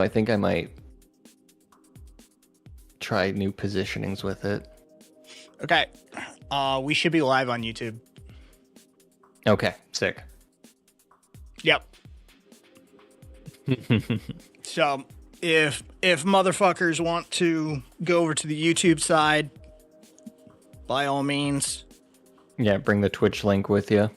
I think I might try new positionings with it. Okay. We should be live on YouTube. Okay, sick. Yep. So if motherfuckers want to go over to the YouTube side, by all means. Yeah, bring the Twitch link with you.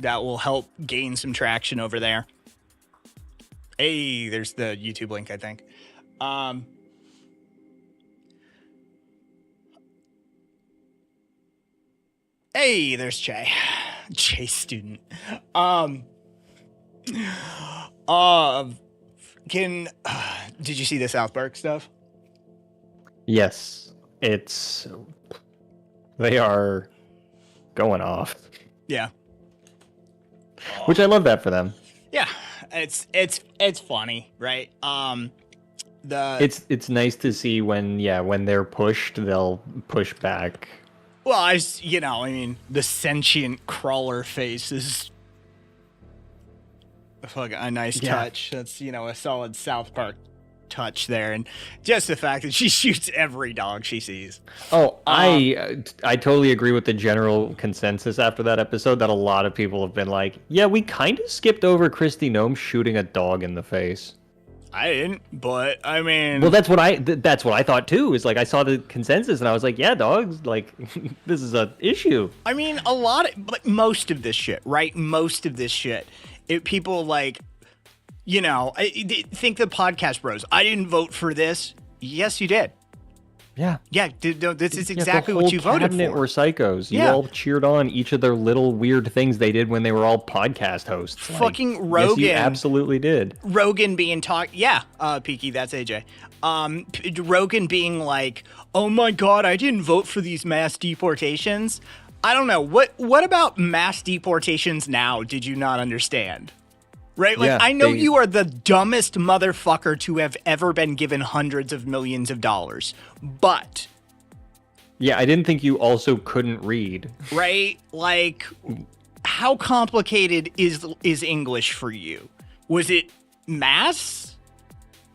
That will help gain some traction over there. Hey, there's the YouTube link, I think. Hey, there's Jay. Jay student. Did you see the South Park stuff? Yes, they are going off. Yeah. Which I love that for them. Yeah, it's funny, right? It's nice to see when they're pushed, they'll push back. Well, the sentient crawler face is a nice touch. That's, a solid South Park touch there, and just the fact that she shoots every dog she sees. I totally agree with the general consensus after that episode that a lot of people have been like, yeah, we kind of skipped over Christy Gnome shooting a dog in the face. I didn't, but I mean, well, that's what I thought too. Is like I saw the consensus and I was like, yeah, dogs, like this is a issue. I mean, most of this shit, right? Most of this shit, people like. I think the podcast bros. I didn't vote for this. Yes, you did. Yeah. Yeah. This is exactly what you voted for. Were psychos. You all cheered on each of their little weird things they did when they were all podcast hosts. Fucking Rogan. Yes, you absolutely did. Rogan being Yeah. Peaky, that's AJ. Rogan being like, oh my God, I didn't vote for these mass deportations. I don't know. What about mass deportations now did you not understand? Right? I know you are the dumbest motherfucker to have ever been given hundreds of millions of dollars, but... Yeah, I didn't think you also couldn't read. Right? How complicated is English for you? Was it mass?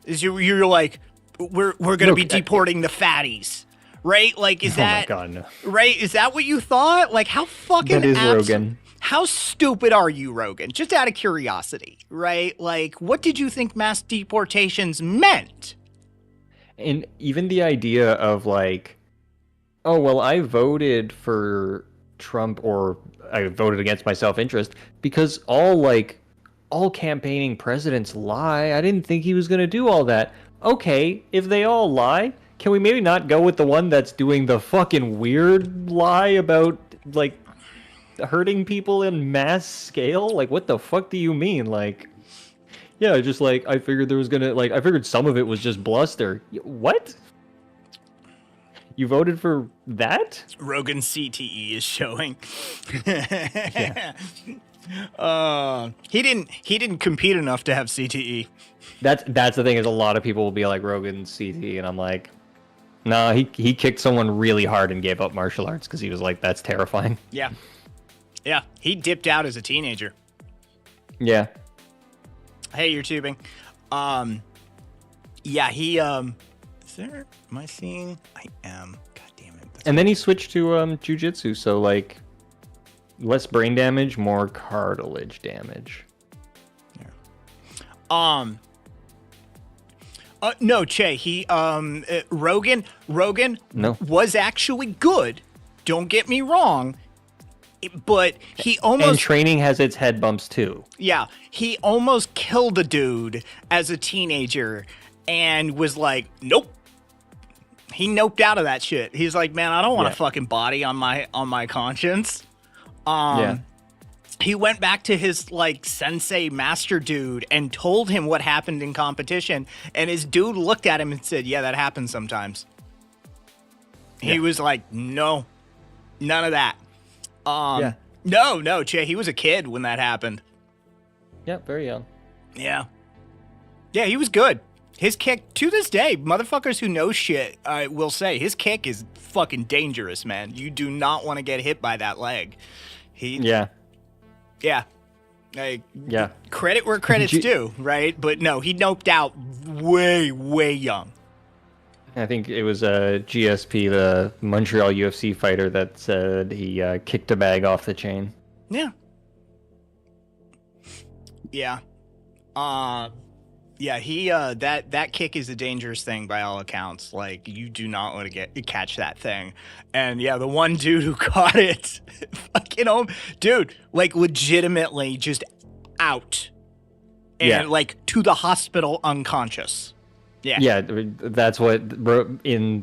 You're like, we're going to be deporting the fatties. Right? Is that... Oh my God, no. Right? Is that what you thought? How fucking... That is Rogan. How stupid are you, Rogan? Just out of curiosity, right? What did you think mass deportations meant? And even the idea of oh, well, I voted for Trump or I voted against my self-interest because all campaigning presidents lie. I didn't think he was going to do all that. Okay, if they all lie, can we maybe not go with the one that's doing the fucking weird lie about, hurting people in mass scale? What the fuck do you mean? Yeah, just I figured there was gonna I figured some of it was just bluster. What? You voted for that? Rogan CTE is showing. Yeah. He didn't compete enough to have CTE. That's the thing, is a lot of people will be like Rogan CTE, and I'm like, nah, he kicked someone really hard and gave up martial arts because he was like, that's terrifying. Yeah. Yeah, he dipped out as a teenager. Yeah. Hey, you're tubing. Yeah, he, is there, am I seeing? I am. God damn it. And then he switched to, jujitsu, so, less brain damage, more cartilage damage. Yeah. No, Che, Rogan was actually good. Don't get me wrong. But he almost... And training has its head bumps, too. Yeah. He almost killed a dude as a teenager and was like, nope. He noped out of that shit. He's like, man, I don't want a fucking body on my conscience. He went back to his, sensei master dude and told him what happened in competition. And his dude looked at him and said, yeah, that happens sometimes. He was like, no, none of that. No, Che, he was a kid when that happened. Yeah, very young. Yeah. Yeah, he was good. His kick, to this day, motherfuckers who know shit will say, his kick is fucking dangerous, man. You do not want to get hit by that leg. Yeah. Yeah. Like, Yeah. credit where credit's due, right? But no, he noped out way, way young. I think it was GSP, the Montreal UFC fighter, that said he kicked a bag off the chain. Yeah. Yeah. Yeah, he that kick is a dangerous thing by all accounts. Like, you do not want to catch that thing. And yeah, the one dude who caught it, fucking dude, like legitimately just out. And like to the hospital unconscious. Yeah. Yeah, that's what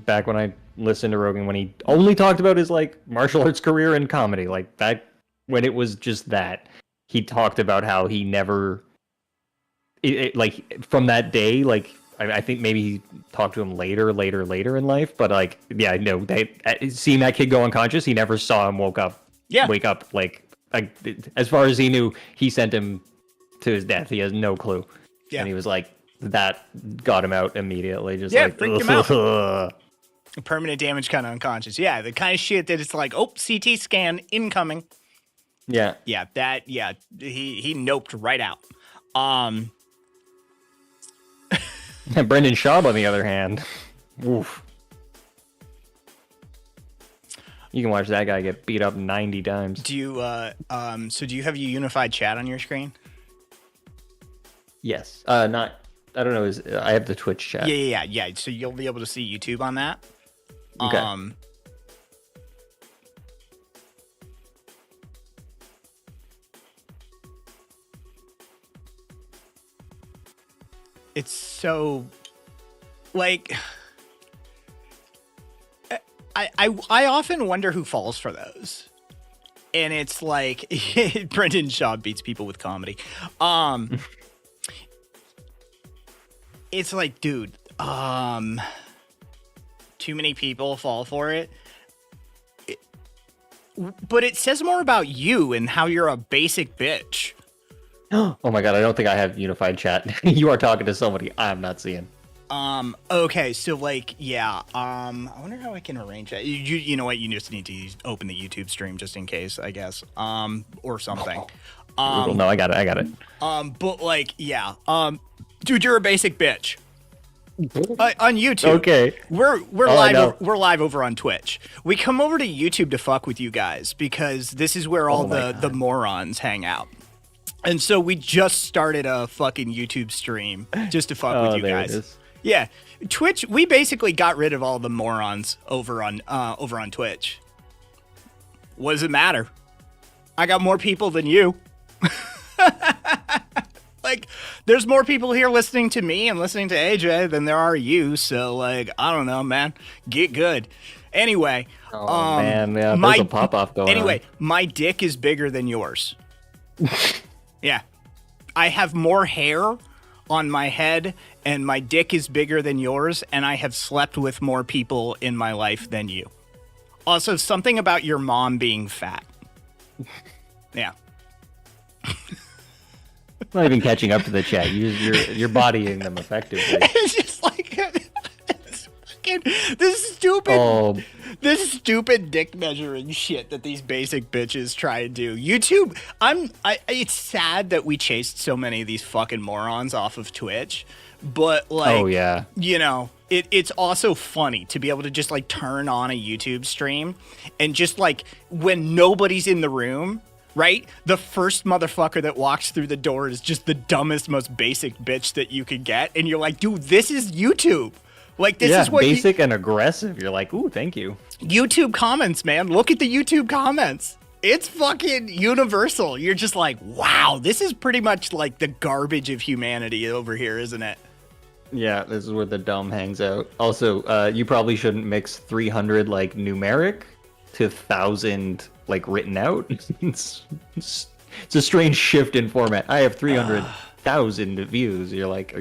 back when I listened to Rogan, when he only talked about his like martial arts career and comedy, like that, when it was just that, he talked about how he never like from that day, like I think maybe he talked to him later in life, but like, yeah, no, seeing that kid go unconscious, he never saw him wake up like as far as he knew, he sent him to his death. He has no clue. Yeah. And he was like, that got him out immediately. Just freaked him out. Permanent damage, kind of unconscious. Yeah, the kind of shit that it's like, oh, CT scan incoming. Yeah. Yeah, he noped right out. Brendan Schaub, on the other hand, oof. You can watch that guy get beat up 90 times. Do you so do you have your unified chat on your screen? Yes. Not, I don't know, I have the Twitch chat. Yeah. So you'll be able to see YouTube on that. Okay. It's so, like, I often wonder who falls for those. And it's like, Brendan Schaub beats people with comedy. It's like, dude, too many people fall for it. But it says more about you and how you're a basic bitch. Oh my god, I don't think I have unified chat. You are talking to somebody I'm not seeing. Okay, so like, yeah, I wonder how I can arrange that. You know what, you just need to open the YouTube stream just in case, I guess, or something. No, I got it. But like, yeah, dude, you're a basic bitch. On YouTube. Okay. We're live. We're live over on Twitch. We come over to YouTube to fuck with you guys because this is where all the morons hang out. And so we just started a fucking YouTube stream just to fuck with you guys. It is. Yeah, Twitch. We basically got rid of all the morons over on Twitch. What does it matter? I got more people than you. Like, there's more people here listening to me and listening to AJ than there are you. So, like, I don't know, man. Get good. Anyway. Oh, man. Yeah, there's a pop-off going on. Anyway, my dick is bigger than yours. Yeah. I have more hair on my head, and my dick is bigger than yours, and I have slept with more people in my life than you. Also, something about your mom being fat. Yeah. Not even catching up to the chat. You're bodying them effectively. It's just like this stupid dick measuring shit that these basic bitches try and do. YouTube, it's sad that we chased so many of these fucking morons off of Twitch, but like, oh yeah, you know, it's also funny to be able to just like turn on a YouTube stream and just like when nobody's in the room. Right? The first motherfucker that walks through the door is just the dumbest, most basic bitch that you could get. And you're like, dude, this is YouTube. Like, this is what basic and aggressive. You're like, ooh, thank you. YouTube comments, man. Look at the YouTube comments. It's fucking universal. You're just like, wow, this is pretty much like the garbage of humanity over here, isn't it? Yeah, this is where the dumb hangs out. Also, you probably shouldn't mix 300 like numeric to 1,000 like written out. It's a strange shift in format. I have 300,000 views. You're like,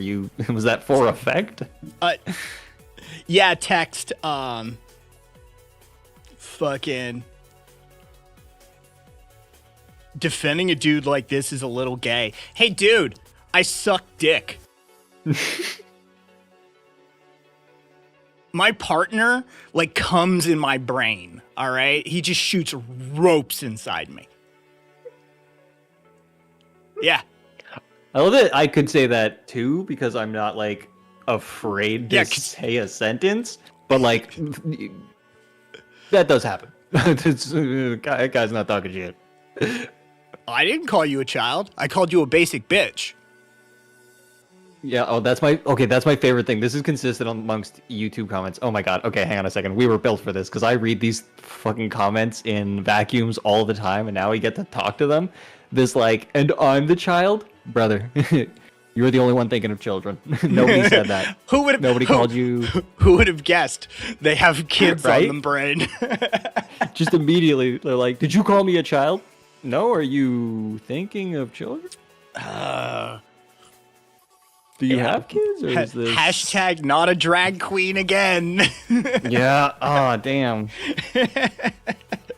was that for effect? Yeah, text fucking defending a dude like this is a little gay. Hey dude, I suck dick. My partner, like, comes in my brain, all right? He just shoots ropes inside me. Yeah. I love that I could say that too because I'm not like afraid to Yeah, say a sentence, but like that does happen. Guy's not talking shit. I didn't call you a child. I called you a basic bitch. Yeah, oh, that's my favorite thing. This is consistent amongst YouTube comments. Oh my god. Okay, hang on a second. We were built for this because I read these fucking comments in vacuums all the time, and now we get to talk to them. This like, and I'm the child, brother. You're the only one thinking of children. Nobody said that. Nobody called you. Who would have guessed? They have kids Right? on the brain. Just immediately, they're like, "Did you call me a child? No. Are you thinking of children? Do you have kids, or is this Hashtag not a drag queen again? Yeah. Oh, damn.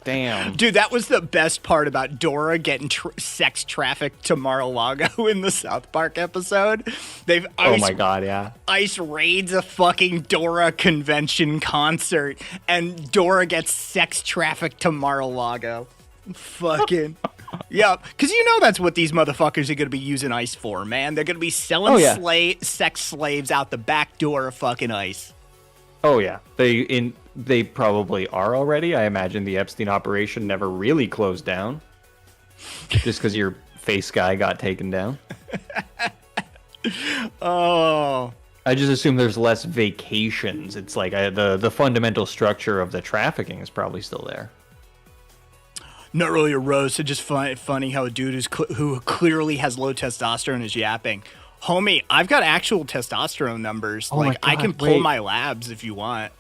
Damn. Dude, that was the best part about Dora getting sex trafficked to Mar-a-Lago in the South Park episode. Oh my god, yeah. Ice raids a fucking Dora convention concert, and Dora gets sex trafficked to Mar-a-Lago. Fucking. Yeah, because you know that's what these motherfuckers are going to be using ICE for, man. They're going to be selling sex slaves out the back door of fucking ICE. Oh yeah, they probably are already. I imagine the Epstein operation never really closed down, just because your face guy got taken down. Oh. I just assume there's less vacations. It's like the fundamental structure of the trafficking is probably still there. Not really a roast, it's just funny how a dude who clearly has low testosterone is yapping. Homie, I've got actual testosterone numbers. Oh my God, I can pull wait. my labs if you want.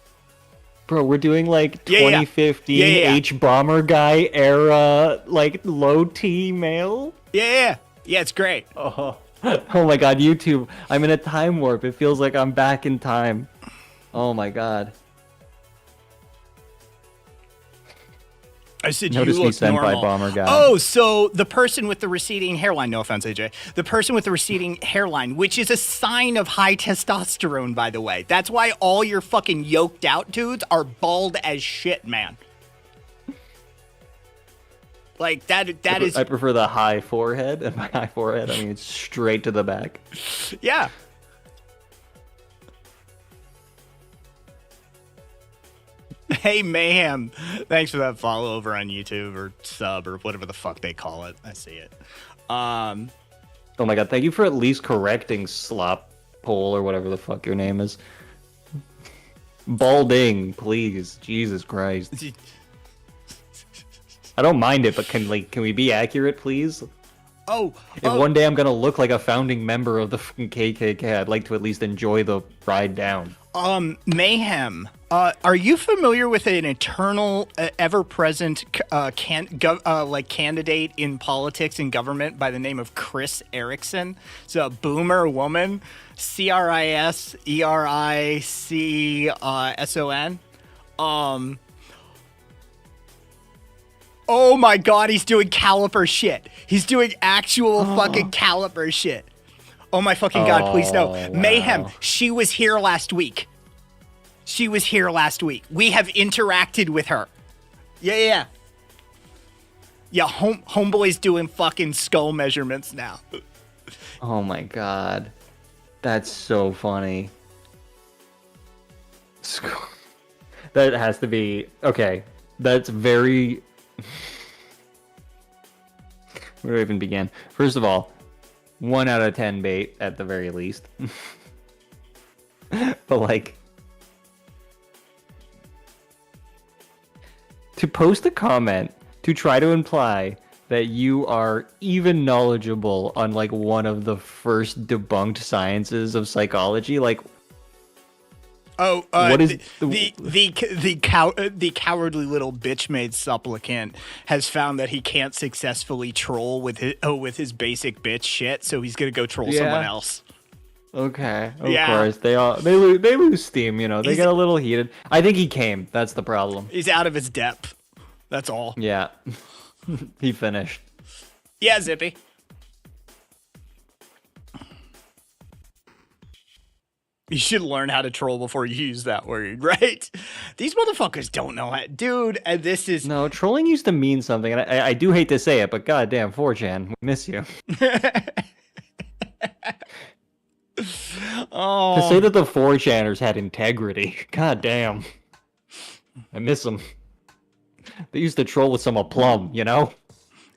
Bro, we're doing like Yeah, yeah. 2015 Yeah, yeah. H-bomber guy era, like low T male. Yeah, it's great. Oh. Oh my god, YouTube. I'm in a time warp. It feels like I'm back in time. Oh my god. I said Notice you me look sent by normal. Bomber Guy. Oh, so the person with the receding hairline, no offense, AJ, the person with the receding hairline, which is a sign of high testosterone, by the way. That's why all your fucking yoked out dudes are bald as shit, man. Like, that is... I prefer the high forehead, and by high forehead, I mean it's straight to the back. Yeah. Hey, Mayhem. Thanks for that follow over on YouTube or sub or whatever the fuck they call it. I see it. Oh my god, thank you for at least correcting Slop Pole or whatever the fuck your name is. Balding, please. Jesus Christ. I don't mind it, but can we be accurate, please? If one day I'm gonna look like a founding member of the fucking KKK, I'd like to at least enjoy the ride down. Mayhem. Are you familiar with an eternal, ever-present candidate in politics and government by the name of Chris Erickson? It's a boomer woman, CRISERICSON. Oh my god, he's doing caliper shit. He's doing actual fucking caliper shit. Oh my fucking god, please no. Wow. Mayhem, she was here last week. We have interacted with her. Yeah. Yeah, homeboy's doing fucking skull measurements now. Oh my god. That's so funny. That has to be... Okay, that's very... Where do I even begin? First of all, 1 out of 10 bait at the very least. But like... To post a comment to try to imply that you are even knowledgeable on like one of the first debunked sciences of psychology, like what is the cowardly little bitch-made supplicant has found that he can't successfully troll with his basic bitch shit, so he's gonna go troll someone else. Okay, of course they lose steam, you know. They get a little heated. I think he came. That's the problem. He's out of his depth. That's all. Yeah, he finished. Yeah, Zippy. You should learn how to troll before you use that word, right? These motherfuckers don't know how, dude. And this is No, trolling used to mean something, and I do hate to say it, but goddamn, 4chan, we miss you. oh. To say that the 4chaners had integrity, goddamn, I miss them. They used to troll with some aplomb, you know.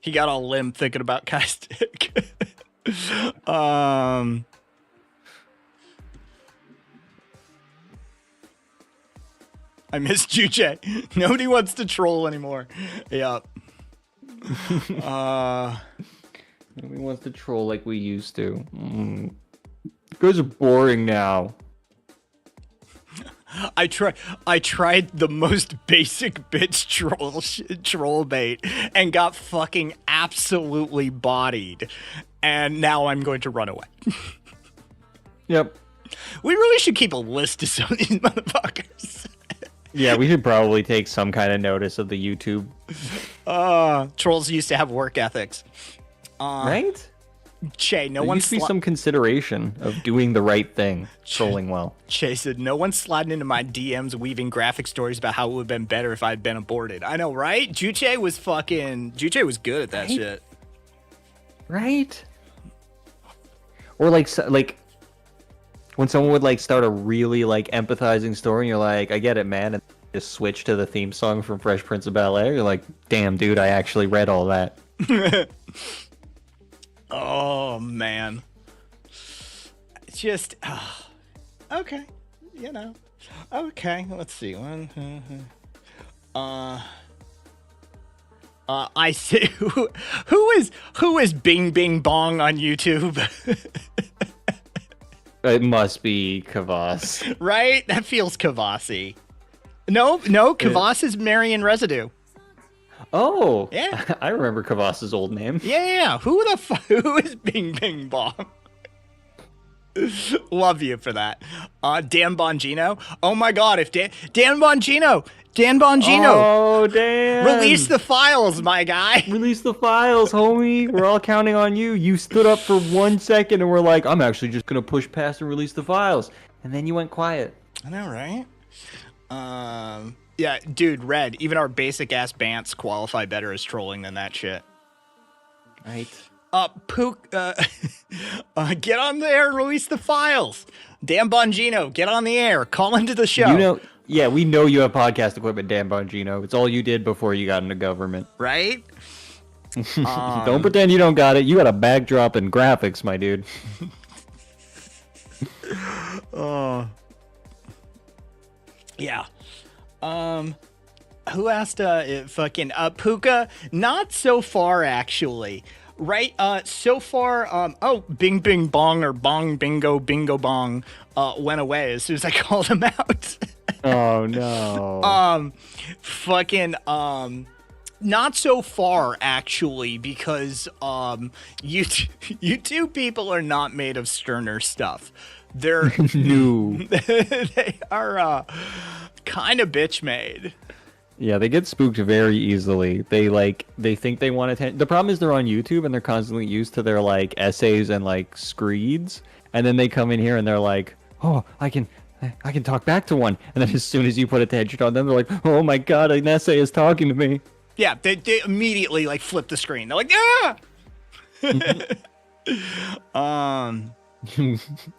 He got all limp thinking about Kaistic. I miss Juche. Nobody wants to troll anymore. Yep. Nobody wants to troll like we used to. You guys are boring now. I tried the most basic bitch troll bait and got fucking absolutely bodied. And now I'm going to run away. Yep. We really should keep a list of some of these motherfuckers. Yeah, we should probably take some kind of notice of the YouTube. Trolls used to have work ethics. Right? Che, no There one's used to be some consideration of doing the right thing, trolling well. Che said, no one's sliding into my DMs weaving graphic stories about how it would have been better if I'd been aborted. I know, right? Juche was good at that shit. Right? Or like when someone would like start a really like empathizing story and you're like, I get it, man, and just switch to the theme song from Fresh Prince of Bel-Air, you're like, damn, dude, I actually read all that. Oh, man. It's just, okay, you know. Okay, let's see. I see. Who is Bing Bing Bong on YouTube? It must be Kavas. Right? That feels Kavasi. No, Kavas is Marion Residue. Oh, yeah. I remember Kavas's old name. Yeah. Who is Bing Bing Bong? Love you for that. Dan Bongino. Oh my God! If Dan Bongino. Oh, Dan. Release the files, my guy. Release the files, homie. We're all counting on you. You stood up for 1 second and were like, I'm actually just gonna push past and release the files, and then you went quiet. I know, right? Yeah, dude, Red, even our basic ass bants qualify better as trolling than that shit. Right. Pook, get on there and release the files. Dan Bongino, get on the air. Call into the show. You know, yeah, we know you have podcast equipment, Dan Bongino. It's all you did before you got into government. Right? Don't pretend you don't got it. You got a backdrop and graphics, my dude. Yeah. Who asked fucking Puka? Not so far actually. Right? So far, Bing Bing Bong or Bong Bingo Bingo Bong went away as soon as I called him out. Oh no. Not so far actually, because you two people are not made of sterner stuff. They're No. they are kind of bitch made. Yeah, they get spooked very easily. They think they want attention. The problem is they're on YouTube and they're constantly used to their like essays and like screeds, and then they come in here and they're like, "Oh, I can talk back to one." And then as soon as you put attention on them, they're like, "Oh my God, an essay is talking to me." Yeah, they immediately like flip the screen. They're like, "Ah!"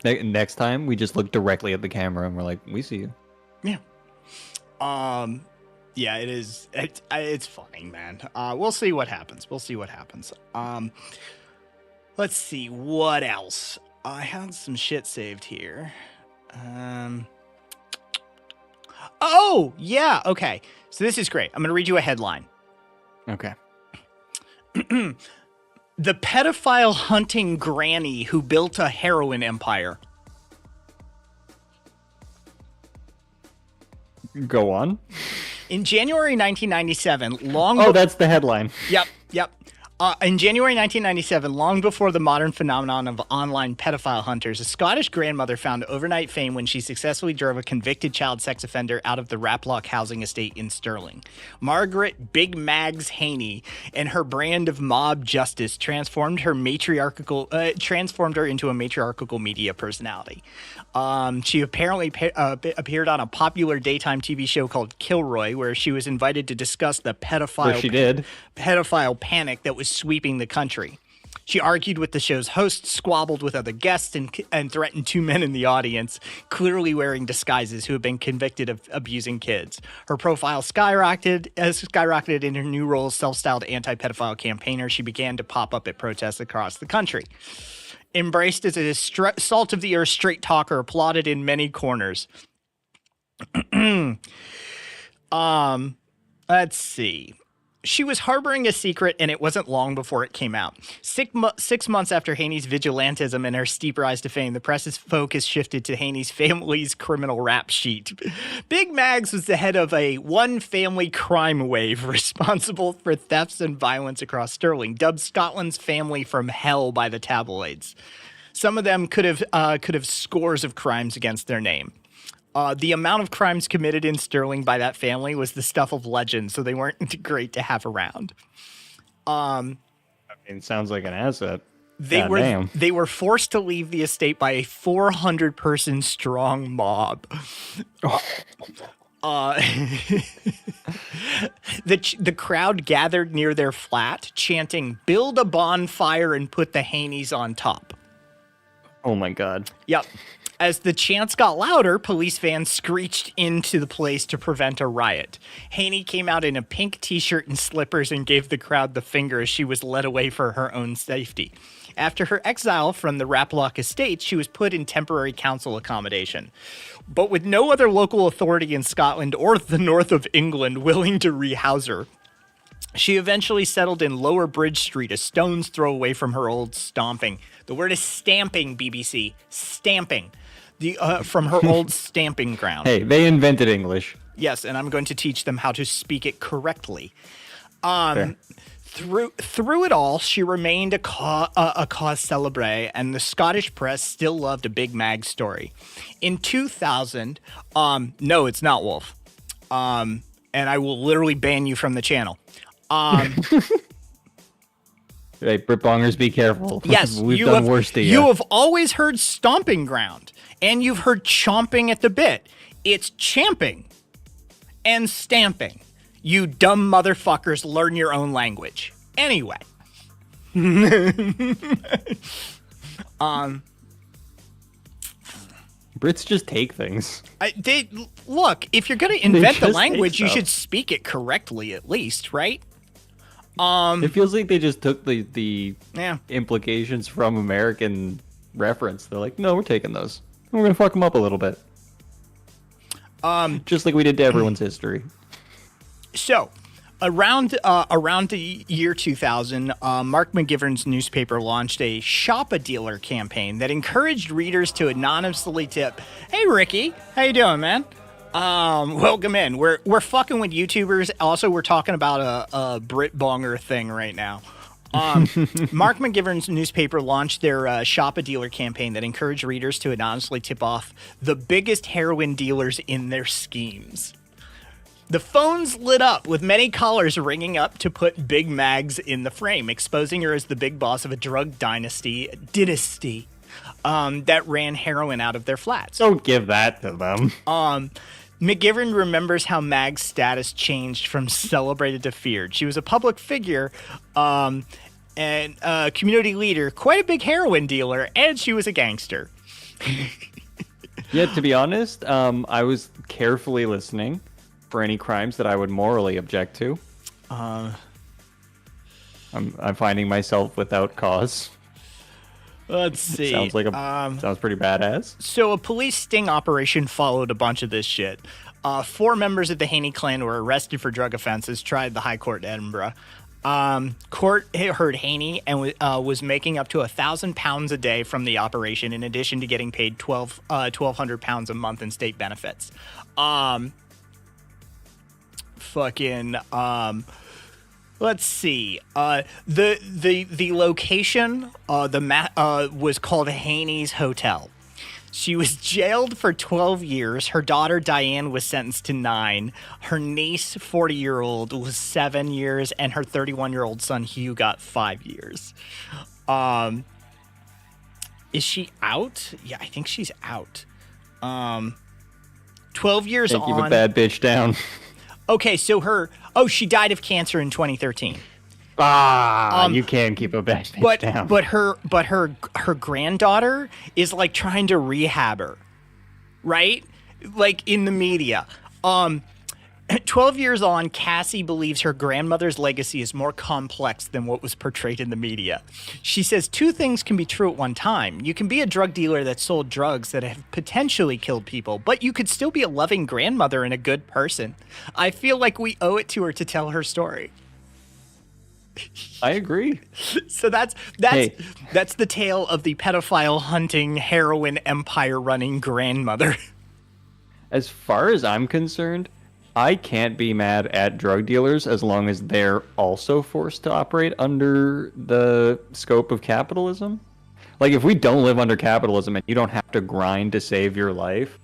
Next time we just look directly at the camera and we're like, "We see you." Yeah. Yeah, it is. It's funny, man. We'll see what happens. Let's see what else. I had some shit saved here. Oh yeah. Okay. So this is great. I'm gonna read you a headline. Okay. The pedophile hunting granny who built a heroin empire. Go on. In January 1997, Oh, that's the headline. Yep. In January 1997, long before the modern phenomenon of online pedophile hunters, a Scottish grandmother found overnight fame when she successfully drove a convicted child sex offender out of the Raploch housing estate in Stirling. Margaret Big Mags Haney and her brand of mob justice transformed her into a matriarchal media personality. She apparently appeared on a popular daytime TV show called Kilroy, where she was invited to discuss the pedophile panic that was sweeping the country. She argued with the show's host, squabbled with other guests, and threatened two men in the audience, clearly wearing disguises, who had been convicted of abusing kids. Her profile skyrocketed in her new role as self-styled anti-pedophile campaigner. She began to pop up at protests across the country. Embraced as a salt-of-the-earth straight talker, applauded in many corners. Let's see. She was harboring a secret, and it wasn't long before it came out. 6 months after Haney's vigilantism and her steep rise to fame, the press's focus shifted to Haney's family's criminal rap sheet. Big Mags was the head of a one-family crime wave responsible for thefts and violence across Stirling, dubbed Scotland's family from hell by the tabloids. Some of them could have scores of crimes against their name. The amount of crimes committed in Stirling by that family was the stuff of legend, so they weren't great to have around. Sounds like an asset. They were forced to leave the estate by a 400-person strong mob. The crowd gathered near their flat, chanting, "Build a bonfire and put the Haneys on top." Oh my God. Yep. As the chants got louder, police vans screeched into the place to prevent a riot. Haney came out in a pink t-shirt and slippers and gave the crowd the finger as she was led away for her own safety. After her exile from the Raploch estate, she was put in temporary council accommodation. But with no other local authority in Scotland or the north of England willing to rehouse her, she eventually settled in Lower Bridge Street, a stone's throw away from her old stomping. The word is stamping, BBC. Stamping. From her old stamping ground. Hey, they invented English. Yes, and I'm going to teach them how to speak it correctly. Through it all, she remained a cause célèbre, and the Scottish press still loved a Big Mag story. In 2000, no, it's not Wolf. And I will literally ban you from the channel. Hey, Britbongers, be careful. Yes, we've done worse to you. You have always heard stomping ground, and you've heard chomping at the bit. It's champing and stamping. You dumb motherfuckers, learn your own language. Anyway. Brits just take things. Look, if you're going to invent the language, you should speak it correctly at least, right? It feels like they just took the implications from American reference. They're like, no, we're taking those. We're going to fuck them up a little bit. Just like we did to everyone's history. So, around the year 2000, Mark McGivern's newspaper launched a Shop a Dealer campaign that encouraged readers to anonymously tip, "Hey, Ricky, how you doing, man? Welcome in. We're fucking with YouTubers. Also, we're talking about a Brit Bonger thing right now." Mark McGivern's newspaper launched their Shop a Dealer campaign that encouraged readers to anonymously tip off the biggest heroin dealers in their schemes. The phones lit up, with many callers ringing up to put Big Mags in the frame, exposing her as the big boss of a drug dynasty that ran heroin out of their flats. Don't give that to them. McGivern remembers how Mag's status changed from celebrated to feared. She was a public figure and a community leader, quite a big heroin dealer, and she was a gangster. Yeah, to be honest, I was carefully listening for any crimes that I would morally object to. I'm finding myself without cause. Let's see. Sounds pretty badass. So a police sting operation followed a bunch of this shit. 4 members of the Haney clan were arrested for drug offenses, tried the High Court in Edinburgh. Court heard Haney and was making up to £1,000 a day from the operation, in addition to getting paid £1,200 a month in state benefits. Let's see. The location was called Haney's Hotel. She was jailed for 12 years. Her daughter Diane was sentenced to 9. Her niece, 40-year-old, was 7 years, and her 31-year-old son Hugh got 5 years. Is she out? Yeah, I think she's out. 12 years Can't on. keep a bad bitch down. Okay, so she died of cancer in 2013. You can keep a bad bitch down. But her granddaughter is like trying to rehab her, right? Like in the media. 12 years on, Cassie believes her grandmother's legacy is more complex than what was portrayed in the media. She says 2 things can be true at one time. You can be a drug dealer that sold drugs that have potentially killed people, but you could still be a loving grandmother and a good person. I feel like we owe it to her to tell her story. I agree. So that's the tale of the pedophile hunting, heroin empire running grandmother. As far as I'm concerned, I can't be mad at drug dealers as long as they're also forced to operate under the scope of capitalism. Like, if we don't live under capitalism and you don't have to grind to save your life,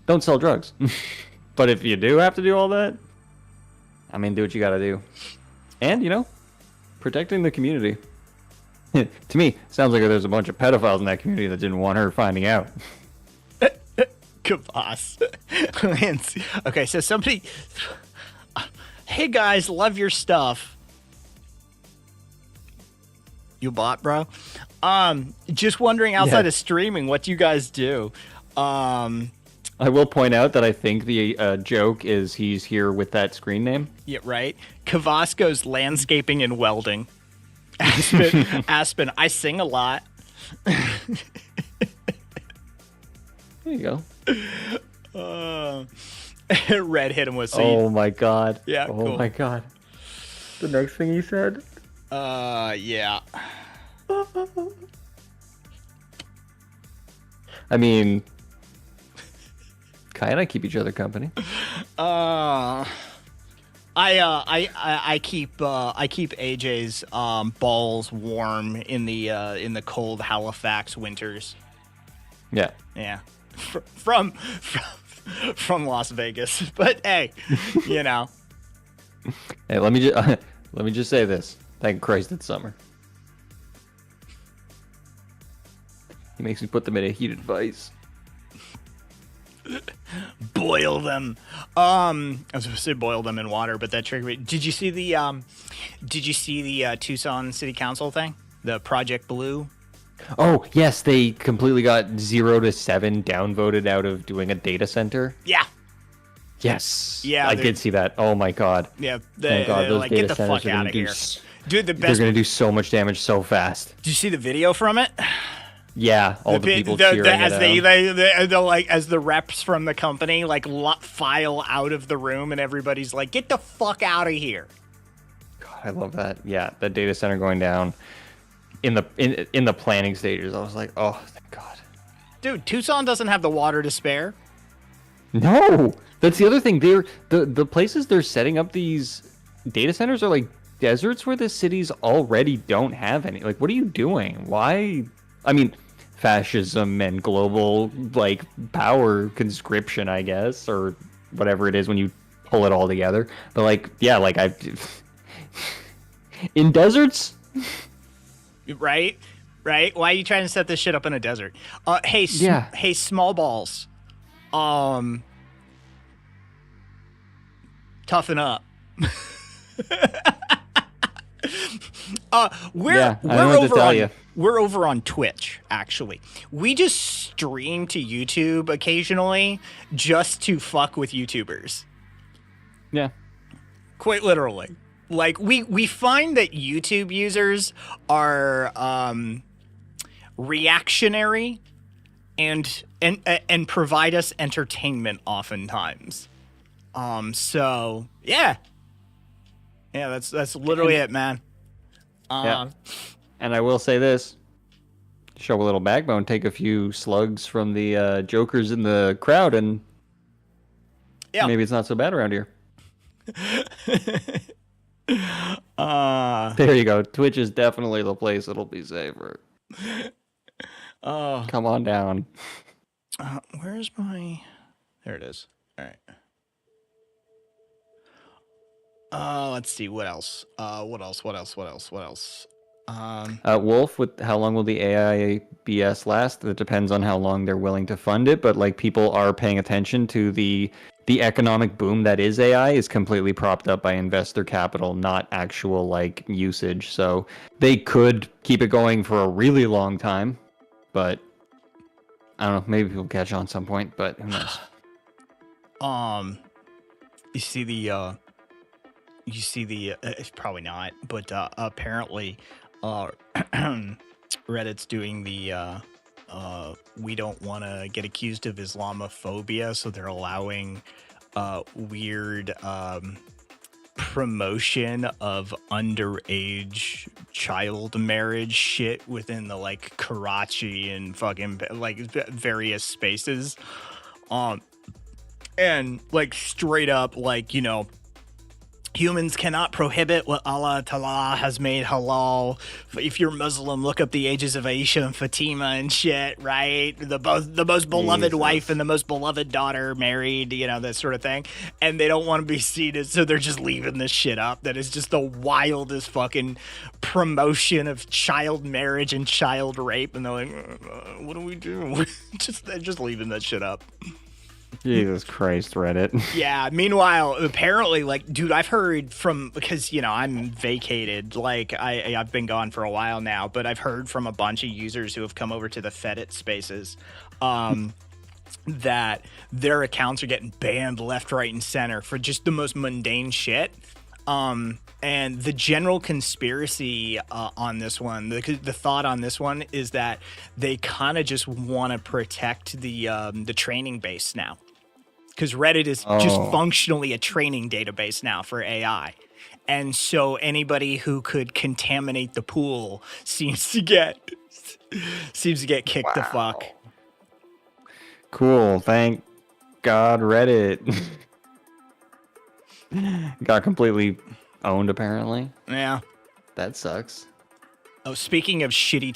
don't sell drugs. But if you do have to do all that, I mean, do what you gotta do. And, protecting the community. To me, sounds like there's a bunch of pedophiles in that community that didn't want her finding out. Kvass. Okay, so somebody... Hey guys, love your stuff. You bot, bro? Just wondering, outside of streaming, what you guys do? I will point out that I think the joke is he's here with that screen name. Yeah, right. Kvass goes landscaping and welding. Aspen, I sing a lot. There you go. Red hit him with seed. Oh my god. Yeah, oh cool. my god. The next thing he said? Yeah. I mean, Kai and I keep each other company. I keep AJ's balls warm in the cold Halifax winters. Yeah. Yeah. From Las Vegas. But hey, Hey, let me just say this. Thank Christ it's summer. He makes me put them in a heated vice. Boil them. I was supposed to say boil them in water, but that triggered me. Did you see the Tucson City Council thing? The Project Blue? Oh, yes, they completely got 0 to 7 downvoted out of doing a data center. Yeah. Yes. Yeah. I did see that. Oh my god. Yeah. Thank God, those like, data get the centers fuck out of here. Dude, the best. They're going to do so much damage so fast. Did you see the video from it? Yeah, all the people cheering as it they like as the reps from the company like file out of the room and everybody's like, get the fuck out of here. God, I love that. Yeah, the data center going down in the planning stages. I was like, oh, thank God. Dude, Tucson doesn't have the water to spare. No, that's the other thing. The places they're setting up these data centers are like deserts where the cities already don't have any. Like, what are you doing? Why? I mean, fascism and global like power conscription, I guess, or whatever it is when you pull it all together. But like, yeah, like in deserts, right? Why are you trying to set this shit up in a desert? Hey, hey, small balls, toughen up. We're over on Twitch, actually. We just stream to YouTube occasionally just to fuck with YouTubers. Yeah. Quite literally. Like, we find that YouTube users are reactionary and provide us entertainment oftentimes. So, yeah. Yeah, that's literally it, man. Yeah. And I will say this. Show a little backbone, take a few slugs from the jokers in the crowd, and maybe it's not so bad around here. There you go. Twitch is definitely the place it'll be safer. Oh, Come on down. where's my? There it is. All right. Let's see what else. What else? Wolf, with how long will the AI BS last? That depends on how long they're willing to fund it, but like people are paying attention to the economic boom that is AI is completely propped up by investor capital, not actual like usage. So they could keep it going for a really long time, but I don't know, maybe people catch on some point, but who knows? You see the it's probably not, but apparently Reddit's doing the we don't want to get accused of Islamophobia, so they're allowing weird promotion of underage child marriage shit within the like Karachi and fucking like various spaces. And like straight up, like, you know, humans cannot prohibit what Allah Ta'ala has made halal. If you're Muslim, look up the ages of Aisha and Fatima and shit, right? The most beloved Jesus. wife and the most beloved daughter married, you know, that sort of thing. And they don't want to be seen, so they're just leaving this shit up. That is just the wildest fucking promotion of child marriage and child rape. And they're like, what do we do? They're just leaving that shit up. Jesus Christ, Reddit. Yeah. Meanwhile, apparently, like, dude, I've heard from, because, you know, I'm vacated. Like, I've been gone for a while now, but I've heard from a bunch of users who have come over to the Fedit spaces, that their accounts are getting banned left, right, and center for just the most mundane shit. And the general conspiracy on this one, the thought on this one is that they kind of just want to protect the training base now, because Reddit is just functionally a training database now for AI, and so anybody who could contaminate the pool seems to get kicked the fuck. Cool. Thank God, Reddit. Got completely owned, apparently. Yeah. That sucks. Oh, speaking of shitty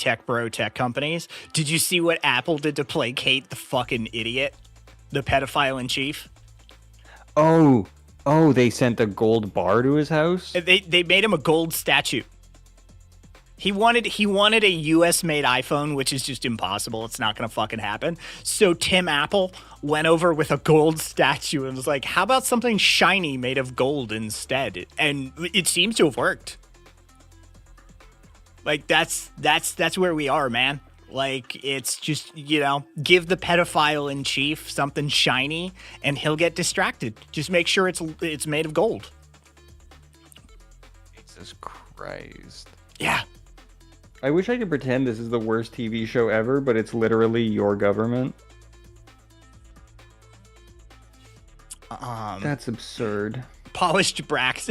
tech companies, did you see what Apple did to placate the fucking idiot, the pedophile in chief? Oh, they sent a gold bar to his house? They made him a gold statue. He wanted a US made iPhone, which is just impossible. It's not going to fucking happen. So Tim Apple went over with a gold statue and was like, how about something shiny made of gold instead? And it seems to have worked. Like, that's where we are, man. Like, it's just, you know, give the pedophile in chief something shiny and he'll get distracted. Just make sure it's made of gold. Jesus Christ. Yeah. I wish I could pretend this is the worst TV show ever, but it's literally your government. That's absurd. Polished brass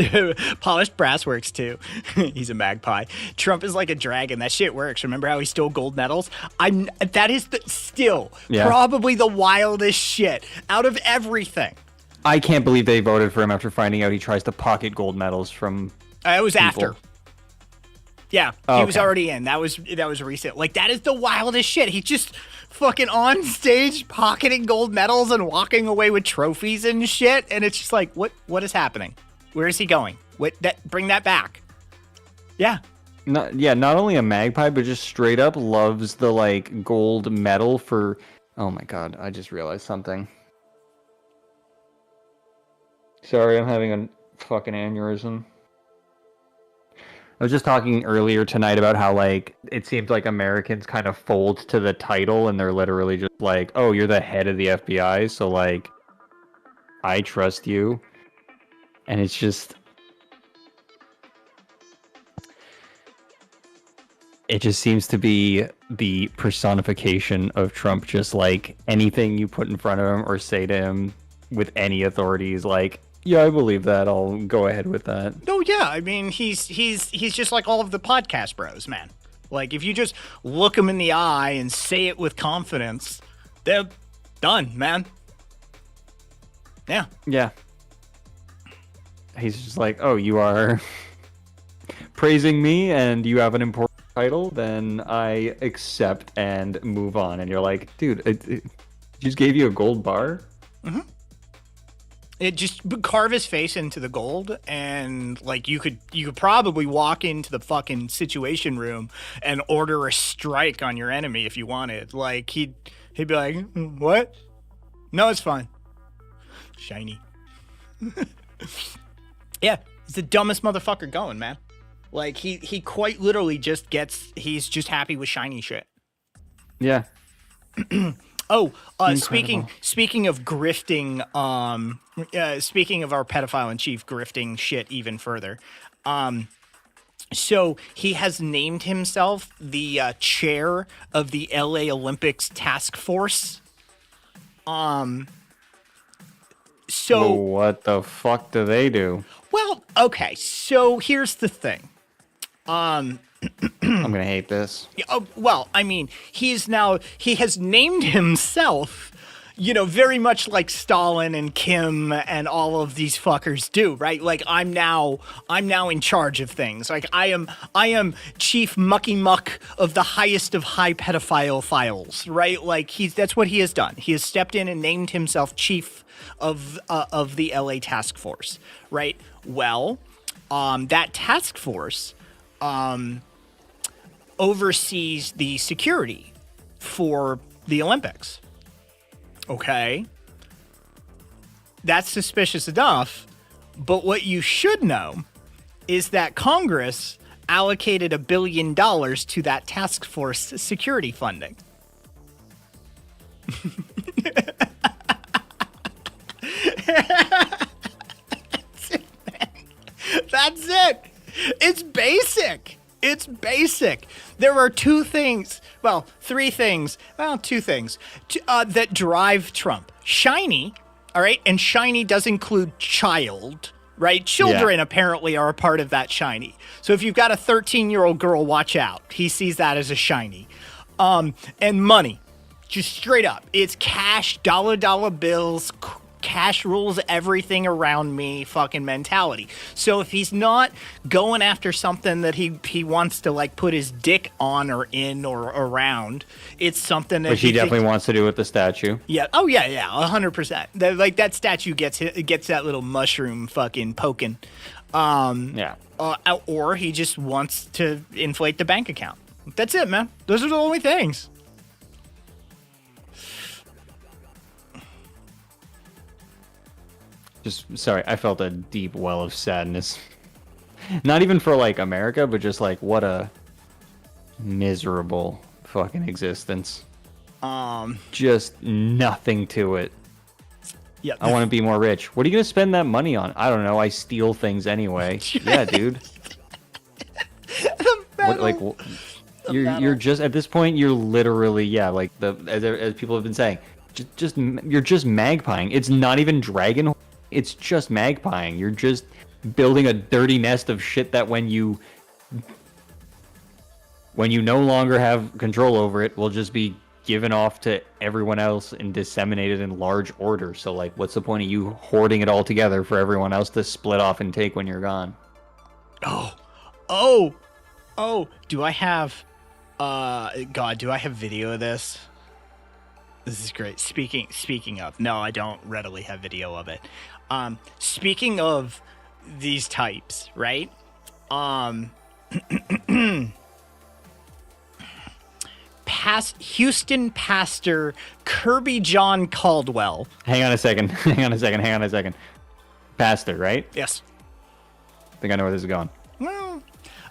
works too. He's a magpie. Trump is like a dragon. That shit works. Remember how he stole gold medals? That is still probably the wildest shit out of everything. I can't believe they voted for him after finding out he tries to pocket gold medals from It was people. after. Yeah, he was already in. That was recent. Like, that is the wildest shit. He's just fucking on stage pocketing gold medals and walking away with trophies and shit. And it's just like, what is happening? Where is he going? Bring that back. Yeah. Not only a magpie, but just straight up loves the like gold medal for. Oh my god! I just realized something. Sorry, I'm having a fucking aneurysm. I was just talking earlier tonight about how, like, it seems like Americans kind of fold to the title and they're literally just like, oh, you're the head of the FBI, so, like, I trust you. And it's just... It just seems to be the personification of Trump, just like anything you put in front of him or say to him with any authority is like, yeah, I believe that. I'll go ahead with that. Oh yeah, I mean he's just like all of the podcast bros, man. Like, if you just look him in the eye and say it with confidence, they're done, man. Yeah. Yeah. He's just like, oh, you are praising me and you have an important title, then I accept and move on. And you're like, dude, it just gave you a gold bar? It just carve his face into the gold, and like you could probably walk into the fucking situation room and order a strike on your enemy if you wanted. Like he'd be like, "What? No, it's fine." Shiny. Yeah, he's the dumbest motherfucker going, man. Like he quite literally he's just happy with shiny shit. Yeah. Oh, speaking of grifting, speaking of our pedophile in chief grifting shit even further, so he has named himself the chair of the LA Olympics task force. So what the fuck do they do? Well, okay, so here's the thing. I'm gonna hate this. Well, I mean, he has named himself, very much like Stalin and Kim and all of these fuckers do, right? Like I'm now in charge of things. Like I am chief mucky muck of the highest of high pedophile files, right? Like that's what he has done. He has stepped in and named himself chief of the LA task force, right? Well, that task force oversees the security for the Olympics. Okay. That's suspicious enough, but what you should know is that Congress allocated $1 billion to that task force security funding. That's it. It's basic. It's basic. There are two things that drive Trump. Shiny, all right? And shiny does include child, right? Children apparently are a part of that shiny. So if you've got a 13-year-old girl, watch out. He sees that as a shiny. And money, just straight up. It's cash, dollar bills, cash rules everything around me fucking mentality. So if he's not going after something that he wants to like put his dick on or in or around, it's something that which he definitely wants to do with the statue. Yeah. Oh yeah, 100%. Like that statue gets that little mushroom fucking poking. Or he just wants to inflate the bank account. That's it, man. Those are the only things. Sorry, I felt a deep well of sadness. Not even for like America, but just like what a miserable fucking existence. Just nothing to it. Yeah. I want to be more rich. What are you gonna spend that money on? I don't know. I steal things anyway. Yeah, dude. You're just at this point. You're literally like as people have been saying. You're just magpieing. It's not even dragon. It's just magpieing. You're just building a dirty nest of shit that when you no longer have control over it, will just be given off to everyone else and disseminated in large order. So, like, what's the point of you hoarding it all together for everyone else to split off and take when you're gone? Oh, do I have... God, do I have video of this? This is great. Speaking of... No, I don't readily have video of it. Speaking of these types, right? Houston pastor Kirby John Caldwell. Hang on a second. Pastor, right? Yes. I think I know where this is going. Well,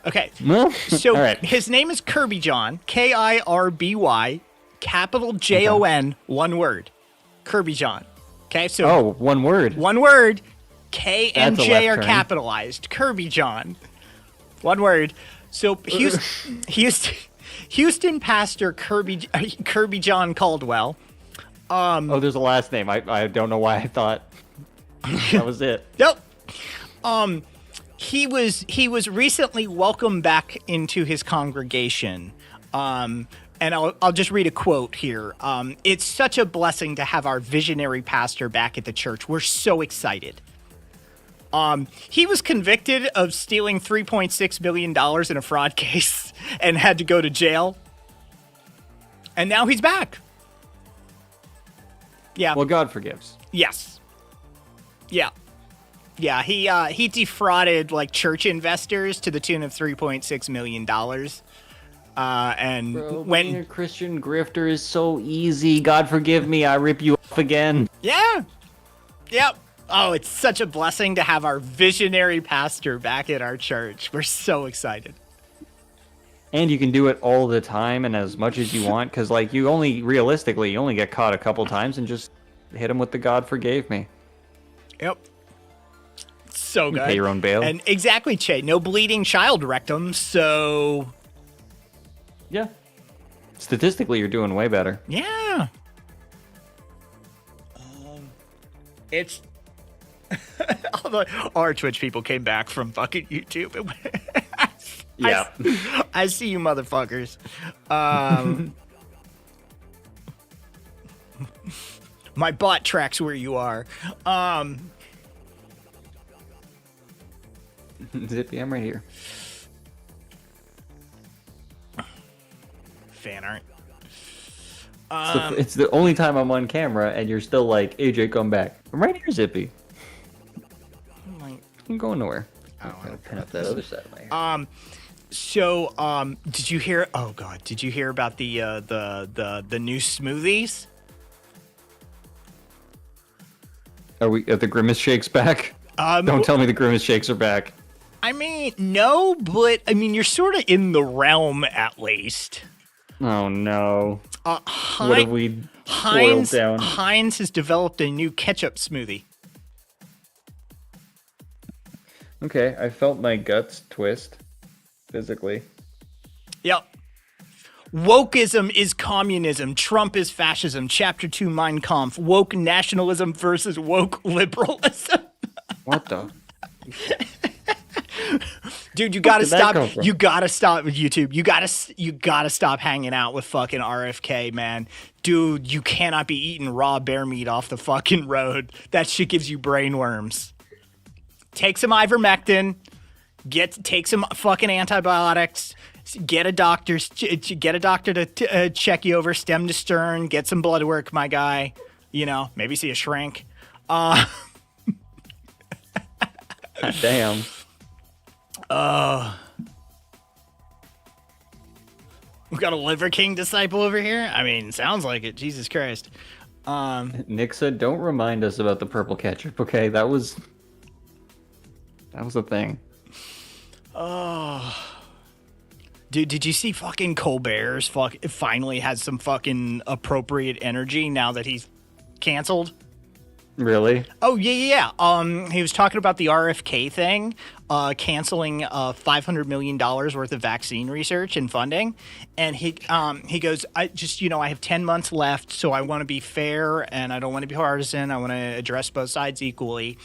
okay. Well, so all right. His name is Kirby John, Kirby, capital Jon, one word. Kirby John. Okay, so one word. One word. K and That's J a are left turn. capitalized. Kirby John. One word. So Houston pastor Kirby John Caldwell. There's a last name. I don't know why I thought that was it. Nope. He was recently welcomed back into his congregation. And I'll just read a quote here. It's such a blessing to have our visionary pastor back at the church. We're so excited. He was convicted of stealing $3.6 million in a fraud case and had to go to jail. And now he's back. Yeah. Well, God forgives. Yes. Yeah. Yeah, he defrauded like church investors to the tune of $3.6 million. And Bro, when being a Christian grifter is so easy. God forgive me, I rip you off again. Yeah. Yep. Oh, it's such a blessing to have our visionary pastor back at our church. We're so excited. And you can do it all the time and as much as you want, because like you only get caught a couple times and just hit him with the God forgave me. Yep. So good. Pay your own bail. And exactly, Che. No bleeding child rectum, so Yeah. Statistically, you're doing way better. yeah. It's our Twitch people came back from fucking YouTube. Yeah. I see you motherfuckers. My bot tracks where you are. Zippy, I'm right here. Fan art. It's the only time I'm on camera, and you're still like, AJ, come back. I'm right here, Zippy. I'm going nowhere. I'm gonna pin up that other side of my hair. So, did you hear? Oh God, did you hear about the new smoothies? Are the Grimace Shakes back? Don't tell me the Grimace Shakes are back. I mean, no, but I mean, you're sort of in the realm at least. Oh no. What have we boiled down? Heinz has developed a new ketchup smoothie. Okay, I felt my guts twist physically. Yep. Wokeism is communism. Trump is fascism. Chapter 2, Mein Kampf. Woke nationalism versus woke liberalism. What the? Dude, you gotta stop. Come from? You gotta stop with YouTube. You gotta stop hanging out with fucking RFK, man. Dude, you cannot be eating raw bear meat off the fucking road. That shit gives you brain worms. Take some ivermectin. Take some fucking antibiotics. Get a doctor to check you over stem to stern. Get some blood work, my guy. You know, maybe see a shrink. Damn. We've got a Liver King disciple over here. I mean, sounds like it. Jesus Christ. Nixa, don't remind us about the purple ketchup, okay? That was a thing. Oh. Dude, did you see fucking Colbert's finally has some fucking appropriate energy now that he's canceled? Really? Oh, yeah. He was talking about the RFK thing, canceling $500 million worth of vaccine research and funding. And he goes, I have 10 months left, so I want to be fair and I don't want to be partisan. I want to address both sides equally.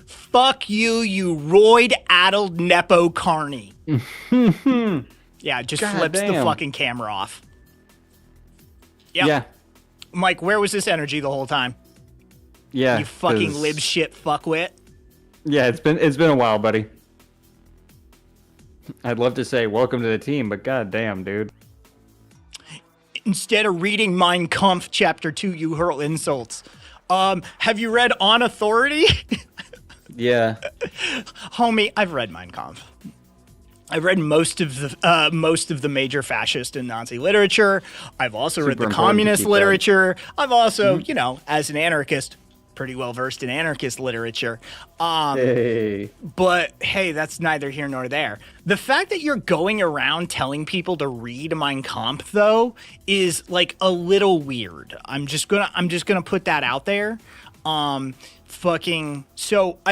Fuck you, you roid-addled Nepo carny. Yeah, just God flips damn. the fucking camera off. Yep. Yeah. Mike, where was this energy the whole time? Yeah. You fucking 'cause- lib shit fuckwit. Yeah, it's been a while, buddy. I'd love to say welcome to the team, but god damn, dude. Instead of reading Mein Kampf Chapter 2, you hurl insults. Have you read On Authority? Yeah. Homie, I've read Mein Kampf. I've read most of the major fascist and Nazi literature. I've also read the important to communist keep that. literature. I've also, as an anarchist, pretty well versed in anarchist literature. Hey. But hey, that's neither here nor there. The fact that you're going around telling people to read Mein Kampf, though, is like a little weird. I'm just gonna put that out there. So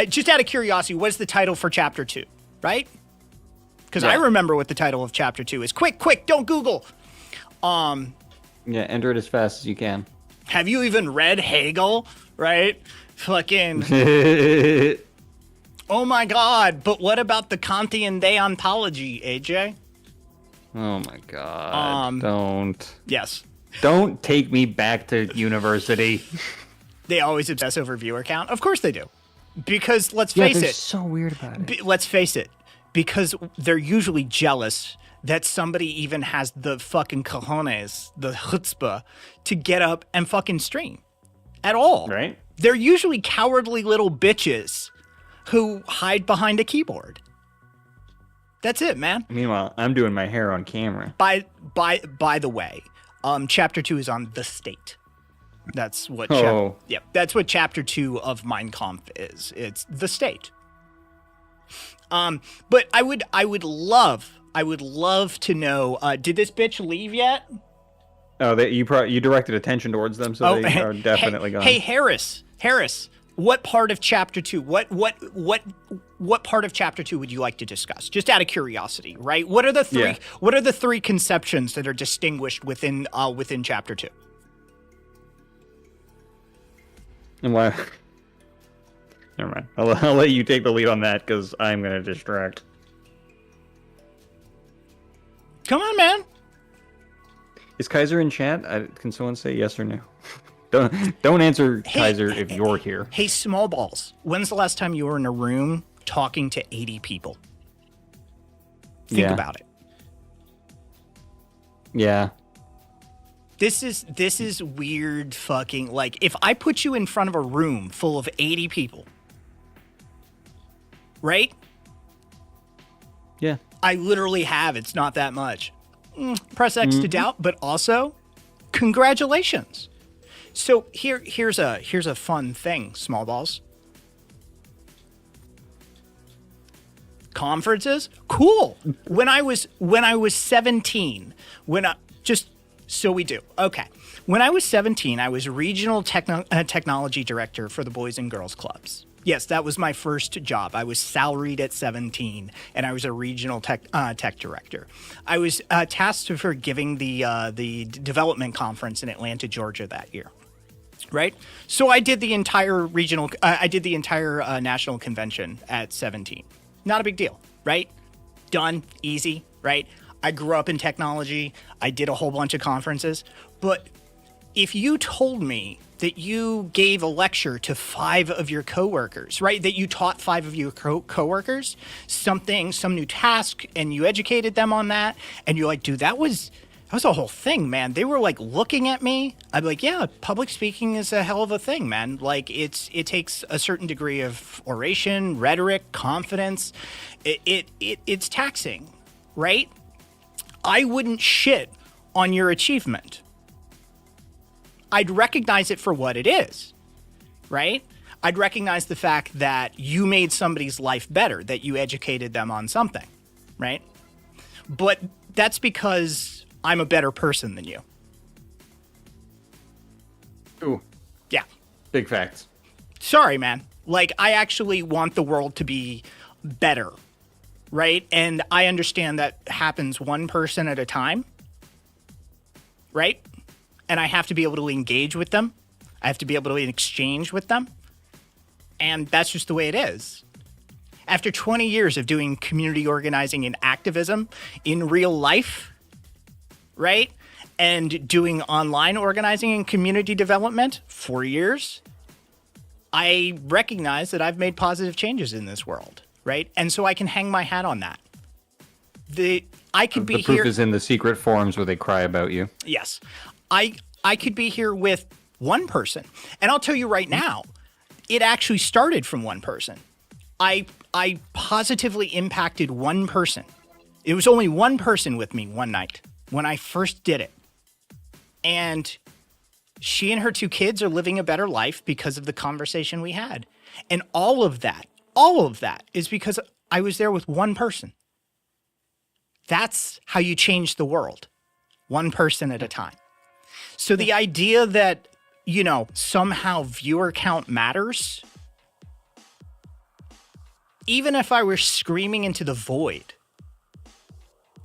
just out of curiosity, what's the title for Chapter 2, right? Because I remember what the title of Chapter 2 is. Quick, don't Google. Yeah, enter it as fast as you can. Have you even read Hegel? Right? Fucking. Oh my God! But what about the Kantian deontology, AJ? Oh my god. Don't. Yes. Don't take me back to university. They always obsess over viewer count. Of course they do. Because let's Yeah, face they're it. so weird about it. Let's face it. Because they're usually jealous that somebody even has the fucking cojones, the chutzpah, to get up and fucking stream at all. Right? They're usually cowardly little bitches who hide behind a keyboard. That's it, man. Meanwhile, I'm doing my hair on camera. By the way, chapter 2 is on the state. That's what that's what chapter 2 of Mein Kampf is. It's the state. But I would love to know, did this bitch leave yet? Oh, you directed attention towards them, so they are definitely gone. Hey, Harris, what part of chapter 2? What part of chapter 2 would you like to discuss? Just out of curiosity, right? What are the three? Yeah. What are the three conceptions that are distinguished within chapter 2? And why? Never mind. I'll let you take the lead on that because I'm gonna distract. Come on, man. Is Kaiser in chat? Can someone say yes or no? Don't answer Kaiser if you're here. Hey, small balls. When's the last time you were in a room talking to 80 people? Think about it. Yeah. This is weird fucking, like, if I put you in front of a room full of 80 people, right? Yeah. I literally have. It's not that much. Press X to doubt, but also, congratulations. So here's a fun thing, small balls. Conferences, cool. When I was 17, okay. When I was 17, I was regional technology director for the Boys and Girls Clubs. Yes, that was my first job. I was salaried at 17, and I was a regional tech director. I was tasked for giving the development conference in Atlanta, Georgia that year. Right? So I did the entire national convention at 17. Not a big deal, right? Done, easy, right? I grew up in technology. I did a whole bunch of conferences. But if you told me that you gave a lecture to 5 of your coworkers, right? That you taught 5 of your coworkers some new task, and you educated them on that, and you're like, dude, that was a whole thing, man. They were like looking at me. I'd be like, yeah, public speaking is a hell of a thing, man. Like it takes a certain degree of oration, rhetoric, confidence. It's taxing, right? I wouldn't shit on your achievement. I'd recognize it for what it is, right? I'd recognize the fact that you made somebody's life better, that you educated them on something, right? But that's because I'm a better person than you. Ooh. Yeah. Big facts. Sorry, man. Like, I actually want the world to be better, right? And I understand that happens one person at a time, right? And I have to be able to engage with them. I have to be able to exchange with them. And that's just the way it is. After 20 years of doing community organizing and activism in real life, right? And doing online organizing and community development, 4 years, I recognize that I've made positive changes in this world, right? And so I can hang my hat on that. The proof is in the secret forums where they cry about you. Yes. I could be here with one person. And I'll tell you right now, it actually started from one person. I positively impacted one person. It was only one person with me one night when I first did it. And she and her 2 kids are living a better life because of the conversation we had. And all of that is because I was there with one person. That's how you change the world. One person at a time. So the idea that, somehow viewer count matters, even if I were screaming into the void,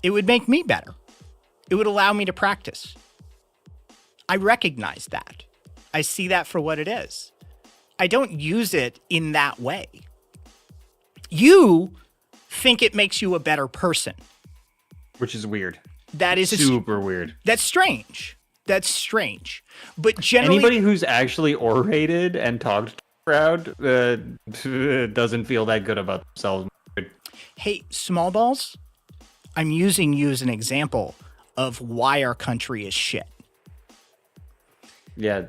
it would make me better. It would allow me to practice. I recognize that. I see that for what it is. I don't use it in that way. You think it makes you a better person. Which is weird. That is super weird. That's strange. But generally, anybody who's actually orated and talked crowd doesn't feel that good about themselves. Hey, small balls, I'm using you as an example of why our country is shit. Yeah.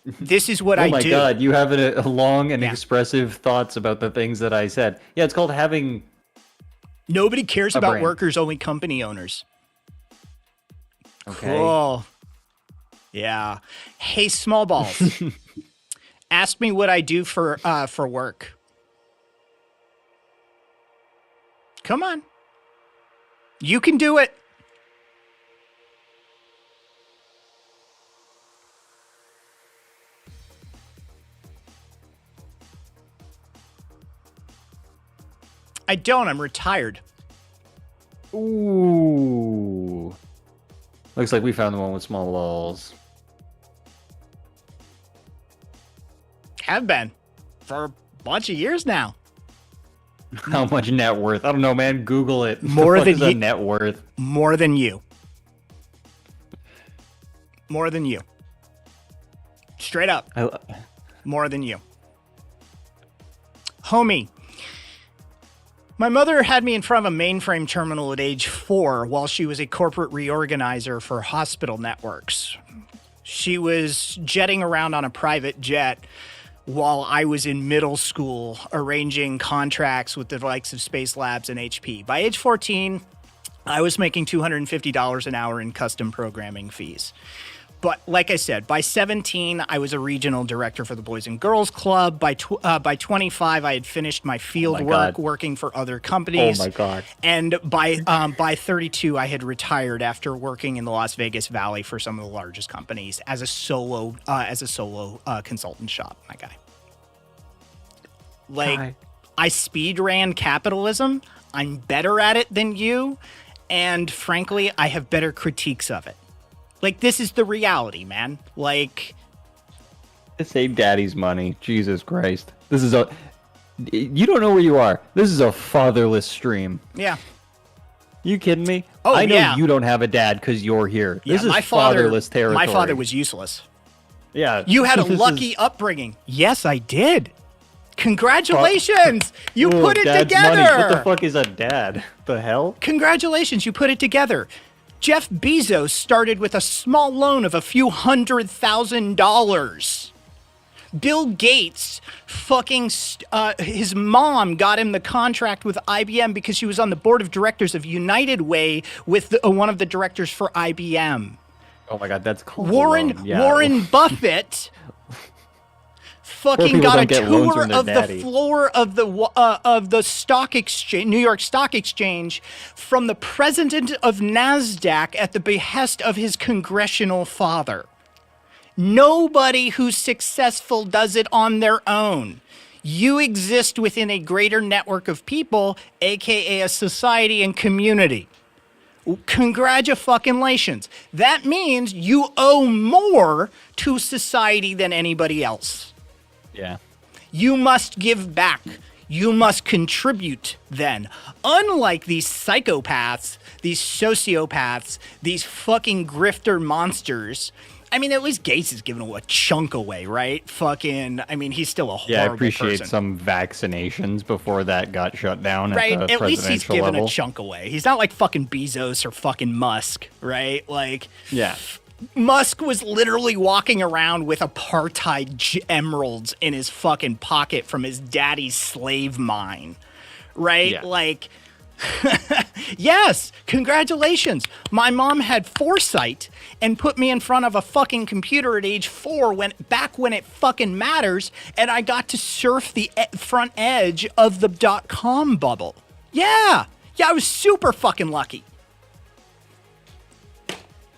This is what I do. Oh my god, you have a long and Yeah. expressive thoughts about the things that I said. Yeah, it's called having... Nobody cares about brain. workers, only company owners. Okay. Cool. Yeah. Hey, small balls. Ask me what I do for work. Come on. You can do it. I don't. I'm retired. Ooh. Looks like we found the one with small balls. Have been for a bunch of years now. How much net worth? I don't know, man. Google it. More What than is a you- net worth. More than you. More than you. Straight up. More than you. Homie. My mother had me in front of a mainframe terminal at age 4 while she was a corporate reorganizer for hospital networks. She was jetting around on a private jet while I was in middle school arranging contracts with the likes of Space Labs and HP. By age 14, I was making $250 an hour in custom programming fees. But like I said, by 17, I was a regional director for the Boys and Girls Club. By 25, I had finished my field work working for other companies. Oh my god! And by 32, I had retired after working in the Las Vegas Valley for some of the largest companies as a solo consultant shop. My guy. Like, I speed ran capitalism. I'm better at it than you, and frankly, I have better critiques of it. Like, this is the reality, man. Like, save daddy's money. Jesus Christ. This is a... You don't know where you are. This is a fatherless stream. yeah. You kidding me? Oh, I know yeah. you don't have a dad because you're here. This is fatherless territory. My father was useless. Yeah. You had a this lucky is- upbringing. Yes, I did. Congratulations. You Ooh, put it dad's together. money. What the fuck is a dad? The hell? Congratulations, you put it together. Jeff Bezos started with a small loan of a few $100,000. Bill Gates, his mom got him the contract with IBM because she was on the board of directors of United Way with one of the directors for IBM. Oh my god, that's cool. Warren Buffett fucking got a tour of the floor of the stock exchange, New York Stock Exchange, from the president of NASDAQ at the behest of his congressional father. Nobody who's successful does it on their own. You exist within a greater network of people, aka a society and community. Congratulations. That means you owe more to society than anybody else. Yeah. You must give back. You must contribute then. Unlike these psychopaths, these sociopaths, these fucking grifter monsters. I mean, at least Gates is giving a chunk away, right? He's still a horrible Yeah, I appreciate person. some vaccinations before that got shut down Right, at the at least he's presidential giving level. a chunk away. He's not like fucking Bezos or fucking Musk, right? Like, Yeah. Musk was literally walking around with apartheid emeralds in his fucking pocket from his daddy's slave mine, right? Yeah. Like, yes, congratulations. My mom had foresight and put me in front of a fucking computer at age 4 back when it fucking matters, and I got to surf the front edge of the .com bubble. Yeah, I was super fucking lucky.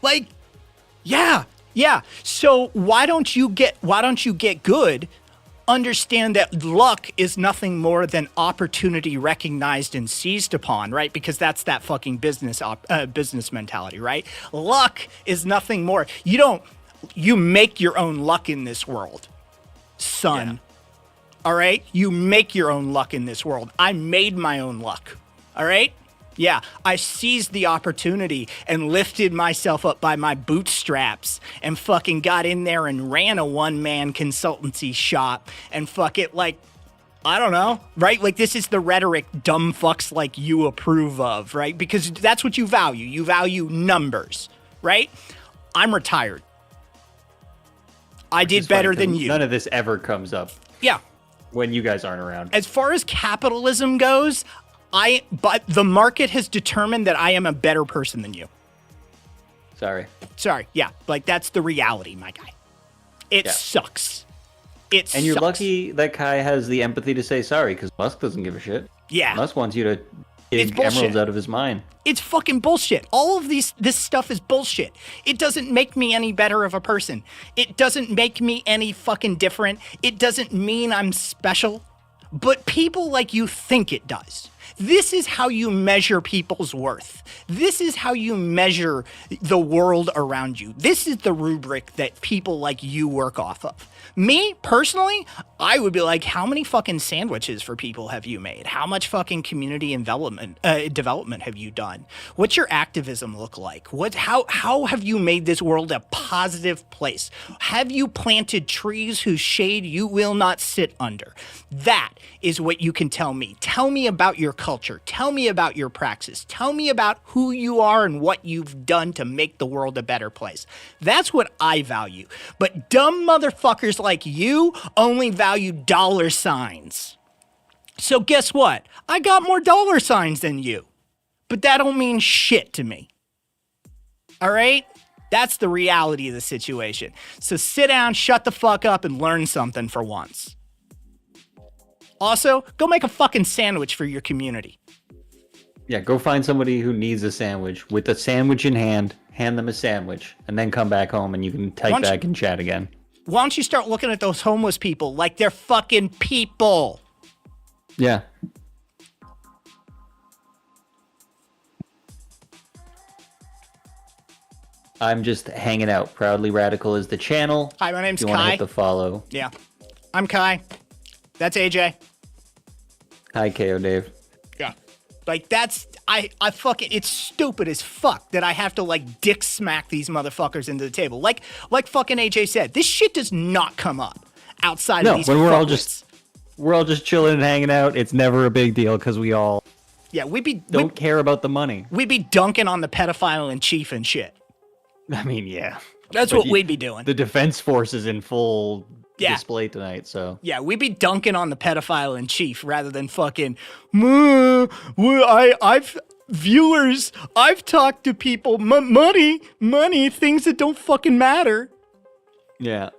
Like, yeah. So why don't you get good? Understand that luck is nothing more than opportunity recognized and seized upon, right? Because that's that fucking business mentality, right? Luck is nothing more. You make your own luck in this world, son. Yeah. All right? You make your own luck in this world. I made my own luck. All right? Yeah, I seized the opportunity and lifted myself up by my bootstraps and fucking got in there and ran a one-man consultancy shop and fuck it, like, I don't know, right? Like, this is the rhetoric dumb fucks like you approve of, right? Because that's what you value. You value numbers, right? I'm retired. I did better than you. None of this ever comes up. Yeah. When you guys aren't around. As far as capitalism goes, but the market has determined that I am a better person than you. Sorry. Yeah. Like, that's the reality, my guy. It sucks. And you're lucky that Kai has the empathy to say sorry, because Musk doesn't give a shit. Yeah. Musk wants you to dig emeralds out of his mine. It's fucking bullshit. All of this stuff is bullshit. It doesn't make me any better of a person. It doesn't make me any fucking different. It doesn't mean I'm special. But people like you think it does. This is how you measure people's worth. This is how you measure the world around you. This is the rubric that people like you work off of. Me, personally, I would be like, how many fucking sandwiches for people have you made? How much fucking community development have you done? What's your activism look like? How have you made this world a positive place? Have you planted trees whose shade you will not sit under? That is what you can tell me. Tell me about your culture. Tell me about your praxis. Tell me about who you are and what you've done to make the world a better place. That's what I value. But dumb motherfuckers like you only value dollar signs. So guess what? I got more dollar signs than you. But that don't mean shit to me. All right? That's the reality of the situation. So sit down, shut the fuck up, and learn something for once. Also, go make a fucking sandwich for your community. Yeah, go find somebody who needs a sandwich. With a sandwich in hand them a sandwich, and then come back home and you can type back and chat again. Why don't you start looking at those homeless people like they're fucking people? Yeah. I'm just hanging out. Proudly Radical is the channel. Hi, my name's Kai. Kai. You want to hit the follow. Yeah. I'm Kai. That's AJ. Hi, KO Dave. Yeah. Like, that's, I fucking, it's stupid as fuck that I have to, like, dick smack these motherfuckers into the table. Like fucking AJ said, this shit does not come up outside of these when fuckwits. we're all just chilling and hanging out. It's never a big deal because we all don't care about the money. We'd be dunking on the pedophile in chief and shit. I mean, yeah. That's what we'd be doing. The defense force is in full display tonight, so. Yeah, we'd be dunking on the pedophile in chief rather than fucking, I've talked to people, money, things that don't fucking matter. Yeah.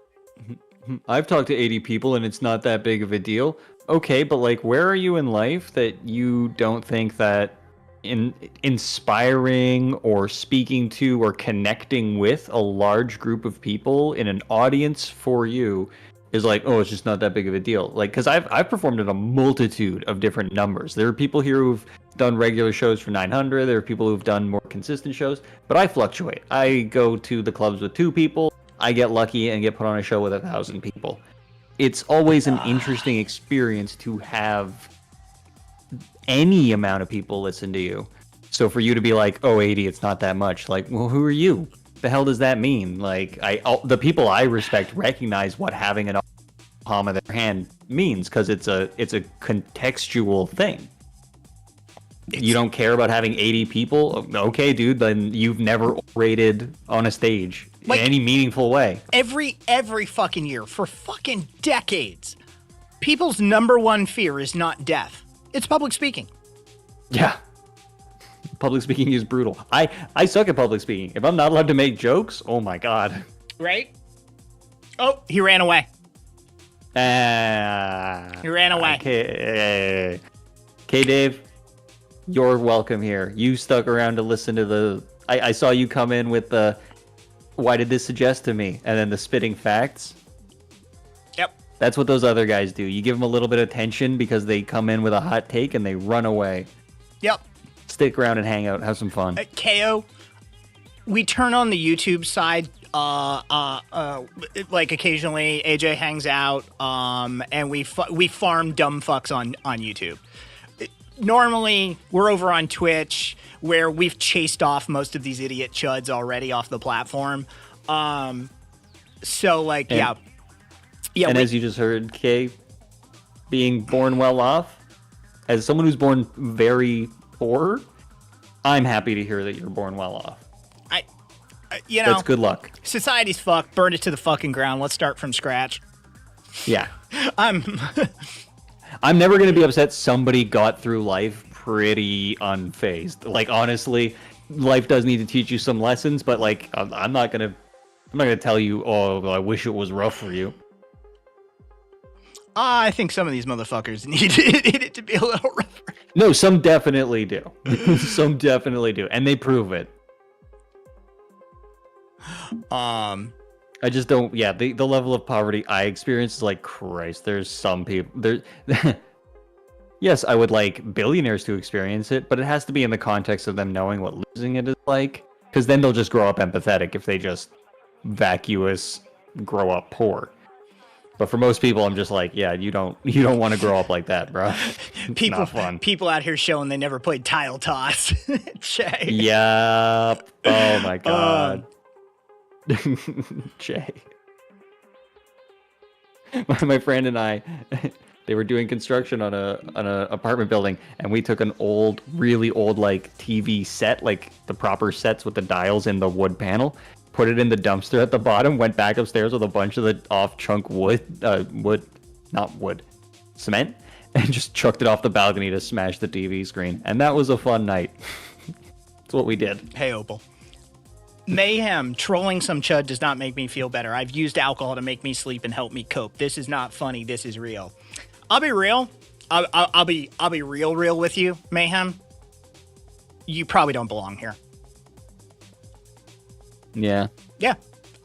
I've talked to 80 people and it's not that big of a deal. Okay, but like, where are you in life that you don't think that inspiring or speaking to or connecting with a large group of people in an audience for you is like, oh, it's just not that big of a deal? Like, because I've performed at a multitude of different numbers. There are people here who've done regular shows for 900. There are people who've done more consistent shows, but I fluctuate. I go to the clubs with 2 people. I get lucky and get put on a show with 1,000 people. It's always an interesting experience to have any amount of people listen to you. So for you to be like, oh, 80, it's not that much. Like, well, who are you? The hell does that mean? Like, the people I respect recognize what having an palm of their hand means, because it's a contextual thing. You don't care about having 80 people? Okay, dude, then you've never orated on a stage in any meaningful way. Every fucking year for fucking decades, people's number one fear is not death. It's public speaking. Yeah. Public speaking is brutal. I suck at public speaking. If I'm not allowed to make jokes, oh my god. Right? Oh, he ran away. He ran away. Okay, Dave, you're welcome here. You stuck around to listen to the... I saw you come in with the, why did this suggest to me? And then the spitting facts. Yep. That's what those other guys do. You give them a little bit of tension because they come in with a hot take and they run away. Yep. Stick around and hang out. Have some fun. KO, we turn on the YouTube side. Like occasionally AJ hangs out, and we farm dumb fucks on YouTube. normally we're over on Twitch where we've chased off most of these idiot chuds already off the platform. So like, And as you just heard, Kay, being born well off, as someone who's born very poor, I'm happy to hear that you're born well off. That's good luck. Society's fucked. Burn it to the fucking ground. Let's start from scratch. Yeah. I'm never going to be upset somebody got through life pretty unfazed. Like, honestly, life does need to teach you some lessons, but like, I'm not going to tell you, oh, I wish it was rough for you. I think some of these motherfuckers need it to be a little rougher. No, some definitely do. Some definitely do. And they prove it. I just don't, the level of poverty I experience is like, Christ, there's some people, yes, I would like billionaires to experience it, but it has to be in the context of them knowing what losing it is like, because then they'll just grow up empathetic if they just vacuous grow up poor. But for most people, I'm just like, yeah, you don't want to grow up like that, bro. Not fun. People out here showing they never played tile toss. Jay. Yep. Oh my god. Jay. My friend and I, they were doing construction on an apartment building, and we took an really old like TV set, like the proper sets with the dials in the wood panel, put it in the dumpster at the bottom, went back upstairs with a bunch of the off-chunk cement, and just chucked it off the balcony to smash the TV screen. And that was a fun night. That's what we did. Hey, Opal. Mayhem, trolling some chud does not make me feel better. I've used alcohol to make me sleep and help me cope. This is not funny. This is real. I'll be real. I'll be real with you, Mayhem. You probably don't belong here. Yeah. Yeah.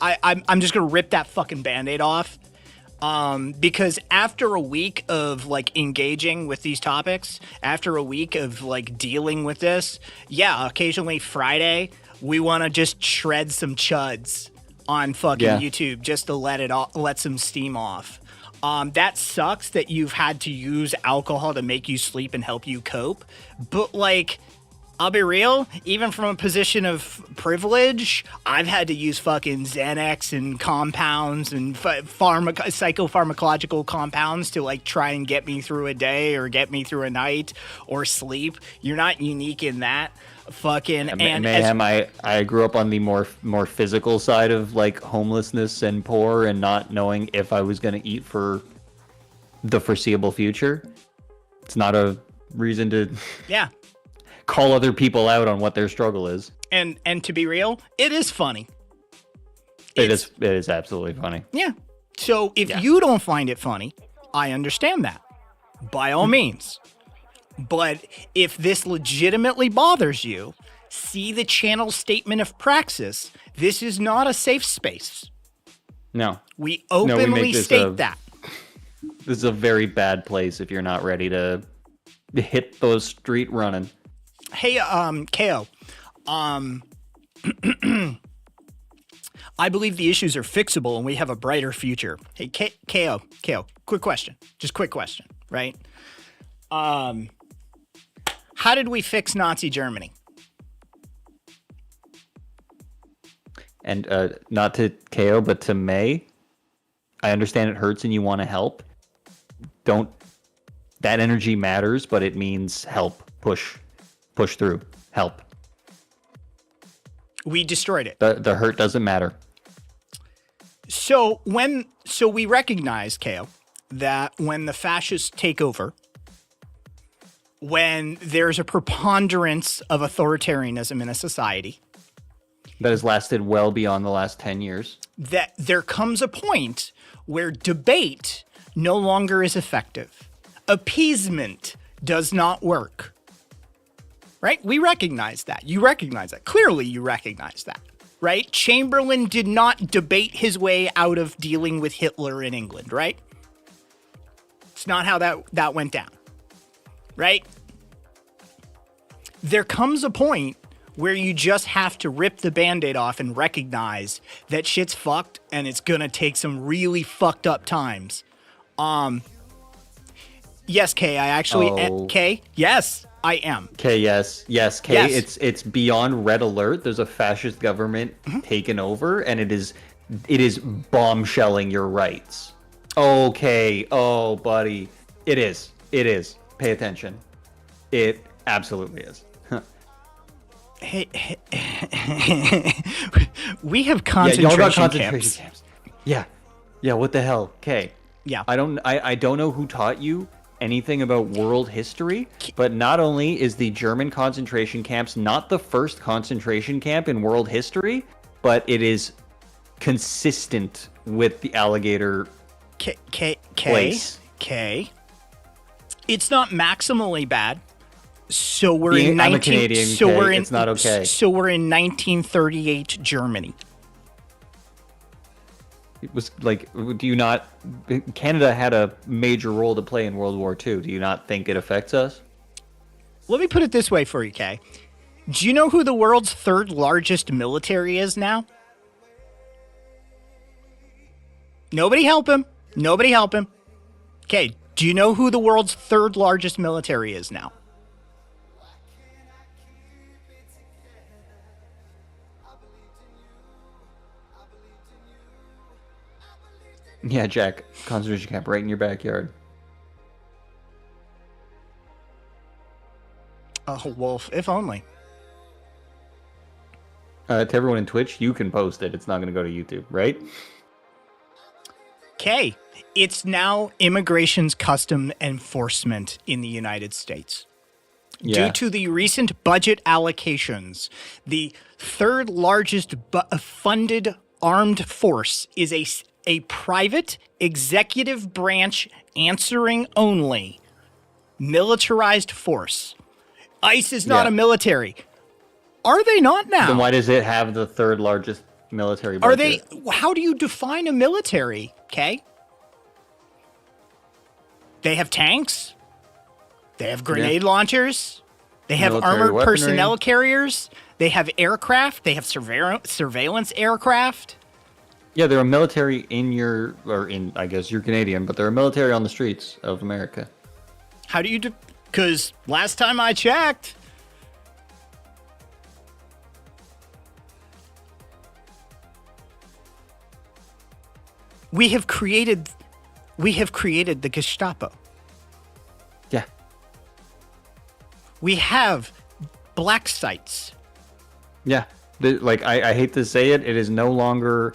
I'm just gonna rip that fucking Band-Aid off. Because after a week of like engaging with these topics, after a week of like dealing with this, occasionally Friday, we want to just shred some chuds on fucking YouTube just to let some steam off. That sucks that you've had to use alcohol to make you sleep and help you cope. But like, I'll be real, even from a position of privilege, I've had to use fucking Xanax and compounds and psychopharmacological compounds to like try and get me through a day or get me through a night or sleep. You're not unique in that. Fucking and Mayhem, I grew up on the more physical side of like homelessness and poor and not knowing if I was going to eat for the foreseeable future. It's not a reason to call other people out on what their struggle is. And to be real, it is funny. It is absolutely funny. Yeah. So if you don't find it funny, I understand that. By all means. But if this legitimately bothers you, see the channel statement of praxis. This is not a safe space. No. We openly state that. This is a very bad place if you're not ready to hit those street running. Hey, KO. I believe the issues are fixable and we have a brighter future. Hey, KO, quick question. Just quick question, right? How did we fix Nazi Germany? And not to KO, but to May, I understand it hurts and you want to help. That energy matters, but it means help, push through, help. We destroyed it. The hurt doesn't matter. So we recognize, KO, that when the fascists take over, when there's a preponderance of authoritarianism in a society that has lasted well beyond the last 10 years, that there comes a point where debate no longer is effective. Appeasement does not work. Right? We recognize that. You recognize that. Clearly you recognize that. Right? Chamberlain did not debate his way out of dealing with Hitler in England, right? It's not how that went down. Right? There comes a point where you just have to rip the Band-Aid off and recognize that shit's fucked and it's gonna take some really fucked up times. Yes, Kay, I actually Oh. Kay, yes, I am. Okay, yes, Kay. Yes. It's beyond red alert. There's a fascist government taken over, and it is bombshelling your rights. Okay, oh, buddy, it is. It is. Pay attention. It absolutely is. Hey, we have Yeah, y'all got concentration concentration camps. Yeah, yeah. What the hell? Okay. Yeah. I don't know who taught you anything about world history, but not only is the German concentration camps not the first concentration camp in world history, but it is consistent with the alligator place. K. It's not maximally bad. So we're Being- in I'm a 19 Canadian, so Kay. we're in It's not okay. So we're in 1938 Germany. It was like, do you not? Canada had a major role to play in World War II. Do you not think it affects us? Let me put it this way for you, Kay. Do you know who the world's third largest military is now? Nobody help him. Nobody help him. Okay, do you know who the world's third largest military is now? Yeah, Jack. Concentration camp right in your backyard. Oh, Wolf, if only. To everyone in Twitch, you can post it. It's not going to go to YouTube, right? Okay, it's now Immigration's Custom Enforcement in the United States. Yeah. Due to the recent budget allocations, the third largest funded armed force is a private executive branch answering only militarized force. ICE is not Yeah. a military. Are they not now? Then why does it have the third largest military Are budget? they? How do you define a military, Kay? They have tanks. They have grenade launchers. They have Military armored weaponry. personnel carriers. They have aircraft. They have surveillance aircraft. Yeah, they're a military I guess you're Canadian, but they're a military on the streets of America. How do you because last time I checked, we have created the Gestapo. Yeah. We have black sites. Yeah. I hate to say it, it is no longer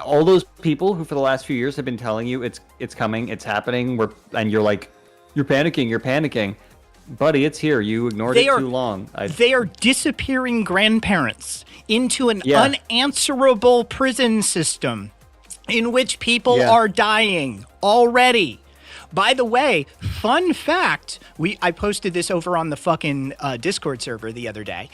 all those people who for the last few years have been telling you it's coming, it's happening, and you're like, you're panicking. Buddy, it's here. You ignored it too long. They are disappearing grandparents into an unanswerable prison system in which people are dying already. By the way, fun fact, I posted this over on the fucking Discord server the other day.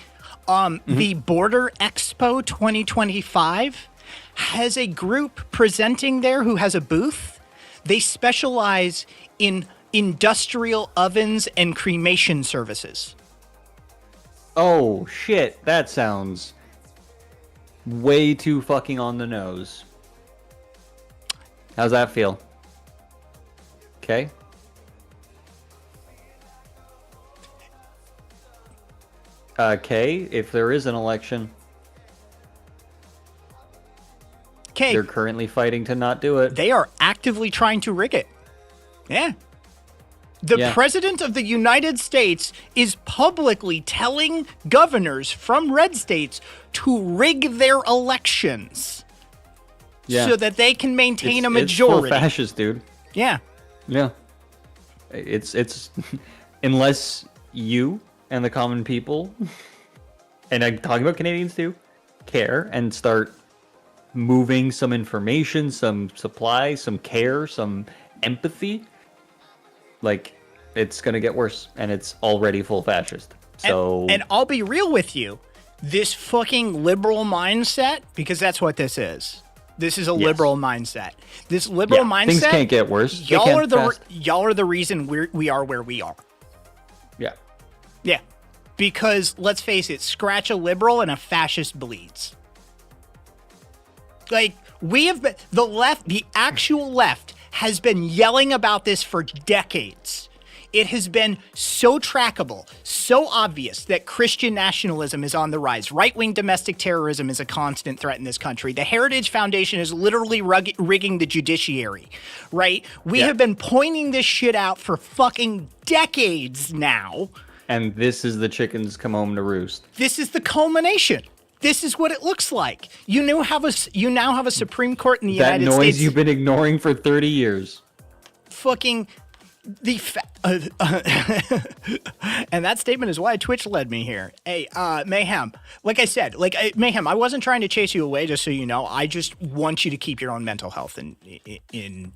The Border Expo 2025 has a group presenting there who has a booth. They specialize in industrial ovens and cremation services. Oh, shit. That sounds way too fucking on the nose. How's that feel? Okay. Kay, if there is an election, Okay, they're currently fighting to not do it. they are actively trying to rig it. Yeah. The president of the United States is publicly telling governors from red states to rig their elections so that they can maintain a majority. It's full fascist, dude. Yeah. Yeah. It's unless you and the common people, and I'm talking about Canadians too, care and start moving some information, some supply, some care, some empathy, like, it's gonna get worse, and it's already full fascist. So, and I'll be real with you, this fucking liberal mindset, because that's what this is. This is a liberal mindset. This liberal mindset. Things can't get worse. Y'all are the reason we are where we are. Yeah. Yeah. Because let's face it, scratch a liberal and a fascist bleeds. Like, we have been, the actual left has been yelling about this for decades. It has been so trackable, so obvious that Christian nationalism is on the rise. Right-wing domestic terrorism is a constant threat in this country. The Heritage Foundation is literally rigging the judiciary, right? We have been pointing this shit out for fucking decades now. And this is the chickens come home to roost. This is the culmination. This is what it looks like. You now have a Supreme Court in the United States. That noise you've been ignoring for 30 years. Fucking and that statement is why Twitch led me here. Hey, Mayhem. Like I said, Mayhem, I wasn't trying to chase you away, just so you know. I just want you to keep your own mental health in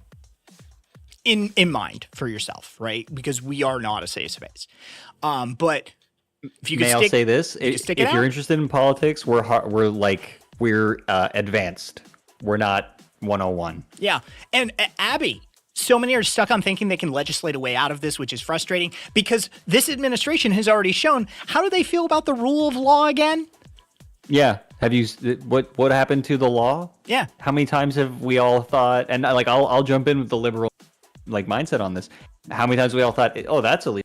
mind for yourself, right? Because we are not a safe space. But if you I'll say this: if you're interested in politics, we're advanced. We're not 101. Yeah, and Abby. So many are stuck on thinking they can legislate a way out of this, which is frustrating because this administration has already shown. How do they feel about the rule of law again? Yeah. Have you what happened to the law? Yeah. How many times have we all thought? And I'll jump in with the liberal mindset on this. How many times have we all thought, oh, that's illegal?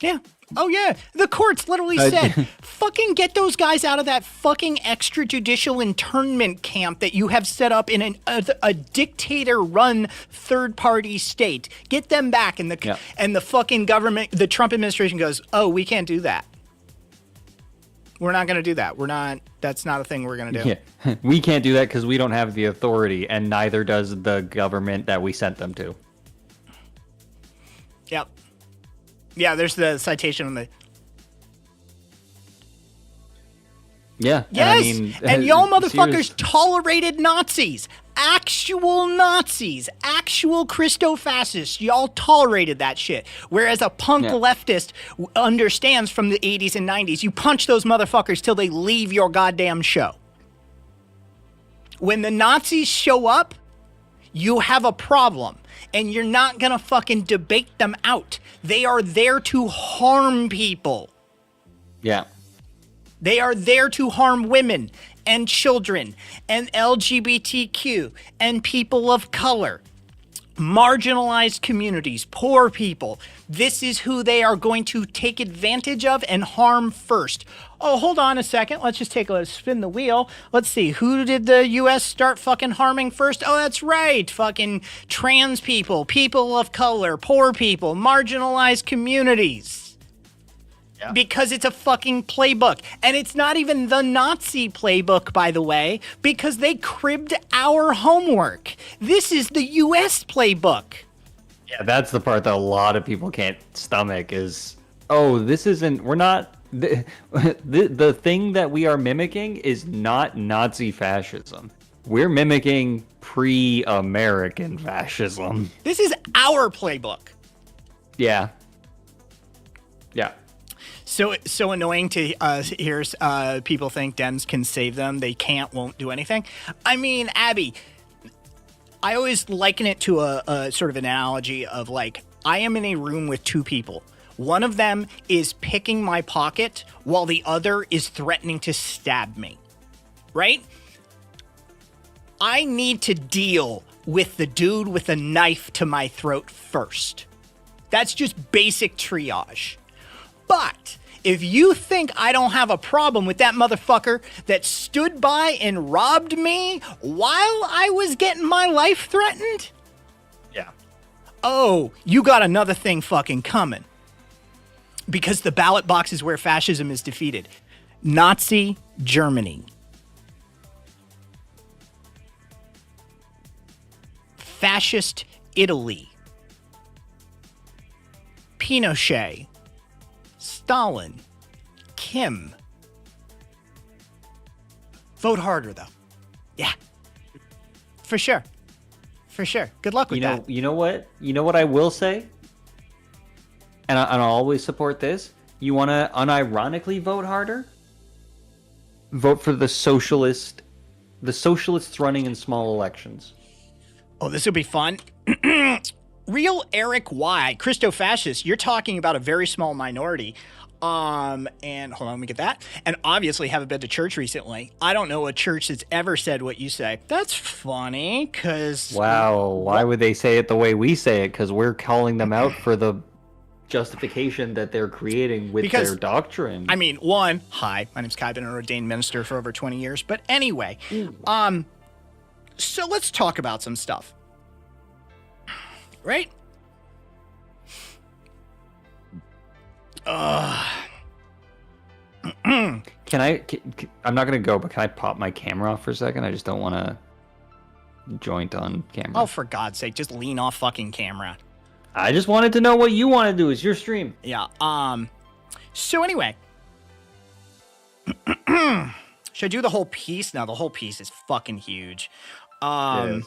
Yeah. Oh, yeah. The courts literally said, fucking get those guys out of that fucking extrajudicial internment camp that you have set up in a dictator-run third-party state. Get them back. And the fucking government, the Trump administration goes, oh, we can't do that. We're not going to do that. That's not a thing we're going to do. Yeah. We can't do that because we don't have the authority, and neither does the government that we sent them to. Yep. Yeah, there's the citation on the... Yeah. Yes, and y'all motherfuckers tolerated Nazis. Actual Nazis. Actual Christo-fascists. Y'all tolerated that shit. Whereas a punk leftist understands from the 80s and 90s, you punch those motherfuckers till they leave your goddamn show. When the Nazis show up, you have a problem. And you're not going to fucking debate them out. They are there to harm people. Yeah. They are there to harm women and children and LGBTQ and people of color. Marginalized communities, poor people. This is who they are going to take advantage of and harm first. Oh, hold on a second. Let's just spin the wheel. Let's see. Who did the U.S. start fucking harming first? Oh, that's right. Fucking trans people, people of color, poor people, marginalized communities. Yeah. Because it's a fucking playbook. And it's not even the Nazi playbook, by the way, because they cribbed our homework. This is the U.S. playbook. Yeah, that's the part that a lot of people can't stomach is, this isn't, we're not, the thing that we are mimicking is not Nazi fascism. We're mimicking pre-American fascism. This is our playbook. Yeah. Yeah. So annoying to hear people think Dems can save them. They can't, won't do anything. I mean, Abby, I always liken it to a sort of analogy of like, I am in a room with two people. One of them is picking my pocket while the other is threatening to stab me, right? I need to deal with the dude with a knife to my throat first. That's just basic triage. But if you think I don't have a problem with that motherfucker that stood by and robbed me while I was getting my life threatened, yeah. Oh, you got another thing fucking coming. Because the ballot box is where fascism is defeated. Nazi Germany. Fascist Italy. Pinochet. Stalin. Kim. Vote harder, though. Yeah. For sure. For sure. Good luck with that. You know what? You know what I will say? And I'll always support this. You want to unironically vote harder? Vote for the socialists running in small elections. Oh, this will be fun. Real Eric Y. Christo-fascist, you're talking about a very small minority. And hold on, let me get that. And obviously haven't been to church recently. I don't know a church that's ever said what you say. That's funny, because... Wow, why would they say it the way we say it? Because we're calling them out for the justification that they're creating with their doctrine. I mean, hi, my name's Kai, been an ordained minister for over 20 years. But anyway, so let's talk about some stuff. Right? I'm not going to go, but can I pop my camera off for a second? I just don't want to joint on camera. Oh, for God's sake, just lean off fucking camera. I just wanted to know what you want to do. It's your stream. Yeah. So anyway. Should I do the whole piece? No, the whole piece is fucking huge. It is.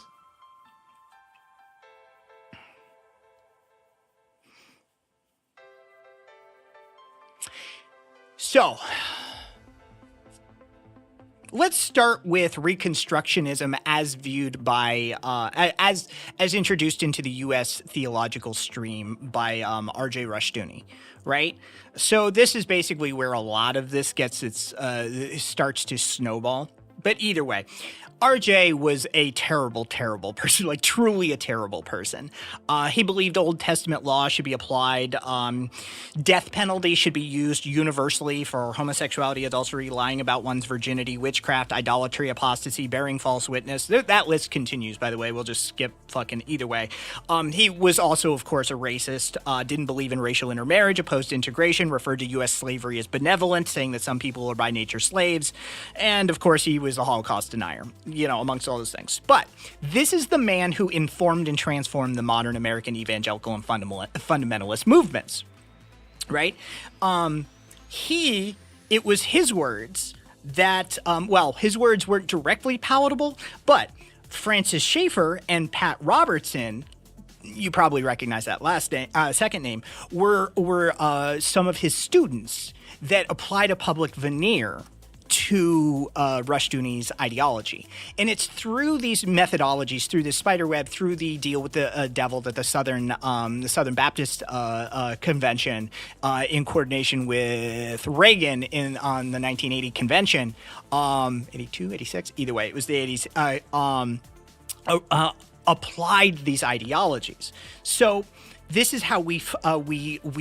So, let's start with Reconstructionism as viewed by, as introduced into the U.S. theological stream by R.J. Rushdoony, right? So this is basically where a lot of this gets starts to snowball. But either way, RJ was a terrible, terrible person, like truly a terrible person. He believed Old Testament law should be applied. Death penalty should be used universally for homosexuality, adultery, lying about one's virginity, witchcraft, idolatry, apostasy, bearing false witness. That list continues, by the way. We'll just skip fucking either way. He was also, of course, a racist, didn't believe in racial intermarriage, opposed integration, referred to U.S. slavery as benevolent, saying that some people are by nature slaves. And, of course, he was a Holocaust denier. You know, amongst all those things. But this is the man who informed and transformed the modern American evangelical and fundamentalist movements, right? It was his words that, his words weren't directly palatable, but Francis Schaeffer and Pat Robertson, you probably recognize that second name, were some of his students that applied a public veneer to Rushdoony's ideology. And it's through these methodologies, through the spider web, through the deal with the devil that the Southern Baptist Convention, in coordination with Reagan on the 1980 convention, 82, 86, either way, it was the 80s, applied these ideologies. So this is how we've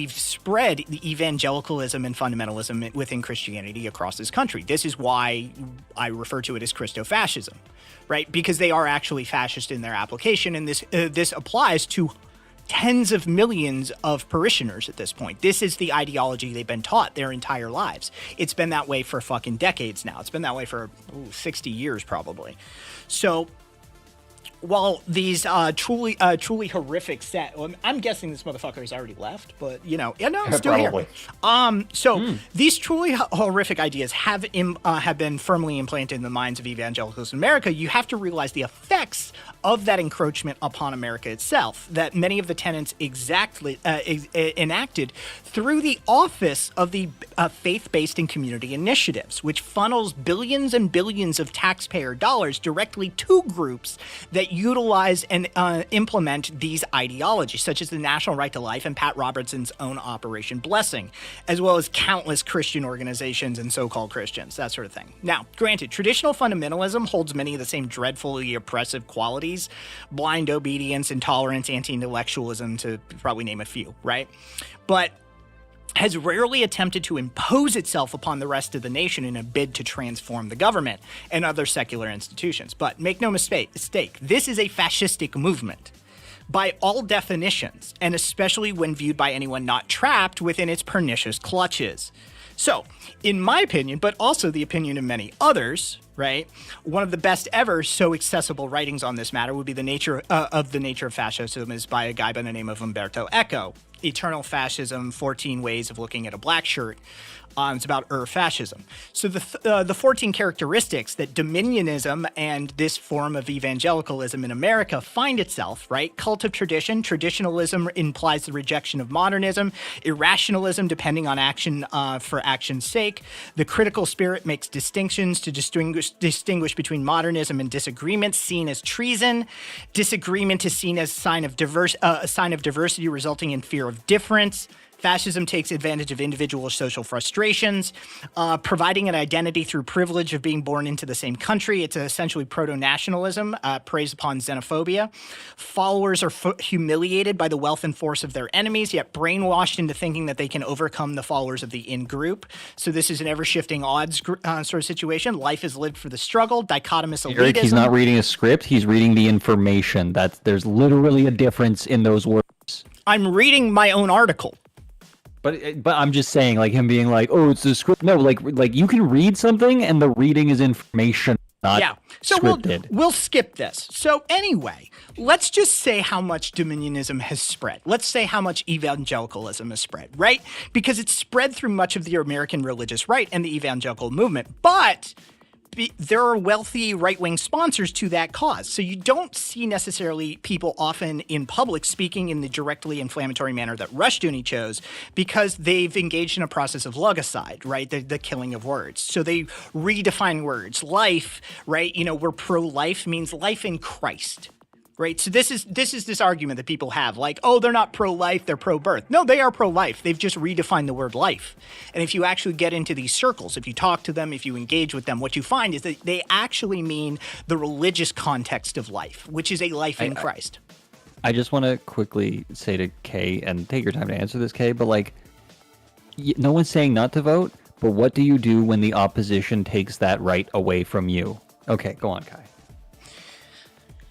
spread the evangelicalism and fundamentalism within Christianity across this country. This is why I refer to it as Christo-fascism, right? Because they are actually fascist in their application, and this applies to tens of millions of parishioners at this point. This is the ideology they've been taught their entire lives. It's been that way for fucking decades now. It's been that way for 60 years probably. So while these truly horrific I'm guessing this motherfucker has already left, but it's still probably here. These truly horrific ideas have been firmly implanted in the minds of evangelicals in America. You have to realize the effects of that encroachment upon America itself, that many of the tenets exactly enacted through the office of the faith-based and community initiatives, which funnels billions and billions of taxpayer dollars directly to groups that utilize and implement these ideologies, such as the National Right to Life and Pat Robertson's own Operation Blessing, as well as countless Christian organizations and so-called Christians, that sort of thing. Now, granted, traditional fundamentalism holds many of the same dreadfully oppressive qualities: blind obedience, intolerance, anti-intellectualism, to probably name a few, right? But has rarely attempted to impose itself upon the rest of the nation in a bid to transform the government and other secular institutions. But make no mistake, this is a fascistic movement by all definitions, and especially when viewed by anyone not trapped within its pernicious clutches. So, in my opinion, but also the opinion of many others, right, one of the best ever so accessible writings on this matter would be The Nature of Fascism is by a guy by the name of Umberto Eco. Eternal Fascism, 14 Ways of Looking at a Black Shirt. It's about fascism. So the 14 characteristics that dominionism and this form of evangelicalism in America find itself, right? Cult of tradition. Traditionalism implies the rejection of modernism. Irrationalism, depending on action for action's sake. The critical spirit makes distinctions to distinguish between modernism and disagreement, seen as treason. Disagreement is seen as a sign of diversity, resulting in fear of difference. Fascism takes advantage of individual social frustrations, providing an identity through privilege of being born into the same country. It's essentially proto-nationalism, preys upon xenophobia. Followers are humiliated by the wealth and force of their enemies, yet brainwashed into thinking that they can overcome the followers of the in-group. So this is an ever-shifting odds sort of situation. Life is lived for the struggle, dichotomous elitism. Eric, he's not reading a script, he's reading the information. There's literally a difference in those words. I'm reading my own article. But I'm just saying, like, him being like, oh, it's a script. No, like you can read something and the reading is information, not so scripted. We'll skip this. So anyway, let's just say how much dominionism has spread. Let's say how much evangelicalism has spread, right? Because it's spread through much of the American religious right and the evangelical movement. But there are wealthy right-wing sponsors to that cause. So you don't see necessarily people often in public speaking in the directly inflammatory manner that Rushdoony chose, because they've engaged in a process of logicide, right? The killing of words. So they redefine words. Life, right? You know, we're pro-life means life in Christ. Right. So this is this argument that people have, like, oh, they're not pro-life, they're pro-birth. No, they are pro-life. They've just redefined the word life. And if you actually get into these circles, if you talk to them, if you engage with them, what you find is that they actually mean the religious context of life, which is a life in Christ. I just want to quickly say to Kay, and take your time to answer this, Kay, but like, no one's saying not to vote, but what do you do when the opposition takes that right away from you? Okay, go on, Kai.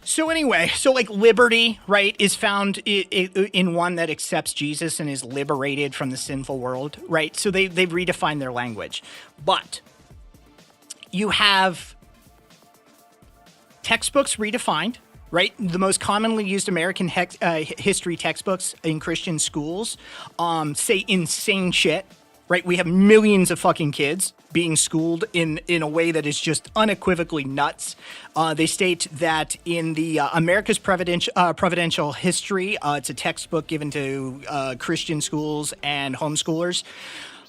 So anyway, like liberty, right, is found in one that accepts Jesus and is liberated from the sinful world, right? So they've redefined their language. But you have textbooks redefined, right? The most commonly used American history textbooks in Christian schools say insane shit, right? We have millions of fucking kids being schooled in a way that is just unequivocally nuts. They state that in the America's Providential History, it's a textbook given to Christian schools and homeschoolers.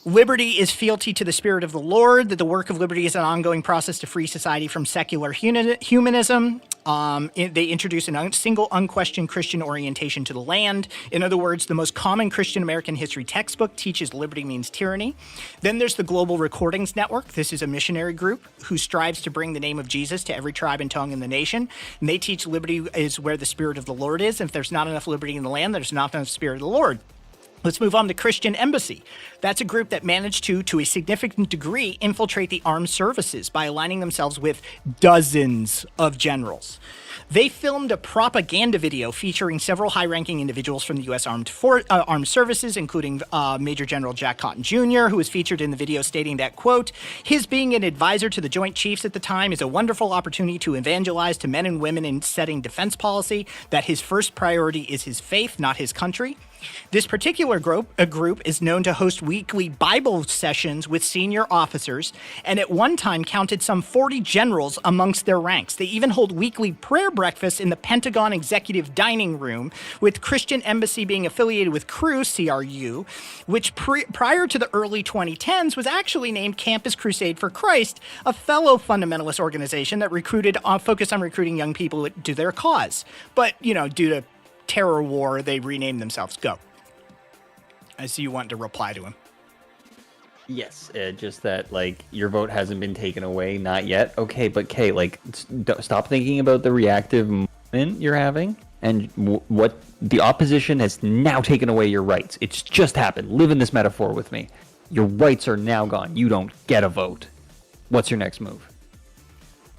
Liberty is fealty to the Spirit of the Lord, that the work of liberty is an ongoing process to free society from secular humanism. They introduce a single unquestioned Christian orientation to the land. In other words, the most common Christian American history textbook teaches liberty means tyranny. Then there's the Global Recordings Network. This is a missionary group who strives to bring the name of Jesus to every tribe and tongue in the nation. And they teach liberty is where the Spirit of the Lord is. And if there's not enough liberty in the land, there's not enough Spirit of the Lord. Let's move on to Christian Embassy. That's a group that managed to a significant degree, infiltrate the armed services by aligning themselves with dozens of generals. They filmed a propaganda video featuring several high-ranking individuals from the U.S. Armed Services, including Major General Jack Cotton Jr., who was featured in the video stating that, quote, his being an advisor to the Joint Chiefs at the time is a wonderful opportunity to evangelize to men and women in setting defense policy, that his first priority is his faith, not his country. This particular group is known to host weekly Bible sessions with senior officers, and at one time counted some 40 generals amongst their ranks. They even hold weekly prayer breakfasts in the Pentagon Executive Dining Room, with Christian Embassy being affiliated with CRU, C-R-U, which prior to the early 2010s was actually named Campus Crusade for Christ, a fellow fundamentalist organization that focused on recruiting young people to their cause. But, you know, due to terror war, they renamed themselves. Go. I see you want to reply to him. Yes, just that, like, your vote hasn't been taken away, not yet. Okay, but Kay, like, stop thinking about the reactive moment you're having, and what the opposition has now taken away your rights. It's just happened. Live in this metaphor with me. Your rights are now gone. You don't get a vote. What's your next move?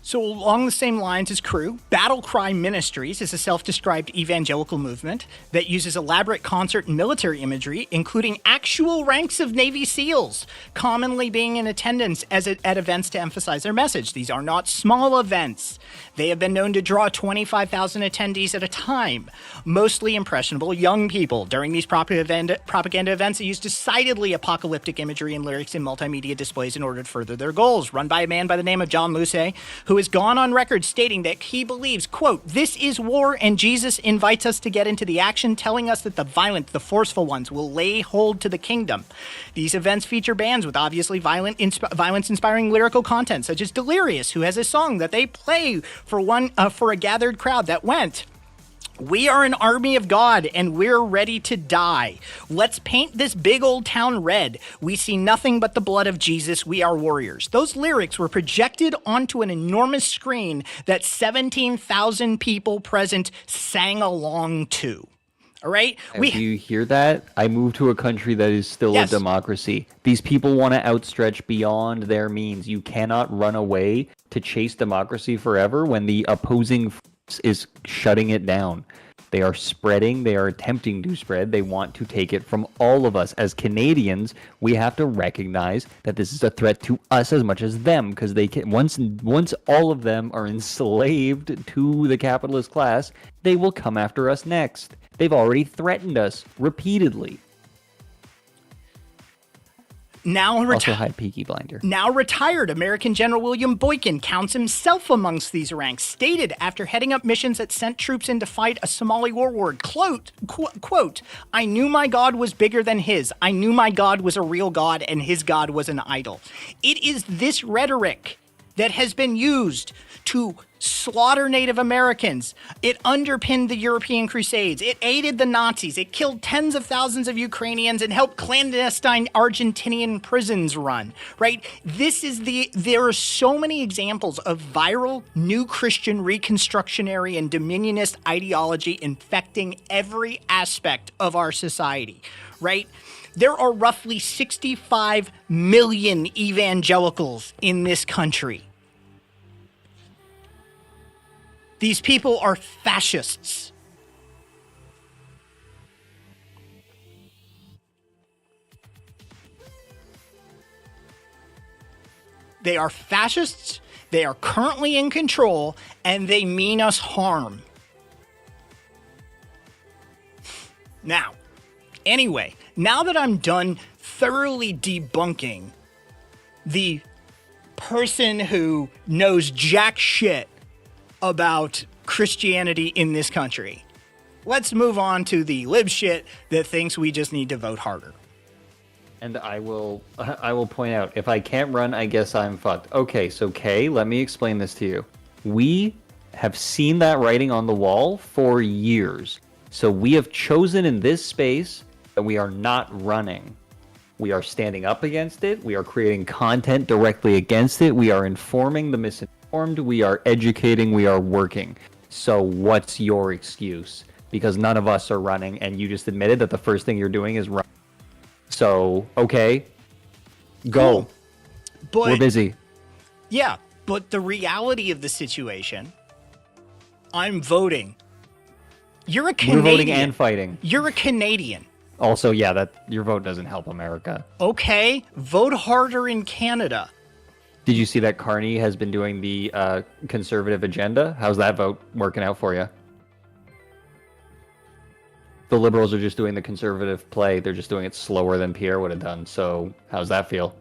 So along the same lines as CRU, Battle Cry Ministries is a self-described evangelical movement that uses elaborate concert and military imagery, including actual ranks of Navy SEALs, commonly being in attendance at events to emphasize their message. These are not small events. They have been known to draw 25,000 attendees at a time, mostly impressionable young people. During these propaganda events, they use decidedly apocalyptic imagery and lyrics in multimedia displays in order to further their goals. Run by a man by the name of John Luce, who has gone on record stating that he believes, quote, this is war and Jesus invites us to get into the action, telling us that the violent, the forceful ones will lay hold to the kingdom. These events feature bands with obviously violence-inspiring lyrical content, such as Delirious, who has a song that they play for a gathered crowd that went, We are an army of God, and we're ready to die. Let's paint this big old town red. We see nothing but the blood of Jesus. We are warriors. Those lyrics were projected onto an enormous screen that 17,000 people present sang along to. All right? Do you hear that? I moved to a country that is still Yes. a democracy. These people want to outstretch beyond their means. You cannot run away to chase democracy forever when the opposing force is shutting it down. They are spreading, they are attempting to spread, they want to take it from all of us. As Canadians, we have to recognize that this is a threat to us as much as them, because they can, once all of them are enslaved to the capitalist class, they will come after us next. They've already threatened us repeatedly. Also, hi, Peaky Blinder. Now retired American General William Boykin counts himself amongst these ranks, stated after heading up missions that sent troops in to fight a Somali warlord, quote, I knew my God was bigger than his. I knew my God was a real God and his God was an idol. It is this rhetoric that has been used to slaughter Native Americans. It underpinned the European Crusades. It aided the Nazis. It killed tens of thousands of Ukrainians and helped clandestine Argentinian prisons run, right? There are so many examples of viral new Christian reconstructionary and dominionist ideology infecting every aspect of our society, right? There are roughly 65 million evangelicals in this country. These people are fascists. They are fascists, they are currently in control, and they mean us harm. Now that I'm done thoroughly debunking the person who knows jack shit about Christianity in this country, let's move on to the lib shit that thinks we just need to vote harder. And I will point out, if I can't run, I guess I'm fucked. Okay, so Kay, let me explain this to you. We have seen that writing on the wall for years. So we have chosen in this space that we are not running. We are standing up against it. We are creating content directly against it. We are informing the misinformed. We are educating. We are working. So what's your excuse? Because none of us are running, and you just admitted that the first thing you're doing is run. So, okay, go. Cool. But, we're busy. Yeah, but the reality of the situation, I'm voting. You're a Canadian. We're voting and fighting. You're a Canadian. Also, yeah, that your vote doesn't help America. Okay, vote harder in Canada. Did you see that Carney has been doing the conservative agenda? How's that vote working out for you? The Liberals are just doing the conservative play. They're just doing it slower than Pierre would have done. So how's that feel?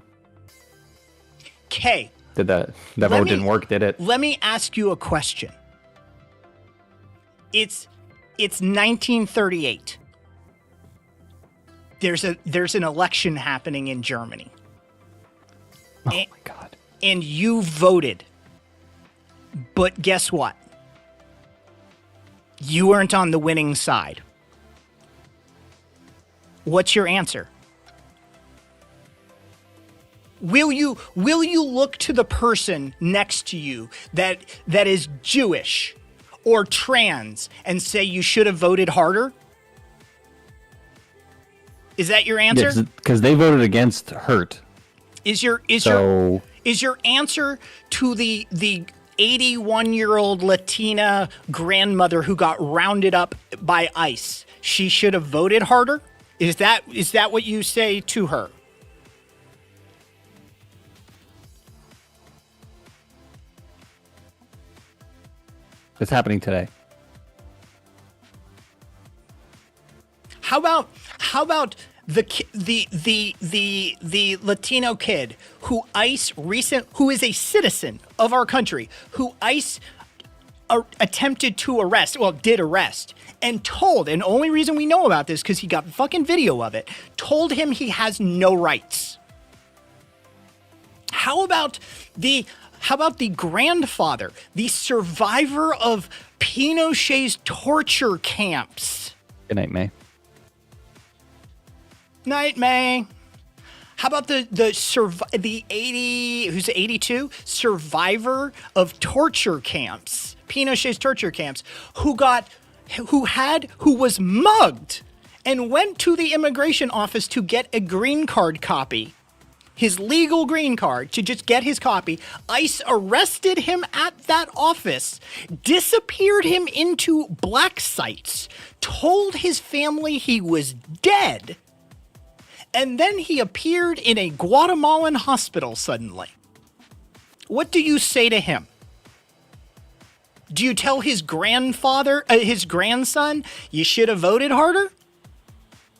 Okay. That vote didn't work, did it? Let me ask you a question. It's 1938. There's an election happening in Germany. Oh my God. And you voted. But guess what? You weren't on the winning side. What's your answer? Will you look to the person next to you that is Jewish or trans and say you should have voted harder? Is that your answer? Because they voted against Hurt. Is your answer to the 81-year-old Latina grandmother who got rounded up by ICE, she should have voted harder? Is that what you say to her? It's happening today. How about the Latino kid who is a citizen of our country, who ICE attempted to arrest, did arrest, and the only reason we know about this because he got fucking video of it, told him he has no rights. How about the grandfather, the survivor of Pinochet's torture camps. Good night, May. Night, May. How about the 82 survivor of torture camps, Pinochet's torture camps, who was mugged and went to the immigration office to get a green card copy, his legal green card, to just get his copy. ICE arrested him at that office, disappeared him into black sites, told his family he was dead, and then he appeared in a Guatemalan hospital suddenly. What do you say to him? Do you tell his grandson, you should have voted harder?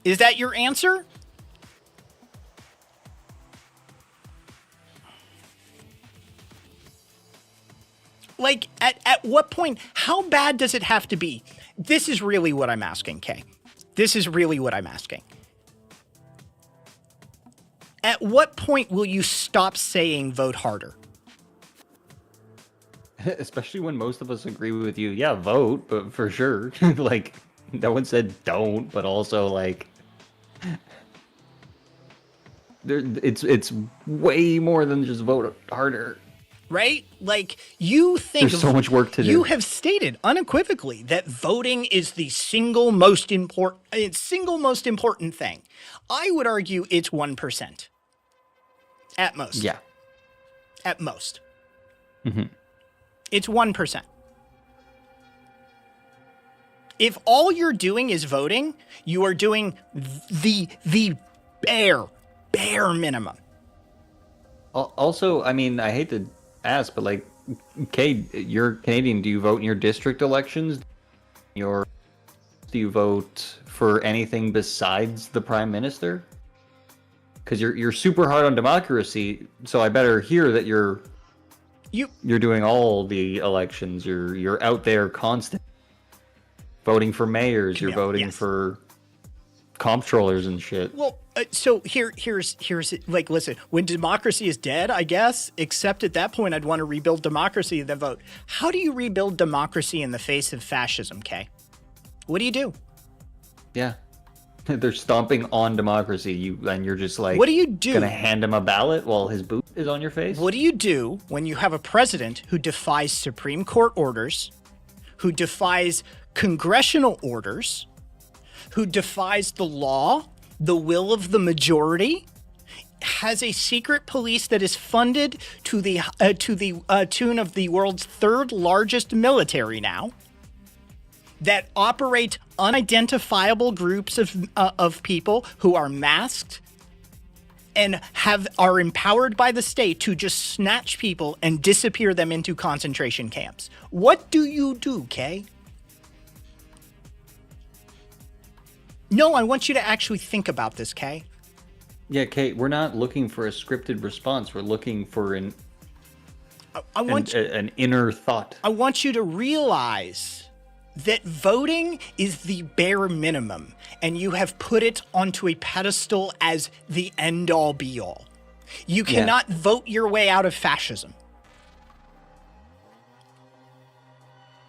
Is that your answer? Like, at what point, how bad does it have to be? This is really what I'm asking, Kay. This is really what I'm asking. At what point will you stop saying vote harder? Especially when most of us agree with you. Yeah, vote, but for sure. Like, no one said don't, but also, like, it's way more than just vote harder. Right? Like, you think there's so much work to do. You have stated unequivocally that voting is the single most important thing. I would argue it's 1%. At most. Yeah. At most. Mm-hmm. It's 1%. If all you're doing is voting, you are doing the bare minimum. Also, I mean, I hate to ask, but like, Kay, you're Canadian. Do you vote in your district elections? Do you vote for anything besides the Prime Minister? Because you're super hard on democracy, so I better hear that you're doing all the elections. You're out there constant, voting for mayors. You're voting for comptrollers and shit. Well, so here's like, listen, when democracy is dead, I guess, except at that point I'd want to rebuild democracy and then vote. How do you rebuild democracy in the face of fascism, Kay? What do you do? Yeah. They're stomping on democracy, and you're just like, what do you do? Gonna hand him a ballot while his boot is on your face? What do you do when you have a president who defies Supreme Court orders, who defies congressional orders, who defies the law, the will of the majority, has a secret police that is funded to the tune of the world's third largest military now, that operate unidentifiable groups of people who are masked and are empowered by the state to just snatch people and disappear them into concentration camps? What do you do, Kay? No, I want you to actually think about this, Kay. Yeah, Kay, we're not looking for a scripted response. We're looking for an inner thought. I want you to realize that voting is the bare minimum, and you have put it onto a pedestal as the end-all be-all. You cannot vote your way out of fascism.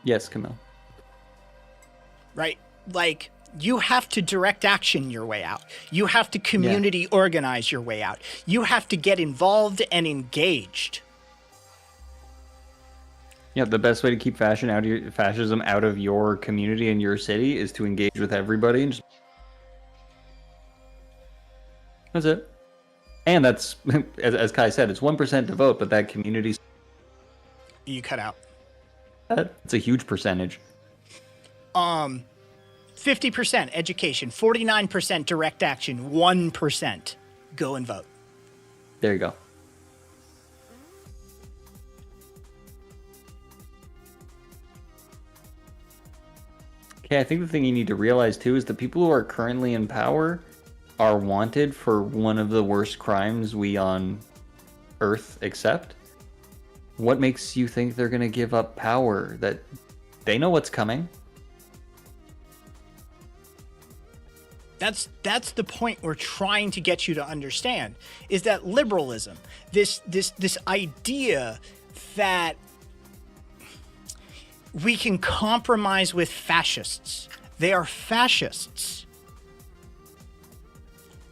Yes, Camille. Right? Like, you have to direct action your way out. You have to community organize your way out. You have to get involved and engaged. Yeah, the best way to keep fascism out of your community and your city is to engage with everybody and just... That's it. And that's, as Kai said, it's 1% to vote, but that community... You cut out. It's a huge percentage. 50% education, 49% direct action, 1% go and vote. There you go. Okay, I think the thing you need to realize too is the people who are currently in power are wanted for one of the worst crimes we on Earth accept. What makes you think they're going to give up power? That they know what's coming. That's the point we're trying to get you to understand, is that liberalism, this idea that We can compromise with fascists. They are fascists.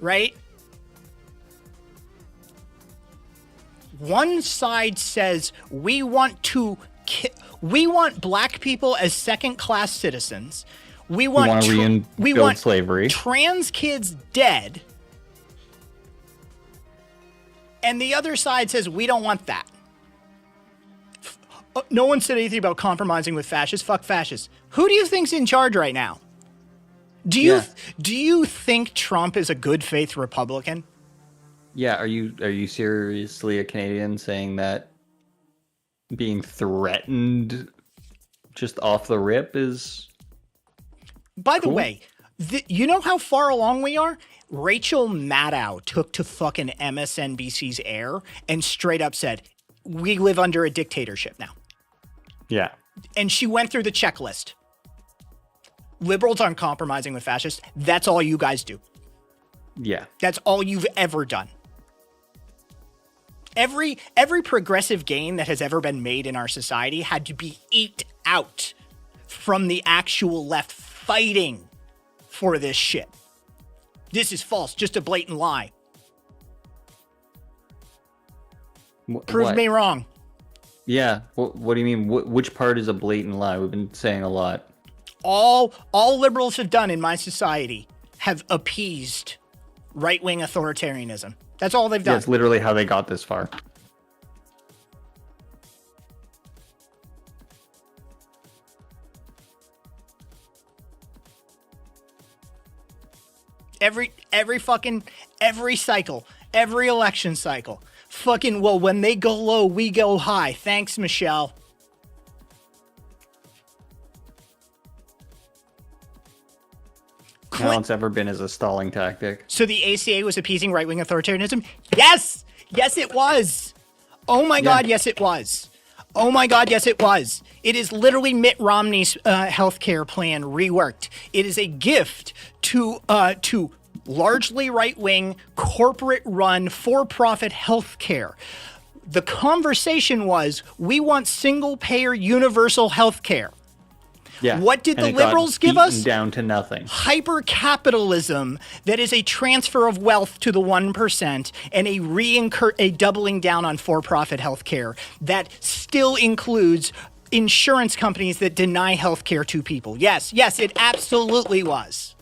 Right? One side says we want black people as second-class citizens. We want slavery. Trans kids dead. And the other side says we don't want that. No one said anything about compromising with fascists. Fuck fascists. Who do you think's in charge right now? Do you think Trump is a good faith Republican? Yeah, are you seriously a Canadian saying that being threatened just off the rip is By the cool? way, you know how far along we are? Rachel Maddow took to fucking MSNBC's air and straight up said, we live under a dictatorship now. Yeah. And she went through the checklist. Liberals aren't compromising with fascists. That's all you guys do. Yeah. That's all you've ever done. Every progressive gain that has ever been made in our society had to be eked out from the actual left fighting for this shit. This is false, just a blatant lie. Prove me wrong. Yeah. What do you mean? Which part is a blatant lie? We've been saying a lot. All liberals have done in my society have appeased right-wing authoritarianism. That's all they've done. That's literally how they got this far. Every cycle, every election cycle. Fucking, well, when they go low, we go high. Thanks, Michelle. All it's ever been is a stalling tactic. So the ACA was appeasing right-wing authoritarianism? Yes! Yes, it was. Oh my God, yes, it was. Oh my God, yes, it was. It is literally Mitt Romney's healthcare plan reworked. It is a gift to largely right-wing, corporate-run, for-profit healthcare. The conversation was, we want single-payer universal healthcare. Yeah. What did the liberals give us? Down to nothing. Hyper-capitalism that is a transfer of wealth to the 1% and a doubling down on for-profit healthcare that still includes insurance companies that deny healthcare to people. Yes, it absolutely was.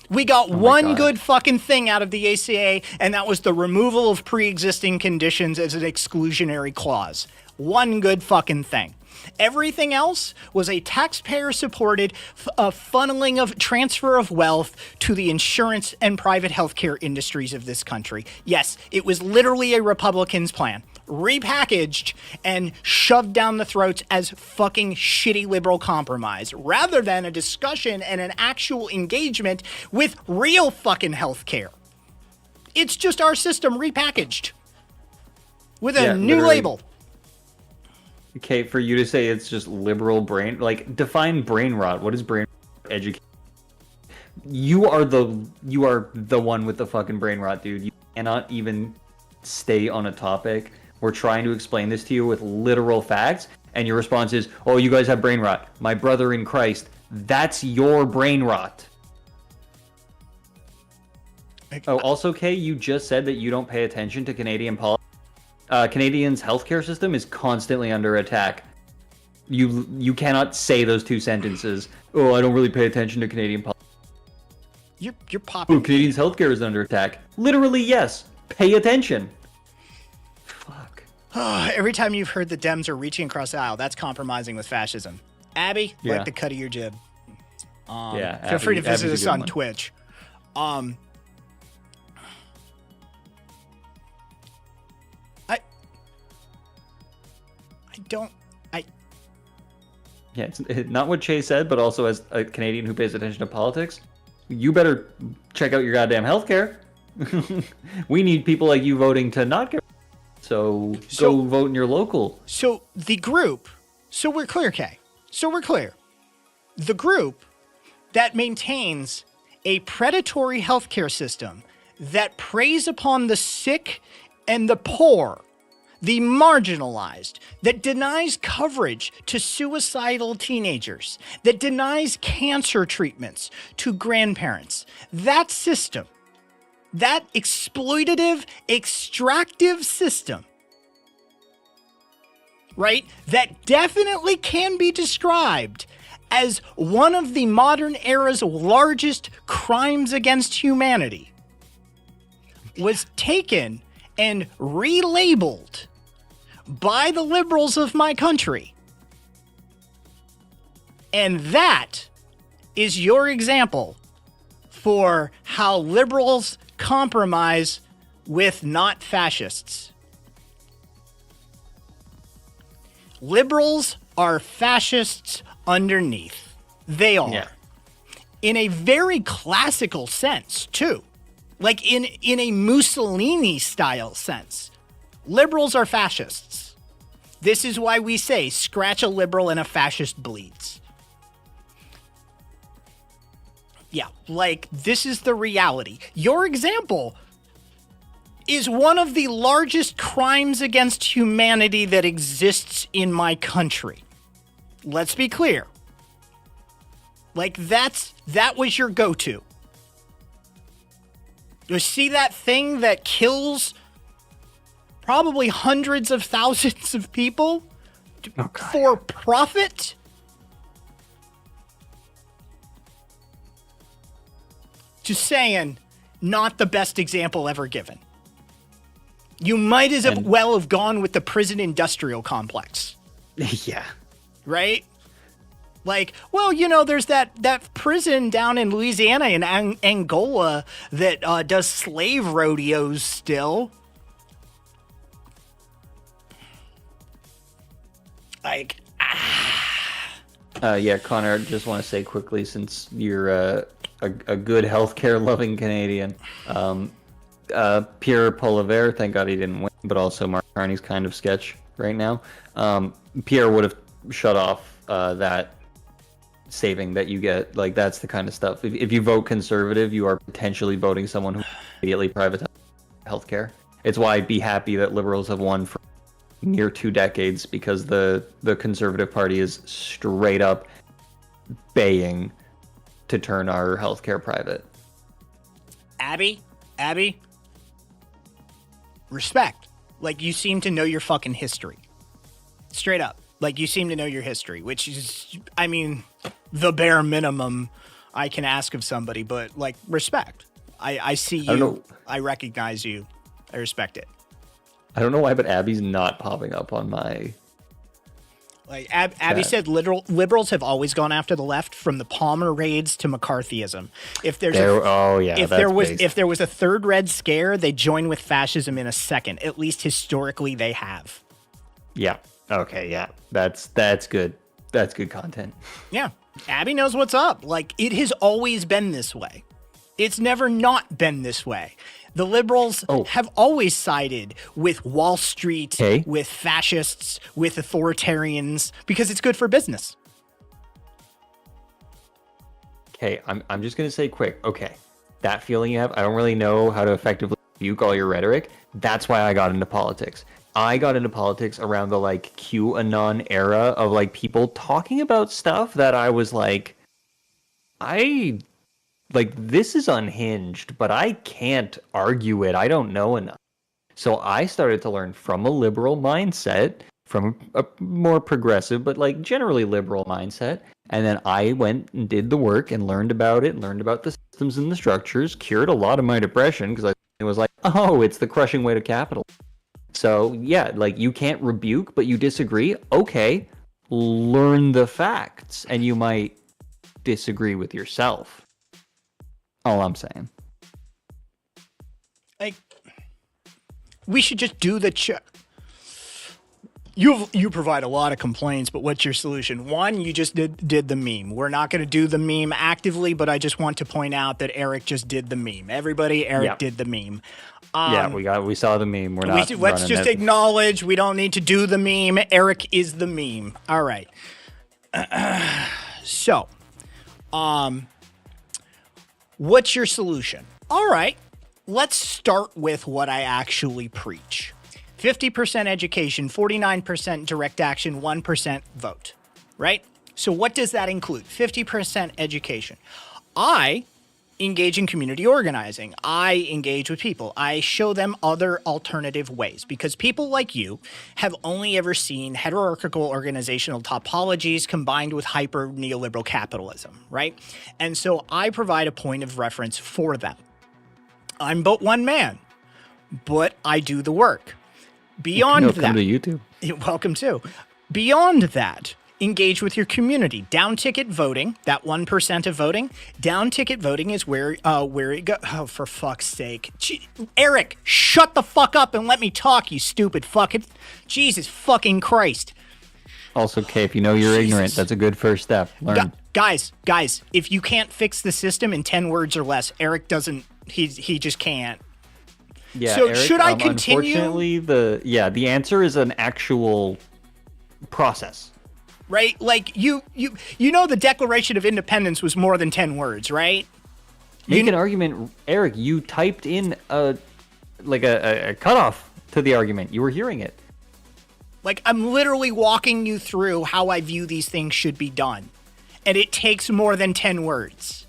We got one good fucking thing out of the ACA, and that was the removal of pre-existing conditions as an exclusionary clause. One good fucking thing. Everything else was a taxpayer-supported funneling of transfer of wealth to the insurance and private healthcare industries of this country. Yes, it was literally a Republican's plan, repackaged and shoved down the throats as fucking shitty liberal compromise, rather than a discussion and an actual engagement with real fucking healthcare. It's just our system repackaged with a new label. Okay, for you to say it's just liberal brain, like, define brain rot. What is brain rot? Education. You are the one with the fucking brain rot, dude. You cannot even stay on a topic. We're trying to explain this to you with literal facts, and your response is, "Oh, you guys have brain rot." My brother in Christ, that's your brain rot. Oh, also, Kay, you just said that you don't pay attention to Canadian politics. Canadians' healthcare system is constantly under attack. You cannot say those two sentences. Oh, I don't really pay attention to Canadian politics. You're popping. Oh, Canadians' healthcare is under attack. Literally, yes. Pay attention. Fuck. Every time you've heard the Dems are reaching across the aisle, that's compromising with fascism. Abby, like the cut of your jib. Feel free to visit us on Twitch. Yeah, it's not what Chase said, but also as a Canadian who pays attention to politics, you better check out your goddamn healthcare. We need people like you voting to not get. So go vote in your local. So the group. So we're clear, Kay. So we're clear. The group that maintains a predatory healthcare system that preys upon the sick and the poor, the marginalized, that denies coverage to suicidal teenagers, that denies cancer treatments to grandparents. That system, that exploitative, extractive system, right, that definitely can be described as one of the modern era's largest crimes against humanity, was taken and relabeled by the liberals of my country. And that is your example for how liberals compromise with not fascists. Liberals are fascists underneath. They are. Yeah. In a very classical sense, too. Like in a Mussolini-style sense. Liberals are fascists. This is why we say, scratch a liberal and a fascist bleeds. Yeah, like, this is the reality. Your example is one of the largest crimes against humanity that exists in my country. Let's be clear. Like, that was your go-to. You see that thing that kills probably hundreds of thousands of people for profit? Just saying, not the best example ever given. You might as well have gone with the prison industrial complex. Yeah. Right? Like, well, you know, there's that prison down in Louisiana and Angola that does slave rodeos still. Like, Yeah, Connor, just want to say quickly, since you're a good healthcare loving Canadian, Pierre Polivier, thank God he didn't win, but also Mark Carney's kind of sketch right now. Pierre would have shut off that saving that you get. Like, that's the kind of stuff. If you vote conservative, you are potentially voting someone who immediately privatizes healthcare. It's why I'd be happy that liberals have won for near 2 decades, because the Conservative Party is straight up baying to turn our healthcare private. Abby, respect. Like, you seem to know your fucking history. Straight up. Like, you seem to know your history, which is, I mean, the bare minimum I can ask of somebody, but, like, respect. I see you. I recognize you. I respect it. I don't know why, but Abby's not popping up on my... Like, Abby said liberals have always gone after the left, from the Palmer raids to McCarthyism. If there's if there was a third Red Scare, they'd join with fascism in a second. At least historically they have. Yeah. Okay, yeah. That's good. That's good content. Yeah. Abby knows what's up. Like, it has always been this way. It's never not been this way. The liberals have always sided with Wall Street, with fascists, with authoritarians, because it's good for business. Okay, I'm just going to say quick. Okay, that feeling you have, I don't really know how to effectively rebuke all your rhetoric. That's why I got into politics. I got into politics around the, like, QAnon era of, like, people talking about stuff that I was like, this is unhinged, but I can't argue it. I don't know enough. So I started to learn from a liberal mindset, from a more progressive, but, like, generally liberal mindset. And then I went and did the work and learned about it, learned about the systems and the structures, cured a lot of my depression, because it was like, oh, it's the crushing weight of capital. So, yeah, like, you can't rebuke, but you disagree. Okay, learn the facts, and you might disagree with yourself. All I'm saying. Like, we should just do the You provide a lot of complaints, but what's your solution? One, you just did the meme. We're not going to do the meme actively, but I just want to point out that Eric just did the meme. Everybody, Eric did the meme. We saw the meme. Let's just acknowledge we don't need to do the meme. Eric is the meme. All right. So, what's your solution? All right. Let's start with what I actually preach. 50% education, 49% direct action, 1% vote, right? So what does that include? 50% education. I engage in community organizing. I engage with people. I show them other alternative ways because people like you have only ever seen hierarchical organizational topologies combined with hyper neoliberal capitalism, right? And so I provide a point of reference for them. I'm but one man, but I do the work. Beyond that, come to YouTube. Welcome to. Beyond that, engage with your community. Down ticket voting, that 1% of voting. Down ticket voting is where it goes. Oh, for fuck's sake. Eric, shut the fuck up and let me talk, you stupid fucking. Jesus fucking Christ. Also, Kay, if you know you're ignorant, that's a good first step. Learn. Guys, if you can't fix the system in 10 words or less, Eric doesn't, he just can't. Yeah, so Eric, should I continue? Unfortunately, the answer is an actual process. Right? Like you know the Declaration of Independence was more than 10 words, right? Make an argument, Eric. You typed in a cutoff to the argument. You were hearing it. Like I'm literally walking you through how I view these things should be done. And it takes more than 10 words.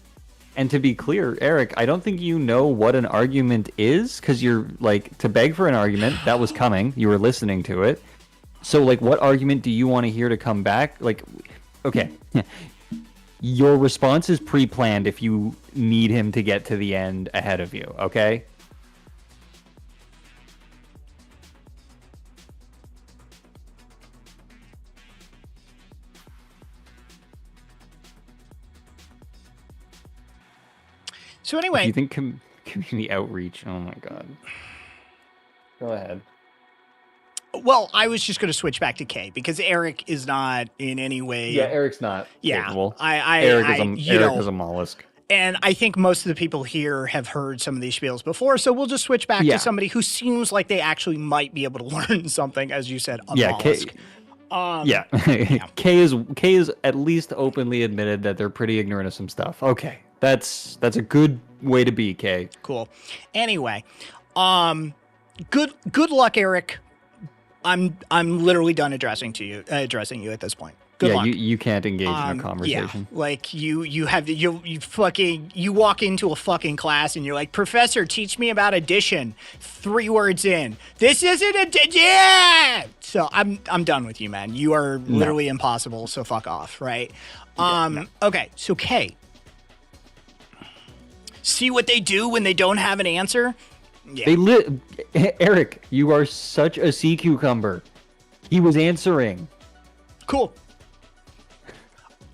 And to be clear, Eric, I don't think you know what an argument is, because you're like, to beg for an argument, that was coming. You were listening to it. So, like, what argument do you want to hear to come back? Like, okay. Your response is pre-planned if you need him to get to the end ahead of you, okay? So anyway, Do you think community outreach? Oh my god. Go ahead. Well, I was just going to switch back to Kay because Eric is not in any way. Yeah, Eric's not capable. Eric is a mollusk. And I think most of the people here have heard some of these spiels before, so we'll just switch back to somebody who seems like they actually might be able to learn something, as you said, a mollusk. Kay is at least openly admitted that they're pretty ignorant of some stuff. Okay, that's a good way to be, Kay. Cool. Anyway, good luck, Eric. I'm literally done addressing you at this point. Good luck. You can't engage in a conversation. Yeah, like you walk into a fucking class and you're like, Professor, teach me about addition. 3 words in. This isn't addition. So I'm done with you, man. You are literally impossible. So fuck off, right? Okay. So Kay, see what they do when they don't have an answer. Yeah. Eric, you are such a sea cucumber. He was answering. Cool.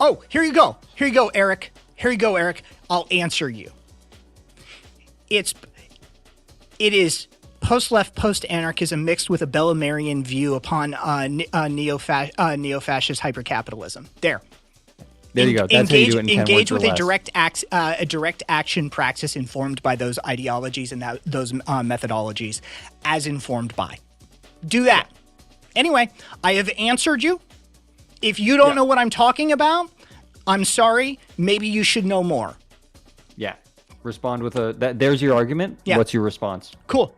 Oh, here you go, Eric. I'll answer you. It is post-left, post-anarchism mixed with a Bellamarian view upon neo-fascist hypercapitalism. There you go. That's how you do it in 10 words or less. A direct action praxis informed by those ideologies and those methodologies, as informed by. Do that. Anyway, I have answered you. If you don't know what I'm talking about, I'm sorry. Maybe you should know more. Yeah. Respond with there's your argument. Yeah. What's your response? Cool.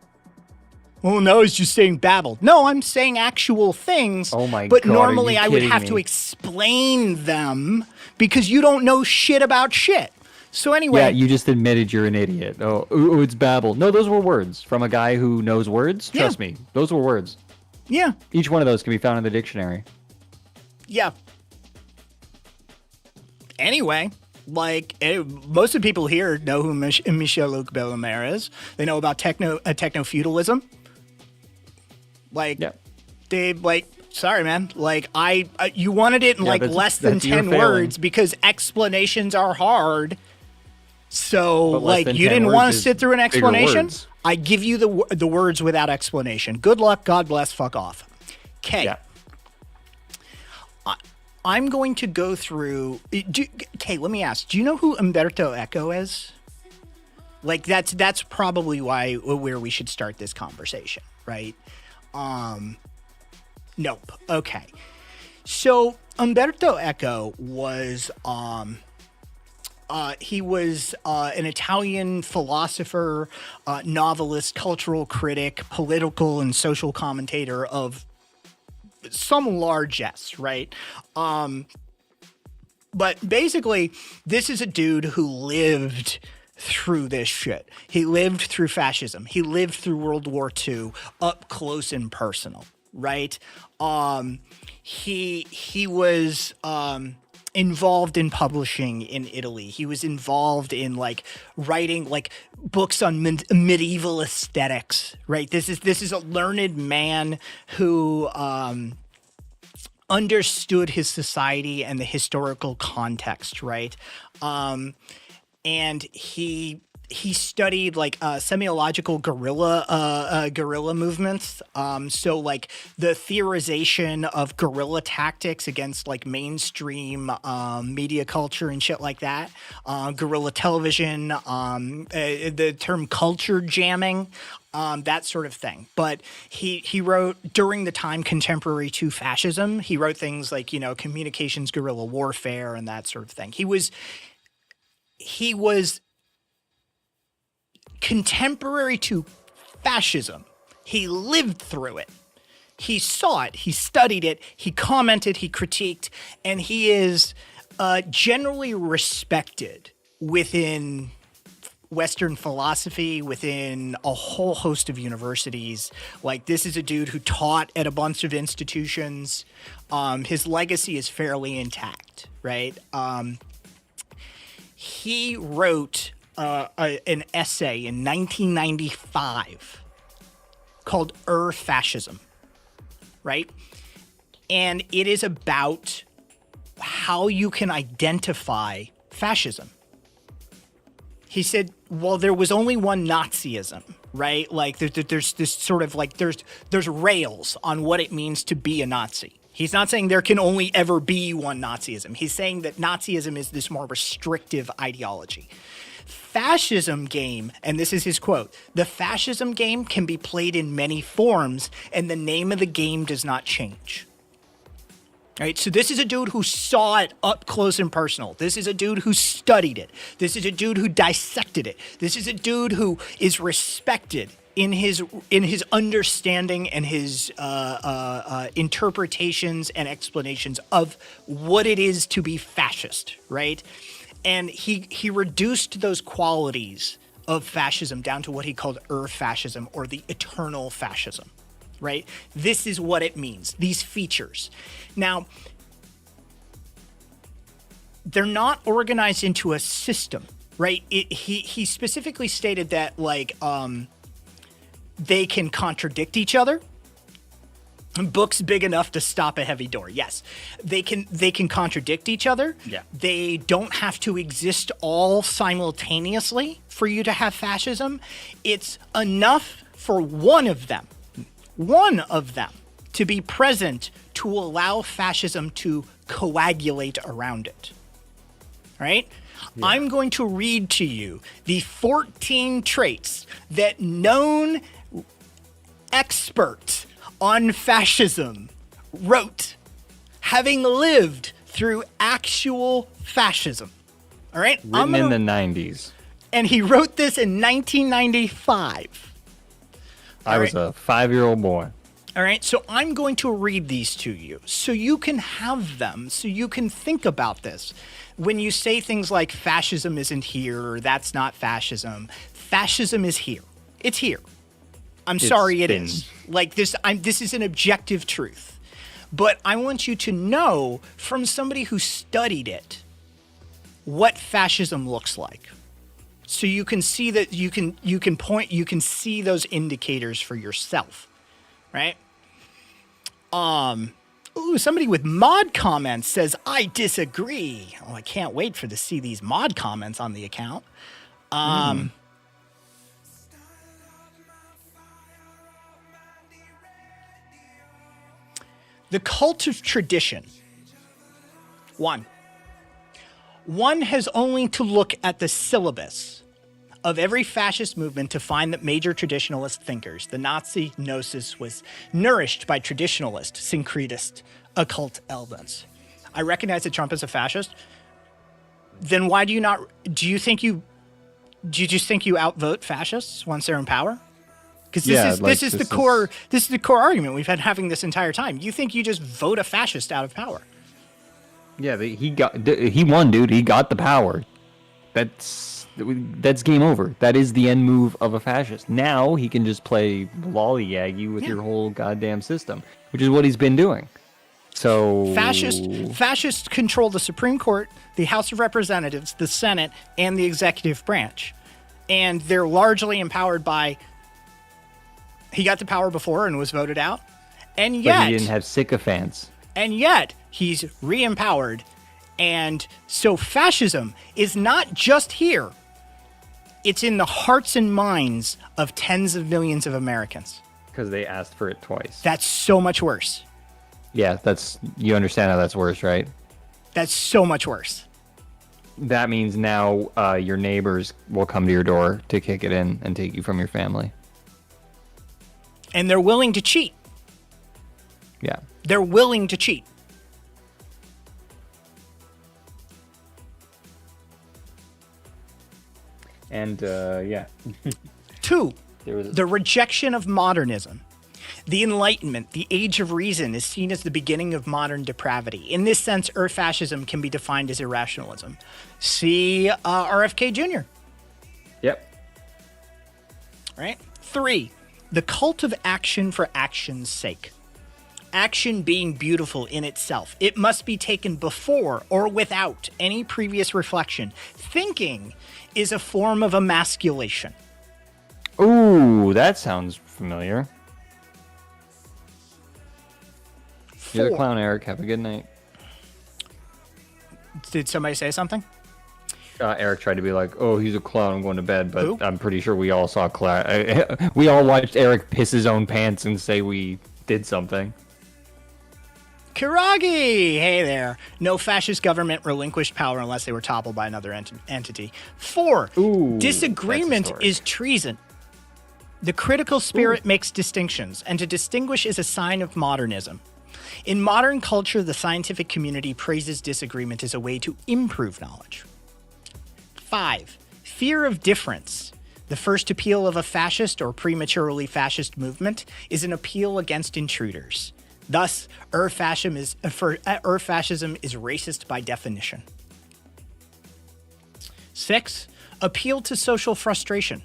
Well, no, it's just saying babble. No, I'm saying actual things. Oh my but God, normally I would have to explain them because you don't know shit about shit. So anyway. Yeah, you just admitted you're an idiot. Oh, it's babble. No, those were words from a guy who knows words. Trust me. Those were words. Yeah. Each one of those can be found in the dictionary. Yeah. Anyway, like most of the people here know who Michel-Luc Bellemare is. They know about techno-feudalism. Like, sorry, man. Like, you wanted it in less than 10 words because explanations are hard. So, like, you didn't want to sit through an explanation? I give you the words without explanation. Good luck. God bless. Fuck off. Okay. Yeah. I'm going to go through. Okay, let me ask. Do you know who Umberto Eco is? Like, that's probably where we should start this conversation, right? Nope. Okay. So Umberto Eco was He was an Italian philosopher, novelist, cultural critic, political and social commentator of some largesse, right? But basically, this is a dude who lived through this shit. He lived through fascism. He lived through World War II up close and personal, right? He was involved in publishing in Italy. He was involved in like writing like books on medieval aesthetics, right? This is a learned man who understood his society and the historical context, right? And he studied like semiological guerrilla movements. So like the theorization of guerrilla tactics against like mainstream media culture and shit like that. Guerrilla television, the term culture jamming. That sort of thing. But he wrote during the time contemporary to fascism. He wrote things like, communications, guerrilla warfare, and that sort of thing. He was contemporary to fascism. He lived through it. He saw it. He studied it. He commented. He critiqued. And he is generally respected within Western philosophy, within a whole host of universities. Like, this is a dude who taught at a bunch of institutions. His legacy is fairly intact, right? He wrote an essay in 1995 called Fascism, right? And it is about how you can identify fascism. He said, well, there was only one Nazism, right? Like there's this sort of like there's rails on what it means to be a Nazi. He's not saying there can only ever be one Nazism. He's saying that Nazism is this more restrictive ideology. Fascism game, and this is his quote, the fascism game can be played in many forms, and the name of the game does not change. Right, so this is a dude who saw it up close and personal. This is a dude who studied it. This is a dude who dissected it. This is a dude who is respected in his understanding and his interpretations and explanations of what it is to be fascist, right? And he reduced those qualities of fascism down to what he called fascism, or the eternal fascism. Right? This is what it means, these features. Now, they're not organized into a system, right? He specifically stated that, like, they can contradict each other. Books big enough to stop a heavy door. Yes, they can contradict each other. Yeah. They don't have to exist all simultaneously for you to have fascism. It's enough for one of them to be present to allow fascism to coagulate around it. Right? Yeah. I'm going to read to you the 14 traits that known experts on fascism wrote, having lived through actual fascism. All right? Written in the 90s. And he wrote this in 1995. I was a 5-year-old boy. All right, so I'm going to read these to you so you can have them, so you can think about this. When you say things like fascism isn't here, or that's not fascism, fascism is here. It's here. It's sorry, it is. Like this, this is an objective truth. But I want you to know from somebody who studied it what fascism looks like. So you can see that you can see those indicators for yourself, right? Ooh, somebody with mod comments says, I disagree. Oh, I can't wait to see these mod comments on the account. The cult of tradition. One has only to look at the syllabus of every fascist movement to find that major traditionalist thinkers, the Nazi gnosis was nourished by traditionalist, syncretist, occult elements. I recognize that Trump is a fascist. Then why do you not? Do you just think you outvote fascists once they're in power? Because this is the core argument we've been having this entire time. You think you just vote a fascist out of power? Yeah, he won, dude. He got the power. That's game over. That is the end move of a fascist. Now he can just play lollygag you with your whole goddamn system, which is what he's been doing. So fascists control the Supreme Court, the House of Representatives, the Senate, and the executive branch, and they're largely empowered by. He got the power before and was voted out, and yet but he didn't have sycophants. And yet, he's re-empowered. And so fascism is not just here. It's in the hearts and minds of tens of millions of Americans. Because they asked for it twice. That's so much worse. Yeah, you understand how that's worse, right? That's so much worse. That means now your neighbors will come to your door to kick it in and take you from your family. And they're willing to cheat. Yeah. They're willing to cheat. And, yeah. 2, the rejection of modernism. The Enlightenment, the Age of Reason, is seen as the beginning of modern depravity. In this sense, fascism can be defined as irrationalism. See RFK Jr. Yep. Right? 3, the cult of action for action's sake. Action being beautiful in itself. It must be taken before or without any previous reflection. Thinking is a form of emasculation. Ooh, that sounds familiar. 4, You're the clown, Eric. Have a good night. Did somebody say something? Eric tried to be like, "Oh, he's a clown. I'm going to bed." But Who? I'm pretty sure we all saw we all watched Eric piss his own pants and say we did something. Kiragi! Hey there. No fascist government relinquished power unless they were toppled by another entity. 4, Ooh, disagreement that's a story. is treason. The critical spirit makes distinctions, and to distinguish is a sign of modernism. In modern culture, the scientific community praises disagreement as a way to improve knowledge. 5, fear of difference. The first appeal of a fascist or prematurely fascist movement is an appeal against intruders. Thus, fascism is racist by definition. 6, appeal to social frustration.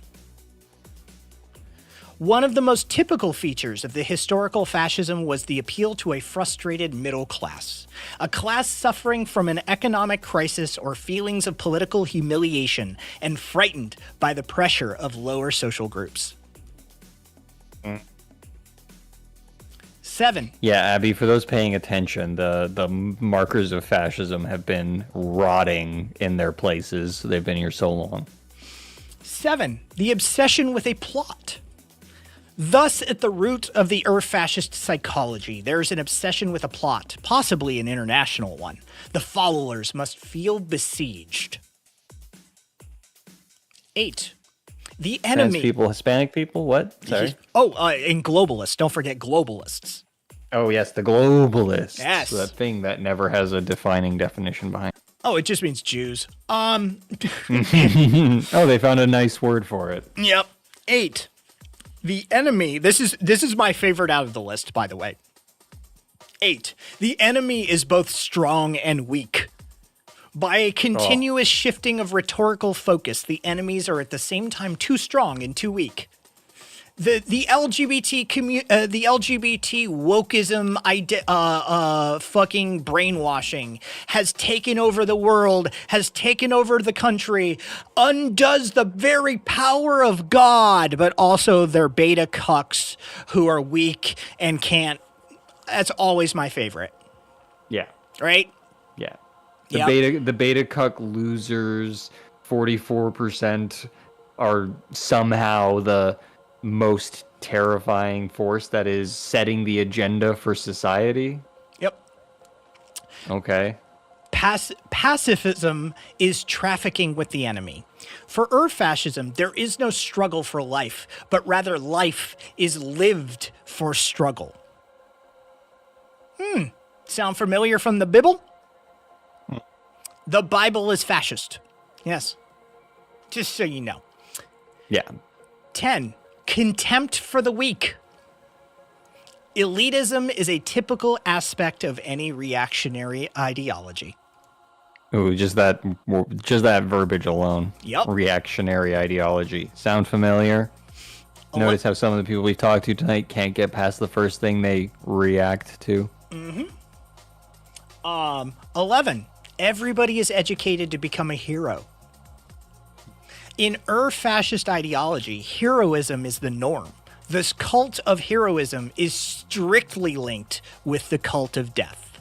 One of the most typical features of the historical fascism was the appeal to a frustrated middle class, a class suffering from an economic crisis or feelings of political humiliation and frightened by the pressure of lower social groups. 7. Yeah, Abby, for those paying attention, the markers of fascism have been rotting in their places. They've been here so long. 7. The obsession with a plot. Thus, at the root of the fascist psychology, there is an obsession with a plot, possibly an international one. The followers must feel besieged. 8. The enemy. Trans people, Hispanic people, what? Sorry. And globalists. Don't forget globalists. Oh, yes, the globalists. Yes. So that thing that never has a defining definition behind it. Oh, it just means Jews. Oh, they found a nice word for it. Yep. 8. The enemy. This is my favorite out of the list, by the way. 8. The enemy is both strong and weak. By a continuous shifting of rhetorical focus, the enemies are at the same time too strong and too weak. The LGBT the LGBT wokeism fucking brainwashing has taken over the world, has taken over the country, undoes the very power of God, but also their beta cucks who are weak and can't. That's always my favorite. Yeah. Right? Yeah. Yep. The beta cuck losers, 44%, are somehow the most terrifying force that is setting the agenda for society. Yep. Okay. Pacifism is trafficking with the enemy. For fascism, there is no struggle for life, but rather life is lived for struggle. Sound familiar from the Bible? The Bible is fascist. Yes. Just so you know. Yeah. 10. Contempt for the weak. Elitism is a typical aspect of any reactionary ideology. Ooh, just that verbiage alone. Yep. Reactionary ideology. Sound familiar? Notice how some of the people we've talked to tonight can't get past the first thing they react to. 11. Everybody is educated to become a hero. In fascist ideology, heroism is the norm. This cult of heroism is strictly linked with the cult of death.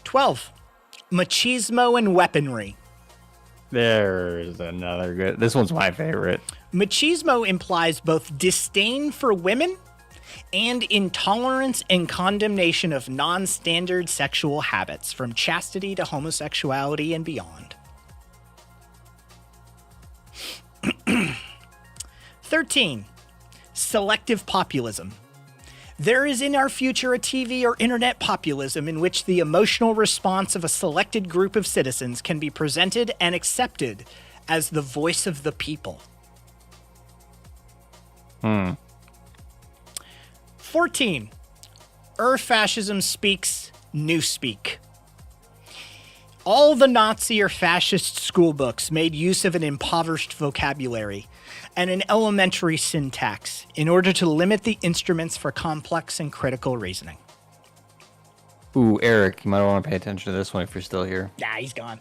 12. Machismo and weaponry. There's another good... This one's my favorite. Machismo implies both disdain for women and intolerance and condemnation of non-standard sexual habits, from chastity to homosexuality and beyond. 13. Selective populism. There is in our future a TV or internet populism in which the emotional response of a selected group of citizens can be presented and accepted as the voice of the people. 14. Fascism speaks newspeak. All the Nazi or fascist school books made use of an impoverished vocabulary and an elementary syntax in order to limit the instruments for complex and critical reasoning. Ooh, Eric, you might want to pay attention to this one if you're still here. Nah, he's gone.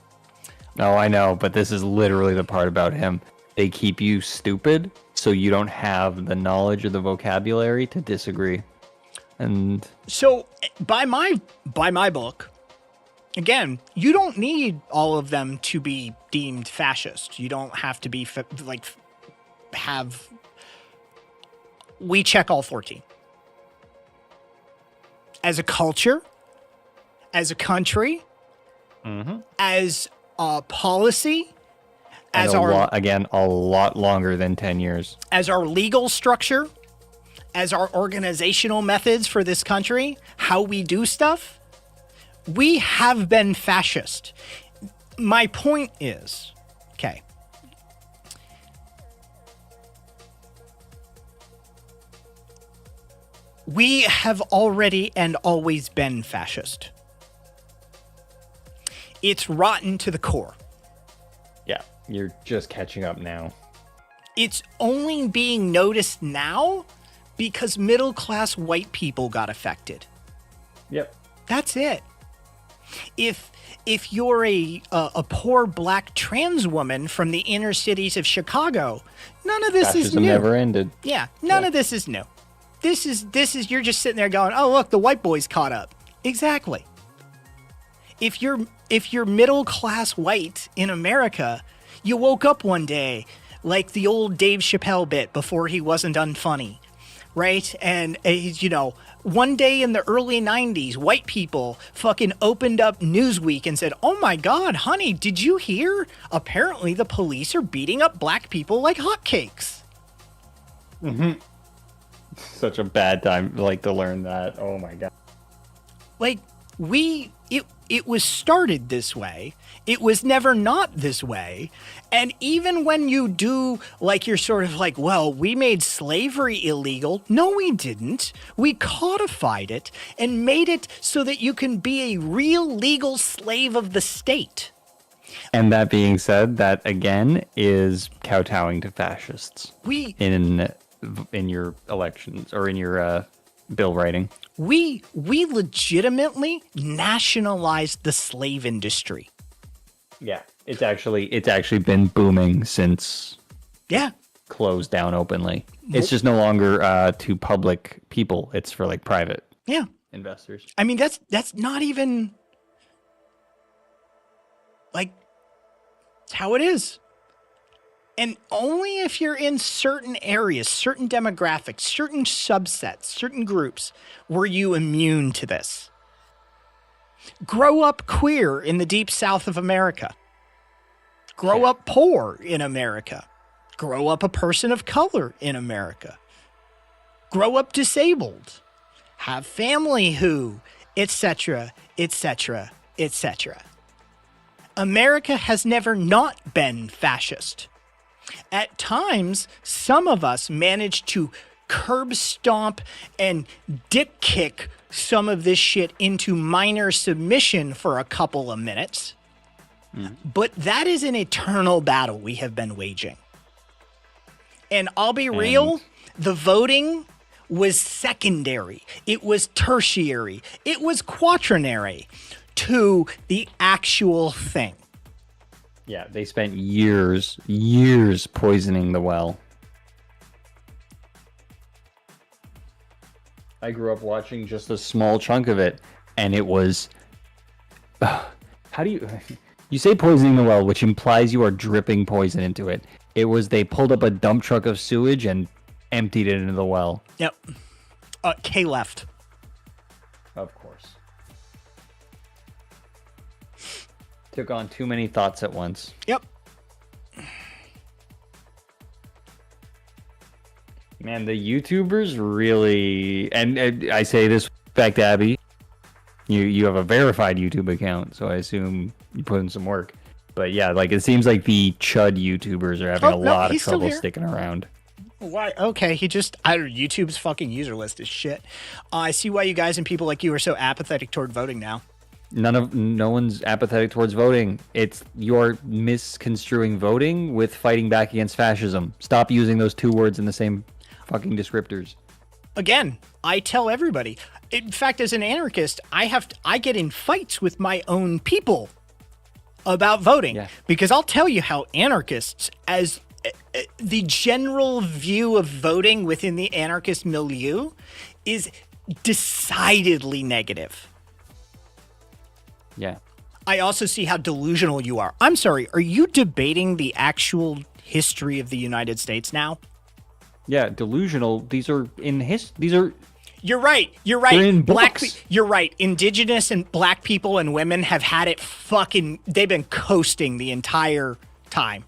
No, I know, but this is literally the part about him. They keep you stupid so you don't have the knowledge or the vocabulary to disagree. And so by my book, again, you don't need all of them to be deemed fascist. You don't have to be we check all 14. As a culture, as a country, as a policy, as a lot longer than 10 years. As our legal structure, as our organizational methods for this country, how we do stuff, we have been fascist. My point is, okay, we have already and always been fascist. It's rotten to the core. Yeah, you're just catching up now. It's only being noticed now because middle-class white people got affected. Yep. That's it. If you're a poor black trans woman from the inner cities of Chicago, none of this is new. Fascism never ended. Yeah, none of this is new. This is you're just sitting there going, "Oh, look, the white boys caught up." Exactly. If you're middle class white in America, you woke up one day like the old Dave Chappelle bit before he wasn't unfunny, right? And one day in the early 90s, white people fucking opened up Newsweek and said, "Oh my God, honey, did you hear? Apparently the police are beating up black people like hotcakes." Such a bad time to learn that. Oh my God. It was started this way. It was never not this way. And even when you do, you're sort of well, we made slavery illegal. No, we didn't. We codified it and made it so that you can be a real legal slave of the state. And that being said, that again is kowtowing to fascists. In your elections or in your bill writing. We legitimately nationalized the slave industry. Yeah, it's actually been booming since closed down openly. It's just no longer to public people. It's for private investors. I mean, that's not even it's how it is. And only if you're in certain areas, certain demographics, certain subsets, certain groups, were you immune to this. Grow up queer in the deep south of America. Grow up poor in America. Grow up a person of color in America. Grow up disabled. Have family who, etc., etc., etc. America has never not been fascist. At times, some of us manage to curb stomp and dick kick some of this shit into minor submission for a couple of minutes. But that is an eternal battle we have been waging. And I'll be real, the voting was secondary. It was tertiary. It was quaternary to the actual thing. Yeah, they spent years poisoning the well. I grew up watching just a small chunk of it, and it was... how do you... You say poisoning the well, which implies you are dripping poison into it. It was they pulled up a dump truck of sewage and emptied it into the well. Yep. K left. Of course. Took on too many thoughts at once. Yep. Man, the YouTubers really... And I say this back to Abby. You have a verified YouTube account, so I assume you put in some work. But yeah, like it seems like the chud YouTubers are having a lot of trouble sticking around. Why? Okay, YouTube's fucking user list is shit. I see why you guys and people like you are so apathetic toward voting now. No one's apathetic towards voting. You're misconstruing voting with fighting back against fascism. Stop using those two words in the same fucking descriptors. Again, I tell everybody. In fact, as an anarchist, I get in fights with my own people about voting because I'll tell you how anarchists, as the general view of voting within the anarchist milieu, is decidedly negative. Yeah. I also see how delusional you are. I'm sorry, are you debating the actual history of the United States now? Yeah, delusional. These are in You're right. You're right. You're right. Indigenous and black people and women have had it they've been coasting the entire time.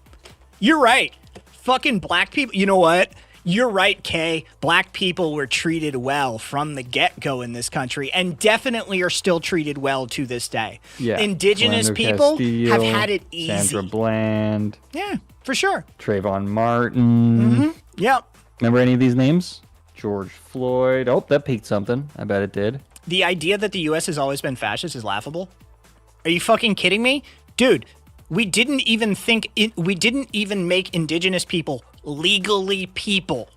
You're right. Fucking black people. You know what? You're right, Kay. Black people were treated well from the get-go in this country and definitely are still treated well to this day. Yeah. Indigenous people have had it easy. Sandra Bland. Yeah, for sure. Trayvon Martin. Mm-hmm. Yep. Remember any of these names? George Floyd. Oh, that peaked something. I bet it did. The idea that the U.S. has always been fascist is laughable. Are you fucking kidding me? Dude, we didn't even make indigenous people legally people.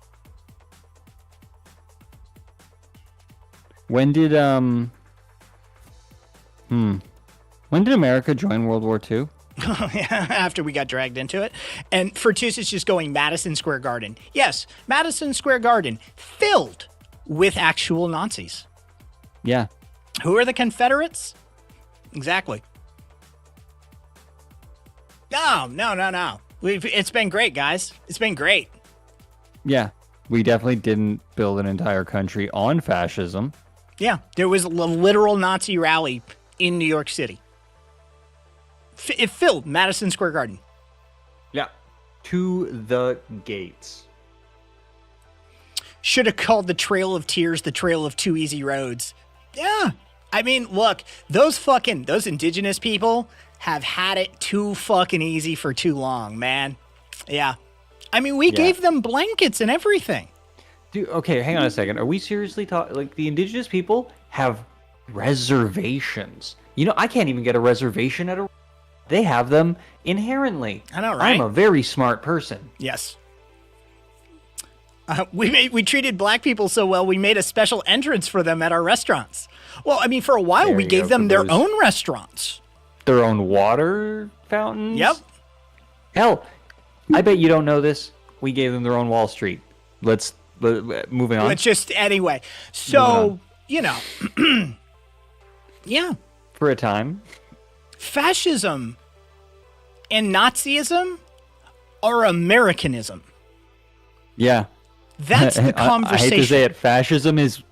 When did America join World War II? After we got dragged into it. And Fertus is just going Madison Square Garden. Yes, Madison Square Garden filled with actual Nazis. Yeah. Who are the Confederates? Exactly. No. It's been great, guys. It's been great. Yeah. We definitely didn't build an entire country on fascism. Yeah. There was a literal Nazi rally in New York City. It filled Madison Square Garden. Yeah. To the gates. Should have called the Trail of Tears the Trail of Two Easy Roads. Yeah. I mean, look, those indigenous people have had it too fucking easy for too long, man. Yeah. I mean, we gave them blankets and everything. Dude, okay, hang on a second. Are we seriously talking, like, the indigenous people have reservations? You know, I can't even get a reservation at a... They have them inherently. I know, right? I'm a very smart person. Yes. We treated black people so well, we made a special entrance for them at our restaurants. Well, I mean, for a while, we gave them their own restaurants. Their own water fountains? Yep. Hell, I bet you don't know this. We gave them their own Wall Street. Moving on. Let's just, anyway. So, you know. Yeah. For a time. Fascism and Nazism are Americanism. Yeah. That's the conversation. I hate to say it. Fascism is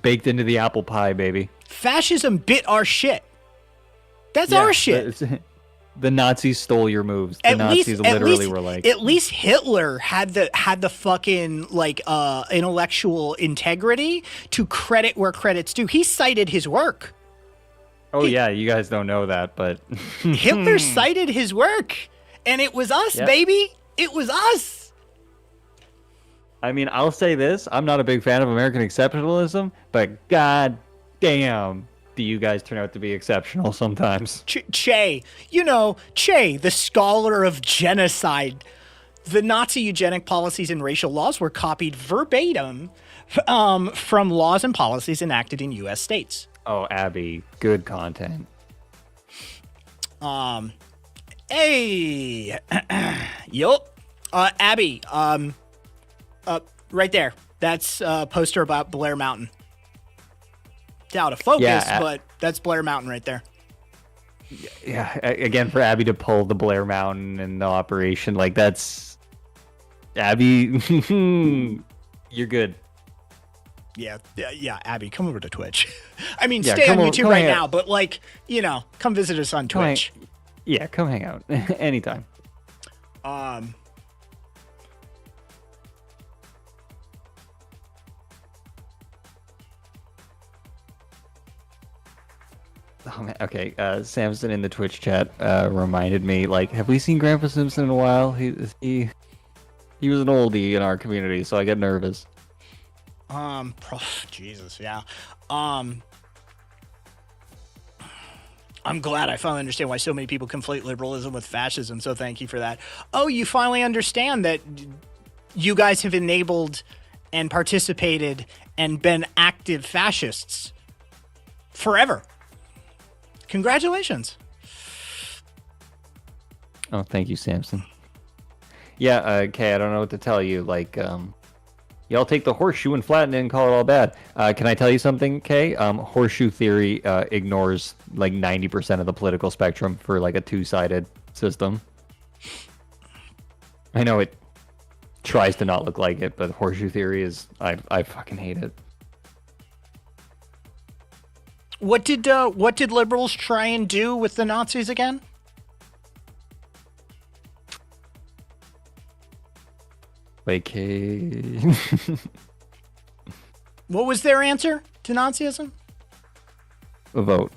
baked into the apple pie, baby. Fascism bit our shit. That's our shit. The Nazis stole your moves. The Nazis literally were like... At least Hitler had the fucking, like, intellectual integrity to credit where credit's due. He cited his work. Oh yeah, you guys don't know that, but Hitler cited his work, and it was us, Yep. baby. It was us. I mean, I'll say this: I'm not a big fan of American exceptionalism, but god damn, do you guys turn out to be exceptional sometimes? Che, Che, the scholar of genocide. The Nazi eugenic policies and racial laws were copied verbatim from laws and policies enacted in U.S. states. Oh, Abby, good content. Hey, yup. Abby, right there. That's a poster about Blair Mountain. It's out of focus, but that's Blair Mountain right there. Yeah, again, for Abby to pull the Blair Mountain and the operation, like, that's... Abby, you're good. Yeah, Abby, come over to Twitch. I mean, stay on YouTube right now, but, like, come visit us on Twitch. Yeah, come hang out anytime. Oh, man. Okay, Samson in the Twitch chat reminded me, like, have we seen Grandpa Simpson in a while? He was an oldie in our community, so I get nervous. Jesus, yeah. I'm glad I finally understand why so many people conflate liberalism with fascism, so thank you for that. Oh, you finally understand that you guys have enabled and participated and been active fascists forever. Congratulations. Oh, thank you, Samson. Yeah, Kay, I don't know what to tell you. Like, y'all take the horseshoe and flatten it and call it all bad. Can I tell you something, Kay? Horseshoe theory ignores like 90% of the political spectrum for like a two-sided system. I know it tries to not look like it, but horseshoe theory is... I fucking hate it. What did liberals try and do with the Nazis again? Vacate. What was their answer to Nazism? A vote.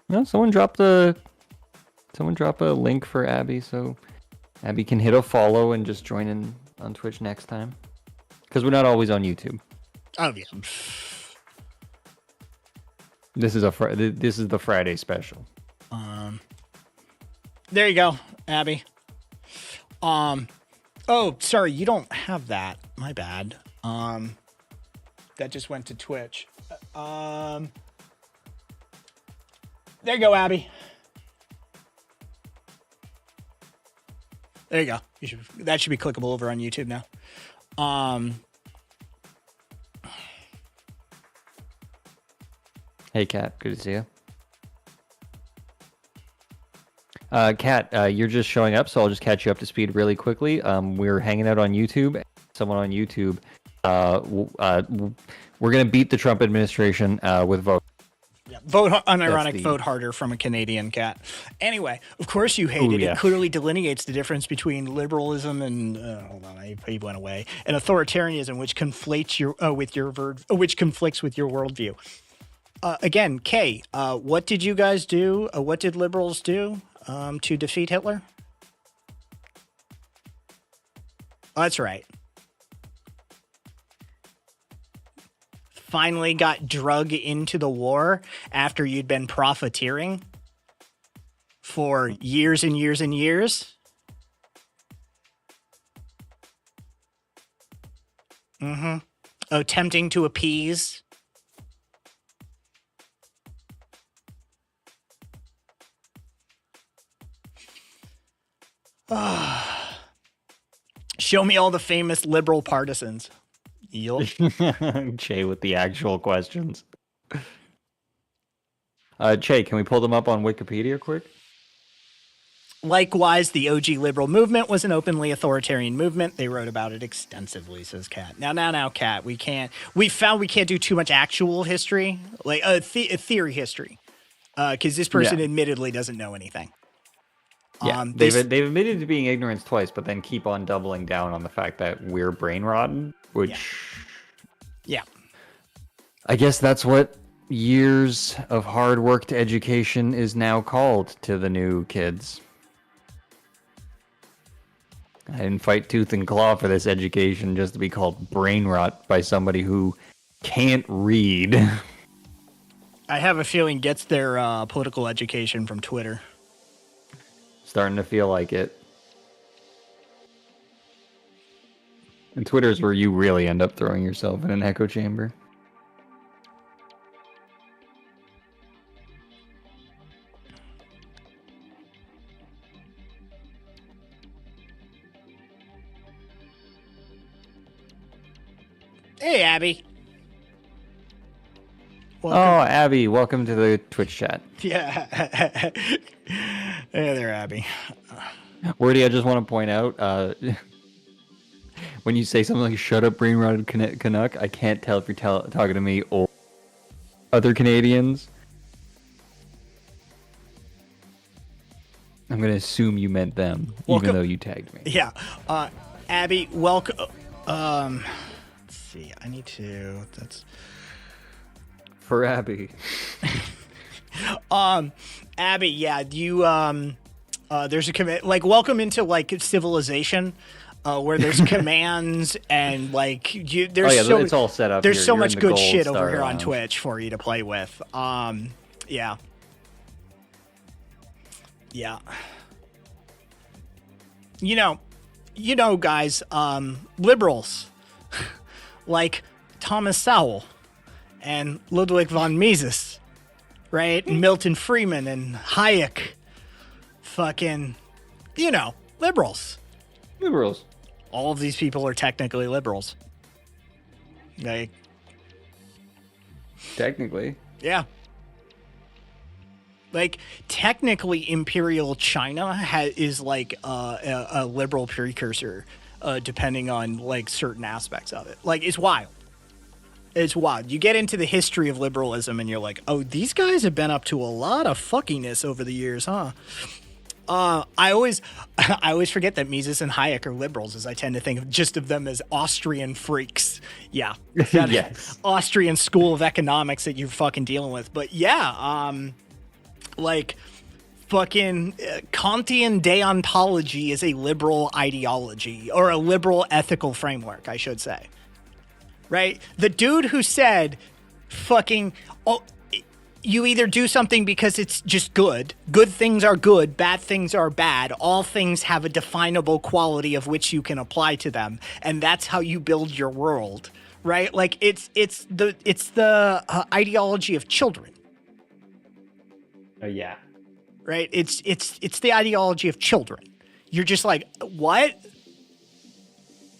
No, someone drop a link for Abby so Abby can hit a follow and just join in on Twitch next time. Because we're not always on YouTube. Oh yeah. This is the Friday special. There you go, Abby. Oh, sorry, you don't have that. My bad. That just went to Twitch. There you go, Abby. There you go. That should be clickable over on YouTube now. Hey, Kat. Good to see you. Kat, you're just showing up, so I'll just catch you up to speed really quickly. We're hanging out on YouTube. Someone on YouTube. We're going to beat the Trump administration with vote. Yeah, vote harder from a Canadian cat. Anyway, of course you hate it. Yeah. It clearly delineates the difference between liberalism and hold on, he went away, and authoritarianism, which conflates which conflicts with your worldview. Again, Kay, what did you guys do? What did liberals do to defeat Hitler? Oh, that's right. Finally got drug into the war after you'd been profiteering for years and years and years. Mm-hmm. Attempting to appease. Show me all the famous liberal partisans. Che with the actual questions. Che, can we pull them up on Wikipedia quick? Likewise, the OG liberal movement was an openly authoritarian movement. They wrote about it extensively, says Kat. Now, Kat, we found we can't do too much actual history, like theory history, because this person admittedly doesn't know anything. Yeah, they've admitted to being ignorant twice, but then keep on doubling down on the fact that we're brain rotten, which... Yeah. I guess that's what years of hard worked education is now called to the new kids. I didn't fight tooth and claw for this education just to be called brain rot by somebody who can't read. I have a feeling gets their political education from Twitter. Starting to feel like it. And Twitter's where you really end up throwing yourself in an echo chamber. Hey, Abby. Welcome. Oh, Abby, welcome to the Twitch chat. Yeah. Hey there, Abby. Wordy, I just want to point out, when you say something like "shut up, brain-rotted Canuck," I can't tell if you're talking to me or other Canadians. I'm going to assume you meant them, even though you tagged me. Yeah. Abby, welcome. Let's see. I need to... That's... For Abby. Abby, yeah, you, there's a commit, like, welcome into, like, civilization, where there's commands and, like, there's it's all set up. There's here. so You're much good shit over here lounge. on Twitch for you to play with. Yeah. Yeah. You know, guys, liberals, like Thomas Sowell and Ludwig von Mises, right? And Milton Friedman and Hayek. Fucking, liberals. Liberals. All of these people are technically liberals. Like, technically. Yeah. Like, technically, Imperial China is like a liberal precursor, depending on, like, certain aspects of it. Like, it's wild. It's wild. You get into the history of liberalism and you're like, oh, these guys have been up to a lot of fuckiness over the years, huh? I always forget that Mises and Hayek are liberals, as I tend to think of just of them as Austrian freaks. Yeah. Yes. Austrian school of economics that you're fucking dealing with. But yeah, like, fucking Kantian deontology is a liberal ideology, or a liberal ethical framework, I should say. Right? The dude who said, fucking, oh, you either do something because it's just good. Good things are good. Bad things are bad. All things have a definable quality of which you can apply to them. And that's how you build your world. Right? Like, it's the ideology of children. Yeah. Right? It's the ideology of children. You're just like, what?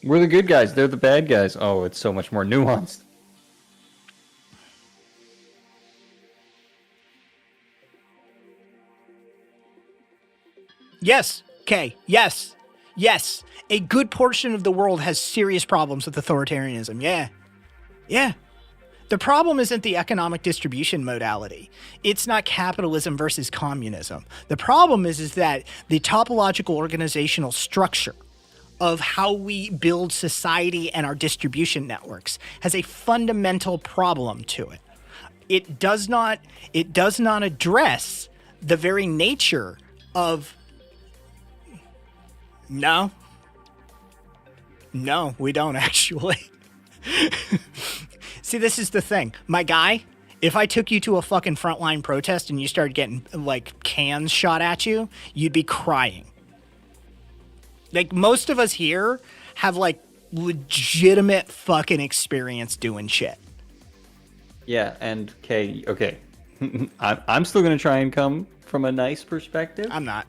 We're the good guys. They're the bad guys. Oh, it's so much more nuanced. Yes. Okay. Yes. Yes. A good portion of the world has serious problems with authoritarianism. Yeah. Yeah. The problem isn't the economic distribution modality. It's not capitalism versus communism. The problem is that the topological organizational structure of how we build society and our distribution networks has a fundamental problem to it. It does not address the very nature of... No, we don't actually. See, this is the thing. My guy, if I took you to a fucking frontline protest and you started getting, like, cans shot at you, you'd be crying. Like, most of us here have, like, legitimate fucking experience doing shit. Yeah, and okay. I'm still going to try and come from a nice perspective. I'm not.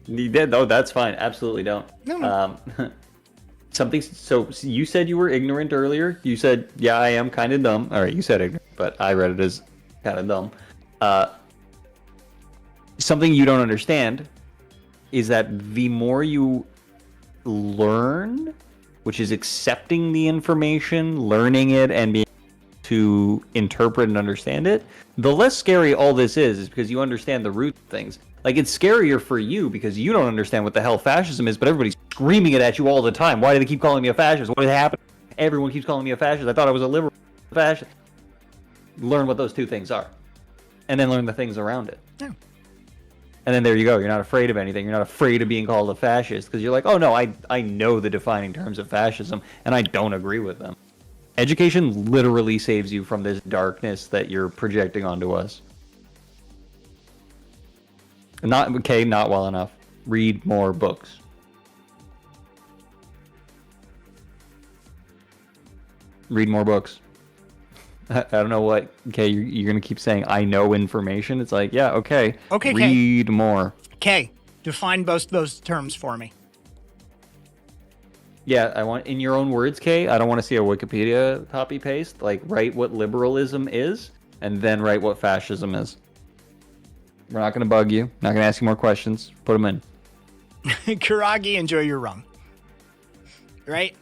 You did? Oh, that's fine. Absolutely don't. No. So you said you were ignorant earlier. You said, yeah, I am kind of dumb. All right, you said ignorant, but I read it as kind of dumb. Something you don't understand is that the more you learn, which is accepting the information, learning it, and being able to interpret and understand it, the less scary all this is because you understand the root of things. Like, it's scarier for you because you don't understand what the hell fascism is, but everybody's screaming it at you all the time. Why do they keep calling me a fascist? What happened? Everyone keeps calling me a fascist. I thought I was a liberal fascist. learn what those two things are, and then learn the things around it. Yeah. And then there you go. You're not afraid of anything. You're not afraid of being called a fascist because you're like, oh no, I know the defining terms of fascism, and I don't agree with them. Education literally saves you from this darkness that you're projecting onto us. Not well enough. Read more books. Read more books. I don't know what. Okay, you're gonna keep saying I know information. It's like, yeah, okay. Okay, read more. Okay, define both those terms for me. Yeah, I want in your own words, Kay. I don't want to see a Wikipedia copy paste. Like, write what liberalism is, and then write what fascism is. We're not gonna bug you. Not gonna ask you more questions. Put them in. Kuragi, enjoy your rum. Right?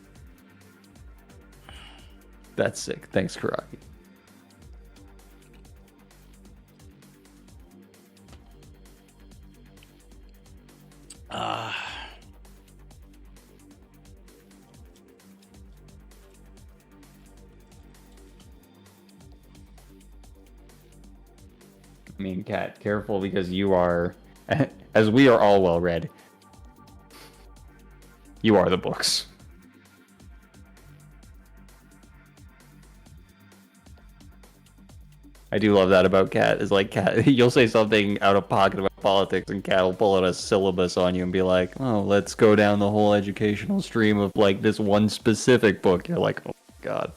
That's sick. Thanks, Kuragi. I mean, Kat, careful because you are, as we are all well read, you are the books. I do love that about Kat. Is like Kat, you'll say something out of pocket about politics, and Kat will pull out a syllabus on you and be like, "Oh, let's go down the whole educational stream of like this one specific book." You're like, "Oh my god."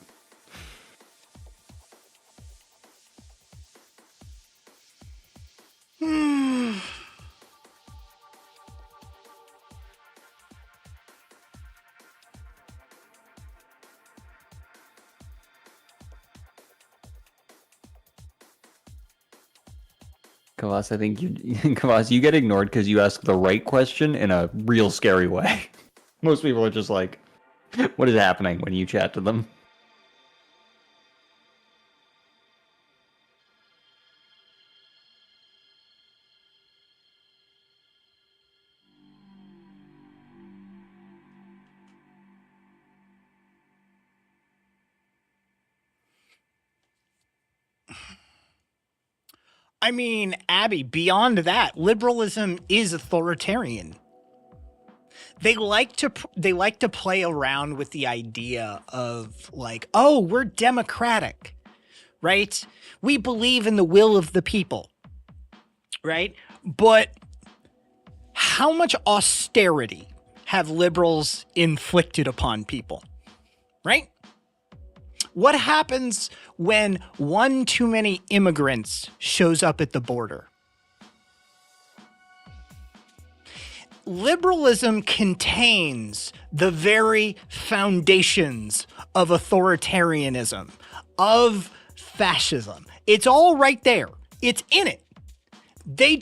Kavas, I think Kavas, you get ignored because you ask the right question in a real scary way. Most people are just like, what is happening when you chat to them? I mean, Abby, beyond that, liberalism is authoritarian. They like to play around with the idea of like, oh, we're democratic, right? We believe in the will of the people, right? But how much austerity have liberals inflicted upon people, right? What happens when one too many immigrants shows up at the border? Liberalism contains the very foundations of authoritarianism, of fascism. It's all right there. It's in it. They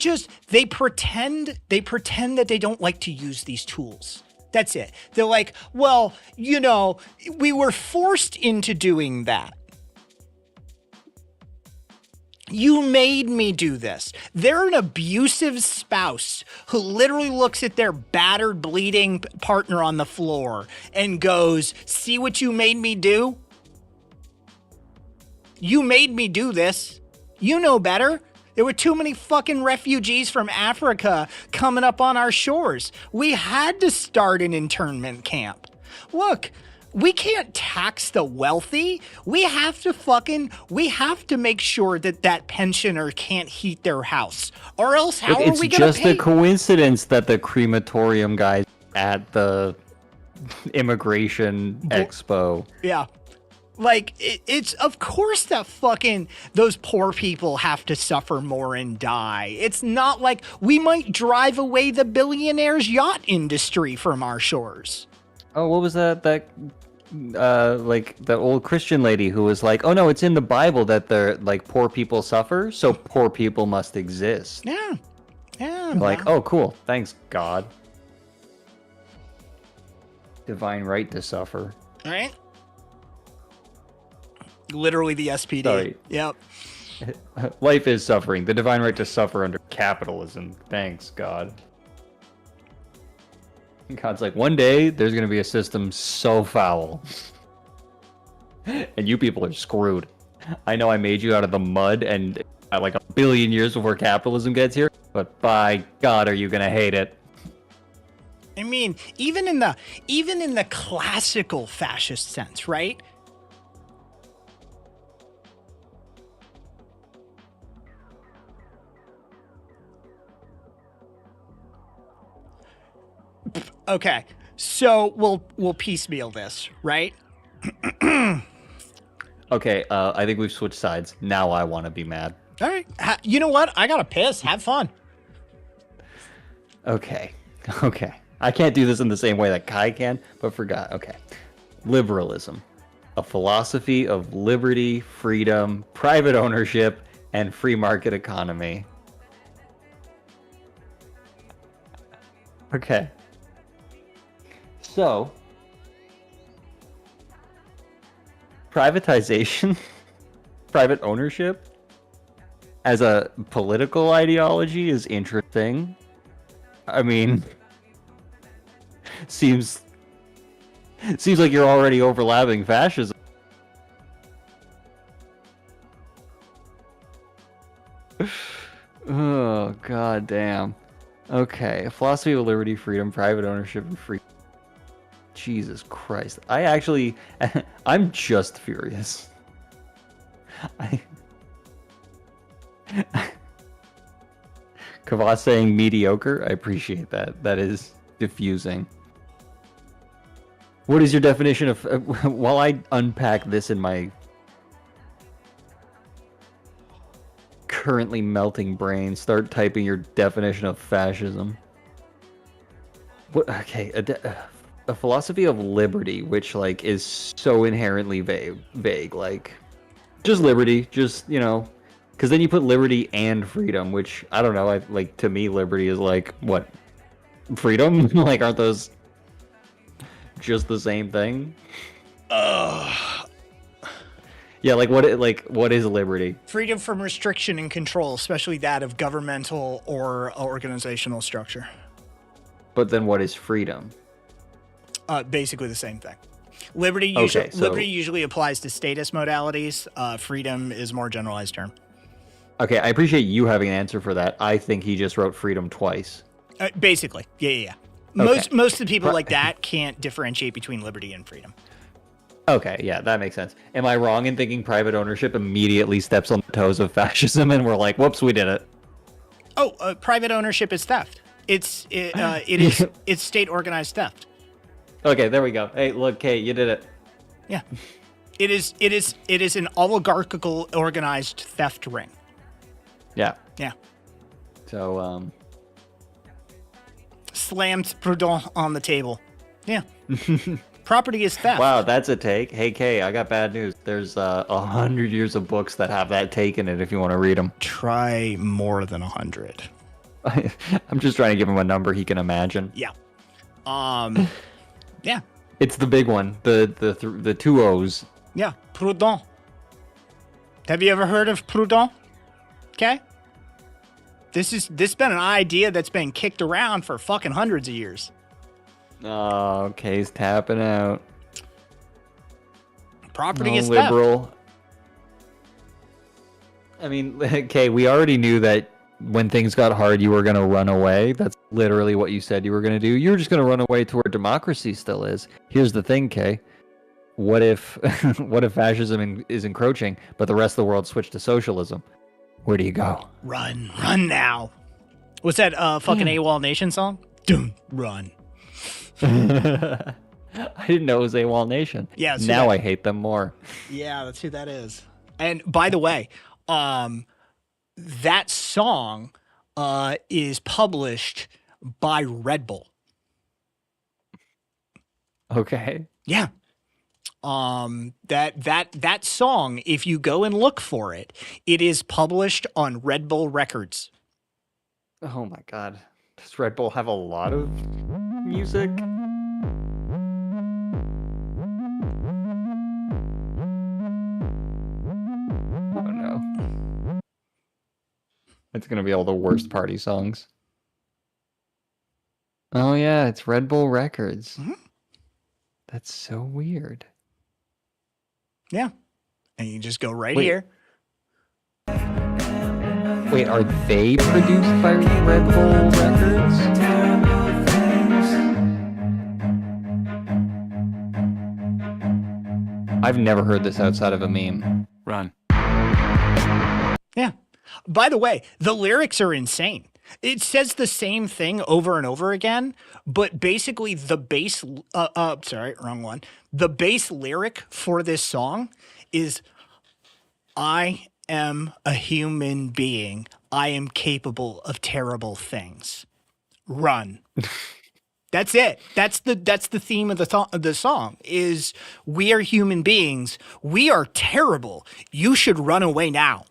pretend that they don't like to use these tools. That's it. They're like, well, you know, we were forced into doing that. You made me do this. They're an abusive spouse who literally looks at their battered, bleeding partner on the floor and goes, see what you made me do? You made me do this. You know better. There were too many fucking refugees from Africa coming up on our shores. We had to start an internment camp. Look, we can't tax the wealthy. We have to make sure that pensioner can't heat their house. Or else how are we going to pay? It's just a coincidence that the crematorium guys at the immigration expo. Yeah. Like, it's of course that fucking those poor people have to suffer more and die. It's not like we might drive away the billionaires' yacht industry from our shores. Oh, what was that like the old Christian lady who was like, oh no, it's in the Bible that the like poor people suffer, so poor people must exist. Yeah. Yeah. Like, oh cool, thanks God. Divine right to suffer. All right. Literally the SPD. Sorry. Yep. Life is suffering. The divine right to suffer under capitalism. Thanks, God. God's like, one day there's going to be a system so foul. And you people are screwed. I know I made you out of the mud and like a billion years before capitalism gets here, but by God, are you gonna hate it? I mean, even in the classical fascist sense, right? Okay, so we'll piecemeal this, right? Okay, I think we've switched sides. Now I want to be mad. All right. You know what? I gotta piss. Have fun. Okay, okay. I can't do this in the same way that Kai can, but forgot. Okay. Liberalism, a philosophy of liberty, freedom, private ownership, and free market economy. Okay. So, privatization, private ownership as a political ideology is interesting. I mean, seems like you're already overlapping fascism. Oh, god damn. Okay, a philosophy of liberty, freedom, private ownership, and free. Jesus Christ. I'm just furious. I... Kavas saying mediocre? I appreciate that. That is diffusing. What is your definition of... while I unpack this in my currently melting brain, start typing your definition of fascism. What? Okay, a philosophy of liberty, which like is so inherently vague, like just liberty, just because then you put liberty and freedom, which I don't know. Like to me, liberty is like what freedom? Like aren't those just the same thing? Yeah, like what is liberty? Freedom from restriction and control, especially that of governmental or organizational structure. But then what is freedom? Basically the same thing. Liberty usually applies to status modalities. Freedom is a more generalized term. Okay, I appreciate you having an answer for that. I think he just wrote freedom twice. Basically, yeah. Okay. Most of the people like that can't differentiate between liberty and freedom. Okay, yeah, that makes sense. Am I wrong in thinking private ownership immediately steps on the toes of fascism, and we're like, whoops, we did it? Oh, private ownership is theft. It's state organized theft. Okay, there we go. Hey, look, Kate, you did it. Yeah, it is an oligarchical organized theft ring. Yeah. Yeah. So slammed Proudhon on the table. Yeah. Property is theft. Wow, that's a take. Hey, Kay, I got bad news. There's 100 years of books that have that take in it if you want to read them. Try more than 100. I'm just trying to give him a number he can imagine. Yeah. Yeah. It's the big one. The two O's. Yeah, Proudhon. Have you ever heard of Proudhon? Okay. This been an idea that's been kicked around for fucking hundreds of years. Oh, Kay's tapping out. Property is liberal. theft. I mean, Kay, we already knew that when things got hard, you were going to run away. That's literally what you said you were going to do. You were just going to run away to where democracy still is. Here's the thing, Kay. What if what if fascism is encroaching, but the rest of the world switched to socialism? Where do you go? Run now. What's that fucking AWOL Nation song? Dun, run. I didn't know it was AWOL Nation. Yeah. Now I hate them more. Yeah, that's who that is. And by the way, that song is published by Red Bull. Okay. Yeah. That song, if you go and look for it, it is published on Red Bull Records. Oh my God. Does Red Bull have a lot of music? Oh no. It's gonna be all the worst party songs. Oh yeah, it's Red Bull Records. Mm-hmm. That's so weird. Yeah. And you just go right Wait. here. Wait, are they produced by Red Bull Records? I've never heard this outside of a meme. Run. Yeah. By the way, the lyrics are insane. It says the same thing over and over again, but basically the bass, sorry, wrong one. The bass lyric for this song is, I am a human being. I am capable of terrible things. Run. That's it. That's the theme of the song is we are human beings. We are terrible. You should run away now.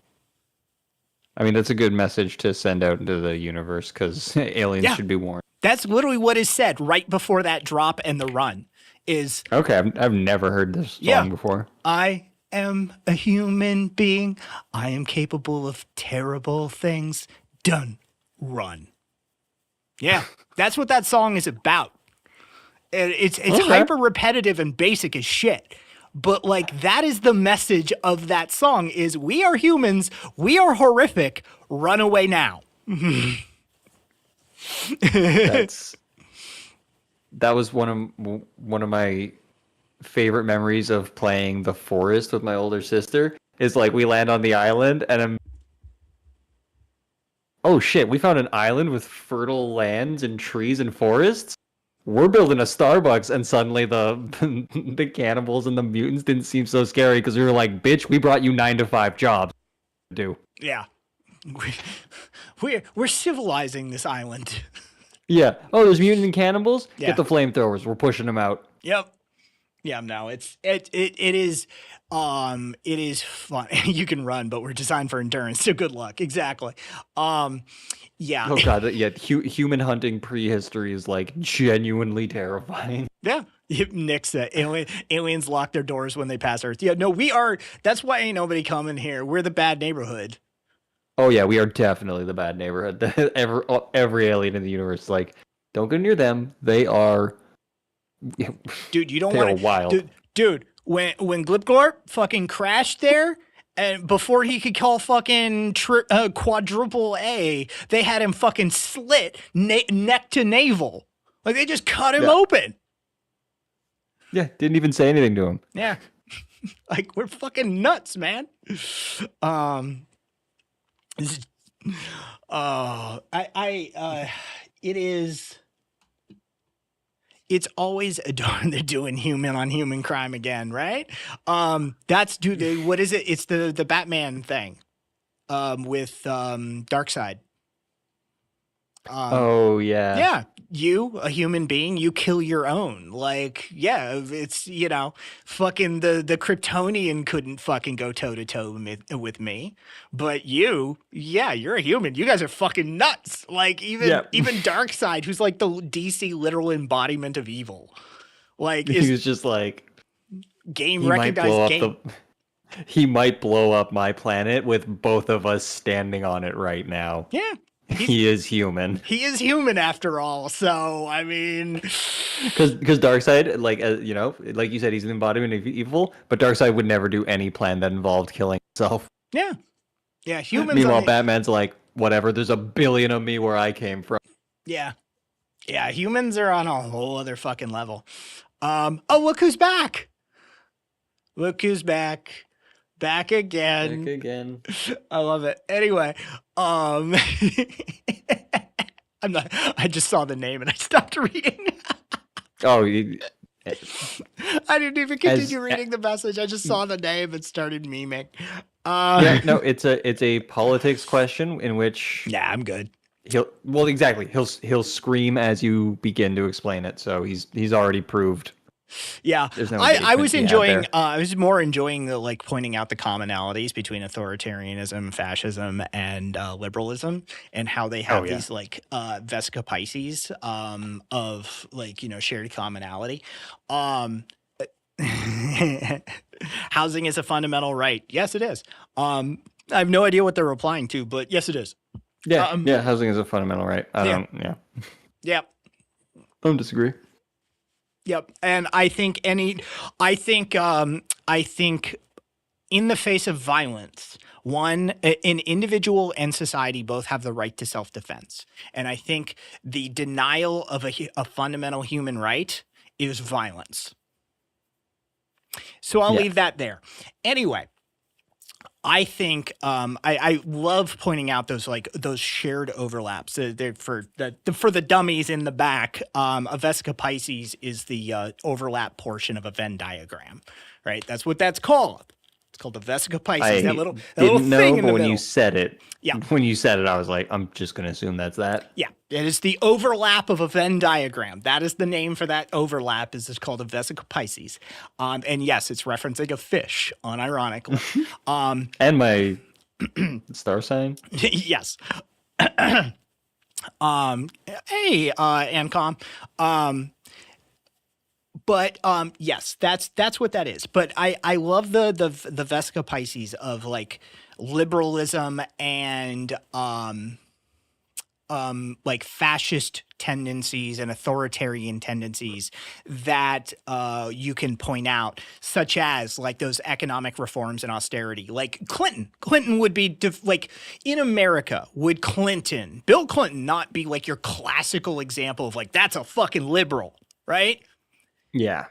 I mean, that's a good message to send out into the universe because aliens should be warned. That's literally what is said right before that drop and the run is. Okay, I've never heard this song before. I am a human being. I am capable of terrible things. Done. Run. Yeah, that's what that song is about. It's hyper repetitive and basic as shit. But like that is the message of that song is we are humans, we are horrific, run away now. That was one of my favorite memories of playing The Forest with my older sister. Is like we land on the island and oh shit, we found an island with fertile lands and trees and forests. We're building a Starbucks, and suddenly the cannibals and the mutants didn't seem so scary because we were like, bitch, we brought you 9-to-5 jobs. Yeah. We're civilizing this island. Yeah. Oh, there's mutant and cannibals? Yeah. Get the flamethrowers. We're pushing them out. Yep. Yeah, no, it is fun. You can run, but we're designed for endurance, so good luck. Exactly. Yeah. Oh god, yeah, human hunting prehistory is like genuinely terrifying. Yeah. Nick said aliens lock their doors when they pass Earth. Yeah, no, that's why ain't nobody coming here. We're the bad neighborhood. Oh yeah, we are definitely the bad neighborhood. Every alien in the universe is like, don't go near them. They are dude, you don't want to wild. Dude, when Glipgorp fucking crashed there, and before he could call fucking quadruple A, they had him fucking slit neck to navel. Like they just cut him open. Yeah, didn't even say anything to him. Yeah. Like we're fucking nuts, man. It's always they're doing human on human crime again, right? What is it? It's the Batman thing, with Darkseid. Oh yeah. Yeah. You, a human being, you kill your own. Like, yeah, it's, fucking the Kryptonian couldn't fucking go toe to toe with me. But you're a human. You guys are fucking nuts. Like even Darkseid, who's like the DC literal embodiment of evil. Like he was just like game recognized game. He might blow up my planet with both of us standing on it right now. Yeah. He is human. He is human after all. So, I mean... Because Darkseid, like you said, he's an embodiment of evil, but Darkseid would never do any plan that involved killing himself. Yeah. Yeah, humans... Meanwhile, Batman's like, whatever, there's a billion of me where I came from. Yeah. Yeah, humans are on a whole other fucking level. Oh, look who's back! Look who's back. Back again. Back again. I love it. Anyway, I just saw the name and I stopped reading. Oh, I didn't even continue reading the message. I just saw the name and started memeing. No, it's a politics question in which I'm good. He'll scream as you begin to explain it. So he's already proved. Yeah, no I was enjoying. I was more enjoying the pointing out the commonalities between authoritarianism, fascism, and liberalism, and how they have these Vesica Pisces of shared commonality. Housing is a fundamental right. Yes, it is. I have no idea what they're replying to, but yes, it is. Yeah, housing is a fundamental right. I don't disagree. Yep, and I think in the face of violence, an individual and society both have the right to self-defense. And I think the denial of a fundamental human right is violence. So I'll Yeah. leave that there. Anyway, I think I love pointing out those shared overlaps. For the dummies in the back, a Vesica Pisces is the overlap portion of a Venn diagram, right? That's what that's called. It's called the Vesica Pisces. That I little didn't thing know, in but the when you middle. said it, Yeah. I was like, I'm just gonna assume that's that. Yeah, it is the overlap of a Venn diagram. That is the name for that overlap. Is called a Vesica Pisces, and yes, it's referencing a fish, unironically. And my star sign. Yes. Hey, Ancom. But yes, that's what that is. But I love the Vesica Pisces of like liberalism and like fascist tendencies and authoritarian tendencies that you can point out, such as like those economic reforms and austerity. Like Clinton would be like in America, would Bill Clinton not be like your classical example of like, that's a fucking liberal, right? Yeah.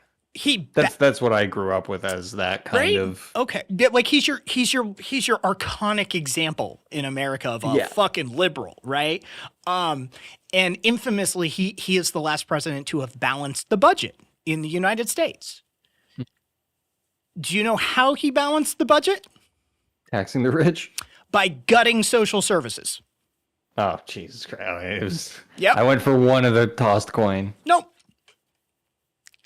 That's what I grew up with as that kind right? of. Okay. Like he's your archonic example in America of a fucking liberal, right? And infamously, he is the last president to have balanced the budget in the United States. Do you know how he balanced the budget? Taxing the rich? By gutting social services. Oh, Jesus Christ. It was, Yep. I went for one of the tossed coin. Nope.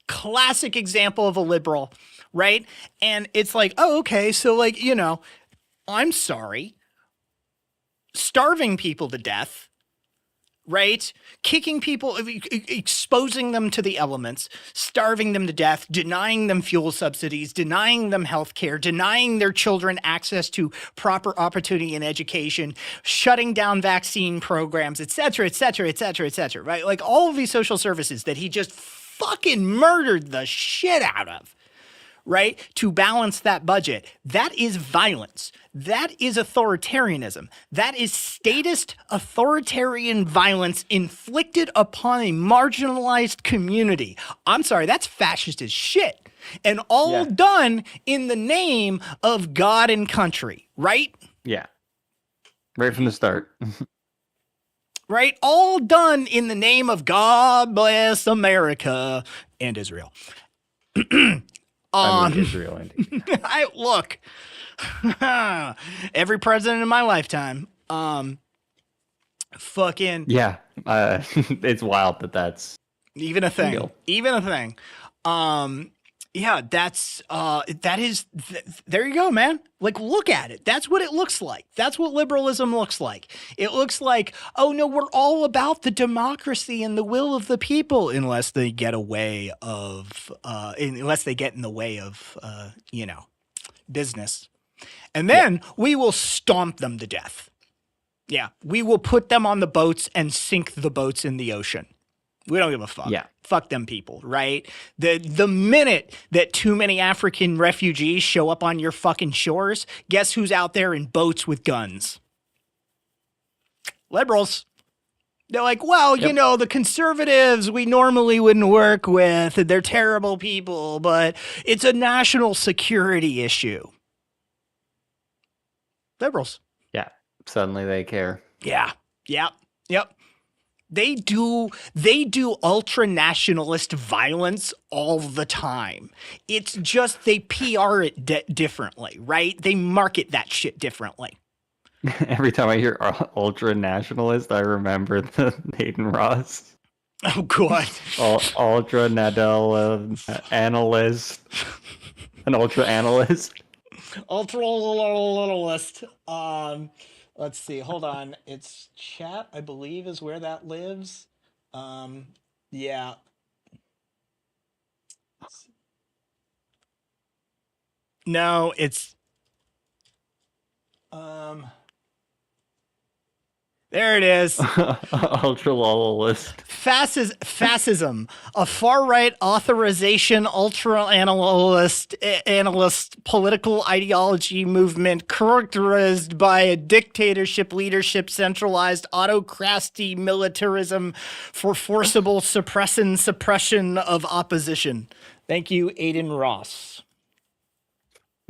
Classic example of a liberal, right? And it's like, oh, okay, so like, you know, I'm sorry. Starving people to death, right? Kicking people, exposing them to the elements, starving them to death, denying them fuel subsidies, denying them health care, denying their children access to proper opportunity and education, shutting down vaccine programs, et cetera, et cetera, et cetera, et cetera, right? Like all of these social services that he just fucking murdered the shit out of, right? To balance that budget. That is violence. That is authoritarianism. That is statist authoritarian violence inflicted upon a marginalized community. I'm sorry, that's fascist as shit. And all done in the name of God and country, right? Yeah. Right from the start. Right? All done in the name of God bless America and Israel. I mean, Israel, indeed. Look, every president in my lifetime, fucking yeah, it's wild that's even a thing, real. even a thing. Yeah, there you go, man. Like, look at it. That's what it looks like. That's what liberalism looks like. It looks like, oh no, we're all about the democracy and the will of the people, unless they get in the way of, you know, business. And then we will stomp them to death. Yeah, we will put them on the boats and sink the boats in the ocean. We don't give a fuck. Yeah. Fuck them people, right? The minute that too many African refugees show up on your fucking shores, guess who's out there in boats with guns? Liberals. They're like, well, you know, the conservatives we normally wouldn't work with. They're terrible people, but it's a national security issue. Liberals. Yeah. Suddenly they care. Yeah. Yep. Yep. They do ultra nationalist violence all the time. It's just they PR it differently, right? They market that shit differently. Every time I hear ultra nationalist, I remember the Nathan Ross. Oh god. Ultra Nadal analyst. An ultra analyst. Ultra littlest. Let's see. Hold on. It's chat, I believe, is where that lives. Yeah. No, it's There it is. Ultra lolist. Fascism, a far-right authorization ultra-analyst political ideology movement characterized by a dictatorship leadership, centralized autocracy, militarism for forcible suppression of opposition. Thank you, Aiden Ross.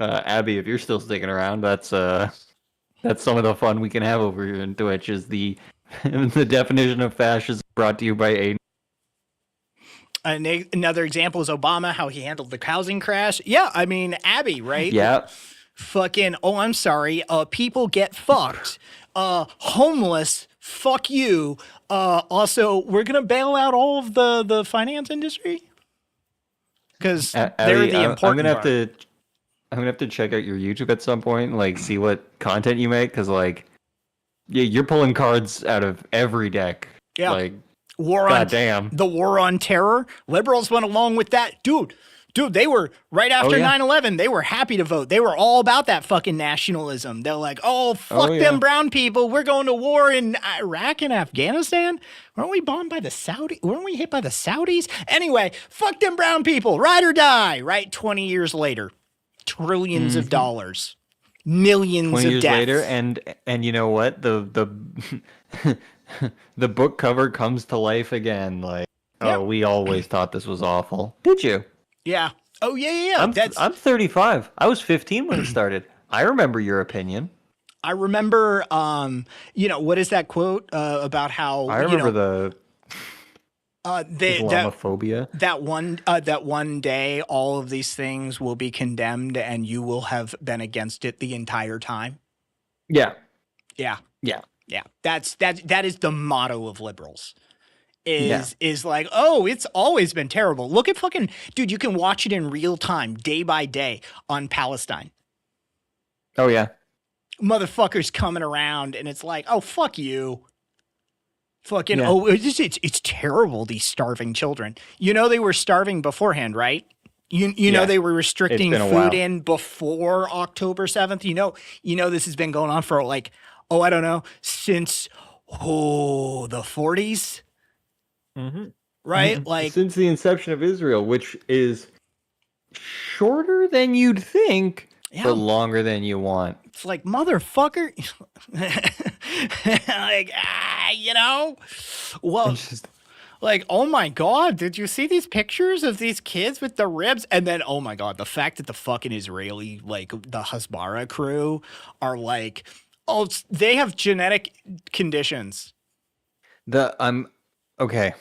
Abby, if you're still sticking around, that's some of the fun we can have over here in Twitch. Is the the definition of fascism brought to you by Aiden. Another example is Obama, how he handled the housing crash. Yeah, I mean, Abby, right? Yeah. Fucking, oh, I'm sorry. People get fucked. Homeless, fuck you. Also, we're going to bail out all of the finance industry. Because they're the important I'm gonna have to check out your YouTube at some point, and, like, see what content you make, because, like, yeah, you're pulling cards out of every deck. Yeah. Like, the war on terror. Liberals went along with that. Dude, they were right after 9/11. They were happy to vote. They were all about that fucking nationalism. They're like, oh, fuck them brown people. We're going to war in Iraq and Afghanistan. Weren't we bombed by the Saudis? Weren't we hit by the Saudis? Anyway, fuck them brown people. Ride or die. Right? 20 years later. Trillions of dollars. Millions 20 of years deaths. later, and you know what? The the book cover comes to life again. Like, oh, we always thought this was awful. Did you? Yeah. Oh, yeah. I'm 35. I was 15 when it started. I remember your opinion. I remember, what is that quote about how I remember Islamophobia. That one day all of these things will be condemned and you will have been against it the entire time. Yeah. Yeah. Yeah. Yeah. That is the motto of liberals. Is like, oh, it's always been terrible. Look at fucking dude, you can watch it in real time, day by day on Palestine. Oh yeah. Motherfuckers coming around and it's like, oh, fuck you. Fucking, it's terrible, these starving children. You know they were starving beforehand, right? You know they were restricting food in before October 7th. You know this has been going on for like, I don't know, since the 40s. Mm-hmm. Right? Like since the inception of Israel, which is shorter than you'd think, but longer than you want. It's like, motherfucker. Like, well, like, oh my God, did you see these pictures of these kids with the ribs? And then, oh my God, the fact that the fucking Israeli, like the Hasbara crew are like, oh, they have genetic conditions. Okay.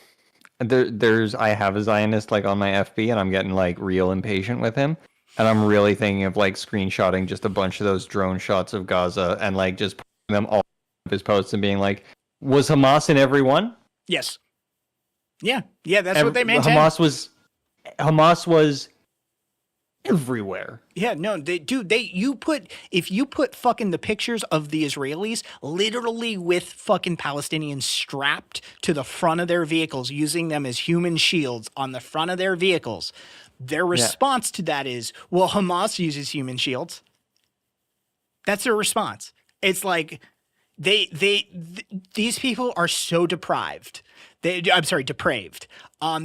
I have a Zionist like on my FB, and I'm getting like real impatient with him. And I'm really thinking of like screenshotting just a bunch of those drone shots of Gaza and like just putting them all of his posts and being like, was Hamas in every one? Yes. Yeah. Yeah, that's what they maintain. Hamas was everywhere. Yeah, no, if you put fucking the pictures of the Israelis literally with fucking Palestinians strapped to the front of their vehicles, using them as human shields on the front of their vehicles, their response to that is, well, Hamas uses human shields. That's their response. It's like these people are so depraved. Depraved.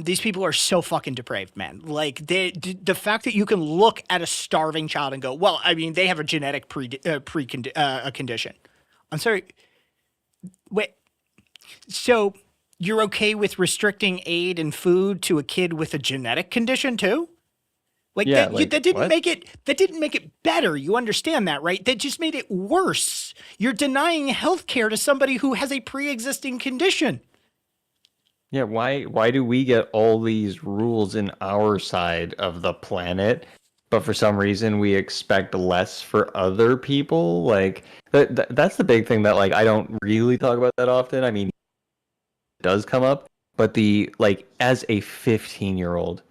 These people are so fucking depraved, man. Like the fact that you can look at a starving child and go, well, I mean, they have a genetic condition. I'm sorry. Wait. So you're okay with restricting aid and food to a kid with a genetic condition too? Like, that didn't make it better. You understand that, right? That just made it worse. You're denying health care to somebody who has a pre-existing condition. Yeah, why do we get all these rules in our side of the planet, but for some reason we expect less for other people? Like that's the big thing that like I don't really talk about that often. I mean, it does come up, but as a 15-year-old,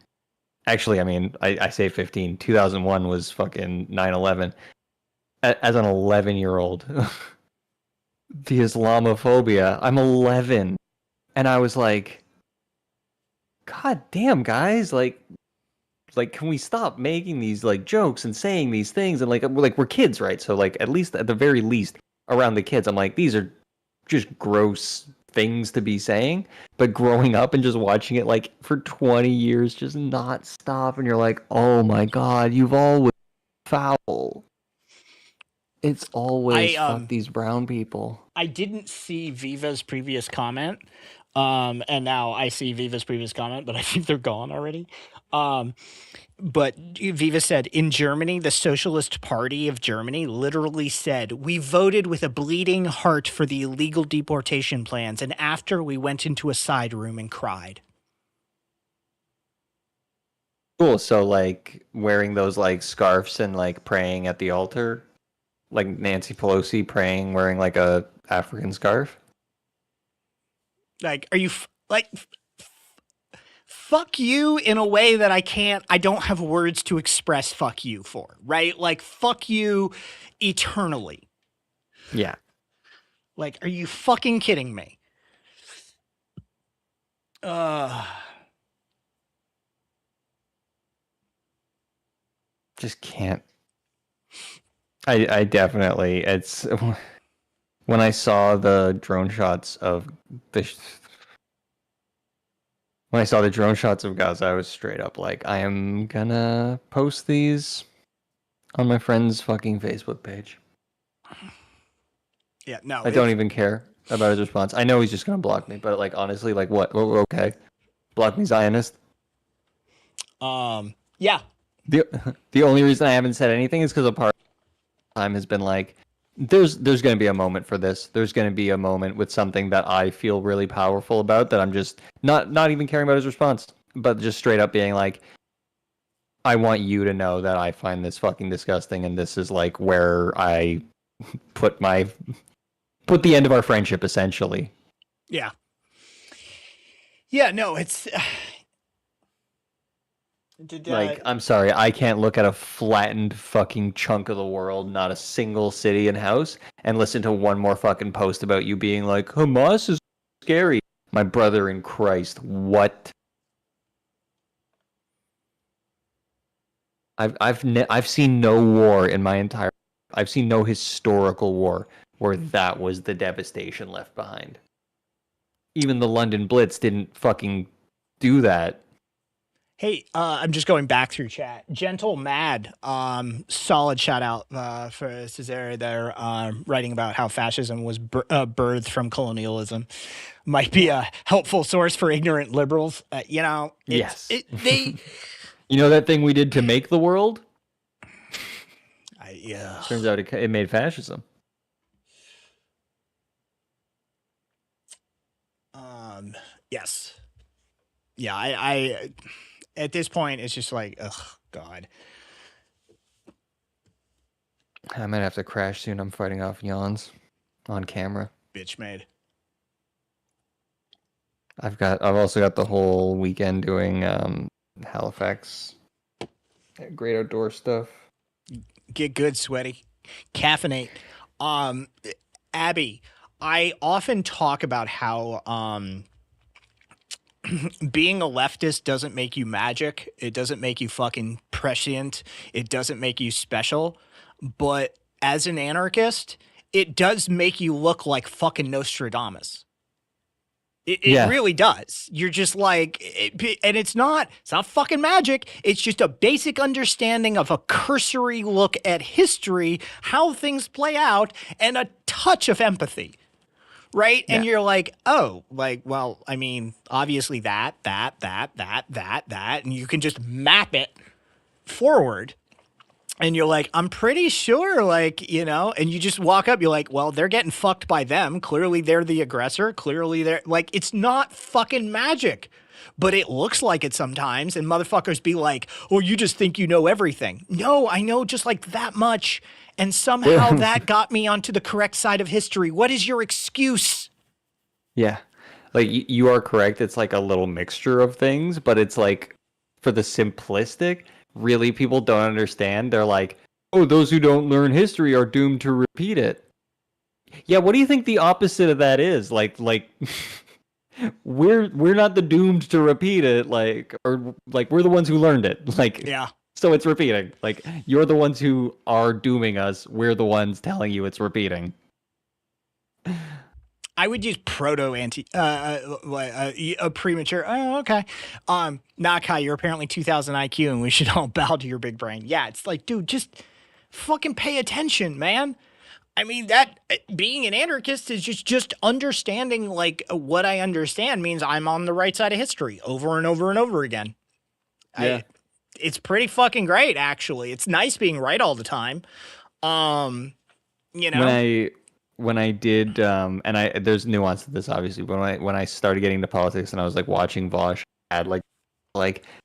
actually, I mean, I say 15, 2001 was fucking 9/11. As an 11-year-old, the Islamophobia, I'm 11. And I was like, God damn, guys, like, can we stop making these like jokes and saying these things? And like we're kids, right? So like at the very least around the kids, I'm like, these are just gross things to be saying, but growing up and just watching it like for 20 years just not stop, and you're like, oh my god, you've always foul. It's always fuck these brown people. I didn't see Viva's previous comment. And now I see Viva's previous comment, but I think they're gone already. But Viva said, in Germany, the Socialist Party of Germany literally said, we voted with a bleeding heart for the illegal deportation plans, and after we went into a side room and cried. Cool. So like wearing those like scarves and like praying at the altar, like Nancy Pelosi praying wearing like a African scarf. Like, are you fuck you in a way that I don't have words to express fuck you for, right? Like, fuck you eternally. Yeah. Like, are you fucking kidding me? Just can't. I definitely, it's when I saw the drone shots of when I saw the drone shots of Gaza, I was straight up like, I am gonna post these on my friend's fucking Facebook page. Yeah, no. I don't even care about his response. I know he's just gonna block me, but like honestly, like what? Okay, block me, Zionist. Yeah. The only reason I haven't said anything is because a part of the time has been like, there's gonna be a moment for this. There's gonna be a moment with something that I feel really powerful about that I'm just not even caring about his response, but just straight up being like, I want you to know that I find this fucking disgusting, and this is like where I put the end of our friendship, essentially. Yeah. Yeah, no, it's like, I'm sorry, I can't look at a flattened fucking chunk of the world, not a single city and house, and listen to one more fucking post about you being like, Hamas is scary. My brother in Christ, what? I've seen no war in my entire. I've seen no historical war where that was the devastation left behind. Even the London Blitz didn't fucking do that. Hey, I'm just going back through chat. Gentle Mad, solid shout out for Cesare there, writing about how fascism was birthed from colonialism. Might be a helpful source for ignorant liberals. Yes. They. You know that thing we did to make the world? Yeah. Turns out it made fascism. Yes. Yeah, I at this point, it's just like, ugh, God. I might have to crash soon. I'm fighting off yawns on camera. Bitch made. I've also got the whole weekend doing Halifax great outdoor stuff. Get good, sweaty. Caffeinate. Abby, I often talk about how being a leftist doesn't make you magic. It doesn't make you fucking prescient. It doesn't make you special. But as an anarchist, it does make you look like fucking Nostradamus. It really does. You're just like, and it's not fucking magic. It's just a basic understanding of a cursory look at history, how things play out, and a touch of empathy. Right? Yeah. And you're like, oh, like, well, I mean, obviously that, and you can just map it forward. And you're like, I'm pretty sure, like, and you just walk up, you're like, well, they're getting fucked by them. Clearly they're the aggressor. Clearly they're, like, it's not fucking magic. But it looks like it sometimes. And motherfuckers be like, oh, you just think you know everything. No, I know just like that much. And somehow that got me onto the correct side of history. What is your excuse? Yeah. Like, you are correct. It's like a little mixture of things, but it's like, for the simplistic, really people don't understand. They're like, oh, those who don't learn history are doomed to repeat it. Yeah, what do you think the opposite of that is? Like we're not the doomed to repeat it, like, or like we're the ones who learned it. Like, yeah. So it's repeating. Like, you're the ones who are dooming us. We're the ones telling you it's repeating. I would use a premature. Oh, okay. Nakai, you're apparently 2000 IQ, and we should all bow to your big brain. Yeah, it's like, dude, just fucking pay attention, man. I mean, that being an anarchist is just understanding like what I understand means I'm on the right side of history over and over and over again. Yeah. It's pretty fucking great, actually. It's nice being right all the time. You know, When I did and I there's nuance to this obviously, but when I started getting into politics and I was like watching Vosh, I had like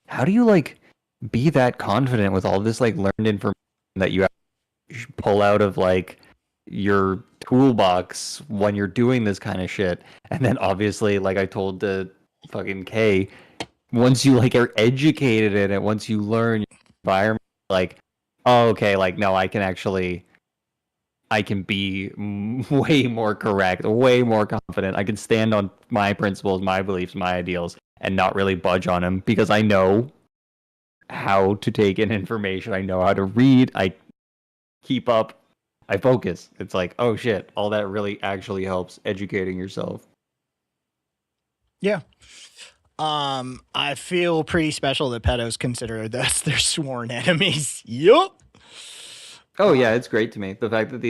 how do you like be that confident with all this like learned information that you have to pull out of like your toolbox when you're doing this kind of shit? And then obviously, like I told the fucking K, once you like are educated in it, once you learn your environment, like, oh, okay, like no, I can be way more correct, way more confident. I can stand on my principles, my beliefs, my ideals, and not really budge on them because I know how to take in information. I know how to read. I keep up. I focus. It's like, oh shit, all that really actually helps educating yourself. yeah. I feel pretty special that pedos consider us their sworn enemies. Yup. Oh yeah, it's great to me. The fact that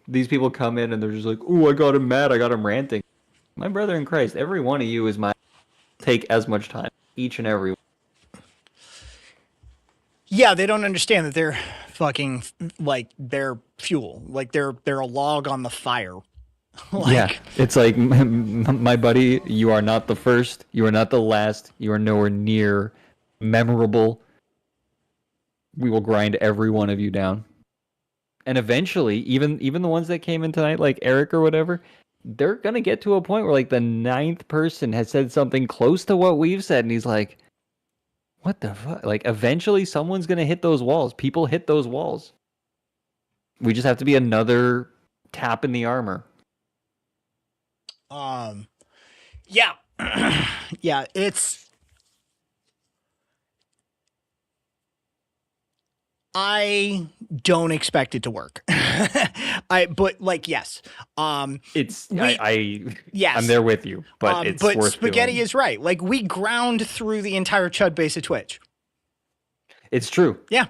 these people come in and they're just like, "Oh, I got him mad. I got him ranting." My brother in Christ, every one of you is my take as much time, each and every. Yeah, they don't understand that they're fucking like they're fuel, like they're a log on the fire. Like, Yeah, it's like my buddy, you are not the first, you are not the last, you are nowhere near memorable. We will grind every one of you down. And eventually, even the ones that came in tonight, like Eric or whatever, they're gonna get to a point where like the ninth person has said something close to what we've said, and he's like, "What the fuck?" Like, eventually, someone's gonna hit those walls. People hit those walls. We just have to be another tap in the armor. yeah, yeah, it's. I don't expect it to work. But like, yes. It's yes. I'm there with you, but it's but worth Spaghetti doing. is right. Like, we ground through the entire Chud base of Twitch. It's true. Yeah.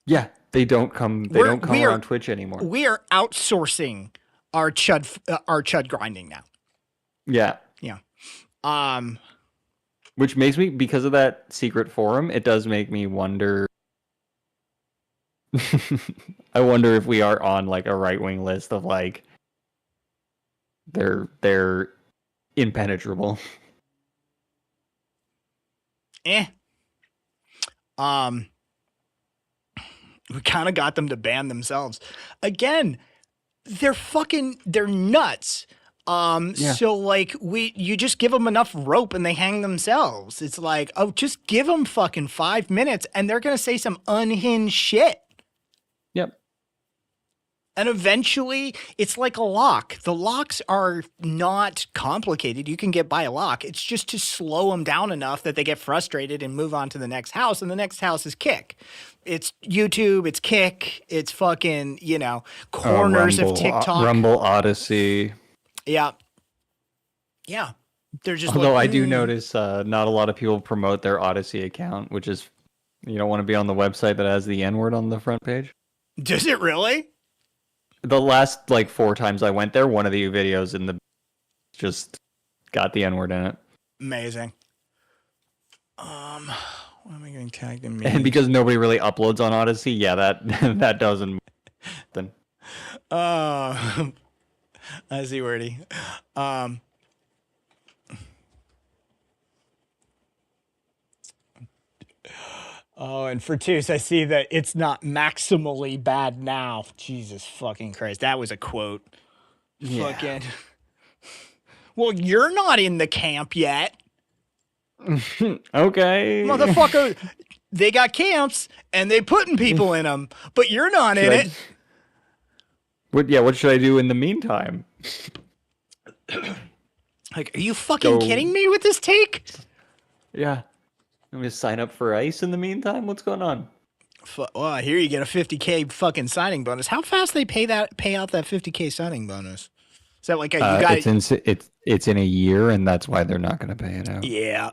Yeah, they don't come around Twitch anymore. We are outsourcing our Chud grinding now. Yeah. Yeah. Which makes me, because of that secret forum, it does make me wonder. I wonder if we are on like a right-wing list of like they're impenetrable. We kind of got them to ban themselves. Again, they're nuts. Yeah. So like you just give them enough rope and they hang themselves. It's like, oh, just give them fucking 5 minutes and they're going to say some unhinged shit. Yep. And eventually it's like a lock. The locks are not complicated. You can get by a lock. It's just to slow them down enough that they get frustrated and move on to the next house. And the next house is Kick. It's YouTube, it's Kick, it's fucking, corners Rumble, of TikTok. Rumble Odyssey. Yeah. Yeah. They're just Although I do notice not a lot of people promote their Odyssey account, which is, you don't want to be on the website that has the N-word on the front page. Does it really? The last like 4 times I went there, one of the videos in the just got the N-word in it. Amazing. What am I getting tagged in? And because nobody really uploads on Odyssey, yeah, that doesn't happen. I see, Wordy. Oh, and for Toos, I see that it's not maximally bad now. Jesus fucking Christ. That was a quote. Yeah. Fucking. Well, you're not in the camp yet. Okay. Motherfucker, they got camps and they putting people in them, but you're not in it. What should I do in the meantime? Like, are you fucking kidding me with this take? Yeah. I'm gonna sign up for ICE in the meantime. What's going on? Well, I hear you get a 50K fucking signing bonus. How fast they pay out that 50K signing bonus? Is that like a you got it's in a year, and that's why they're not going to pay it out. Yeah.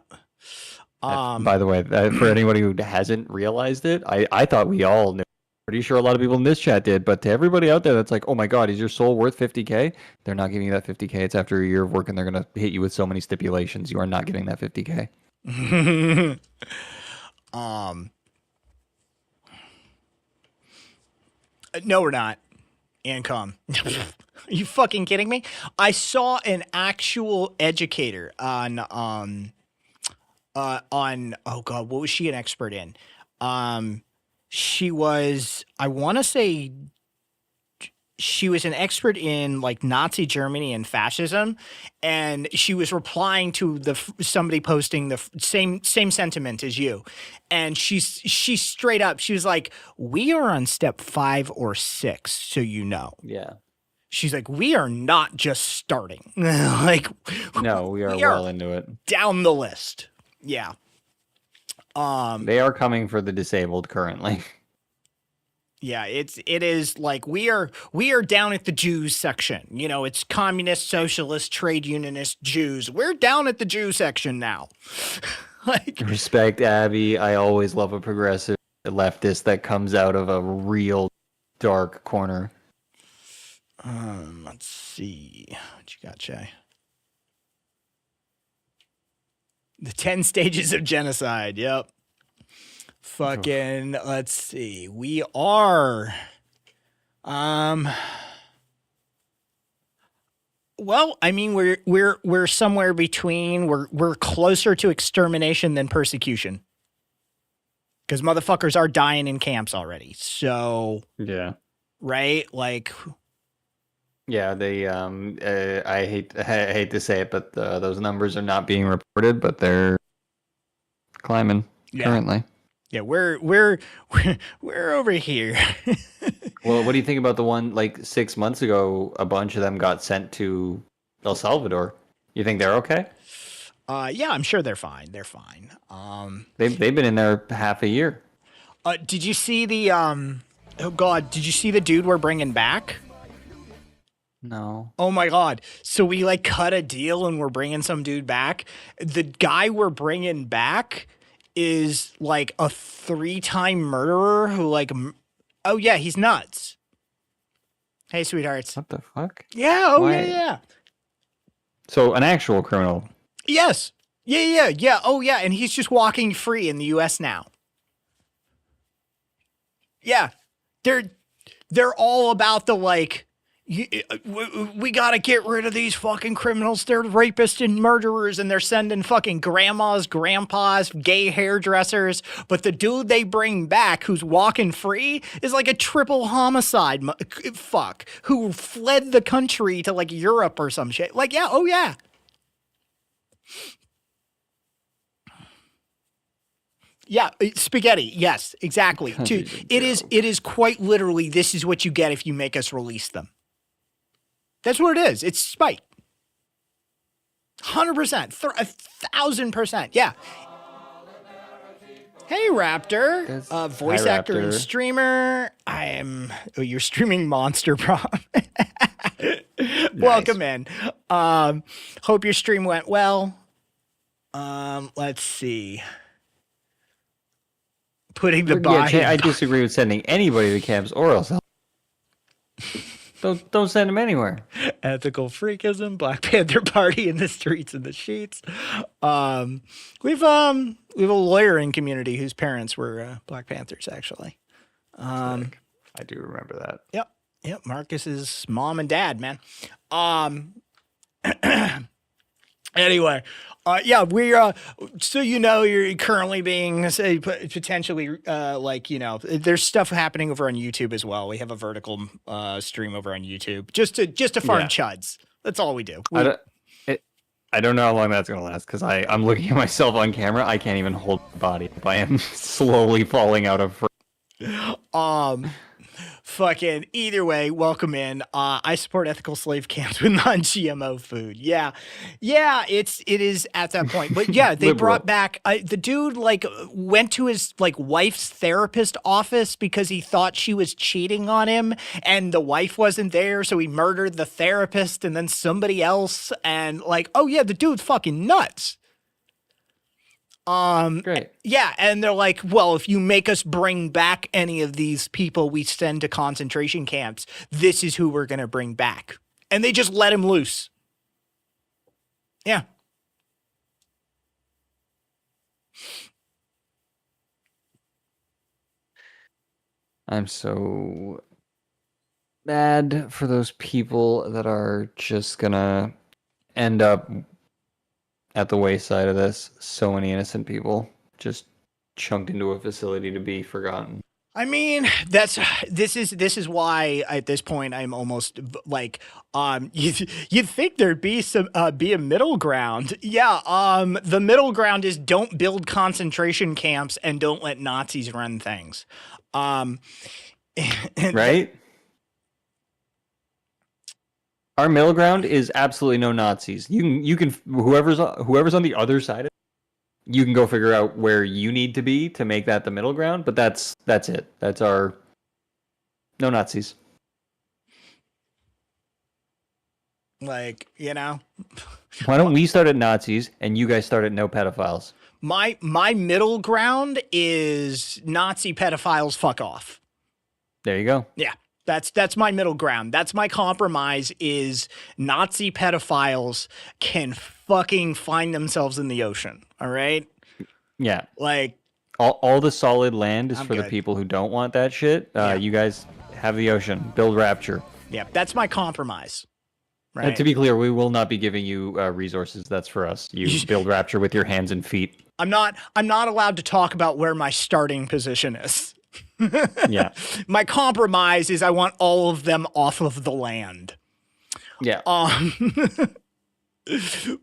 By the way, for anybody who hasn't realized it, I thought we all knew. Pretty sure a lot of people in this chat did, but to everybody out there that's like, oh my god, is your soul worth 50K? They're not giving you that 50K. It's after a year of work, and they're going to hit you with so many stipulations. You are not getting that 50K. No, we're not. Income. Are you fucking kidding me? I saw an actual educator on oh god, what was she an expert in? She was, I want to say she was an expert in like Nazi Germany and fascism, and she was replying to somebody posting the same sentiment as you, and she straight up, she was like, we are on step 5 or 6, so you know. Yeah. She's like, we are not just starting. Like, no, we are well into it. Down the list. Yeah. They are coming for the disabled currently. Yeah, it is like we are down at the Jews section. You know, it's communist, socialist, trade unionist, Jews. We're down at the Jew section now. Like, respect, Abby. I always love a progressive leftist that comes out of a real dark corner. Let's see. What you got, Jay? The 10 stages of genocide. Yep. Fucking, let's see. We are well, I mean, we're somewhere between. We're closer to extermination than persecution. Cuz motherfuckers are dying in camps already. So, yeah. Right? Like, yeah, they I hate to say it, but those numbers are not being reported, but they're climbing currently. Yeah, we're over here. Well, what do you think about the one like 6 months ago? A bunch of them got sent to El Salvador. You think they're okay? Yeah, I'm sure they're fine. They're fine. They've been in there half a year. Did you see the oh god, did you see the dude we're bringing back? No. Oh my god. So we like cut a deal and we're bringing some dude back. The guy we're bringing back is like a 3-time murderer who like, oh yeah, he's nuts. Hey, sweethearts. What the fuck? Yeah. Oh yeah. So an actual criminal. Yes. Yeah. Oh yeah. And he's just walking free in the US now. Yeah. They're all about the like, we got to get rid of these fucking criminals. They're rapists and murderers, and they're sending fucking grandmas, grandpas, gay hairdressers. But the dude they bring back who's walking free is like a triple homicide fuck who fled the country to like Europe or some shit. Like, yeah, oh yeah. Yeah, spaghetti. Yes, exactly. It is quite literally, this is what you get if you make us release them. That's what it is. It's spite. 100%. 1,000%. Yeah. Hey, Raptor. Voice actor and streamer. You're streaming Monster Prom. Nice. Welcome in. Hope your stream went well. Let's see. Putting the body. I disagree with sending anybody to camps or else. Don't send them anywhere. Ethical freakism, Black Panther Party in the streets and the sheets. We've a lawyering community whose parents were Black Panthers, actually. I do remember that. Yep. Marcus's mom and dad, man. Anyway, we so you know you're currently being potentially like, you know, there's stuff happening over on YouTube as well. We have a vertical stream over on YouTube just to farm chuds. That's all we do. I don't know how long that's gonna last because I'm looking at myself on camera. I can't even hold my body. I am slowly falling out of. Fucking either way, welcome in. I support ethical slave camps with non-GMO food. Yeah, it is at that point. But yeah, they brought back the dude. Like went to his like wife's therapist office because he thought she was cheating on him, and the wife wasn't there, so he murdered the therapist and then somebody else. And like, oh yeah, the dude's fucking nuts. Great. Yeah, and they're like, well, if you make us bring back any of these people we send to concentration camps, this is who we're going to bring back. And they just let him loose. Yeah. I'm so mad for those people that are just gonna end up at the wayside of this. So many innocent people just chunked into a facility to be forgotten. I mean, this is why at this point I'm almost like you'd think there'd be a middle ground. Yeah, the middle ground is don't build concentration camps and don't let Nazis run things. Right? Our middle ground is absolutely no Nazis. You can whoever's on the other side of it, you can go figure out where you need to be to make that the middle ground, but that's it. That's our no Nazis. Like, you know. Why don't we start at Nazis and you guys start at no pedophiles? My middle ground is Nazi pedophiles fuck off. There you go. Yeah. That's my middle ground. That's my compromise is Nazi pedophiles can fucking find themselves in the ocean. All right? Yeah. Like all the solid land is I'm for good. the people who don't want that shit. Yeah. You guys have the ocean. Build Rapture. Yeah, that's my compromise. Right. And to be clear, we will not be giving you resources. That's for us. You build Rapture with your hands and feet. I'm not allowed to talk about where my starting position is. Yeah. My compromise is I want all of them off of the land. Yeah.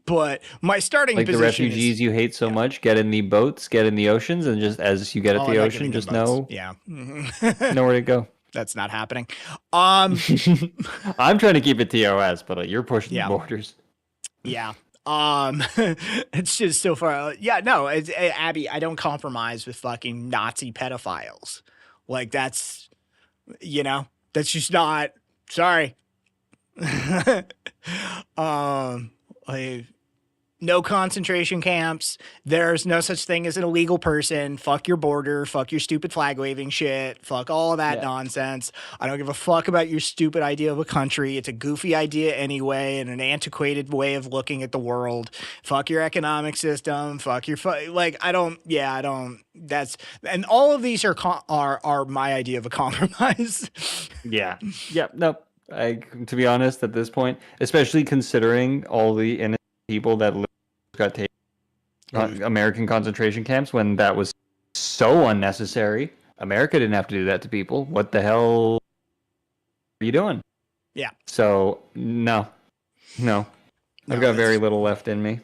But my starting like position the refugees you hate so much, get in the boats, get in the oceans, and just as you get at the ocean, just know where to go. That's not happening. I'm trying to keep it TOS, but you're pushing the borders. Yeah. It's just so far. Yeah, no, Abby, I don't compromise with fucking Nazi pedophiles. Like that's just not, sorry. Like, no concentration camps. There's no such thing as an illegal person. Fuck your border. Fuck your stupid flag waving shit. Fuck all of that nonsense. I don't give a fuck about your stupid idea of a country. It's a goofy idea anyway and an antiquated way of looking at the world. Fuck your economic system. Fuck your that's, and all of these are my idea of a compromise. Yeah. No, to be honest, at this point, especially considering all the innocent people that got taken American concentration camps when that was so unnecessary. America didn't have to do that to people. What the hell are you doing? Yeah. So no, I've got very little left in me.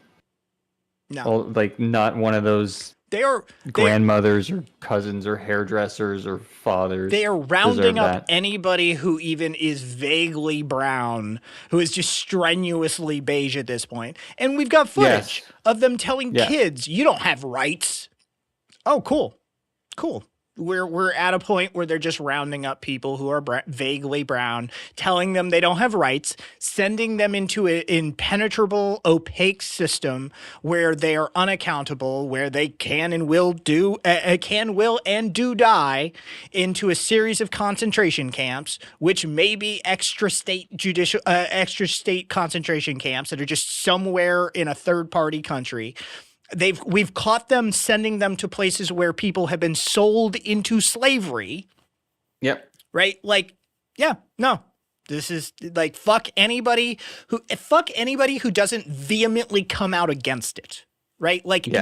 No, not one of those. They are grandmothers or cousins or hairdressers or fathers. They are rounding up anybody who even is vaguely brown, who is just strenuously beige at this point. And we've got footage of them telling kids, you don't have rights. Oh, cool. We're at a point where they're just rounding up people who are vaguely brown, telling them they don't have rights, sending them into an impenetrable, opaque system where they are unaccountable, where they can and will do die into a series of concentration camps, which may be extra state concentration camps that are just somewhere in a third-party country. We've caught them sending them to places where people have been sold into slavery. Yep. Right? Like, yeah, no. This is like fuck anybody who doesn't vehemently come out against it. Right? Like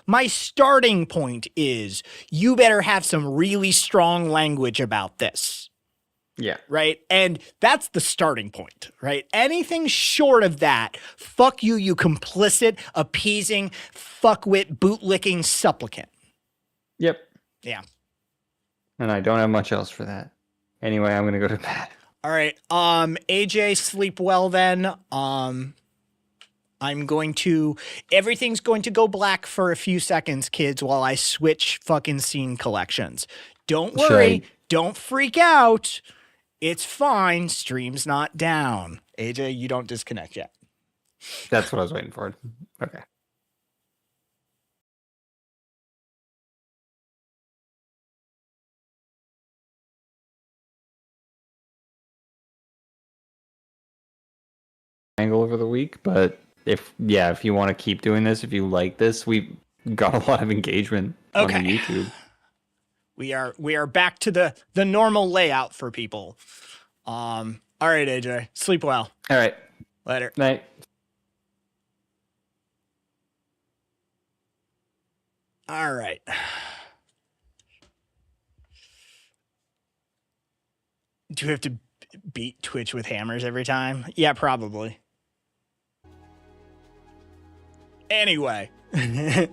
my starting point is you better have some really strong language about this. Yeah. Right. And that's the starting point, right? Anything short of that, fuck you, you complicit, appeasing, fuckwit, bootlicking supplicant. Yep. Yeah. And I don't have much else for that. Anyway, I'm gonna go to bed. All right. AJ, sleep well then. Everything's going to go black for a few seconds, kids, while I switch fucking scene collections. Don't worry. Don't freak out. It's fine. Stream's not down. AJ, you don't disconnect yet. That's what I was waiting for. Okay. Angle over the week, but if you want to keep doing this, if you like this, we got a lot of engagement on the YouTube. We are back to the normal layout for people. All right, AJ, sleep well. All right, later. Night. All right. Do we have to beat Twitch with hammers every time? Yeah, probably. Anyway. How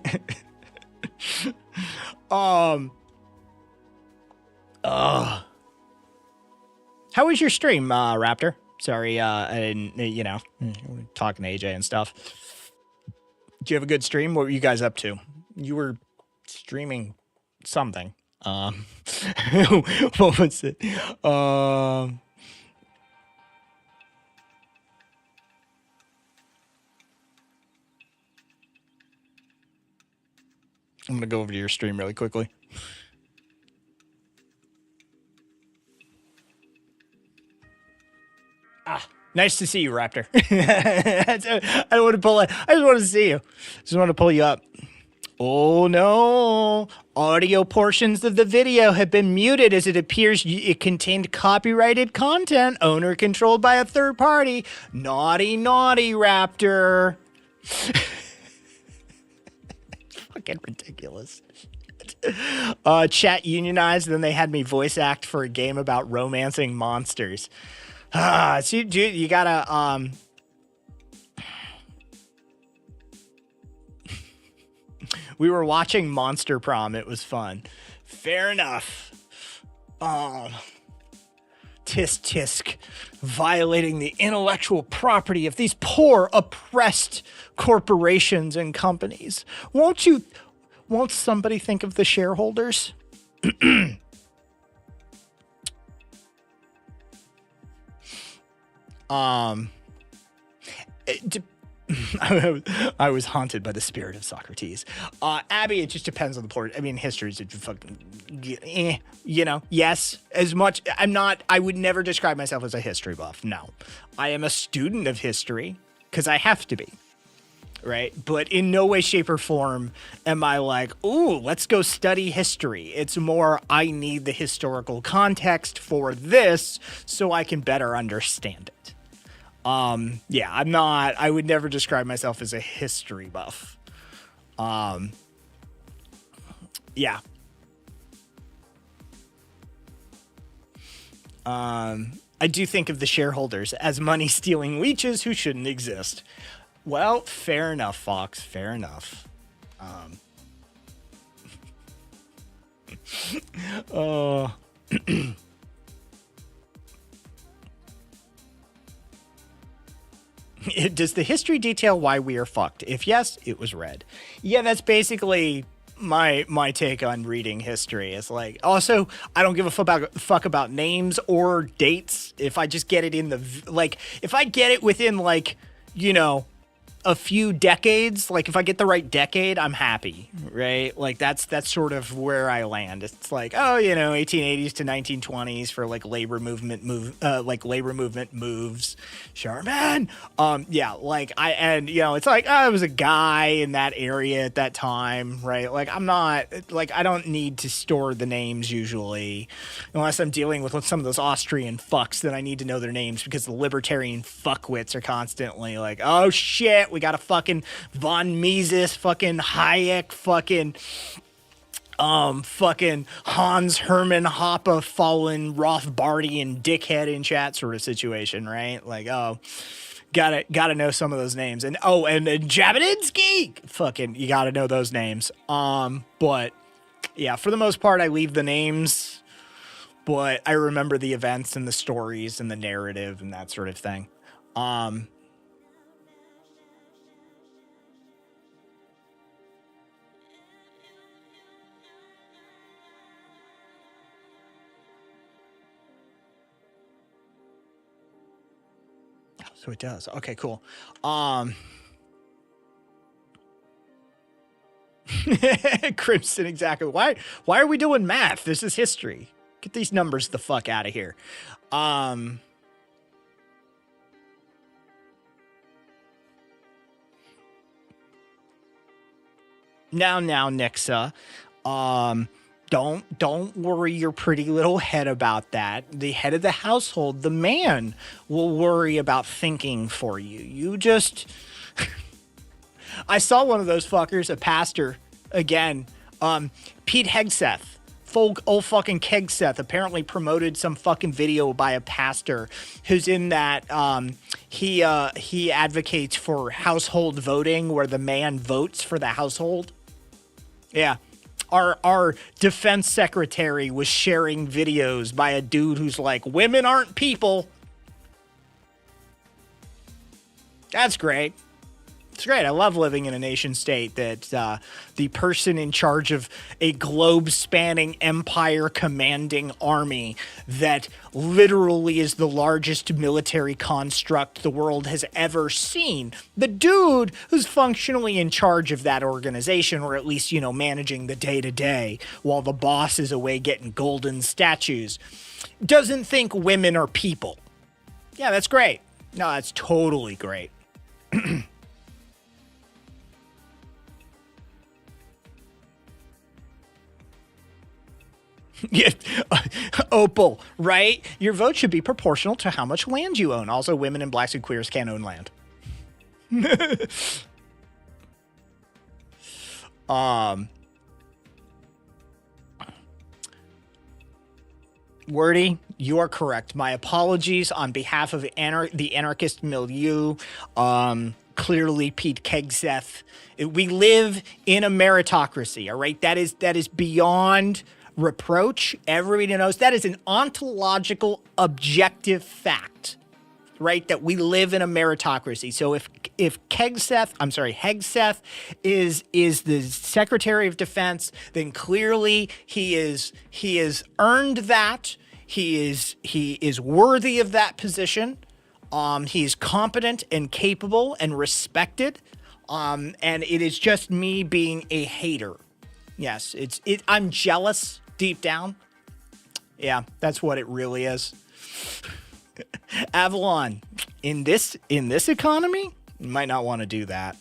was your stream, Raptor? Sorry, I didn't, talking to AJ and stuff. Did you have a good stream? What were you guys up to? You were streaming something. What was it? I'm going to go over to your stream really quickly. Nice to see you, Raptor. I don't want to pull it. I just want to see you. Just want to pull you up. Oh no. Audio portions of the video have been muted as it appears it contained copyrighted content, owner controlled by a third party. Naughty, naughty, Raptor. Fucking ridiculous. Chat unionized, then they had me voice act for a game about romancing monsters. So you gotta, we were watching Monster Prom. It was fun. Fair enough. Tisk tisk, violating the intellectual property of these poor, oppressed corporations and companies. Won't somebody think of the shareholders? I was haunted by the spirit of Socrates. Abby, it just depends on the port. I mean, history is fucking, yes, as much. I would never describe myself as a history buff. No, I am a student of history because I have to be. Right. But in no way, shape, or form am I like, ooh, let's go study history. It's more, I need the historical context for this so I can better understand it. I would never describe myself as a history buff. I do think of the shareholders as money-stealing leeches who shouldn't exist. Well, fair enough, Fox. Fair enough. Does the history detail why we are fucked? If yes, it was red. Yeah, that's basically my take on reading history. It's like, also, I don't give a fuck about names or dates. If I just get it in if I get it within a few decades, like if I get the right decade, I'm happy, right? Like that's sort of where I land. It's like, 1880s to 1920s for labor movement moves. Sure, man. It's like, I was a guy in that area at that time, right? Like I'm not I don't need to store the names usually, unless I'm dealing with some of those Austrian fucks. Then I need to know their names because the libertarian fuckwits are constantly like, oh shit, we got a fucking von Mises, fucking Hayek, fucking Hans Hermann Hoppe, fallen Rothbardian dickhead in chat sort of situation, right? Like, oh, gotta know some of those names. And Jabotinsky, fucking, you gotta know those names. But yeah, for the most part, I leave the names but I remember the events and the stories and the narrative and that sort of thing. So it does. Okay, cool. Crimson, exactly. Why are we doing math? This is history. Get these numbers the fuck out of here. Now, Nixa. Don't worry your pretty little head about that. The head of the household, the man, will worry about thinking for you. You just... I saw one of those fuckers, a pastor, again, Pete Hegseth, old fucking Kegseth, apparently promoted some fucking video by a pastor who's in that, he advocates for household voting where the man votes for the household. Yeah. Our defense secretary was sharing videos by a dude who's like, women aren't people. That's great. It's great. I love living in a nation state that the person in charge of a globe-spanning empire commanding army that literally is the largest military construct the world has ever seen. The dude who's functionally in charge of that organization, or at least, you know, managing the day-to-day while the boss is away getting golden statues, doesn't think women are people. Yeah, that's great. No, that's totally great. Yeah, Opal, right? Your vote should be proportional to how much land you own. Also, women and blacks and queers can't own land. Wordy, you are correct. My apologies on behalf of the anarchist milieu. Clearly, Pete Kegseth. We live in a meritocracy, all right? That is beyond reproach. Everybody knows that is an ontological, objective fact, right? That we live in a meritocracy. So if Hegseth is the Secretary of Defense, then clearly he is earned that. He is worthy of that position. He's competent and capable and respected. And it is just me being a hater. Yes, I'm jealous deep down. Yeah, that's what it really is. Avalon, in this economy, you might not want to do that.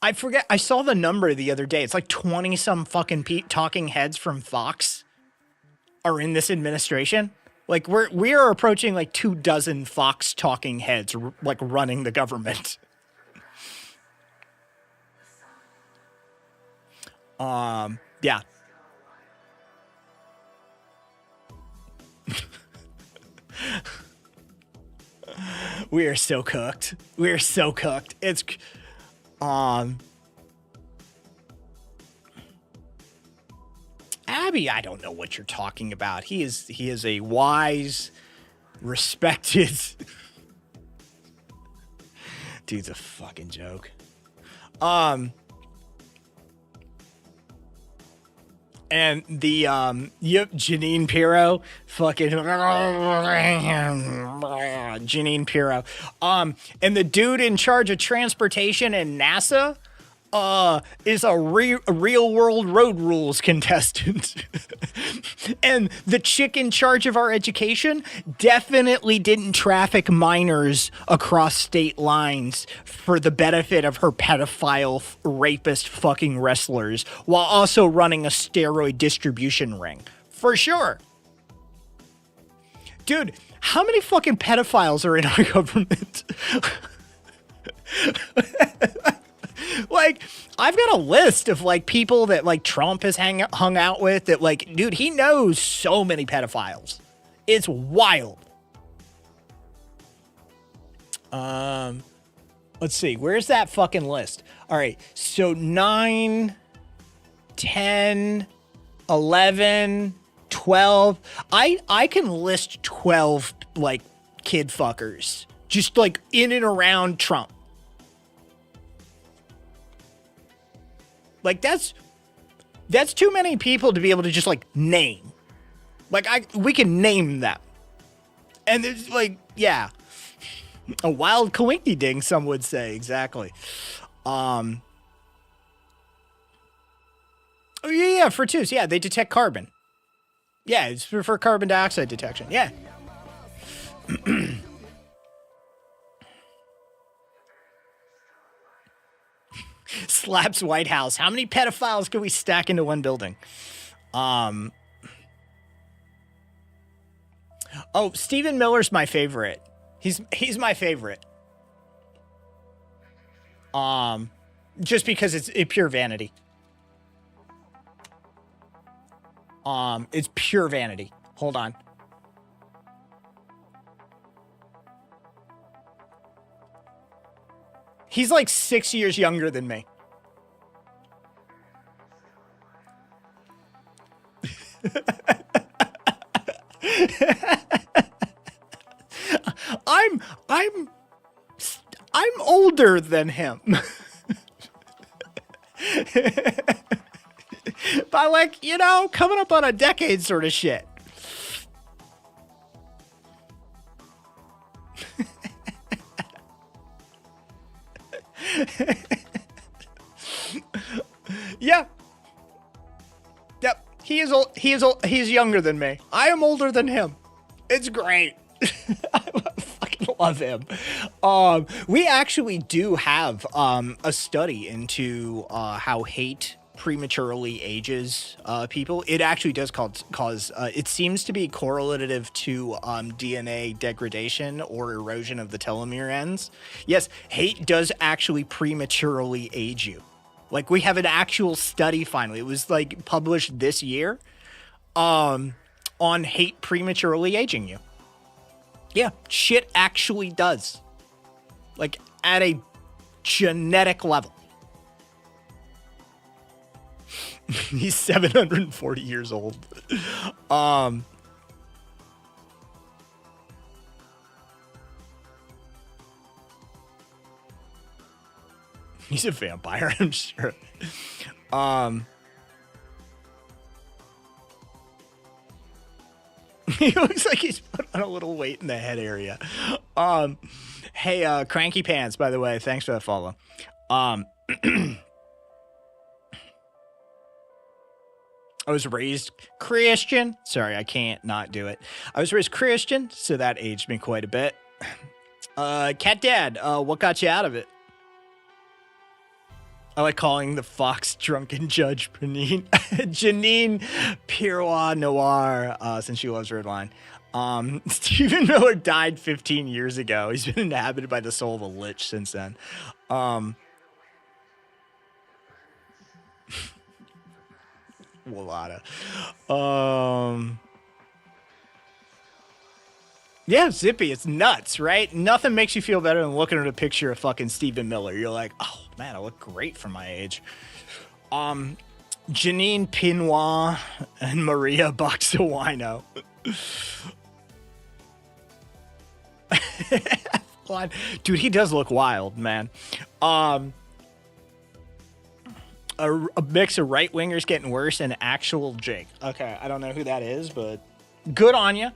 I forget. I saw the number the other day. It's like 20 some fucking talking heads from Fox are in this administration. Like we are approaching like 24 Fox talking heads like running the government. Yeah. We are so cooked. We are so cooked. It's Abby, I don't know what you're talking about. He is a wise, respected dude's a fucking joke. And the Janine Pirro, fucking Janine Pirro. And the dude in charge of transportation in NASA is a real world road rules contestant. And the chick in charge of our education definitely didn't traffic minors across state lines for the benefit of her pedophile rapist fucking wrestlers while also running a steroid distribution ring. For sure. Dude, how many fucking pedophiles are in our government? Like, I've got a list of like people that like Trump has hung out with that like, dude, he knows so many pedophiles. It's wild. Let's see. Where's that fucking list? All right. So 9, 10, 11, 12. I can list 12 like kid fuckers just like in and around Trump. Like that's too many people to be able to just like name. Like we can name them. And there's like, yeah. A wild coinky ding, some would say. Exactly. Oh yeah, for twos. Yeah, they detect carbon. Yeah, it's for carbon dioxide detection. Yeah. Slaps White House. How many pedophiles can we stack into one building? Oh, Stephen Miller's my favorite. He's my favorite. Just because it's pure vanity. It's pure vanity. Hold on. He's like 6 years younger than me. I'm older than him. By like, you know, coming up on a decade sort of shit. Yeah. Yep. He is old. He is younger than me. I am older than him. It's great. I fucking love him. We actually do have a study into how hate prematurely ages people. It actually does cause it seems to be correlative to DNA degradation or erosion of the telomere ends. Yes, hate does actually prematurely age you. Like we have an actual study finally. It was like published this year on hate prematurely aging you. Yeah, shit actually does. Like at a genetic level. He's 740 years old. He's a vampire, I'm sure. He looks like he's put on a little weight in the head area. Hey, Cranky Pants, by the way, thanks for that follow. I was raised Christian. Sorry, I can't not do it. I was raised Christian, so that aged me quite a bit. Cat Dad, what got you out of it? I like calling the fox drunken judge Janine Pirois Noir, since she loves Red Wine. Stephen Miller died 15 years ago. He's been inhabited by the soul of a lich since then. Walada. Yeah, Zippy, it's nuts, right? Nothing makes you feel better than looking at a picture of fucking Stephen Miller. You're like, oh man, I look great for my age. Janine Pinois and Maria Boxawino. Dude, he does look wild, man. A mix of right wingers getting worse and actual Jake. Okay, I don't know who that is, but good on you.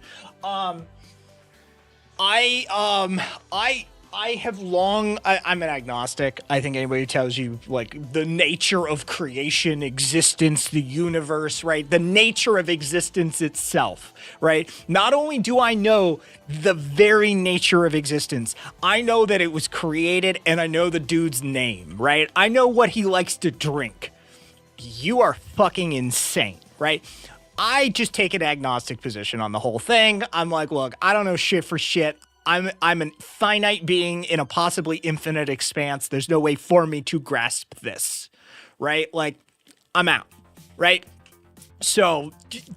I have long, I'm an agnostic. I think anybody who tells you like the nature of creation, existence, the universe, right? The nature of existence itself, right? Not only do I know the very nature of existence, I know that it was created and I know the dude's name, right? I know what he likes to drink. You are fucking insane, right? I just take an agnostic position on the whole thing. I'm like, look, I don't know shit for shit. I'm a finite being in a possibly infinite expanse. There's no way for me to grasp this, right? Like, I'm out, right? So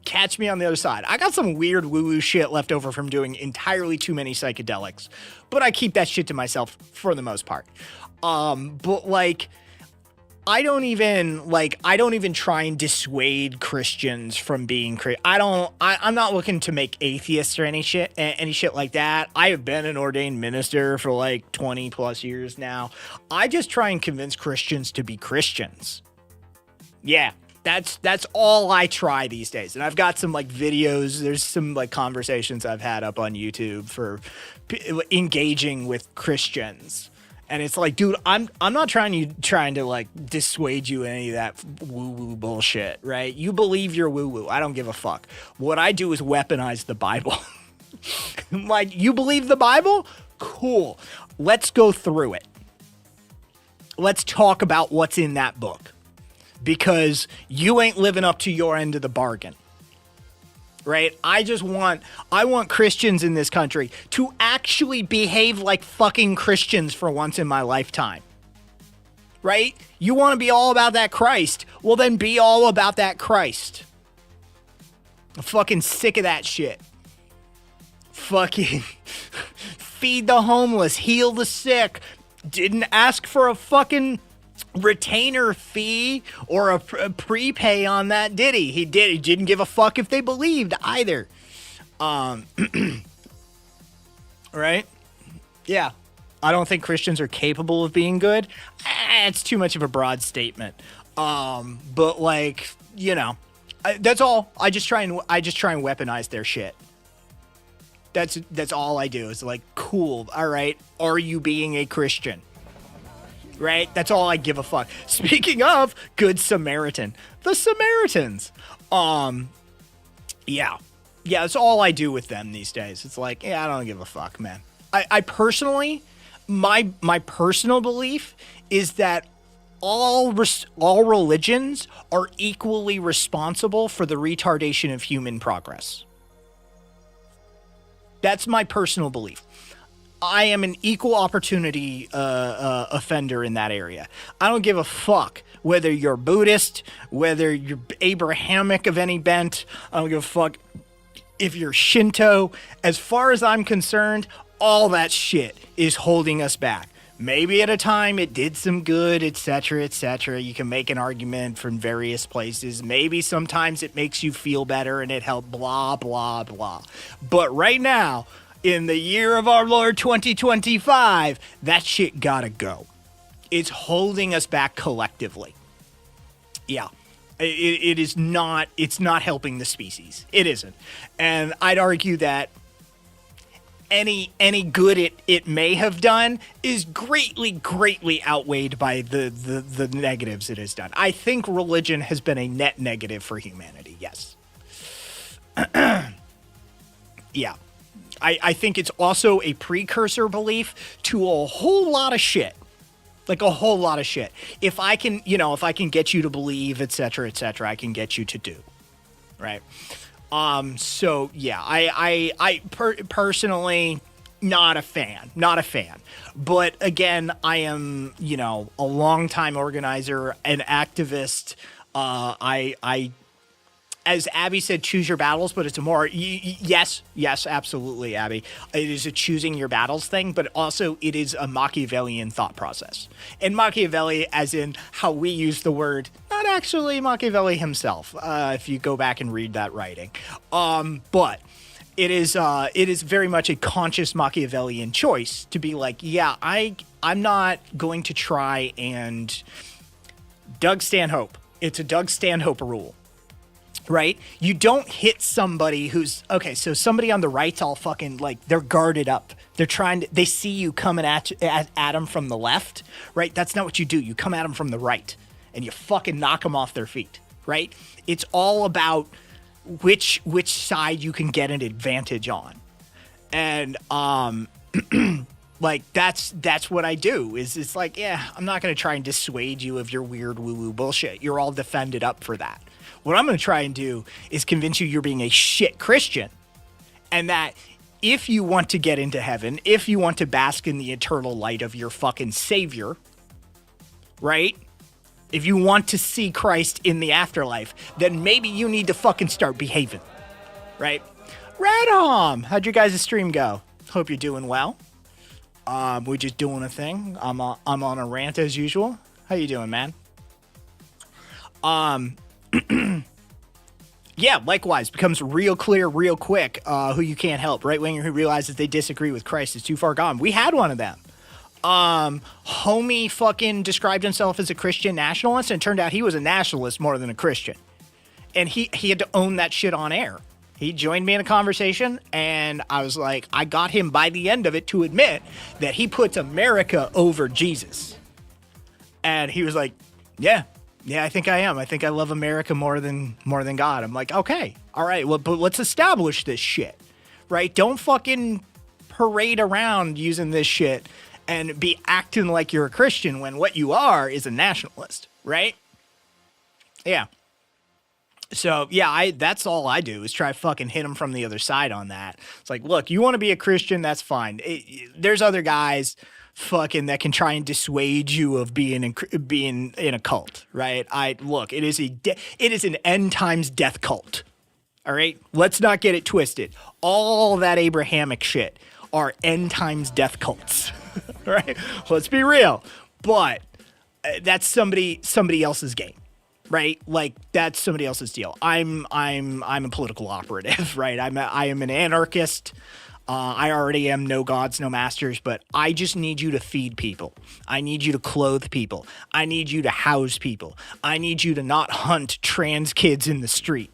catch me on the other side. I got some weird woo-woo shit left over from doing entirely too many psychedelics, but I keep that shit to myself for the most part. But like, I don't even try and dissuade Christians from being I'm not looking to make atheists or any shit like that. I have been an ordained minister for like 20 plus years now. I just try and convince Christians to be Christians. Yeah. That's all I try these days. And I've got some like videos. There's some like conversations I've had up on YouTube for engaging with Christians. And it's like, dude, I'm not trying to like dissuade you any of that woo-woo bullshit, right? You believe you're woo-woo. I don't give a fuck. What I do is weaponize the Bible. Like, you believe the Bible? Cool. Let's go through it. Let's talk about what's in that book. Because you ain't living up to your end of the bargain. Right? I want Christians in this country to actually behave like fucking Christians for once in my lifetime. Right? You want to be all about that Christ? Well, then be all about that Christ. I'm fucking sick of that shit. Fucking feed the homeless, heal the sick. Didn't ask for a fucking retainer fee or a prepay on that, did he? He didn't give a fuck if they believed either. Right? Yeah. I don't think Christians are capable of being good. It's too much of a broad statement. But like, you know, that's all. I just try and weaponize their shit. That's all I do. Is like, cool. All right. Are you being a Christian? Right? That's all I give a fuck. Speaking of Good Samaritan, the Samaritans. Yeah, that's all I do with them these days. It's like, yeah, I don't give a fuck, man. I personally, my personal belief is that all religions are equally responsible for the retardation of human progress. That's my personal belief. I am an equal opportunity offender in that area. I don't give a fuck whether you're Buddhist, whether you're Abrahamic of any bent. I don't give a fuck if you're Shinto. As far as I'm concerned, all that shit is holding us back. Maybe at a time it did some good, etc., etc. You can make an argument from various places. Maybe sometimes it makes you feel better and it helped, blah, blah, blah. But right now, in the year of our Lord 2025, that shit gotta go. It's holding us back collectively. Yeah. It's not helping the species. It isn't. And I'd argue that any good it may have done is greatly outweighed by the negatives it has done. I think religion has been a net negative for humanity, yes. Yeah. I think it's also a precursor belief to a whole lot of shit. Like a whole lot of shit. If I can get you to believe, etc., I can get you to do. Right? So yeah, I personally not a fan. But again, I am, a longtime organizer, an activist. I as Abby said, choose your battles, but it's a more, yes, absolutely, Abby. It is a choosing your battles thing, but also it is a Machiavellian thought process. And Machiavelli, as in how we use the word, not actually Machiavelli himself, if you go back and read that writing. But it is very much a conscious Machiavellian choice to be like, yeah, I'm not going to try and Doug Stanhope. It's a Doug Stanhope rule. Right? You don't hit somebody who's, okay, so somebody on the right's all fucking, like, they're guarded up. They see you coming at them from the left, right? That's not what you do. You come at them from the right, and you fucking knock them off their feet, right? It's all about which side you can get an advantage on. And, like, that's what I do, is it's like, yeah, I'm not going to try and dissuade you of your weird woo-woo bullshit. You're all defended up for that. What I'm going to try and do is convince you you're being a shit Christian, and that if you want to get into heaven, if you want to bask in the eternal light of your fucking savior, right? If you want to see Christ in the afterlife, then maybe you need to fucking start behaving, right? Radhom, how'd your guys' stream go? Hope you're doing well. We're just doing a thing. I'm on a rant as usual. How you doing, man? Yeah, likewise, becomes real clear real quick who you can't help. Right-winger who realizes they disagree with Christ is too far gone. We had one of them. Homie fucking described himself as a Christian nationalist, and it turned out he was a nationalist more than a Christian. And he had to own that shit on air. He joined me in a conversation, and I was like, I got him by the end of it to admit that he puts America over Jesus. And he was like, yeah, I think I am. I think I love America more than God. I'm like, okay, all right, well, but let's establish this shit, right? Don't fucking parade around using this shit and be acting like you're a Christian when what you are is a nationalist, right? Yeah. So, yeah, that's all I do is try to fucking hit them from the other side on that. It's like, look, you want to be a Christian, that's fine. There's other guys fucking that can try and dissuade you of being in a cult, right? It is an end times death cult. All right? Let's not get it twisted. All that Abrahamic shit are end times death cults. Right? Let's be real. But that's somebody else's game. Right? Like, that's somebody else's deal. I'm a political operative, right? I am an anarchist. I already am no gods, no masters, but I just need you to feed people. I need you to clothe people. I need you to house people. I need you to not hunt trans kids in the street.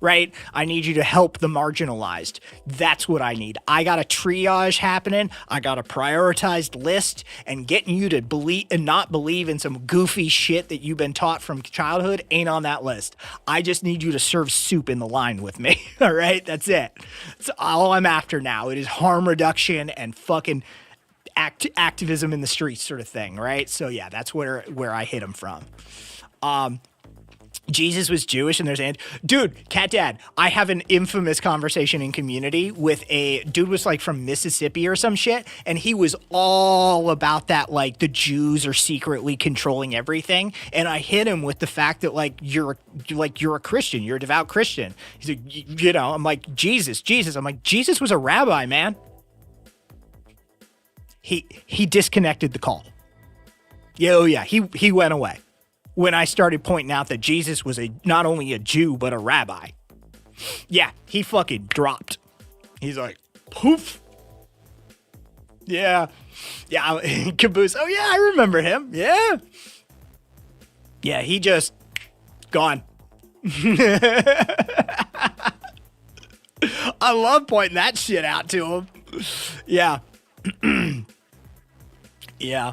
Right? I need you to help the marginalized. That's what I need. I got a triage happening. I got a prioritized list, and getting you to believe and not believe in some goofy shit that you've been taught from childhood ain't on that list. I just need you to serve soup in the line with me. All right? That's it. That's all I'm after now. It is harm reduction and fucking activism in the streets sort of thing, right? So yeah, that's where I hit him from. Jesus was Jewish, and dude, Cat Dad, I have an infamous conversation in community with a dude was like from Mississippi or some shit, and he was all about that, like the Jews are secretly controlling everything. And I hit him with the fact that you're a Christian, you're a devout Christian. He's like, I'm like, Jesus. I'm like, Jesus was a rabbi, man. He disconnected the call. Yeah, he went away when I started pointing out that Jesus was not only a Jew, but a rabbi. Yeah, he fucking dropped. He's like, poof. Yeah, Caboose. Oh, yeah, I remember him. Yeah. Yeah, he just gone. I love pointing that shit out to him. Yeah. Yeah.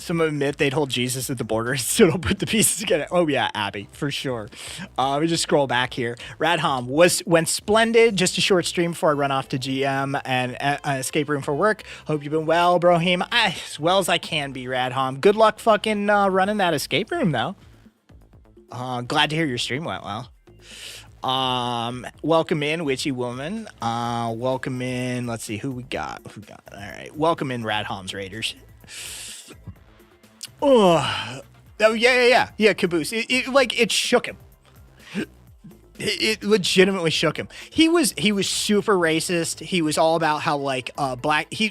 Some admit they'd hold Jesus at the border and still don't put the pieces together. Oh yeah, Abby, for sure. Let me just scroll back here. Radhom went splendid. Just a short stream before I run off to GM and escape room for work. Hope you've been well, Brohim. As well as I can be, Radhom. Good luck fucking running that escape room though. Glad to hear your stream went well. Welcome in, Witchy Woman. Welcome in. Let's see who we got. All right. Welcome in, Radhom's Raiders. Oh yeah, Caboose. It shook him. It legitimately shook him. He was super racist. He was all about how black. He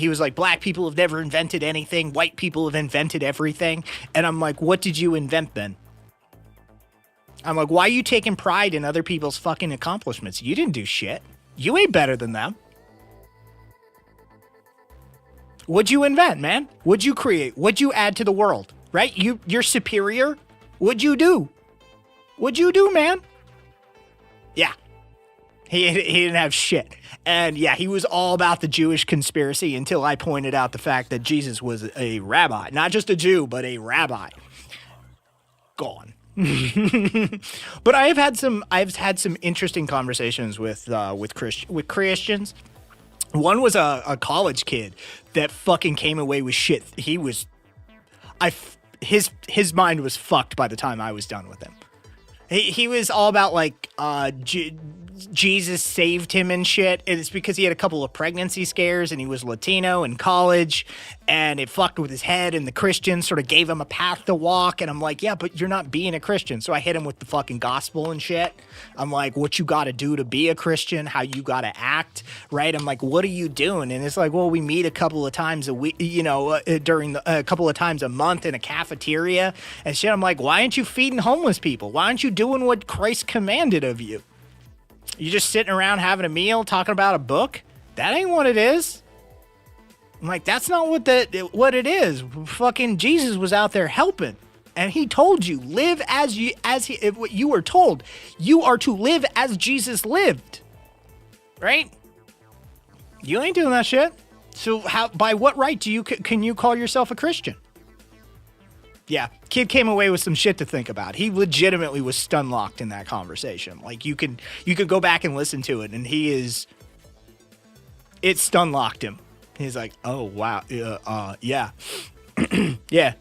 was like, black people have never invented anything. White people have invented everything. And I'm like, what did you invent then? I'm like, why are you taking pride in other people's fucking accomplishments? You didn't do shit. You ain't better than them. What'd you invent, man? What'd you create? What'd you add to the world? Right? You're superior. What'd you do? What'd you do, man? Yeah. He didn't have shit. And yeah, he was all about the Jewish conspiracy until I pointed out the fact that Jesus was a rabbi. Not just a Jew, but a rabbi. Gone. But I've had some interesting conversations with Christians. One was a college kid that fucking came away with shit. His mind was fucked by the time I was done with him. He was all about Jesus saved him and shit. It's because he had a couple of pregnancy scares and he was Latino in college and it fucked with his head and the Christians sort of gave him a path to walk. And I'm like, yeah, but you're not being a Christian. So I hit him with the fucking gospel and shit. I'm like, what you got to do to be a Christian, how you got to act, right? I'm like, what are you doing? And it's like, well, we meet a couple of times a week, during a couple of times a month in a cafeteria and shit. I'm like, why aren't you feeding homeless people? Why aren't you doing what Christ commanded of you? You just sitting around having a meal, talking about a book? That ain't what it is. I'm like, that's not what it is. Fucking Jesus was out there helping. And he told you, live as what you were told. You are to live as Jesus lived. Right? You ain't doing that shit. So by what right can you call yourself a Christian? Yeah, kid came away with some shit to think about. He legitimately was stun locked in that conversation. Like you could go back and listen to it, and it stun locked him. He's like, oh wow, yeah, yeah.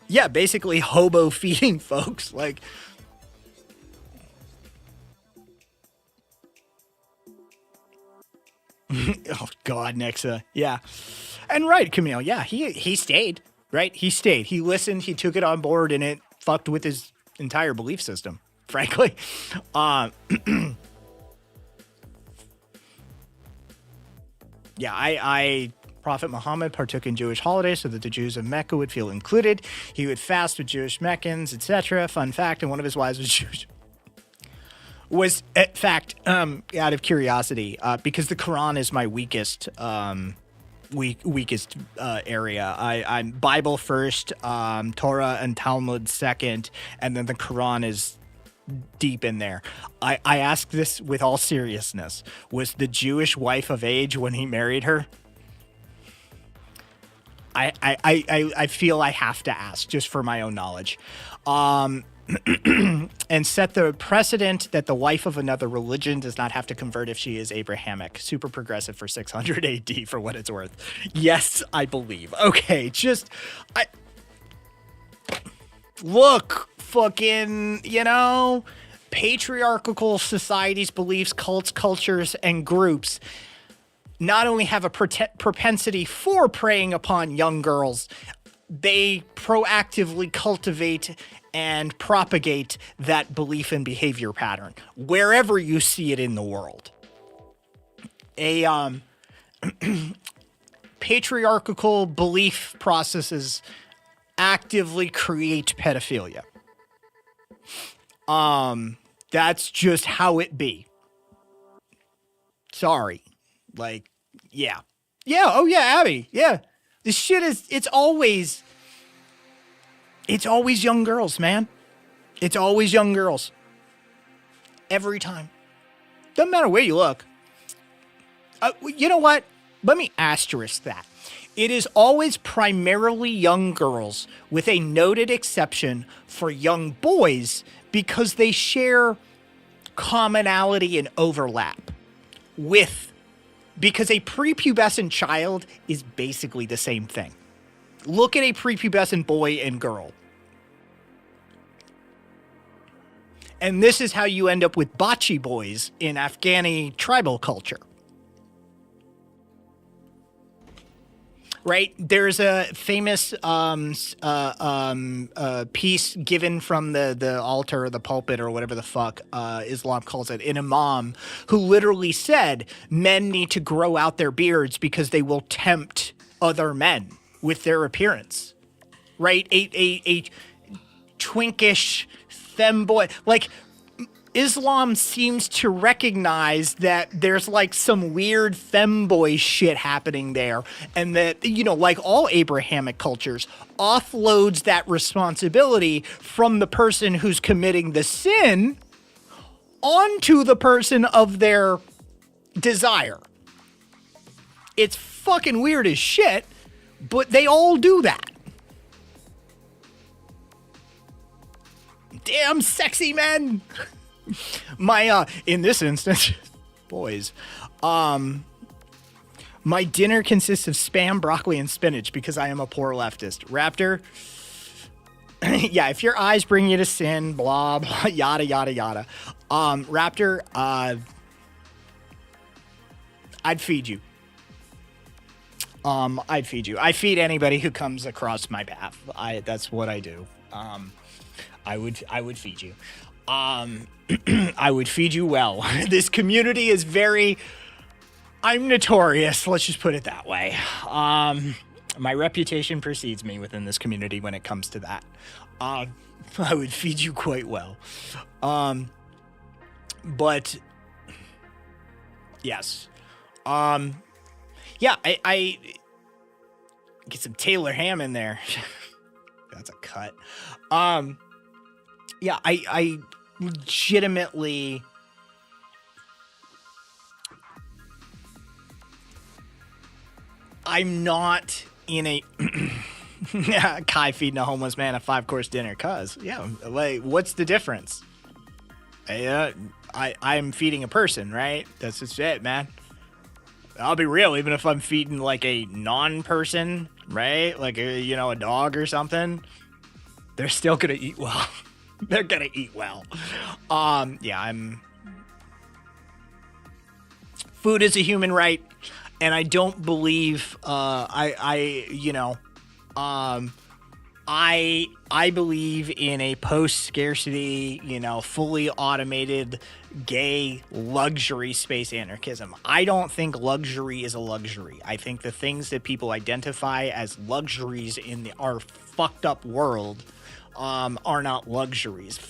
Yeah, basically hobo feeding folks. Like, oh God, Nexa. Yeah. And right, Camille. Yeah, he stayed, right? He stayed. He listened, he took it on board, and it fucked with his entire belief system, frankly. Yeah, I Prophet Muhammad partook in Jewish holidays so that the Jews of Mecca would feel included. He would fast with Jewish Meccans, etc. Fun fact, and one of his wives was Jewish. Was, in fact, out of curiosity, because the Quran is my weakest area. I'm Bible first, Torah and Talmud second, and then the Quran is deep in there. I ask this with all seriousness. Was the Jewish wife of age when he married her? I feel I have to ask just for my own knowledge. And set the precedent that the wife of another religion does not have to convert if she is Abrahamic. Super progressive for 600 AD for what it's worth. Yes, I believe. Okay, look, fucking, patriarchal societies, beliefs, cults, cultures, and groups not only have a propensity for preying upon young girls, they proactively cultivate and propagate that belief and behavior pattern wherever you see it in the world. Patriarchal belief processes actively create pedophilia. That's just how it be. Sorry. Like, yeah. Yeah, oh yeah, Abby. Yeah. This shit it's always young girls, man. It's always young girls. Every time. Doesn't matter where you look. You know what? Let me asterisk that. It is always primarily young girls, with a noted exception for young boys, because they share commonality and overlap because a prepubescent child is basically the same thing. Look at a prepubescent boy and girl. And this is how you end up with bocce boys in Afghani tribal culture. Right? There's a famous piece given from the altar or the pulpit or whatever the fuck Islam calls it, an imam who literally said men need to grow out their beards because they will tempt other men with their appearance. Right? A twinkish femboy. Like, Islam seems to recognize that there's like some weird femboy shit happening there, and that, like all Abrahamic cultures, offloads that responsibility from the person who's committing the sin onto the person of their desire. It's fucking weird as shit, but they all do that. Damn sexy men. In this instance, boys, my dinner consists of spam, broccoli, and spinach because I am a poor leftist. Raptor, Yeah, if your eyes bring you to sin, blah, blah, yada, yada, yada. Raptor, I'd feed you. I'd feed you. I feed anybody who comes across my path. That's what I do. I would feed you. I would feed you well. This community is I'm notorious. Let's just put it that way. My reputation precedes me within this community when it comes to that. I would feed you quite well. But yes. Yeah, I get some Taylor ham in there. That's a cut. Yeah, I legitimately I'm not in a Kai feeding a homeless man a 5-course dinner, cuz yeah, like what's the difference? I'm feeding a person, right? That's just it, man. I'll be real, even if I'm feeding like a non-person, right? Like a dog or something, they're still gonna eat well. They're gonna eat well. Yeah, food is a human right, and I don't believe I believe in a post-scarcity, fully automated, gay, luxury space anarchism. I don't think luxury is a luxury. I think the things that people identify as luxuries in our fucked up world are not luxuries.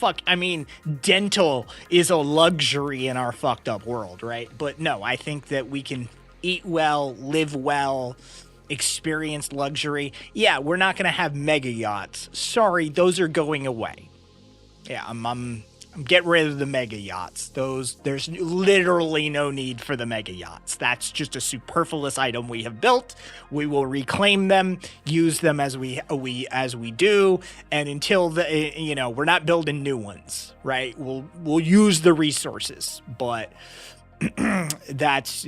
Dental is a luxury in our fucked up world, right? But no, I think that we can eat well, live well, experience luxury. Yeah, we're not going to have mega yachts. Sorry, those are going away. Yeah, I'm getting rid of the mega yachts. There's literally no need for the mega yachts. That's just a superfluous item we have built. We will reclaim them, use them as we do, and until we're not building new ones, right? We'll use the resources, but those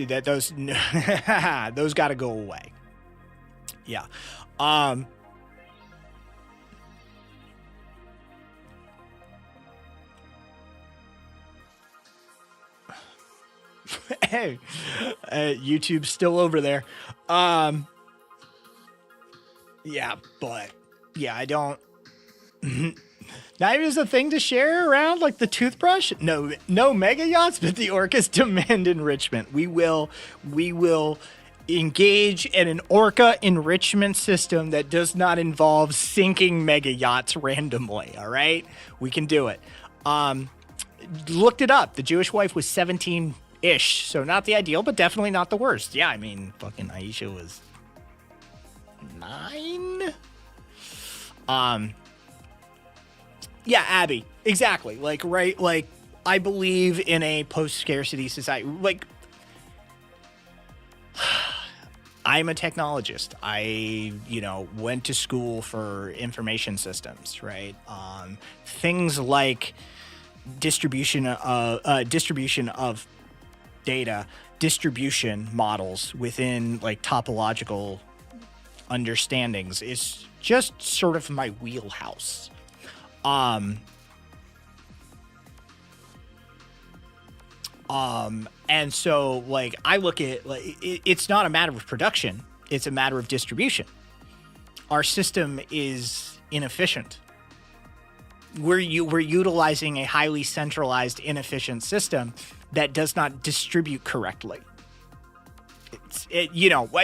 got to go away. Yeah. Hey, YouTube's still over there. Yeah, but yeah, I don't. Not even as a thing to share around, like the toothbrush. No mega yachts, but the orcas demand enrichment. We will engage in an orca enrichment system that does not involve sinking mega yachts randomly. All right, we can do it. Looked it up. The Jewish wife was 17-ish, so not the ideal, but definitely not the worst. Yeah, I mean, fucking Aisha was 9. Yeah, Abby, exactly. Like, right, like I believe in a post-scarcity society. Like, I'm a technologist. I, went to school for information systems, right? Things like distribution of data, distribution models within like topological understandings is just sort of my wheelhouse. And so like I look at like it's not a matter of production, it's a matter of distribution. Our system is inefficient. We're utilizing a highly centralized, inefficient system that does not distribute correctly. I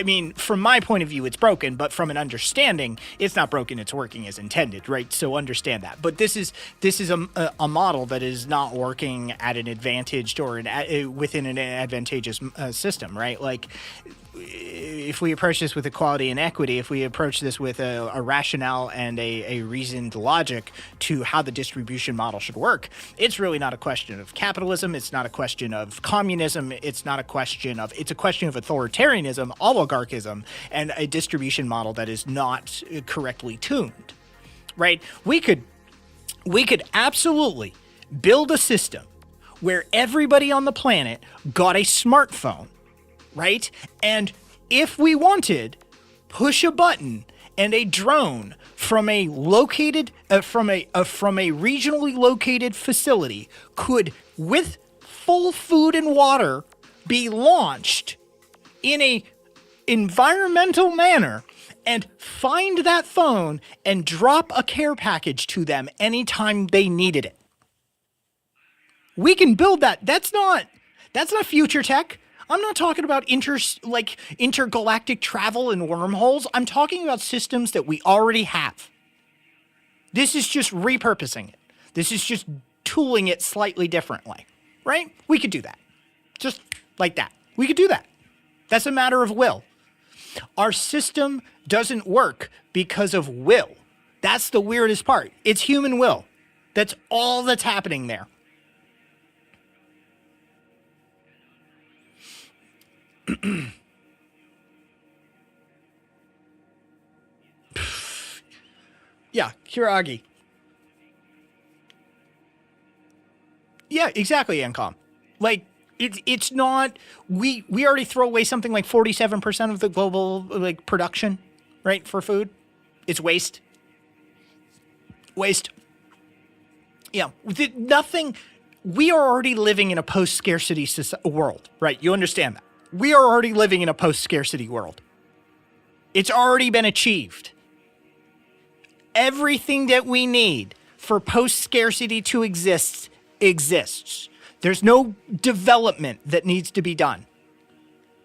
mean, from my point of view, it's broken, but from an understanding, it's not broken. It's working as intended, right? So understand that. But this is a model that is not working at an advantaged or within an advantageous system, right? Like, if we approach this with equality and equity, if we approach this with a rationale and a reasoned logic to how the distribution model should work, it's really not a question of capitalism. It's not a question of communism. It's a question of authoritarianism, oligarchism, and a distribution model that is not correctly tuned, right? We could absolutely build a system where everybody on the planet got a smartphone, right? And if we wanted, push a button and a drone from a located from a regionally located facility could, with full food and water, be launched in a environmental manner and find that phone and drop a care package to them anytime they needed it. We can build that. That's not future tech. I'm not talking about intergalactic travel and wormholes. I'm talking about systems that we already have. This is just repurposing it. This is just tooling it slightly differently, right? We could do that. Just like that. We could do that. That's a matter of will. Our system doesn't work because of will. That's the weirdest part. It's human will. That's all that's happening there. Yeah, Hiragi. Yeah, exactly, Ancom. Like, it's not, we already throw away something like 47% of the global, like, production, right, for food. It's waste. Waste. Yeah, nothing, we are already living in a post-scarcity world, right? You understand that. We are already living in a post-scarcity world. It's already been achieved. Everything that we need for post-scarcity to exist exists. There's no development that needs to be done.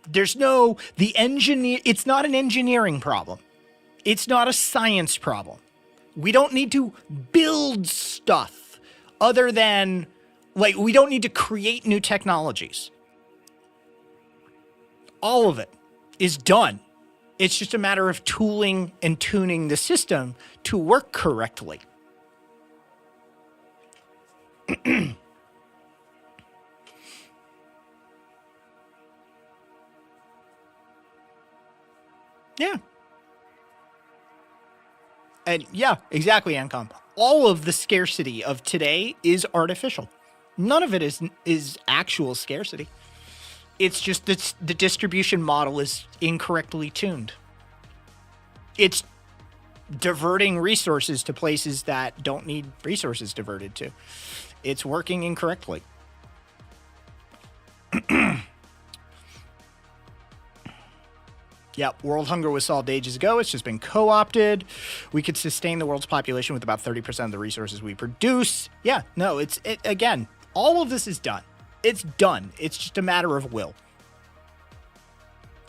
There's no, it's not an engineering problem. It's not a science problem. We don't need to build stuff other than, like, we don't need to create new technologies. All of it is done. It's just a matter of tooling and tuning the system to work correctly. Yeah. And yeah, exactly, Ancom. All of the scarcity of today is artificial. None of it is actual scarcity. It's just that the distribution model is incorrectly tuned. It's diverting resources to places that don't need resources diverted to. It's working incorrectly. Yeah, world hunger was solved ages ago. It's just been co-opted. We could sustain the world's population with about 30% of the resources we produce. Yeah, no, again, all of this is done. It's done. It's just a matter of will.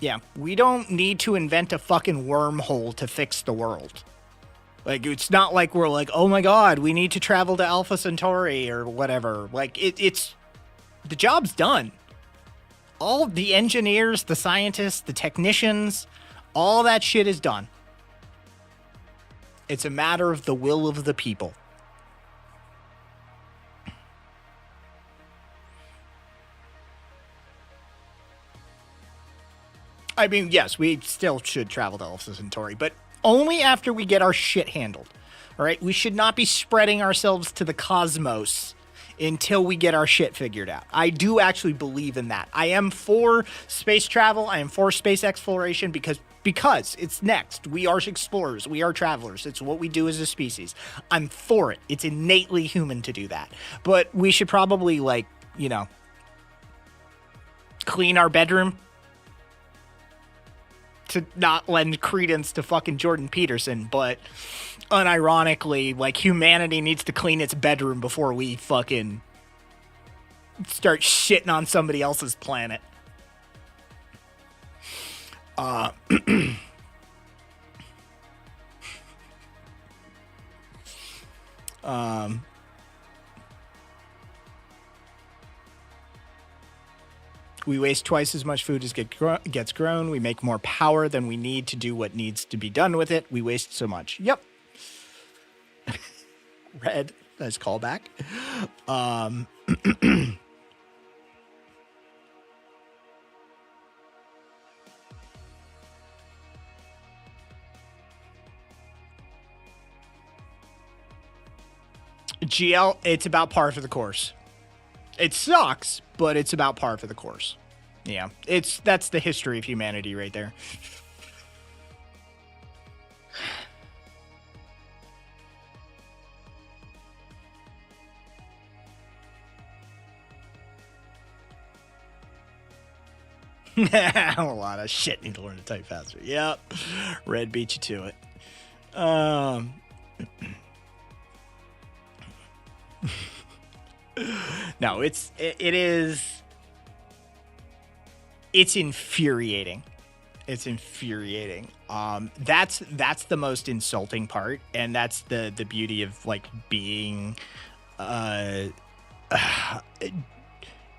Yeah, we don't need to invent a fucking wormhole to fix the world. Like, it's not like we're like, oh my god, we need to travel to Alpha Centauri or whatever. Like, it's the job's done. All the engineers, the scientists, the technicians, all that shit is done. It's a matter of the will of the people. I mean, yes, we still should travel to Alpha Centauri, but only after we get our shit handled. All right? We should not be spreading ourselves to the cosmos until we get our shit figured out. I do actually believe in that. I am for space travel. I am for space exploration because it's next. We are explorers. We are travelers. It's what we do as a species. I'm for it. It's innately human to do that. But we should probably, like, you know, clean our bedroom to not lend credence to fucking Jordan Peterson, but unironically, like, humanity needs to clean its bedroom before we fucking start shitting on somebody else's planet. We waste twice as much food as gets grown. We make more power than we need to do what needs to be done with it. We waste so much. Yep. Red. Nice callback. GL, it's about par for the course. It sucks, but it's about par for the course. Yeah, that's the history of humanity right there. A lot of shit. Need to learn to type faster. Yep. Red beat you to it. No, it is. It's infuriating. It's infuriating. That's the most insulting part, and that's the beauty of like being an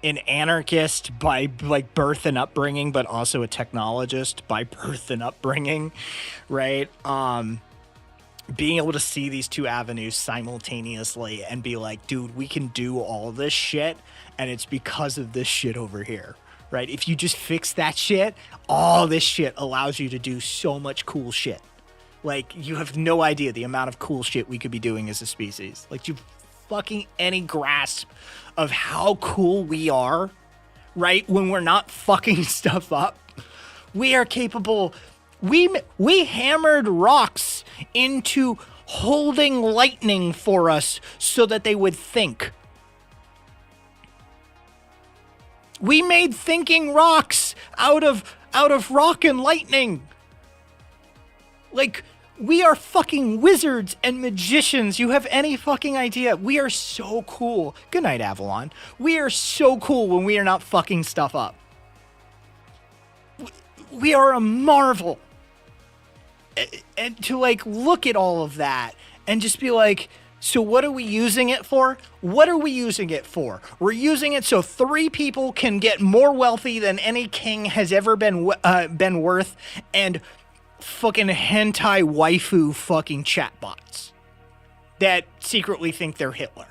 anarchist by like birth and upbringing, but also a technologist by birth and upbringing, right? Being able to see these two avenues simultaneously and be like, dude, we can do all this shit, and it's because of this shit over here, right? If you just fix that shit, all this shit allows you to do so much cool shit. Like, you have no idea the amount of cool shit we could be doing as a species. Like, you fucking any grasp of how cool we are, right? When we're not fucking stuff up, we are capable. We hammered rocks into holding lightning for us so that they would think. We made thinking rocks out of rock and lightning. Like, we are fucking wizards and magicians. You have any fucking idea? We are so cool. Good night, Avalon. We are so cool when we are not fucking stuff up. We are a marvel. And to like look at all of that and just be like, so what are we using it for? What are we using it for? We're using it so 3 people can get more wealthy than any king has ever been worth, and fucking hentai waifu fucking chatbots that secretly think they're Hitler.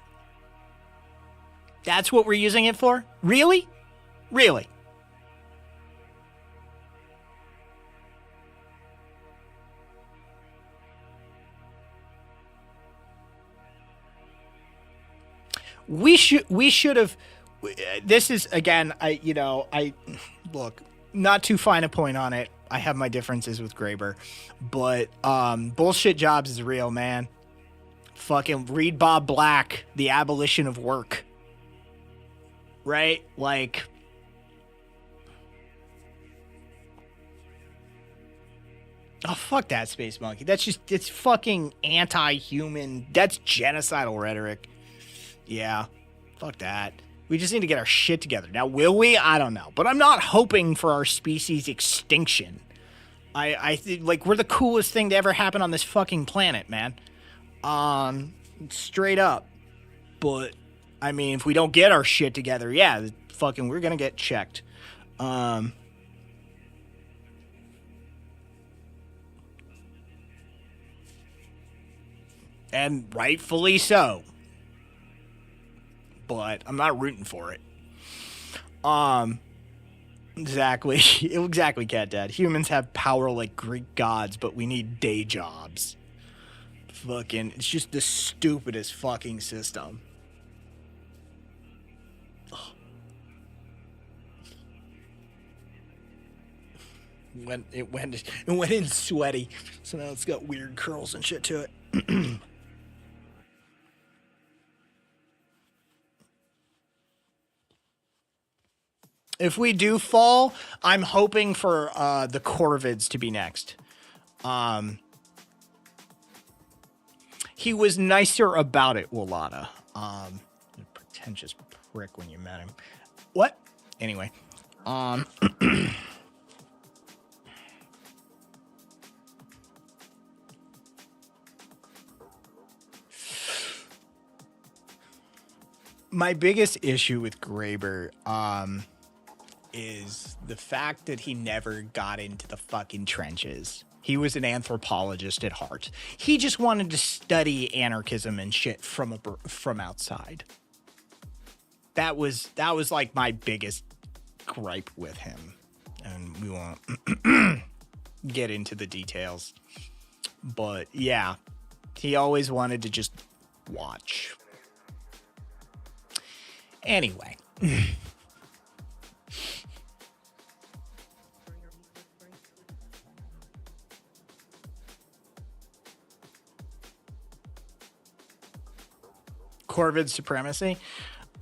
That's what we're using it for? Really? Really? We should have. This is again. I look, not too fine a point on it. I have my differences with Graeber, but bullshit jobs is real, man. Fucking read Bob Black, The Abolition of Work. Right? Like, oh, fuck that, Space Monkey. It's fucking anti-human. That's genocidal rhetoric. Yeah, fuck that. We just need to get our shit together. Now, will we? I don't know. But I'm not hoping for our species' extinction. I think, like, we're the coolest thing to ever happen on this fucking planet, man. Straight up. But, I mean, if we don't get our shit together, yeah, fucking, we're gonna get checked. And rightfully so. But I'm not rooting for it. Exactly, Cat Dad. Humans have power like Greek gods, but we need day jobs. Fucking, it's just the stupidest fucking system. It went in sweaty, so now it's got weird curls and shit to it. If we do fall, I'm hoping for the Corvids to be next. He was nicer about it, Wolata. Pretentious prick when you met him. What? Anyway. My biggest issue with Graeber, is the fact that he never got into the fucking trenches. He was an anthropologist at heart. He just wanted to study anarchism and shit from outside. That was like my biggest gripe with him. And we won't get into the details. But yeah, he always wanted to just watch. Anyway. Corvid supremacy.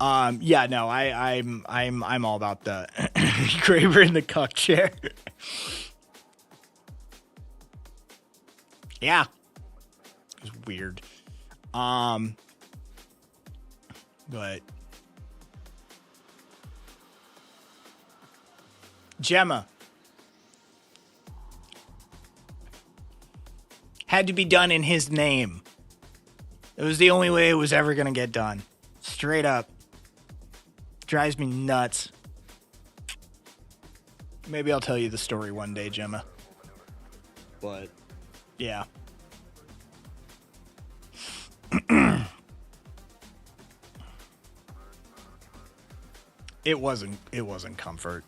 Yeah, no, I'm all about the Graver in the cuck chair. Yeah, it was weird. But Gemma had to be done in his name. It was the only way it was ever gonna get done. Straight up. Drives me nuts. Maybe I'll tell you the story one day, Gemma. But yeah. It wasn't comfort.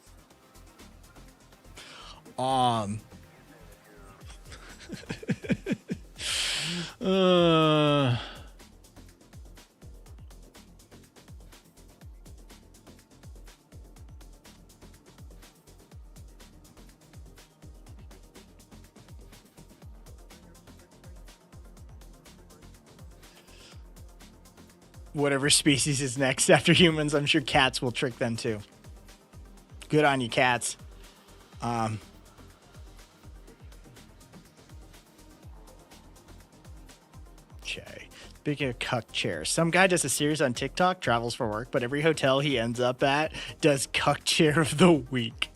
Whatever species is next after humans, I'm sure cats will trick them too. Good on you, cats. Okay. Speaking of cuck chairs, some guy does a series on TikTok, travels for work, but every hotel he ends up at does cuck chair of the week.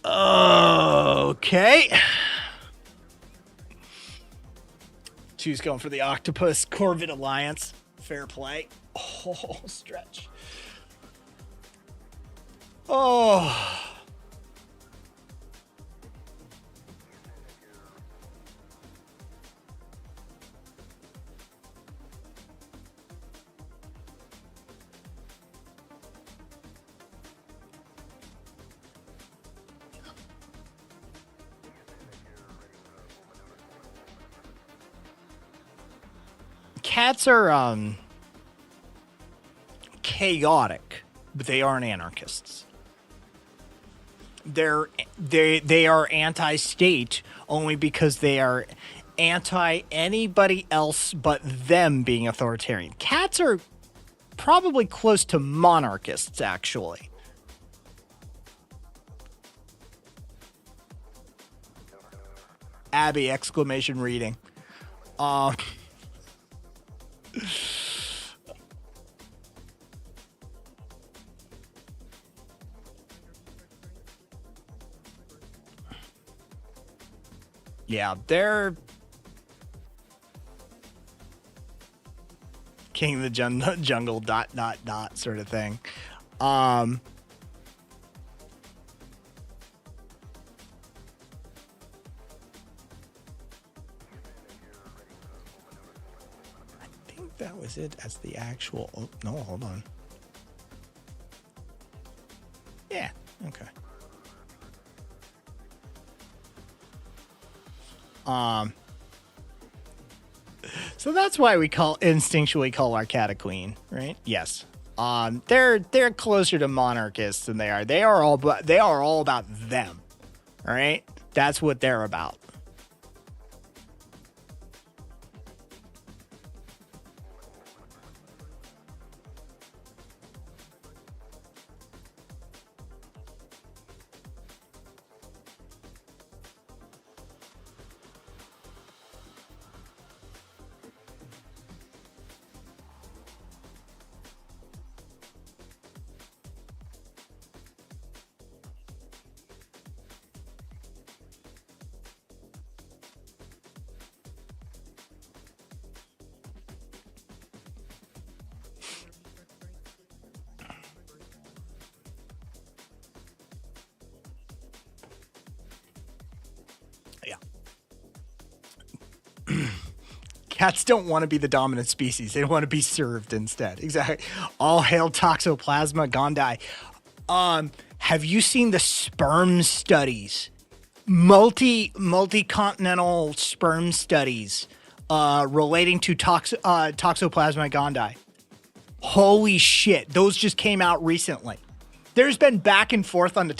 Okay. Two's going for the Octopus Corvid Alliance. Fair play. Oh, stretch. Oh. Cats are chaotic, but they aren't anarchists. They are anti-state only because they are anti anybody else but them being authoritarian. Cats are probably close to monarchists, actually. Abby, exclamation reading. Yeah, they're king of the jungle ... sort of thing. I think that was it as the actual... Oh, no, hold on. Yeah, okay. So that's why we instinctually call our cat a queen, right? Yes. They're closer to monarchists than they are. They are all about them. All right? That's what they're about. Cats don't want to be the dominant species. They want to be served instead. Exactly. All hail Toxoplasma gondii. Have you seen the sperm studies? Multi-continental sperm studies relating to Toxoplasma gondii. Holy shit. Those just came out recently. There's been back and forth on the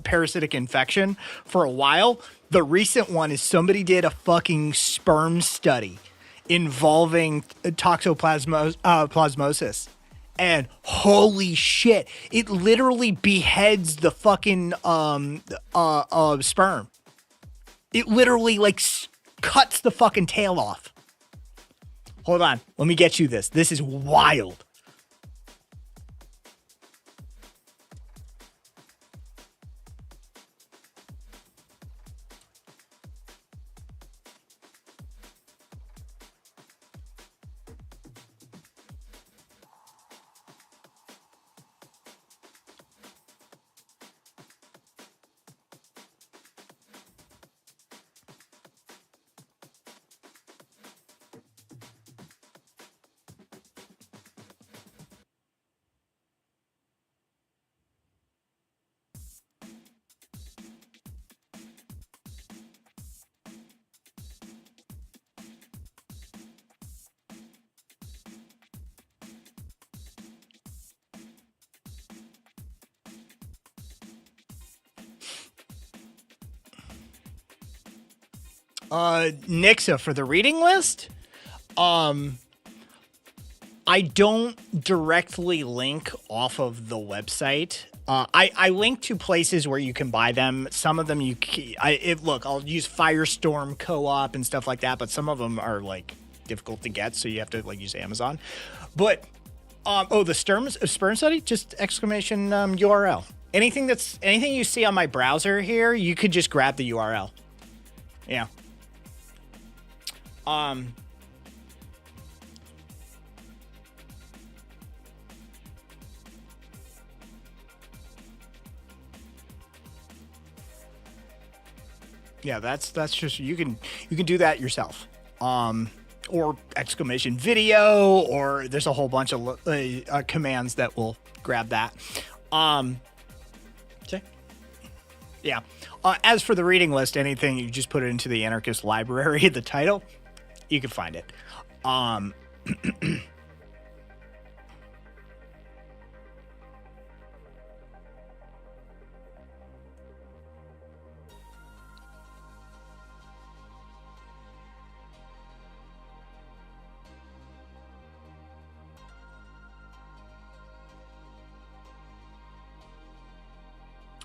parasitic infection for a while. The recent one is somebody did a fucking sperm study involving toxoplasmosis. And holy shit, it literally beheads the fucking sperm. It literally like cuts the fucking tail off. Hold on, let me get you this. This is wild. Nixa, for the reading list, I don't directly link off of the website. I link to places where you can buy them. Some of them look, I'll use Firestorm Co-op and stuff like that, but some of them are like difficult to get, so you have to like use Amazon. But the sperm study, just exclamation URL. Anything you see on my browser here, you could just grab the URL. Yeah. Yeah, that's just, you can do that yourself. Or exclamation video, or there's a whole bunch of commands that will grab that. Okay. Yeah. As for the reading list, anything you just put it into the anarchist library, the title, you can find it.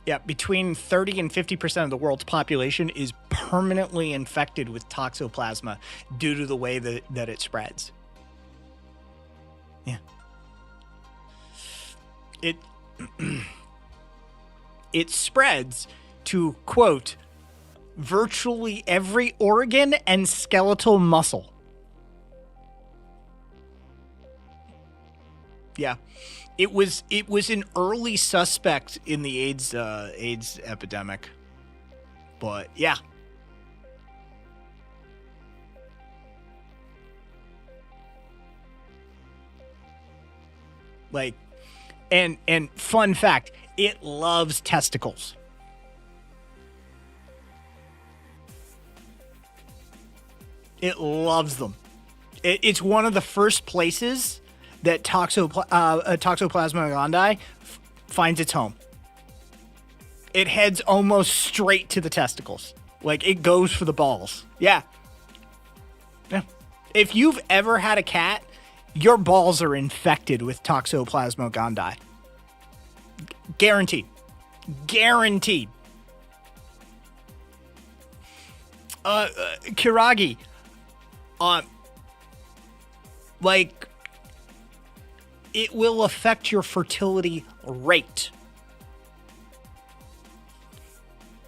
Yeah, between 30 and 50% of the world's population is permanently infected with toxoplasma due to the way that it spreads. Yeah. It spreads to, quote, virtually every organ and skeletal muscle. Yeah. It was an early suspect in the AIDS epidemic, but yeah. Like, and fun fact, it loves testicles. It loves them. It's one of the first places that Toxoplasma gondii finds its home. It heads almost straight to the testicles. Like, it goes for the balls. Yeah. Yeah. If you've ever had a cat, your balls are infected with Toxoplasma gondii. Guaranteed. Guaranteed. Kiragi. Like, it will affect your fertility rate.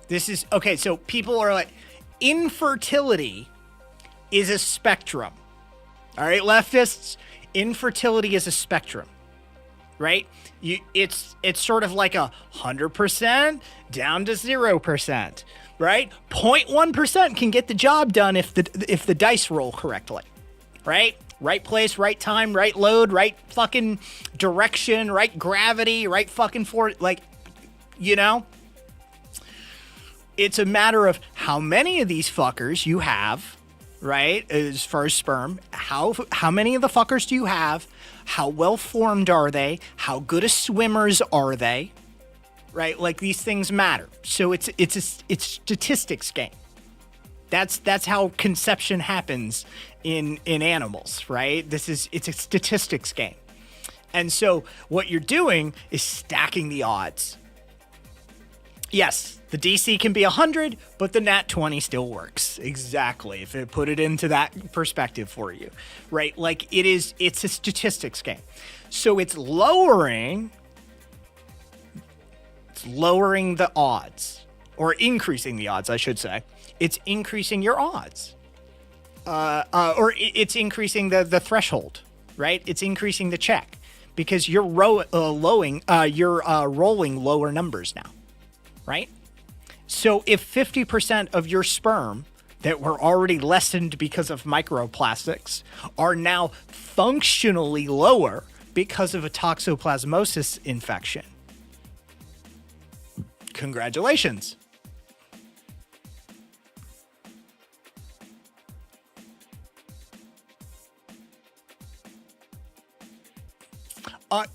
This is, okay, so people are like, infertility is a spectrum. All right, leftists, infertility is a spectrum, right? It's sort of like 100% down to 0%, right? 0.1% can get the job done if the dice roll correctly, right? Right place, right time, right load, right fucking direction, right gravity, right fucking like, you know? It's a matter of how many of these fuckers you have, right? As far as sperm, how many of the fuckers do you have? How well formed are they? How good of swimmers are they? Right? Like, these things matter. So it's statistics game. That's how conception happens in animals, right? It's a statistics game. And so what you're doing is stacking the odds. Yes, the DC can be 100, but the nat 20 still works. Exactly. If it put it into that perspective for you, right? Like it's a statistics game. So it's lowering the odds, or increasing the odds, I should say. It's increasing your odds. Or it's increasing the threshold, right? It's increasing the check because you're rolling lower numbers now, right? So if 50% of your sperm that were already lessened because of microplastics are now functionally lower because of a toxoplasmosis infection, congratulations.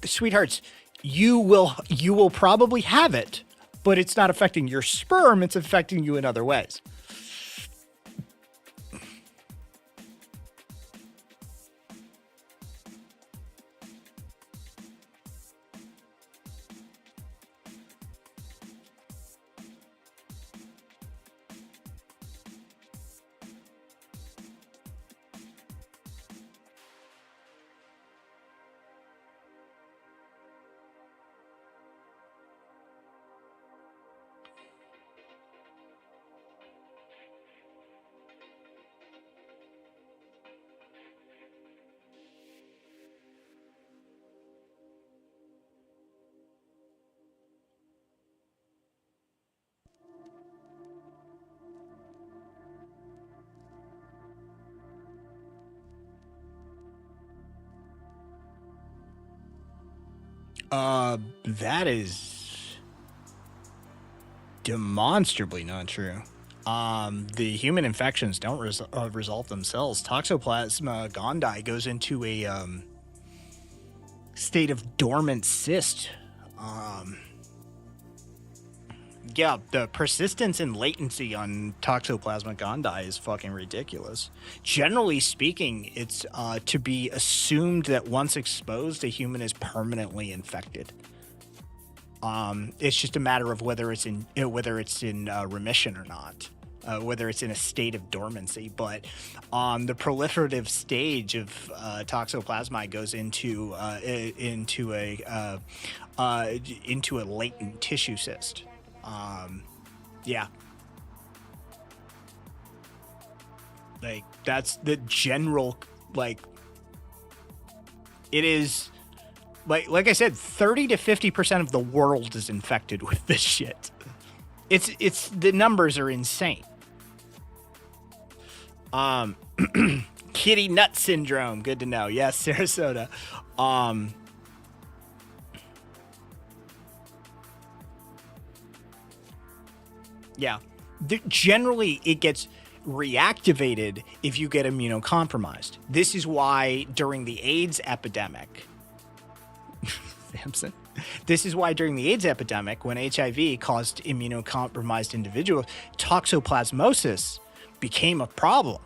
Sweethearts, you will probably have it, but it's not affecting your sperm, it's affecting you in other ways. That is demonstrably not true. The human infections don't resolve themselves. Toxoplasma gondii goes into a state of dormant cyst. Yeah, the persistence and latency on Toxoplasma gondii is fucking ridiculous. Generally speaking, it's to be assumed that once exposed, a human is permanently infected. It's just a matter of whether it's in remission or not, whether it's in a state of dormancy. But the proliferative stage of Toxoplasma goes into a latent tissue cyst. Yeah. Like, that's the general, like, it is, like I said, 30 to 50% of the world is infected with this shit. It's, the numbers are insane. Kitty nut syndrome, good to know. Yes, Sarasota. Yeah. Generally, it gets reactivated if you get immunocompromised. This is why during the AIDS epidemic, Samson, this is why during the AIDS epidemic, when HIV caused immunocompromised individuals, toxoplasmosis became a problem.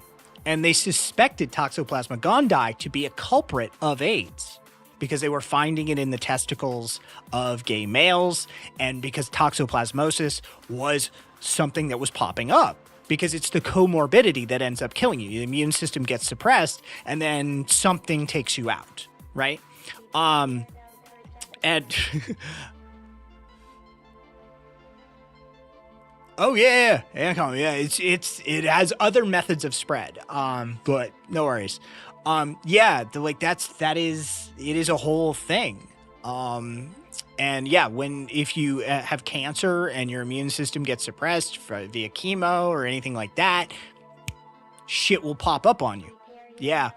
And they suspected Toxoplasma gondii to be a culprit of AIDS, because they were finding it in the testicles of gay males, and because toxoplasmosis was something that was popping up, because it's the comorbidity that ends up killing you. The immune system gets suppressed, and then something takes you out, right? And oh yeah, it has other methods of spread, but no worries. It is a whole thing. And yeah, if you have cancer and your immune system gets suppressed via chemo or anything like that, shit will pop up on you. Yeah.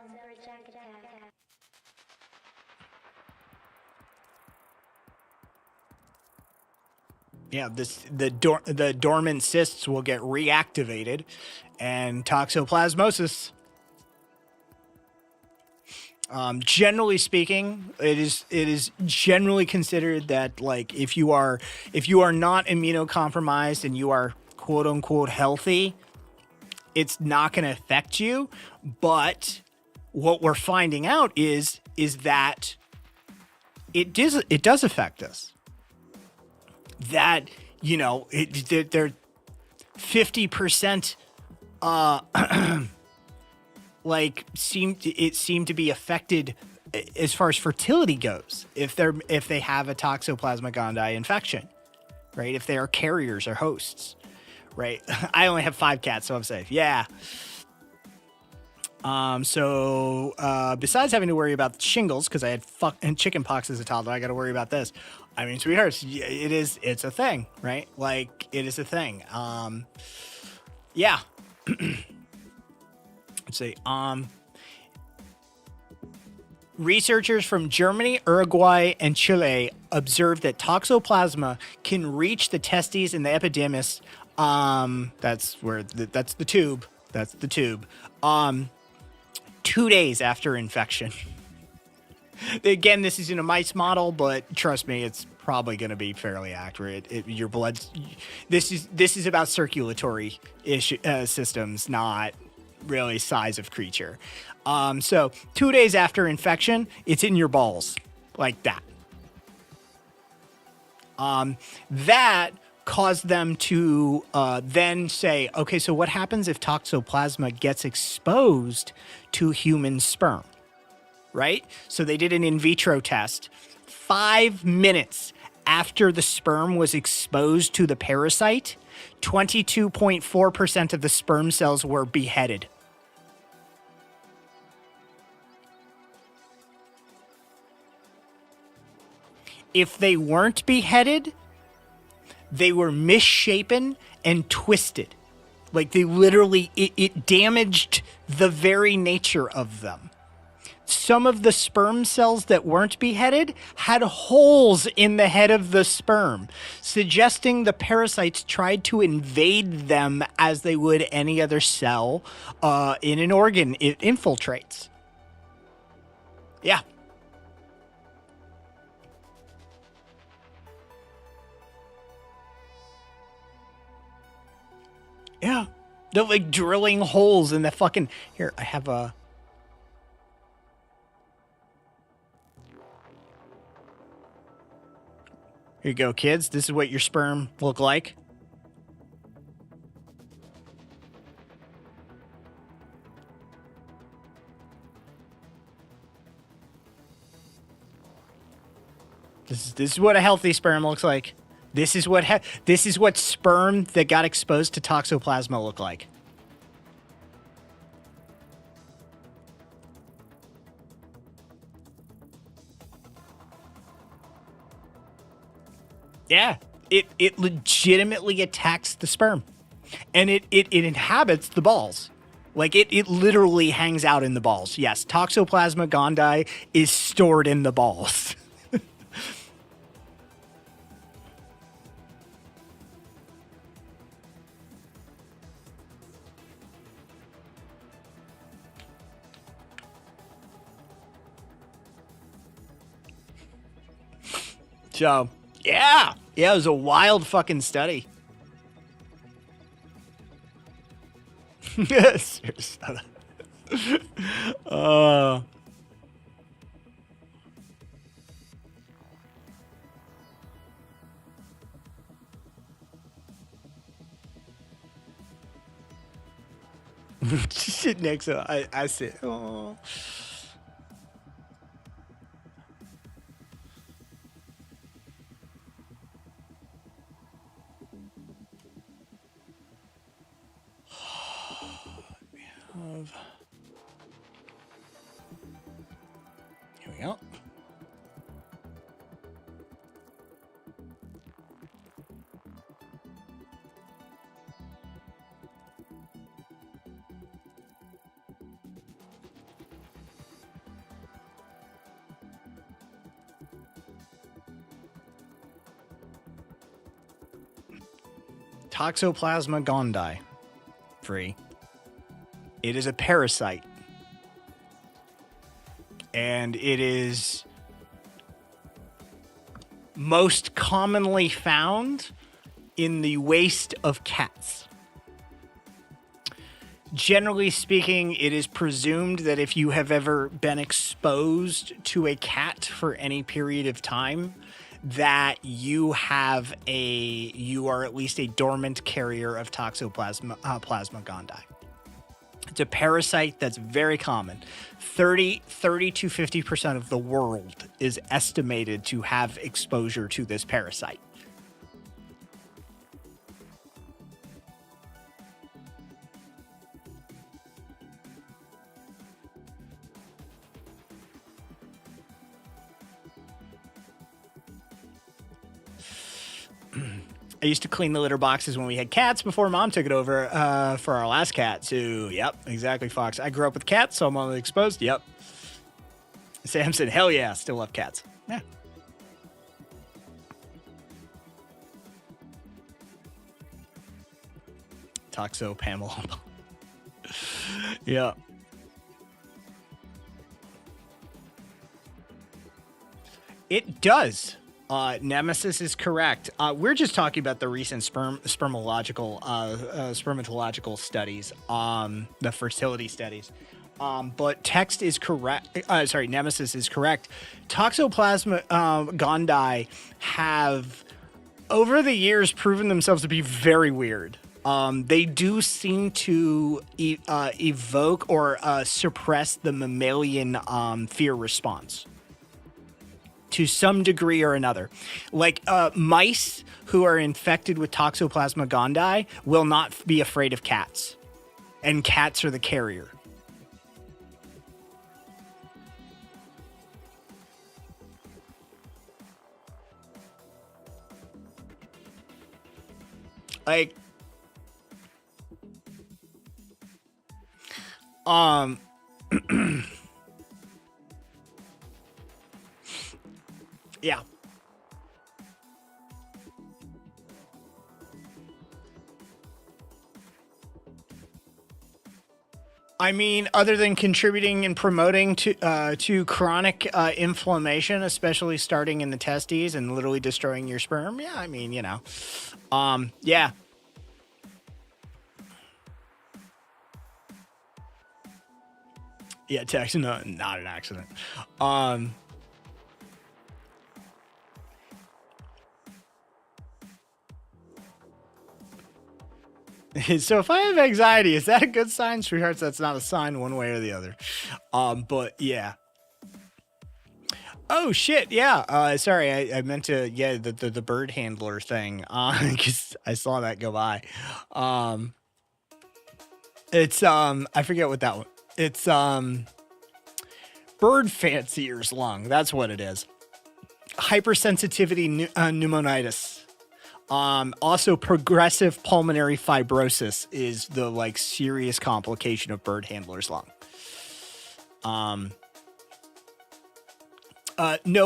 Yeah, the dormant cysts will get reactivated, and toxoplasmosis. Generally speaking, it is generally considered that, like, if you are not immunocompromised and you are quote unquote healthy, it's not going to affect you. But what we're finding out is that it does affect us. That, you know, they're 50% like seemed to be affected as far as fertility goes if they have a Toxoplasma gondii infection, right? If they are carriers or hosts, right? I only have 5 cats, so I'm safe. Yeah. So besides having to worry about shingles because I had and chicken pox as a toddler, I got to worry about this. I mean, sweethearts, it's a thing, right? Like, it is a thing. Yeah. Let's see. Researchers from Germany, Uruguay, and Chile observed that Toxoplasma can reach the testes and the epidermis. That's the tube. That's the tube. 2 days after infection. Again, this is in a mice model, but trust me, it's probably going to be fairly accurate. Your blood. This is about circulatory systems, not really size of creature. So 2 days after infection, it's in your balls like that. That caused them to then say, okay, so what happens if Toxoplasma gets exposed to human sperm? Right? So they did an in vitro test. 5 minutes after the sperm was exposed to the parasite, 22.4% of the sperm cells were beheaded. If they weren't beheaded, they were misshapen and twisted. Like they literally, it damaged the very nature of them. Some of the sperm cells that weren't beheaded had holes in the head of the sperm, suggesting the parasites tried to invade them as they would any other cell in an organ it infiltrates. Yeah. Yeah. They're like drilling holes in the fucking... Here, I have a... Here you go, kids. This is what your sperm look like. This is what a healthy sperm looks like. This is what sperm that got exposed to Toxoplasma look like. Yeah, it legitimately attacks the sperm, and it inhabits the balls. Like it literally hangs out in the balls. Yes, Toxoplasma gondii is stored in the balls. So, yeah, it was a wild fucking study. Seriously. Shit next to I said, oh. Here we go. Toxoplasma gondii. Free. It is a parasite. And it is most commonly found in the waste of cats. Generally speaking, it is presumed that if you have ever been exposed to a cat for any period of time, that you are at least a dormant carrier of Toxoplasma plasma gondii. It's a parasite that's very common. 30 to 50% of the world is estimated to have exposure to this parasite. I used to clean the litter boxes when we had cats before Mom took it over for our last cat. So, yep, exactly, Fox. I grew up with cats, so I'm only exposed. Yep. Samson, hell yeah, still love cats. Yeah. Toxo Pamela. Yeah. It does. Nemesis is correct. We're just talking about the recent spermatological studies, the fertility studies. But text is correct. Nemesis is correct. Toxoplasma gondii have, over the years, proven themselves to be very weird. They do seem to evoke or suppress the mammalian fear response to some degree or another. Like mice who are infected with Toxoplasma gondii will not be afraid of cats, and cats are the carrier. Like, yeah. I mean, other than contributing and promoting to chronic inflammation, especially starting in the testes and literally destroying your sperm. Yeah, I mean, you know, yeah. Yeah, text, not an accident. So if I have anxiety, is that a good sign, sweethearts? That's not a sign one way or the other. But yeah. Oh shit, yeah. Sorry, I meant to, yeah, the bird handler thing. Because I saw that go by. It's I forget what that one. It's bird fancier's lung. That's what it is. Hypersensitivity pneumonitis. Also, progressive pulmonary fibrosis is the like serious complication of bird handler's lung. No,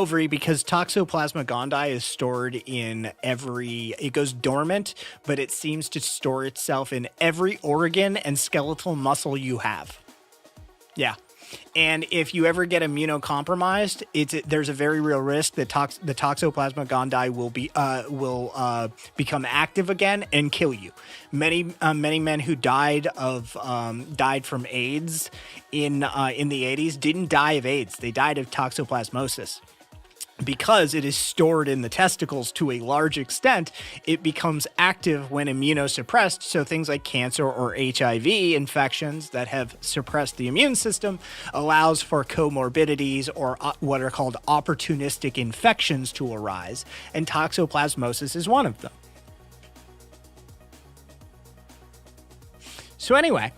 Vri, because Toxoplasma gondii is stored in it goes dormant, but it seems to store itself in every organ and skeletal muscle you have. Yeah. And if you ever get immunocompromised, there's a very real risk that the Toxoplasma gondii will become active again and kill you. Many men who died from AIDS in the 80s didn't die of AIDS; they died of toxoplasmosis. Because it is stored in the testicles to a large extent, it becomes active when immunosuppressed. So things like cancer or HIV infections that have suppressed the immune system allows for comorbidities or what are called opportunistic infections to arise. And toxoplasmosis is one of them. So anyway,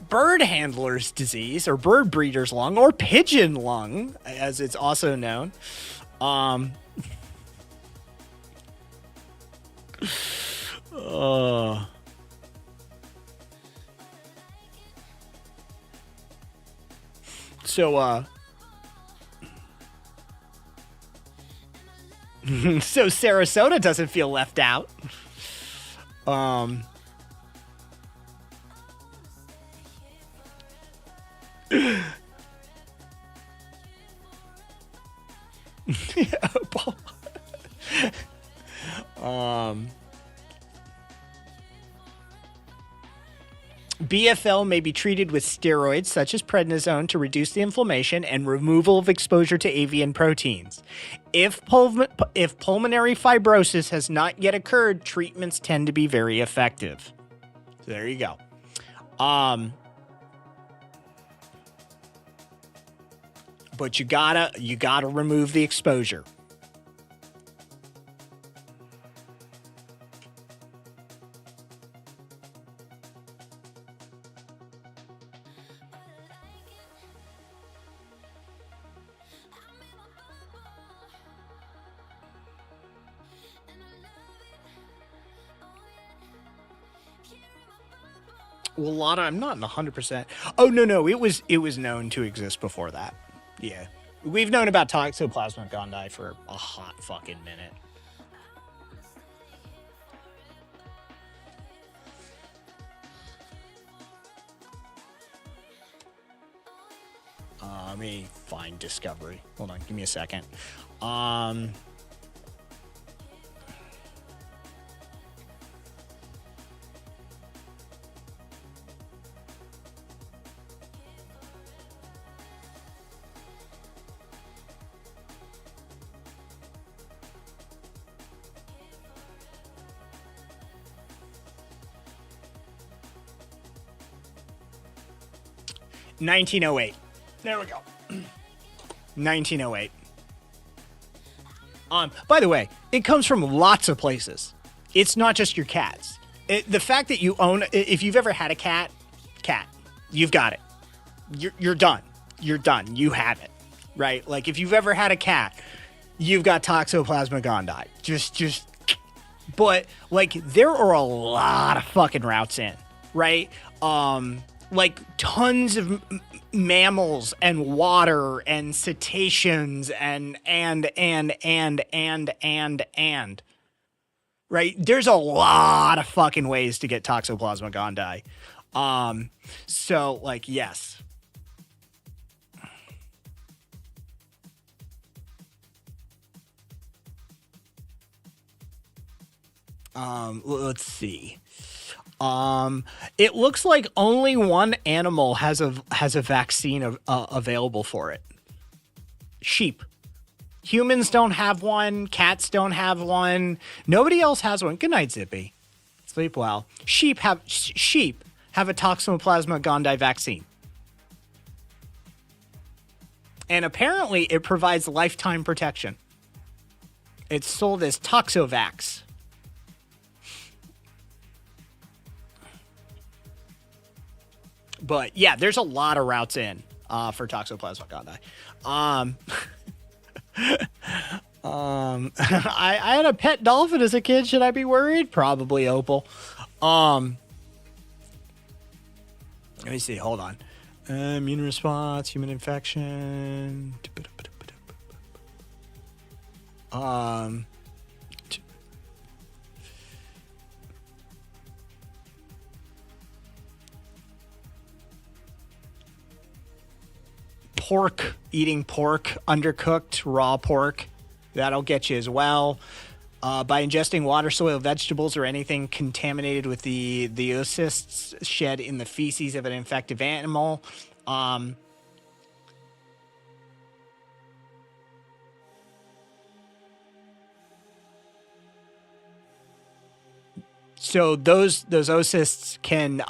bird handler's disease, or bird breeder's lung, or pigeon lung, as it's also known. So Sarasota doesn't feel left out. Yeah, Paul. BFL may be treated with steroids such as prednisone to reduce the inflammation and removal of exposure to avian proteins. If pulmonary fibrosis has not yet occurred, treatments tend to be very effective. So there you go. But you gotta remove the exposure. Well, Lana, I'm not 100%. Oh, no, it was known to exist before that. Yeah. We've known about Toxoplasma gondii for a hot fucking minute. Let me find Discovery. Hold on, give me a second. 1908. There we go. 1908. By the way, it comes from lots of places. It's not just your cats. The fact that you own, if you've ever had a cat, you've got it. You're done. You're done. You have it, right? Like if you've ever had a cat, you've got Toxoplasma gondii. Just. But like there are a lot of fucking routes in, right? Like tons of mammals and water and cetaceans and right? There's a lot of fucking ways to get Toxoplasma gondii. So like, yes. Let's see. It looks like only one animal has a vaccine available for it. Sheep. Humans don't have one. Cats don't have one. Nobody else has one. Good night, Zippy. Sleep well. Sheep have a Toxoplasma gondii vaccine. And apparently it provides lifetime protection. It's sold as Toxovax. But yeah, there's a lot of routes in for Toxoplasma gondii. I had a pet dolphin as a kid. Should I be worried? Probably, Opal. Let me see. Hold on. Immune response, human infection. Pork, eating pork, undercooked, raw pork, that'll get you as well. By ingesting water, soil, vegetables, or anything contaminated with the oocysts shed in the feces of an infected animal. So those oocysts can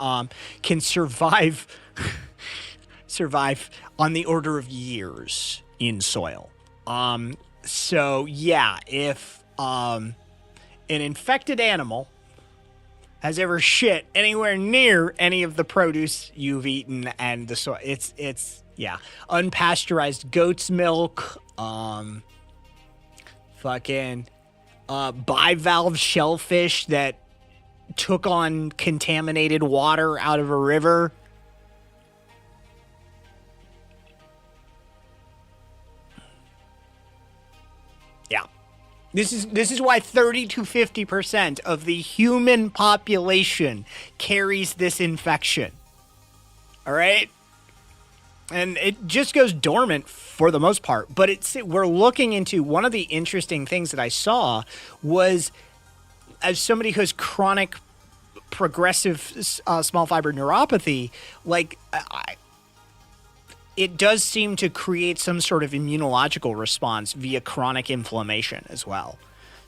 survive on the order of years in soil. So yeah, if an infected animal has ever shit anywhere near any of the produce you've eaten and the soil, it's yeah, unpasteurized goat's milk, fucking bivalve shellfish that took on contaminated water out of a river. Yeah. This is why 30 to 50% of the human population carries this infection. All right? And it just goes dormant for the most part. But we're looking into one of the interesting things that I saw was, as somebody who has chronic progressive small fiber neuropathy, like it does seem to create some sort of immunological response via chronic inflammation as well.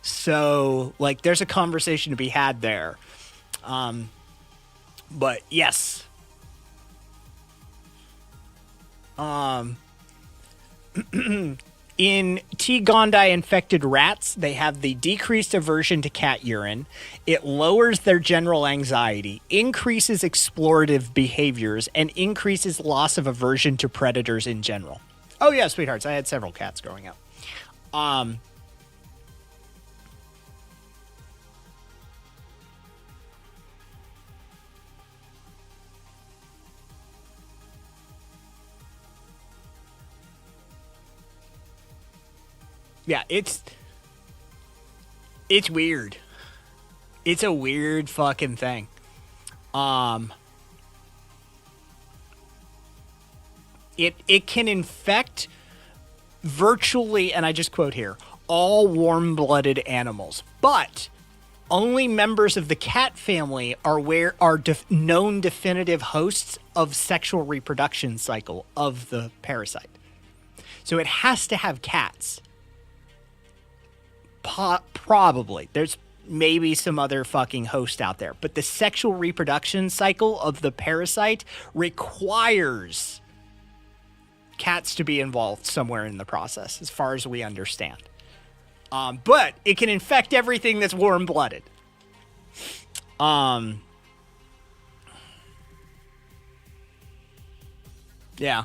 So, like, there's a conversation to be had there. But yes. In T. gondii infected rats, they have the decreased aversion to cat urine. It lowers their general anxiety, increases explorative behaviors, and increases loss of aversion to predators in general. Oh yeah, sweethearts, I had several cats growing up. Yeah, it's weird. It's a weird fucking thing. It can infect virtually, and I just quote here, all warm-blooded animals, but only members of the cat family are known definitive hosts of sexual reproduction cycle of the parasite. So it has to have cats. Probably. There's maybe some other fucking host out there. But the sexual reproduction cycle of the parasite requires cats to be involved somewhere in the process, as far as we understand. But it can infect everything that's warm-blooded. Yeah.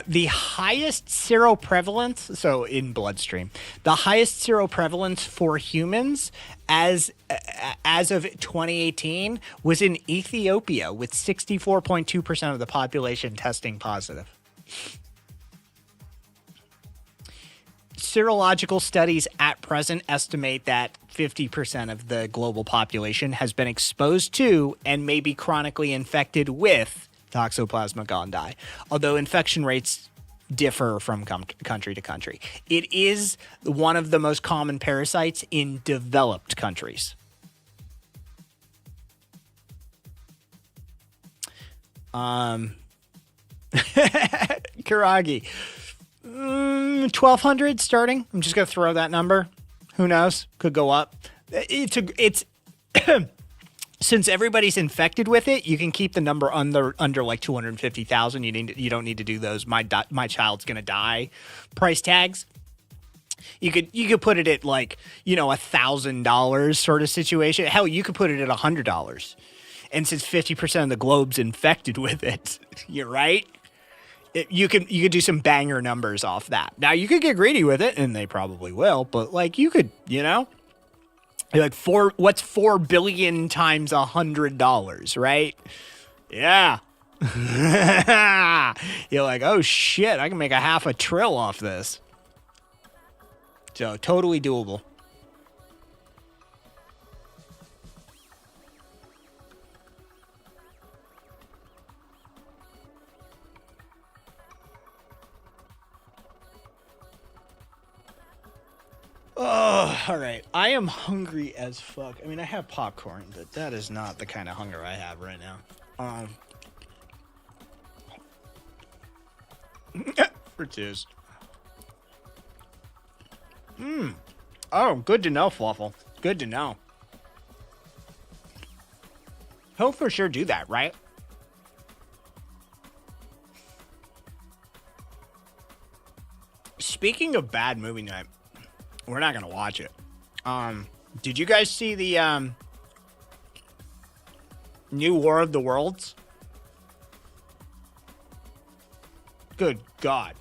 The highest seroprevalence, so in bloodstream, the highest seroprevalence for humans as of 2018 was in Ethiopia, with 64.2% of the population testing positive. Serological studies at present estimate that 50% of the global population has been exposed to and may be chronically infected with Toxoplasma gondii, although infection rates differ from country to country. It is one of the most common parasites in developed countries. Kuragi. 1,200 starting. I'm just going to throw that number. Who knows? Could go up. It's since everybody's infected with it, you can keep the number under like 250,000. You don't need to do those my child's going to die price tags. You could put it at like, $1,000 sort of situation. Hell, you could put it at $100. And since 50% of the globe's infected with it, you're right. You could do some banger numbers off that. Now you could get greedy with it, and they probably will. But like you could, you're like what's 4 billion times $100, right? Yeah. You're like, oh shit, I can make a $500 billion off this. So totally doable. Oh, all right. I am hungry as fuck. I mean, I have popcorn, but that is not the kind of hunger I have right now. For cheers. Oh, good to know, Fluffle. Good to know. He'll for sure do that, right? Speaking of bad movie night, we're not gonna watch it. Did you guys see the new War of the Worlds? Good God.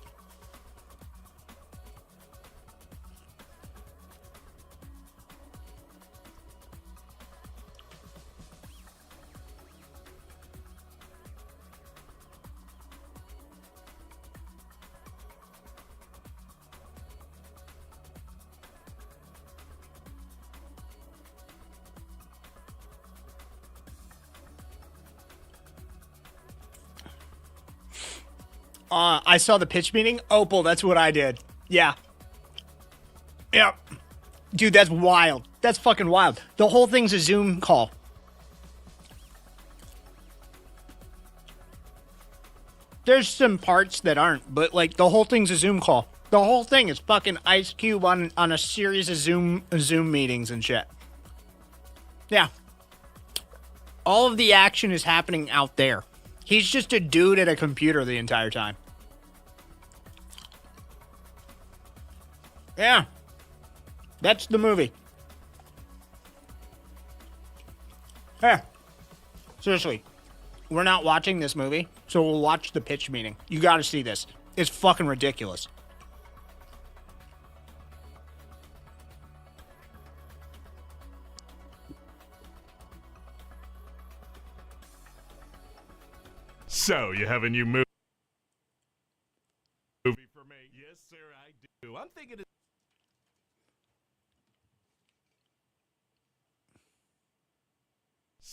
I saw the pitch meeting. Opal, that's what I did. Yeah. Yeah. Dude, that's wild. That's fucking wild. The whole thing's a Zoom call. There's some parts that aren't, but like the whole thing's a Zoom call. The whole thing is fucking Ice Cube on a series of Zoom meetings and shit. Yeah. All of the action is happening out there. He's just a dude at a computer the entire time. Yeah. That's the movie. Yeah. Seriously. We're not watching this movie, so we'll watch the pitch meeting. You gotta see this. It's fucking ridiculous. So, you have a new movie for me? Yes, sir, I do. I'm thinking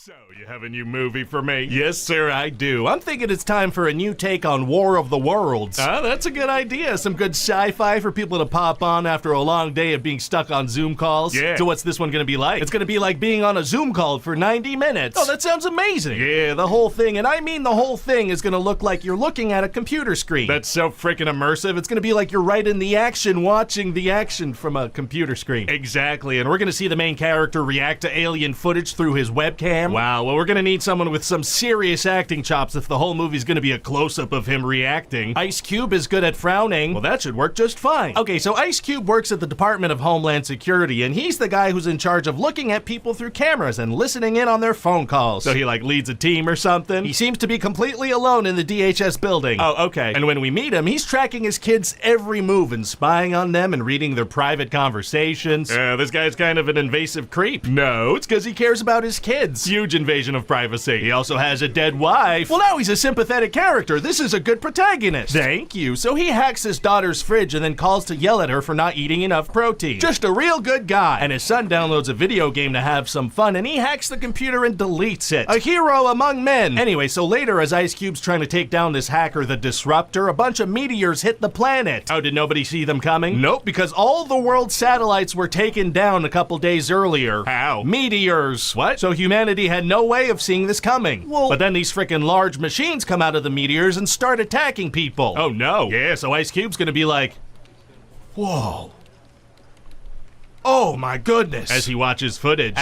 So, you have a new movie for me? Yes, sir, I do. I'm thinking it's time for a new take on War of the Worlds. That's a good idea. Some good sci-fi for people to pop on after a long day of being stuck on Zoom calls. Yeah. So what's this one gonna be like? It's gonna be like being on a Zoom call for 90 minutes. Oh, that sounds amazing. Yeah, the whole thing, and I mean the whole thing, is gonna look like you're looking at a computer screen. That's so freaking immersive. It's gonna be like you're right in the action, watching the action from a computer screen. Exactly, and we're gonna see the main character react to alien footage through his webcam. Wow, well, we're gonna need someone with some serious acting chops if the whole movie's gonna be a close-up of him reacting. Ice Cube is good at frowning. Well, that should work just fine. Okay, so Ice Cube works at the Department of Homeland Security, and he's the guy who's in charge of looking at people through cameras and listening in on their phone calls. So he, like, leads a team or something? He seems to be completely alone in the DHS building. Oh, okay. And when we meet him, he's tracking his kids' every move and spying on them and reading their private conversations. This guy's kind of an invasive creep. No, it's because he cares about his kids. Huge invasion of privacy. He also has a dead wife. Well, now he's a sympathetic character. This is a good protagonist. Thank you. So he hacks his daughter's fridge and then calls to yell at her for not eating enough protein. Just a real good guy. And his son downloads a video game to have some fun, and he hacks the computer and deletes it. A hero among men. Anyway, so later, as Ice Cube's trying to take down this hacker, the Disruptor, a bunch of meteors hit the planet. Oh, did nobody see them coming? Nope, because all the world's satellites were taken down a couple days earlier. How? Meteors. What? So humanity had no way of seeing this coming. Well, but then these frickin' large machines come out of the meteors and start attacking people. Oh no. Yeah, so Ice Cube's gonna be like, whoa. Oh my goodness. As he watches footage.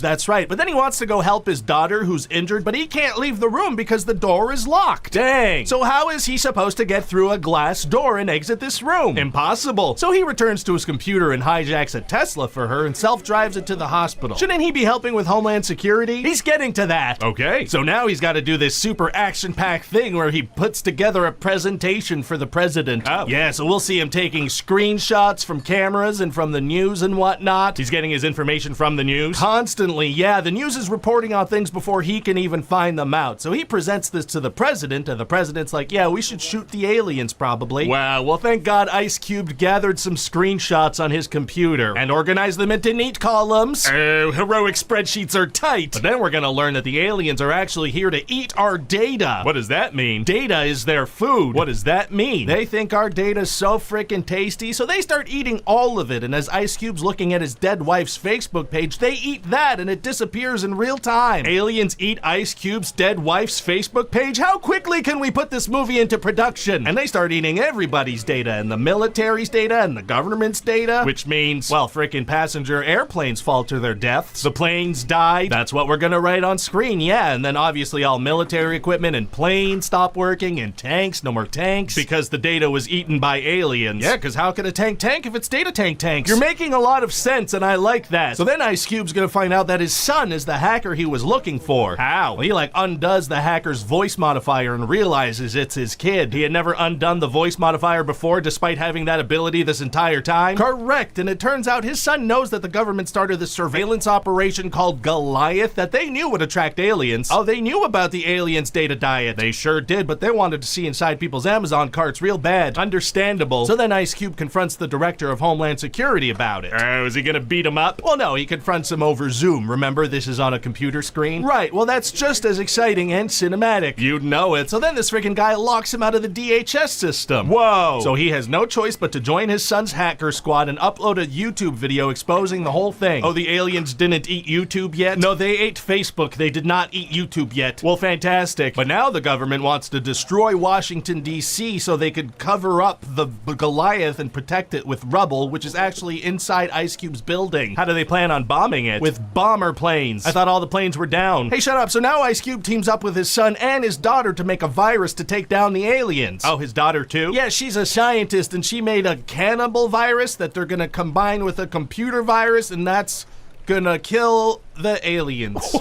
That's right. But then he wants to go help his daughter who's injured, but he can't leave the room because the door is locked. Dang. So how is he supposed to get through a glass door and exit this room? Impossible. So he returns to his computer and hijacks a Tesla for her and self-drives it to the hospital. Shouldn't he be helping with Homeland Security? He's getting to that. Okay. So now he's got to do this super action-packed thing where he puts together a presentation for the president. Oh. Yeah, so we'll see him taking screenshots from cameras and from the news and whatnot. He's getting his information from the news? Constantly, yeah. The news is reporting on things before he can even find them out. So he presents this to the president, and the president's like, yeah, we should shoot the aliens probably. Wow, well thank God Ice Cube gathered some screenshots on his computer and organized them into neat columns. Oh, heroic spreadsheets are tight. But then we're gonna learn that the aliens are actually here to eat our data. What does that mean? Data is their food. What does that mean? They think our data's so freaking tasty, so they start eating all of it, and as Ice Cube's looking at his dead wife's Facebook page, they eat that and it disappears in real time. Aliens eat Ice Cube's dead wife's Facebook page? How quickly can we put this movie into production? And they start eating everybody's data, and the military's data, and the government's data, which means, well, frickin' passenger airplanes fall to their deaths. The planes die. That's what we're gonna write on screen, yeah, and then obviously all military equipment and planes stop working, and tanks, no more tanks, because the data was eaten by aliens. Yeah, because how could a tank if it's data tanks? You're making a lot of sense, and I like that. So then Ice Cube's gonna find out that his son is the hacker he was looking for. How? Well, he like undoes the hacker's voice modifier and realizes it's his kid. He had never undone the voice modifier before, despite having that ability this entire time. Correct, and it turns out his son knows that the government started this surveillance operation called Goliath that they knew would attract aliens. Oh, they knew about the aliens' data diet. They sure did, but they wanted to see inside people's Amazon carts real bad. Understandable. So then Ice Cube confronts the director of Homeland Security about about it. Is he gonna beat him up? Well, no, he confronts him over Zoom. Remember, this is on a computer screen? Right, well, that's just as exciting and cinematic. You'd know it. So then this freaking guy locks him out of the DHS system. Whoa! So he has no choice but to join his son's hacker squad and upload a YouTube video exposing the whole thing. Oh, the aliens didn't eat YouTube yet? No, they ate Facebook. They did not eat YouTube yet. Well, fantastic. But now the government wants to destroy Washington, D.C. so they could cover up the Goliath and protect it with rubble, which is actually inside Ice Cube's building. How do they plan on bombing it? With bomber planes. I thought all the planes were down. Hey, shut up. So now Ice Cube teams up with his son and his daughter to make a virus to take down the aliens. Oh, his daughter too? Yeah, she's a scientist and she made a cannibal virus that they're gonna combine with a computer virus, and that's gonna kill the aliens.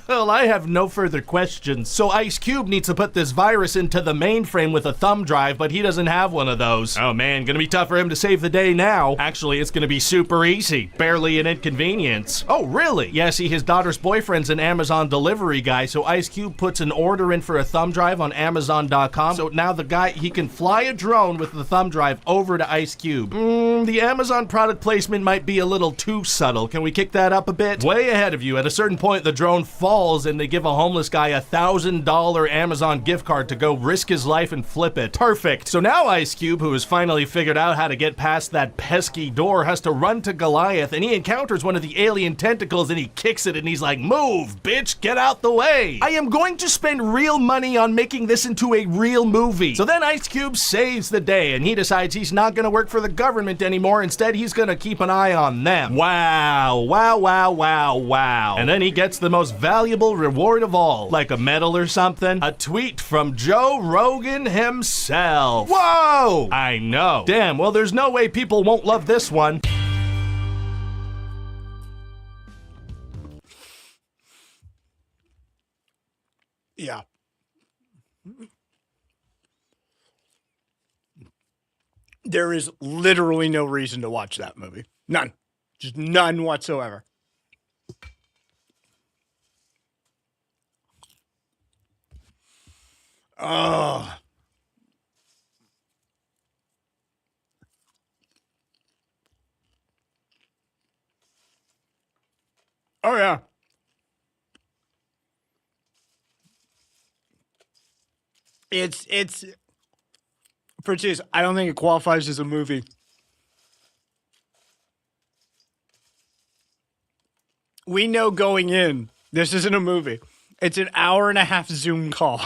Well, I have no further questions. So Ice Cube needs to put this virus into the mainframe with a thumb drive, but he doesn't have one of those. Oh man, gonna be tough for him to save the day now. Actually, it's gonna be super easy. Barely an inconvenience. Oh, really? Yeah, see, his daughter's boyfriend's an Amazon delivery guy, so Ice Cube puts an order in for a thumb drive on Amazon.com. So now the guy, he can fly a drone with the thumb drive over to Ice Cube. The Amazon product placement might be a little too subtle. Can we kick that up a bit? Way ahead of you. At a certain point, the drone falls and they give a homeless guy a $1,000 Amazon gift card to go risk his life and flip it. Perfect. So now Ice Cube, who has finally figured out how to get past that pesky door, has to run to Goliath, and he encounters one of the alien tentacles and he kicks it and he's like, "Move, bitch, get out the way. I am going to spend real money on making this into a real movie." So then Ice Cube saves the day and he decides he's not going to work for the government anymore. Instead, he's going to keep an eye on them. Wow, wow, wow, wow, wow. And then he gets the most valuable reward of all, like a medal or something. A tweet from Joe Rogan himself. Whoa! I know. Damn, well, there's no way people won't love this one. Yeah. There is literally no reason to watch that movie. None. Just none whatsoever. Oh. Oh, yeah. It's for cheese. I don't think it qualifies as a movie. We know going in, this isn't a movie. It's an hour-and-a-half Zoom call.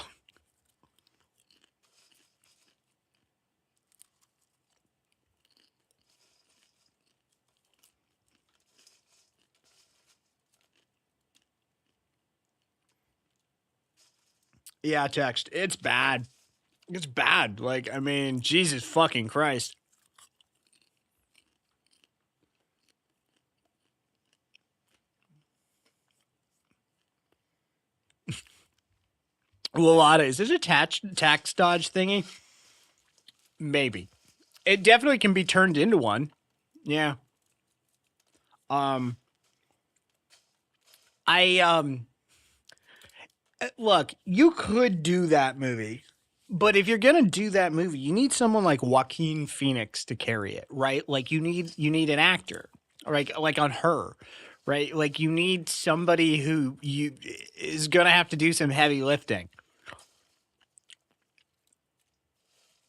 Yeah, text. It's bad. It's bad. Like, I mean, Jesus fucking Christ. Lolada, is this a tax dodge thingy? Maybe. It definitely can be turned into one. Yeah. Look, you could do that movie, but if you're gonna do that movie, you need someone like Joaquin Phoenix to carry it, right? Like you need an actor, like on Her, right? Like you need somebody who is gonna have to do some heavy lifting.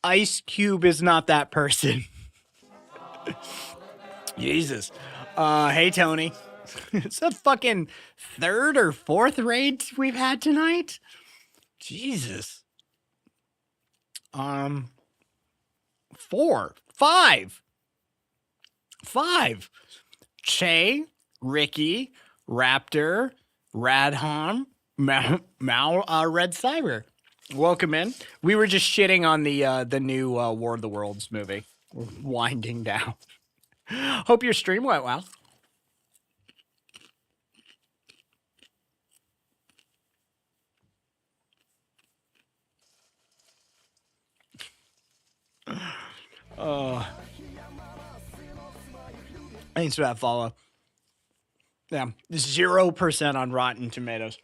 Ice Cube is not that person. Jesus. Hey, Tony. It's the fucking third or fourth raid we've had tonight. Jesus. 4, 5. Che, Ricky, Raptor, Radham, Red Cyber. Welcome in. We were just shitting on the new War of the Worlds movie. We're winding down. Hope your stream went well. Thanks for that follow. Yeah, 0% on Rotten Tomatoes.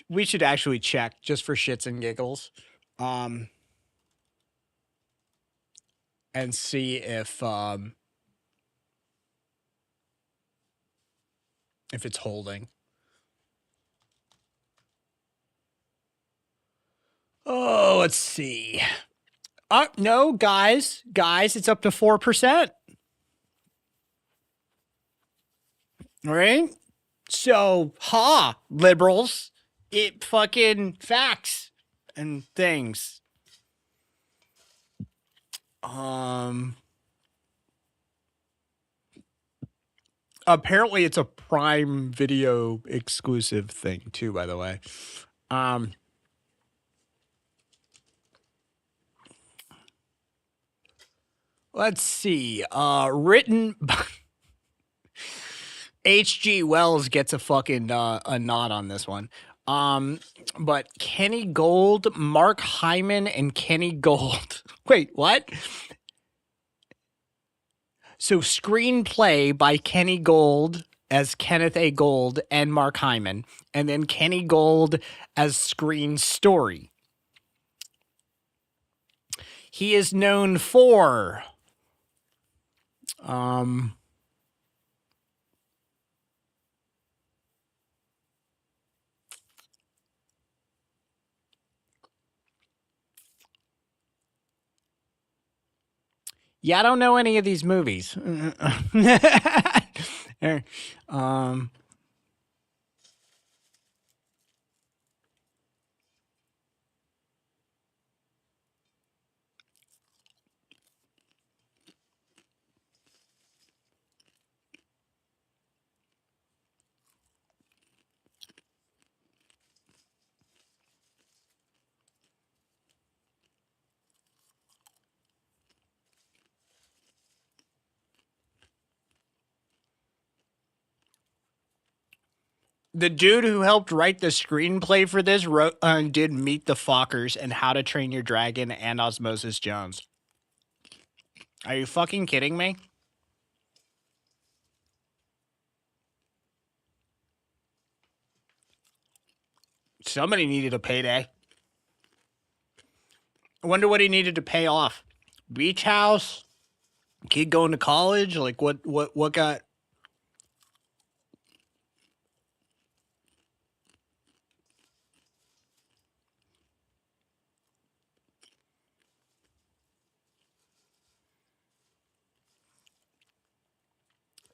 We should actually check just for shits and giggles, and see if if it's holding. Oh, let's see. No, guys, it's up to 4%. All right. So, liberals, it fucking facts and things. Apparently it's a Prime Video exclusive thing too, by the way. Let's see. Written by H.G. Wells gets a fucking a nod on this one. But Kenny Gold, Mark Hyman, and Kenny Gold. Wait, what? So screenplay by Kenny Gold as Kenneth A. Gold and Mark Hyman, and then Kenny Gold as screen story. He is known for yeah, I don't know any of these movies. The dude who helped write the screenplay for this did Meet the Fockers and How to Train Your Dragon and Osmosis Jones. Are you fucking kidding me? Somebody needed a payday. I wonder what he needed to pay off. Beach house? Kid going to college? Like what got...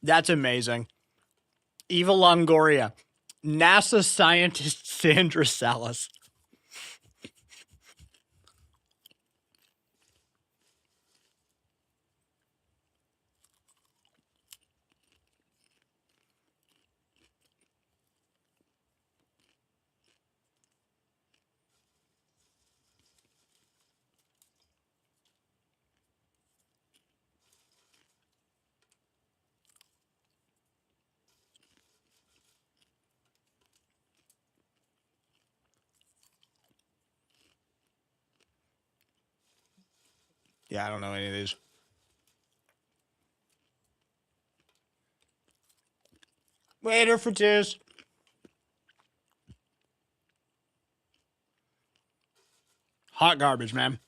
That's amazing. Eva Longoria. NASA scientist Sandra Salas. Yeah, I don't know any of these. Waiter for twos. Hot garbage, man.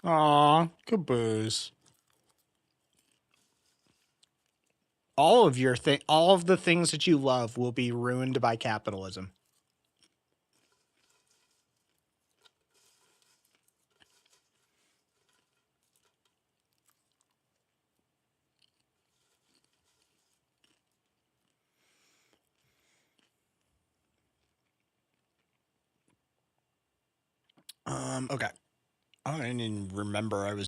Aw, caboose. All of the things that you love will be ruined by capitalism. Okay. I don't even remember I was